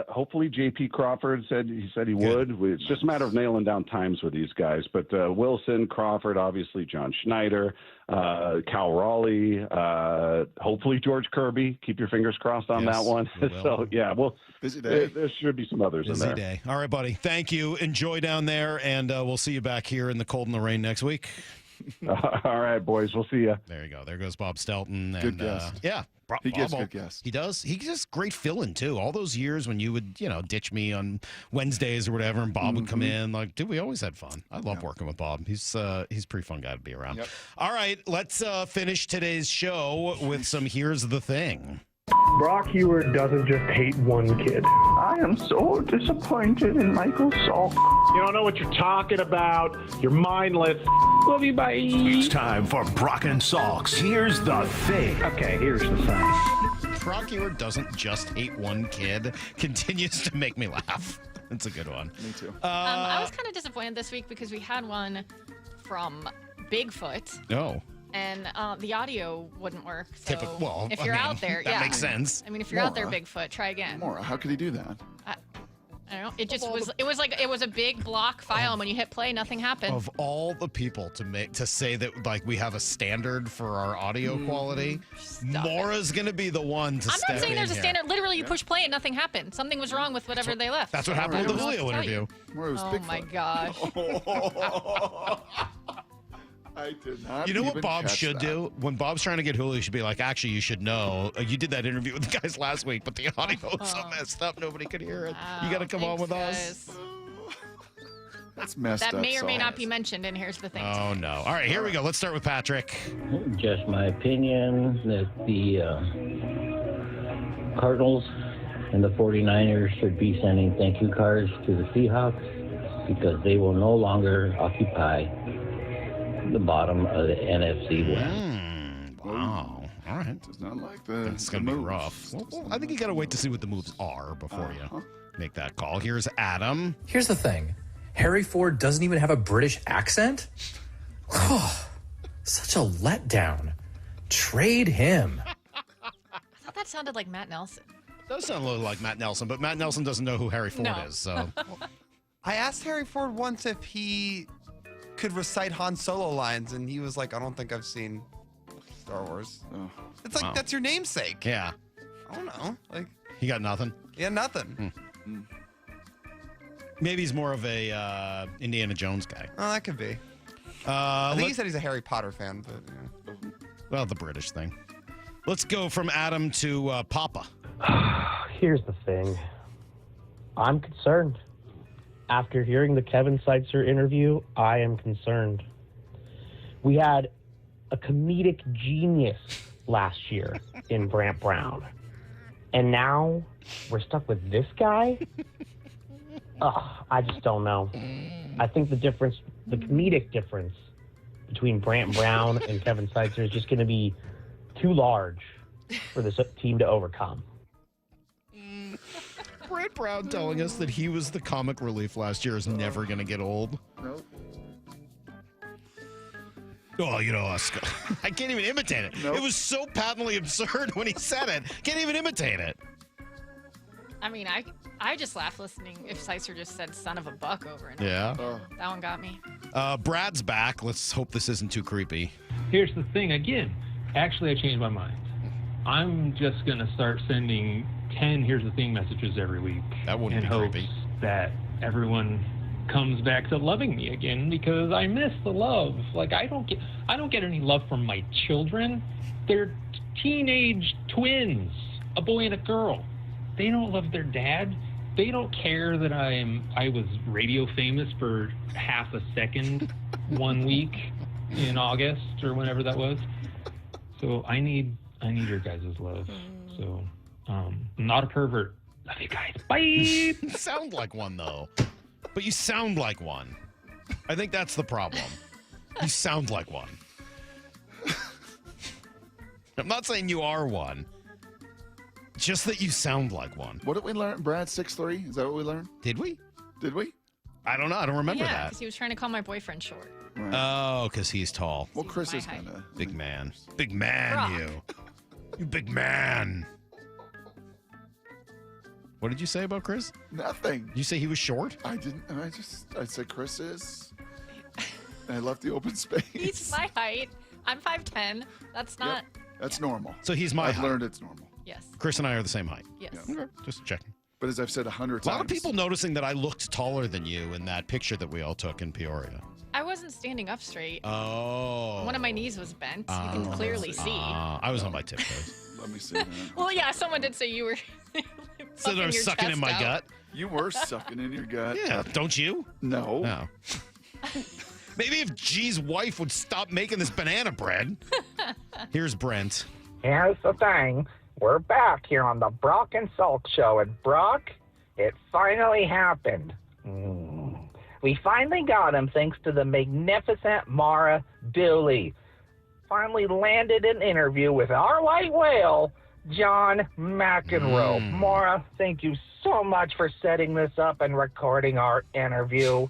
hopefully J.P. Crawford said he would. It's just a matter of nailing down times with these guys. But Wilson, Crawford, obviously John Schneider, Cal Raleigh, hopefully George Kirby. Keep your fingers crossed on that one. So yeah, well, busy day. There should be some others in there. Busy day. All right, buddy. Thank you. Enjoy down there, and we'll see you back here in the cold and the rain next week. All right, boys. We'll see you. There you go. There goes Bob Stelton. And, Good guest. Yeah. He gets Bob, good guests. He does. He gets great fill-in, too. All those years when you would, ditch me on Wednesdays or whatever, and Bob would come in. Like, dude, we always had fun. I love working with Bob. He's a pretty fun guy to be around. Yep. All right, let's finish today's show with some Here's the Thing. Brock Heward doesn't just hate one kid. I am so disappointed in Michael Salk. You don't know what you're talking about. You're mindless. Love you, bye. It's time for Brock and Salk's Here's the Thing. Okay, here's the thing. Brock Heward doesn't just hate one kid. Continues to make me laugh. It's a good one. Me too. I was kind of disappointed this week because we had one from Bigfoot. No. And the audio wouldn't work. So Well, if you're out there, that makes sense. I mean, if you're out there, Bigfoot, try again. Maura, how could he do that? I don't know. It just was. It was a big block file, and when you hit play, nothing happened. Of all the people to say that like we have a standard for our audio quality, Maura's gonna be the one to. I'm not saying there's a here. standard. Literally, you push play and nothing happened. Something was wrong with whatever they left. That's what happened with the Julio interview. Oh my gosh. I did not. You know what even Bob catch should that. do? When Bob's trying to get Julio, he should be like, actually, you should know. You did that interview with the guys last week, but the audio was so messed up, nobody could hear it. You got to come on with us. That's messed That up. may or may Salk. not be mentioned, and here's the thing. Oh, no. All right, here we go. Let's start with Patrick. Just my opinion that the Cardinals and the 49ers should be sending thank you cards to the Seahawks because they will no longer occupy the bottom of the NFC West. Wow. All right. Does not like the. It's going to be rough. Well, I think you got to wait to see what the moves are before you make that call. Here's Adam. Here's the thing. Harry Ford doesn't even have a British accent? Oh, such a letdown. Trade him. I thought that sounded like Matt Nelson. It does sound a little like Matt Nelson, but Matt Nelson doesn't know who Harry Ford is. So I asked Harry Ford once if he could recite Han Solo lines, and he was like, I don't think I've seen Star Wars. Oh. It's like, that's your namesake. Yeah. I don't know. Like, he got nothing. Yeah, nothing. Maybe he's more of a Indiana Jones guy. Oh, that could be. I think he said he's a Harry Potter fan, but yeah. Well, the British thing. Let's go from Adam to Papa. Here's the thing. I'm concerned. After hearing the Kevin Seitzer interview, I am concerned. We had a comedic genius last year in Brant Brown. And now we're stuck with this guy? I just don't know. I think the comedic difference between Brant Brown and Kevin Seitzer is just going to be too large for this team to overcome. Brant Brown telling us that he was the comic relief last year is never going to get old. Nope. Oh, I can't even imitate it. Nope. It was so patently absurd when he said it. Can't even imitate it. I mean, I just laughed listening if Seitzer just said son of a buck over and Yeah. over. That one got me. Brad's back. Let's hope this isn't too creepy. Here's the thing again. Actually, I changed my mind. I'm just going to start sending 10 Here's the Thing messages every week. That wouldn't in be hopes creepy. that everyone comes back to loving me again, because I miss the love. Like, I don't get any love from my children. They're teenage twins, a boy and a girl. They don't love their dad. They don't care that I was radio famous for half a second one week in August or whenever that was. So I need your guys' love. So I'm not a pervert. Love you guys. Bye. You sound like one, though. But you sound like one. I think that's the problem. You sound like one. I'm not saying you are one. Just that you sound like one. What did we learn? Brad 6'3"? Is that what we learned? Did we? Did we? I don't know. I don't remember Yeah, that. because he was trying to call my boyfriend short. Right. Oh, because he's tall. Well, Chris my is height. kind of Big man. Big man, Brock. you. You big man. What did you say about Chris? nothing. You say he was short? I didn't. I said Chris is. I left the open space. He's my height. I'm 5'10". That's not. That's normal. So he's my I've height. learned it's normal. Yes. Chris and I are the same height. Yes. Okay, just checking. But as I've said 100 times. A lot of people noticing that I looked taller than you in that picture that we all took in Peoria. I wasn't standing up straight. Oh. One of my knees was bent. You can clearly see. I was on my tiptoes. Let me see that. Well, yeah, someone did say you were. So I was sucking in my gut? You were sucking in your gut. Yeah, don't you? No. No. Maybe if G's wife would stop making this banana bread. Here's Brent. Here's the thing. We're back here on the Brock and Salk show. And Brock, it finally happened. We finally got him thanks to the magnificent Mara Dooley. Finally landed an interview with our white whale, John McEnroe. Mara, thank you so much for setting this up and recording our interview.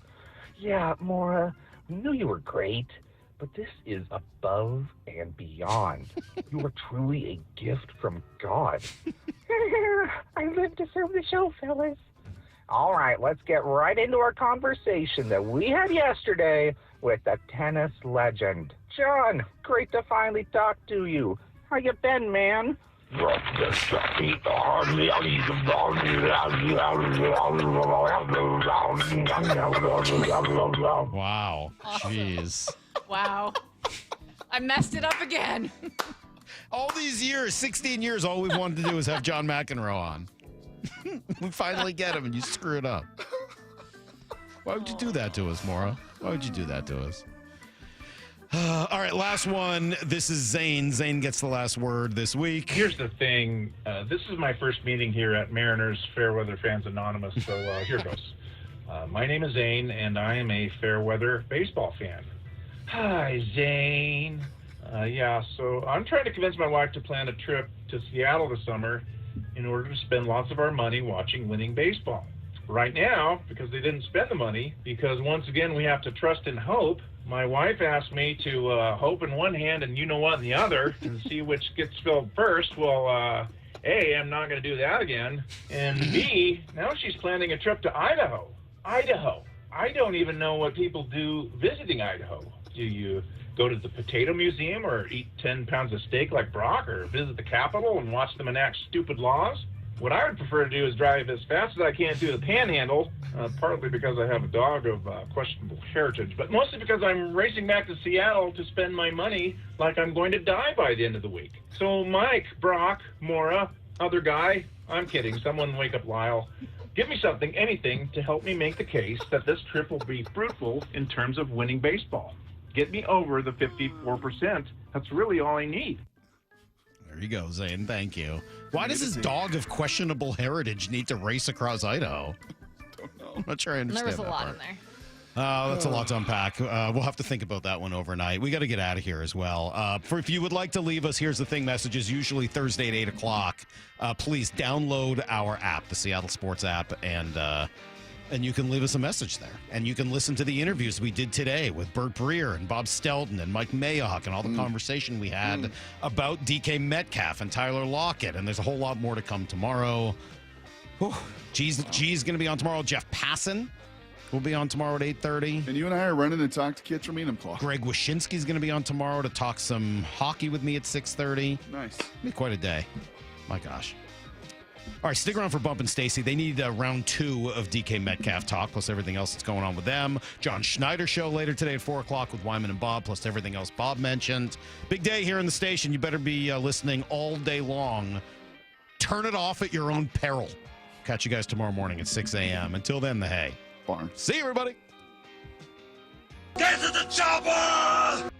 Yeah, Mara, we knew you were great, but this is above and beyond. You are truly a gift from God. I live to serve the show, fellas. All right, let's get right into our conversation that we had yesterday with the tennis legend. John, great to finally talk to you. How you been, man? Wow. Jeez. Wow. I messed it up again. All these years, 16 years, all we wanted to do was have John McEnroe on. We finally get him, and you screw it up. Why would you do that to us, Maura? Why would you do that to us? All right, last one. This is Zane. Zane gets the last word this week. Here's the thing. This is my first meeting here at Mariners Fairweather Fans Anonymous, so here goes. My name is Zane, and I am a Fairweather baseball fan. Hi, Zane. So I'm trying to convince my wife to plan a trip to Seattle this summer in order to spend lots of our money watching winning baseball. Right now, because they didn't spend the money, because once again we have to trust and hope, my wife asked me to hope in one hand and you know what in the other and see which gets filled first. Well, A, I'm not going to do that again. And B, now she's planning a trip to Idaho. Idaho. I don't even know what people do visiting Idaho. Do you go to the Potato Museum or eat 10 pounds of steak like Brock or visit the Capitol and watch them enact stupid laws? What I would prefer to do is drive as fast as I can through the Panhandle, partly because I have a dog of questionable heritage, but mostly because I'm racing back to Seattle to spend my money like I'm going to die by the end of the week. So Mike, Brock, Maura, other guy, I'm kidding, someone wake up Lyle. Give me something, anything, to help me make the case that this trip will be fruitful in terms of winning baseball. Get me over the 54%. That's really all I need. There you go, Zane. Thank you. Why does this dog of questionable heritage need to race across Idaho? Don't know. I'm not sure I understand There was a that lot part. in there. That's a lot to unpack. We'll have to think about that one overnight. We got to get out of here as well. If you would like to leave us, here's the thing messages, usually Thursday at 8 o'clock. Please download our app, the Seattle Sports app, and you can leave us a message there. And you can listen to the interviews we did today with Breer and Bob Stelton and Mike Mayock and all the conversation we had about DK Metcalf and Tyler Lockett. And there's a whole lot more to come tomorrow. G's going to be on tomorrow. Jeff Passan will be on tomorrow at 8:30. And you and I are running to talk to Kitcher Enumclaw. Greg Wyshynski's going to be on tomorrow to talk some hockey with me at 6:30. Nice. Be quite a day. My gosh. All right, stick around for Bump and Stacy. They need round 2 of DK Metcalf talk, plus everything else that's going on with them. John Schneider show later today at 4 o'clock with Wyman and Bob, plus everything else Bob mentioned. Big day here in the station. You better be listening all day long. Turn it off at your own peril. Catch you guys tomorrow morning at 6 a.m. Until then, the hay. Barn. See you, everybody. Get to the chopper!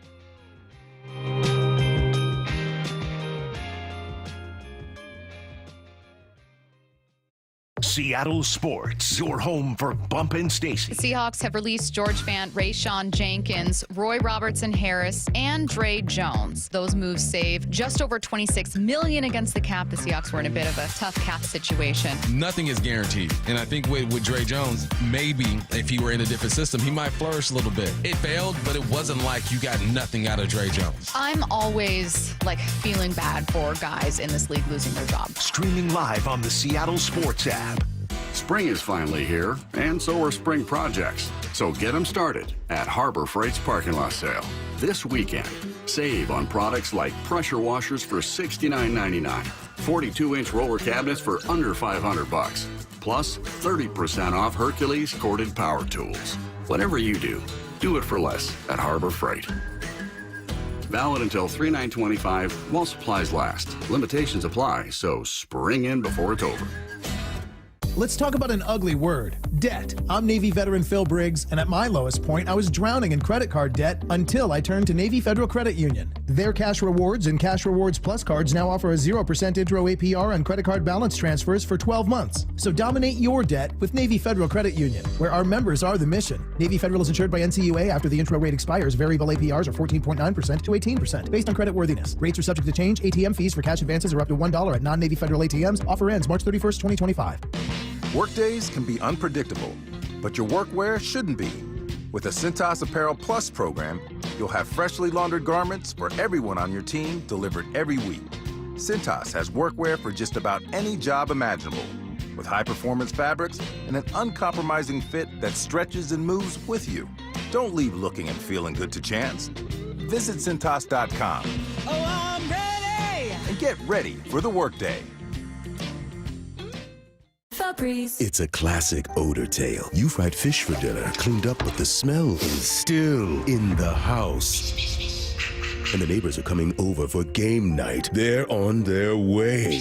Seattle Sports, your home for Bump and Stacy. The Seahawks have released George Fant, Rayshawn Jenkins, Roy Robertson Harris, and Dre Jones. Those moves save just over $26 million against the cap. The Seahawks were in a bit of a tough cap situation. Nothing is guaranteed. And I think with Dre Jones, maybe if he were in a different system, he might flourish a little bit. It failed, but it wasn't like you got nothing out of Dre Jones. I'm always feeling bad for guys in this league losing their job. Streaming live on the Seattle Sports app. Spring is finally here, and so are spring projects. So get them started at Harbor Freight's parking lot sale. This weekend, save on products like pressure washers for $69.99, 42-inch roller cabinets for under $500, plus 30% off Hercules corded power tools. Whatever you do it for less at Harbor Freight. Valid until 3/9/25 while supplies last. Limitations apply, so spring in before it's over. Let's talk about an ugly word, debt. I'm Navy veteran Phil Briggs, and at my lowest point, I was drowning in credit card debt until I turned to Navy Federal Credit Union. Their Cash Rewards and Cash Rewards Plus cards now offer a 0% intro APR on credit card balance transfers for 12 months. So dominate your debt with Navy Federal Credit Union, where our members are the mission. Navy Federal is insured by NCUA. After the intro rate expires, variable APRs are 14.9% to 18% based on credit worthiness. Rates are subject to change. ATM fees for cash advances are up to $1 at non-Navy Federal ATMs. Offer ends March 31st, 2025. Workdays can be unpredictable, but your workwear shouldn't be. With the Cintas Apparel Plus program, you'll have freshly laundered garments for everyone on your team delivered every week. Cintas has workwear for just about any job imaginable, with high-performance fabrics and an uncompromising fit that stretches and moves with you. Don't leave looking and feeling good to chance. Visit Cintas.com. Oh, I'm ready! And get ready for the workday. Febreze. It's a classic odor tale. You fried fish for dinner, cleaned up, but the smell is still in the house. And the neighbors are coming over for game night. They're on their way.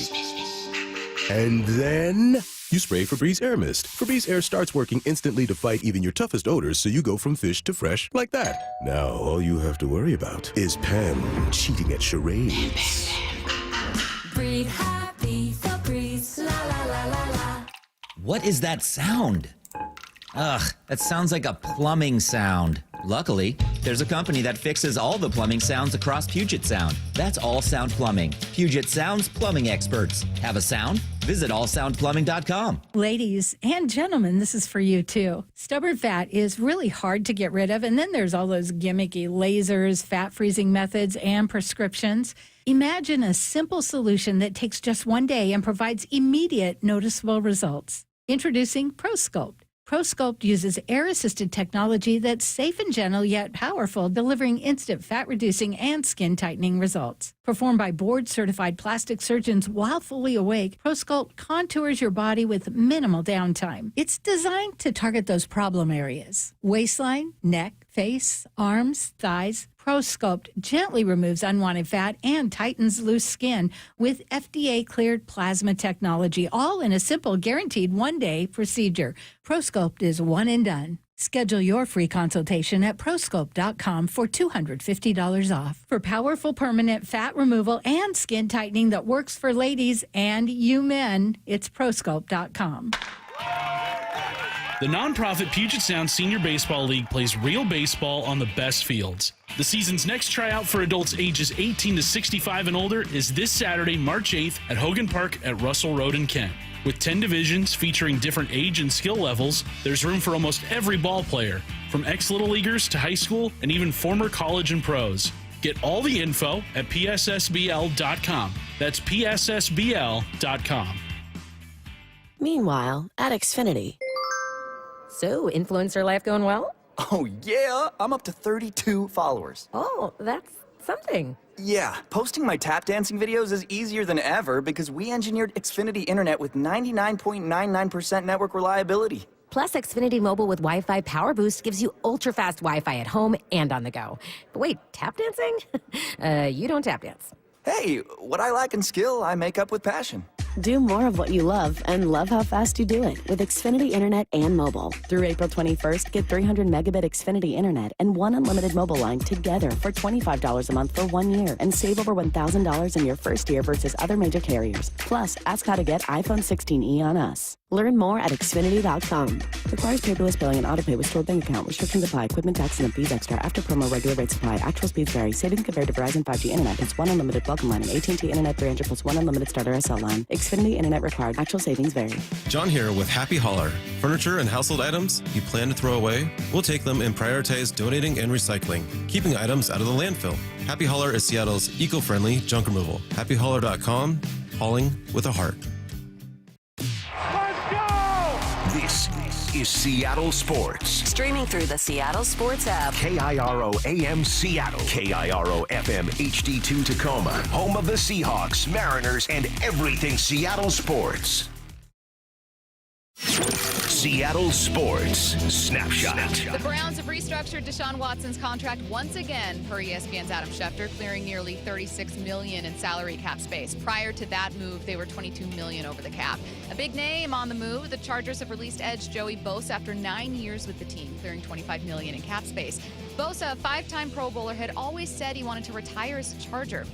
And then you spray Febreze Air Mist. Febreze Air starts working instantly to fight even your toughest odors, so you go from fish to fresh like that. Now all you have to worry about is Pam cheating at charades. Breathe happy, Febreze. La la la la la. What is that sound? Ugh, that sounds like a plumbing sound. Luckily, there's a company that fixes all the plumbing sounds across Puget Sound. That's All Sound Plumbing. Puget Sound's plumbing experts. Have a sound? Visit allsoundplumbing.com. Ladies and gentlemen, this is for you too. Stubborn fat is really hard to get rid of, and then there's all those gimmicky lasers, fat freezing methods, and prescriptions. Imagine a simple solution that takes just one day and provides immediate noticeable results. Introducing ProSculpt. ProSculpt uses air-assisted technology that's safe and gentle yet powerful, delivering instant fat-reducing and skin-tightening results. Performed by board-certified plastic surgeons while fully awake, ProSculpt contours your body with minimal downtime. It's designed to target those problem areas: waistline, neck, face, arms, thighs. ProSculpt gently removes unwanted fat and tightens loose skin with FDA-cleared plasma technology, all in a simple, guaranteed one-day procedure. ProSculpt is one and done. Schedule your free consultation at prosculpt.com for $250 off. For powerful permanent fat removal and skin tightening that works for ladies and you men, it's prosculpt.com. The nonprofit Puget Sound Senior Baseball League plays real baseball on the best fields. The season's next tryout for adults ages 18 to 65 and older is this Saturday, March 8th at Hogan Park at Russell Road in Kent. With 10 divisions featuring different age and skill levels, there's room for almost every ball player, from ex-Little Leaguers to high school and even former college and pros. Get all the info at pssbl.com. That's pssbl.com. Meanwhile, at Xfinity. So, influencer life going well? Oh, yeah. I'm up to 32 followers. Oh, that's something. Yeah, posting my tap dancing videos is easier than ever because we engineered Xfinity Internet with 99.99% network reliability. Plus, Xfinity Mobile with Wi-Fi Power Boost gives you ultra-fast Wi-Fi at home and on the go. But wait, tap dancing? You don't tap dance. Hey, what I lack in skill, I make up with passion. Do more of what you love and love how fast you do it with Xfinity Internet and mobile. Through April 21st, get 300 megabit Xfinity Internet and one unlimited mobile line together for $25 a month for 1 year and save over $1,000 in your first year versus other major carriers. Plus, ask how to get iPhone 16e on us. Learn more at Xfinity.com. Requires paperless billing and autopay with stored bank account. Restrictions apply. Equipment tax and fees extra. After promo, regular rates apply. Actual speeds vary. Savings compared to Verizon 5G Internet plus one unlimited welcome line and AT&T Internet 300 plus one unlimited starter SL line. Xfinity Internet required. Actual savings vary. John here with Happy Hauler. Furniture and household items you plan to throw away? We'll take them and prioritize donating and recycling, keeping items out of the landfill. Happy Hauler is Seattle's eco-friendly junk removal. HappyHauler.com. Hauling with a heart. This is Seattle Sports. Streaming through the Seattle Sports app. KIRO AM Seattle. KIRO FM HD2 Tacoma. Home of the Seahawks, Mariners, and everything Seattle sports. Seattle Sports Snapshot. The Browns have restructured Deshaun Watson's contract once again, per ESPN's Adam Schefter, clearing nearly $36 million in salary cap space. Prior to that move, they were $22 million over the cap. A big name on the move, the Chargers have released edge Joey Bosa after 9 years with the team, clearing $25 million in cap space. Bosa, a 5-time Pro Bowler, had always said he wanted to retire as a Charger, but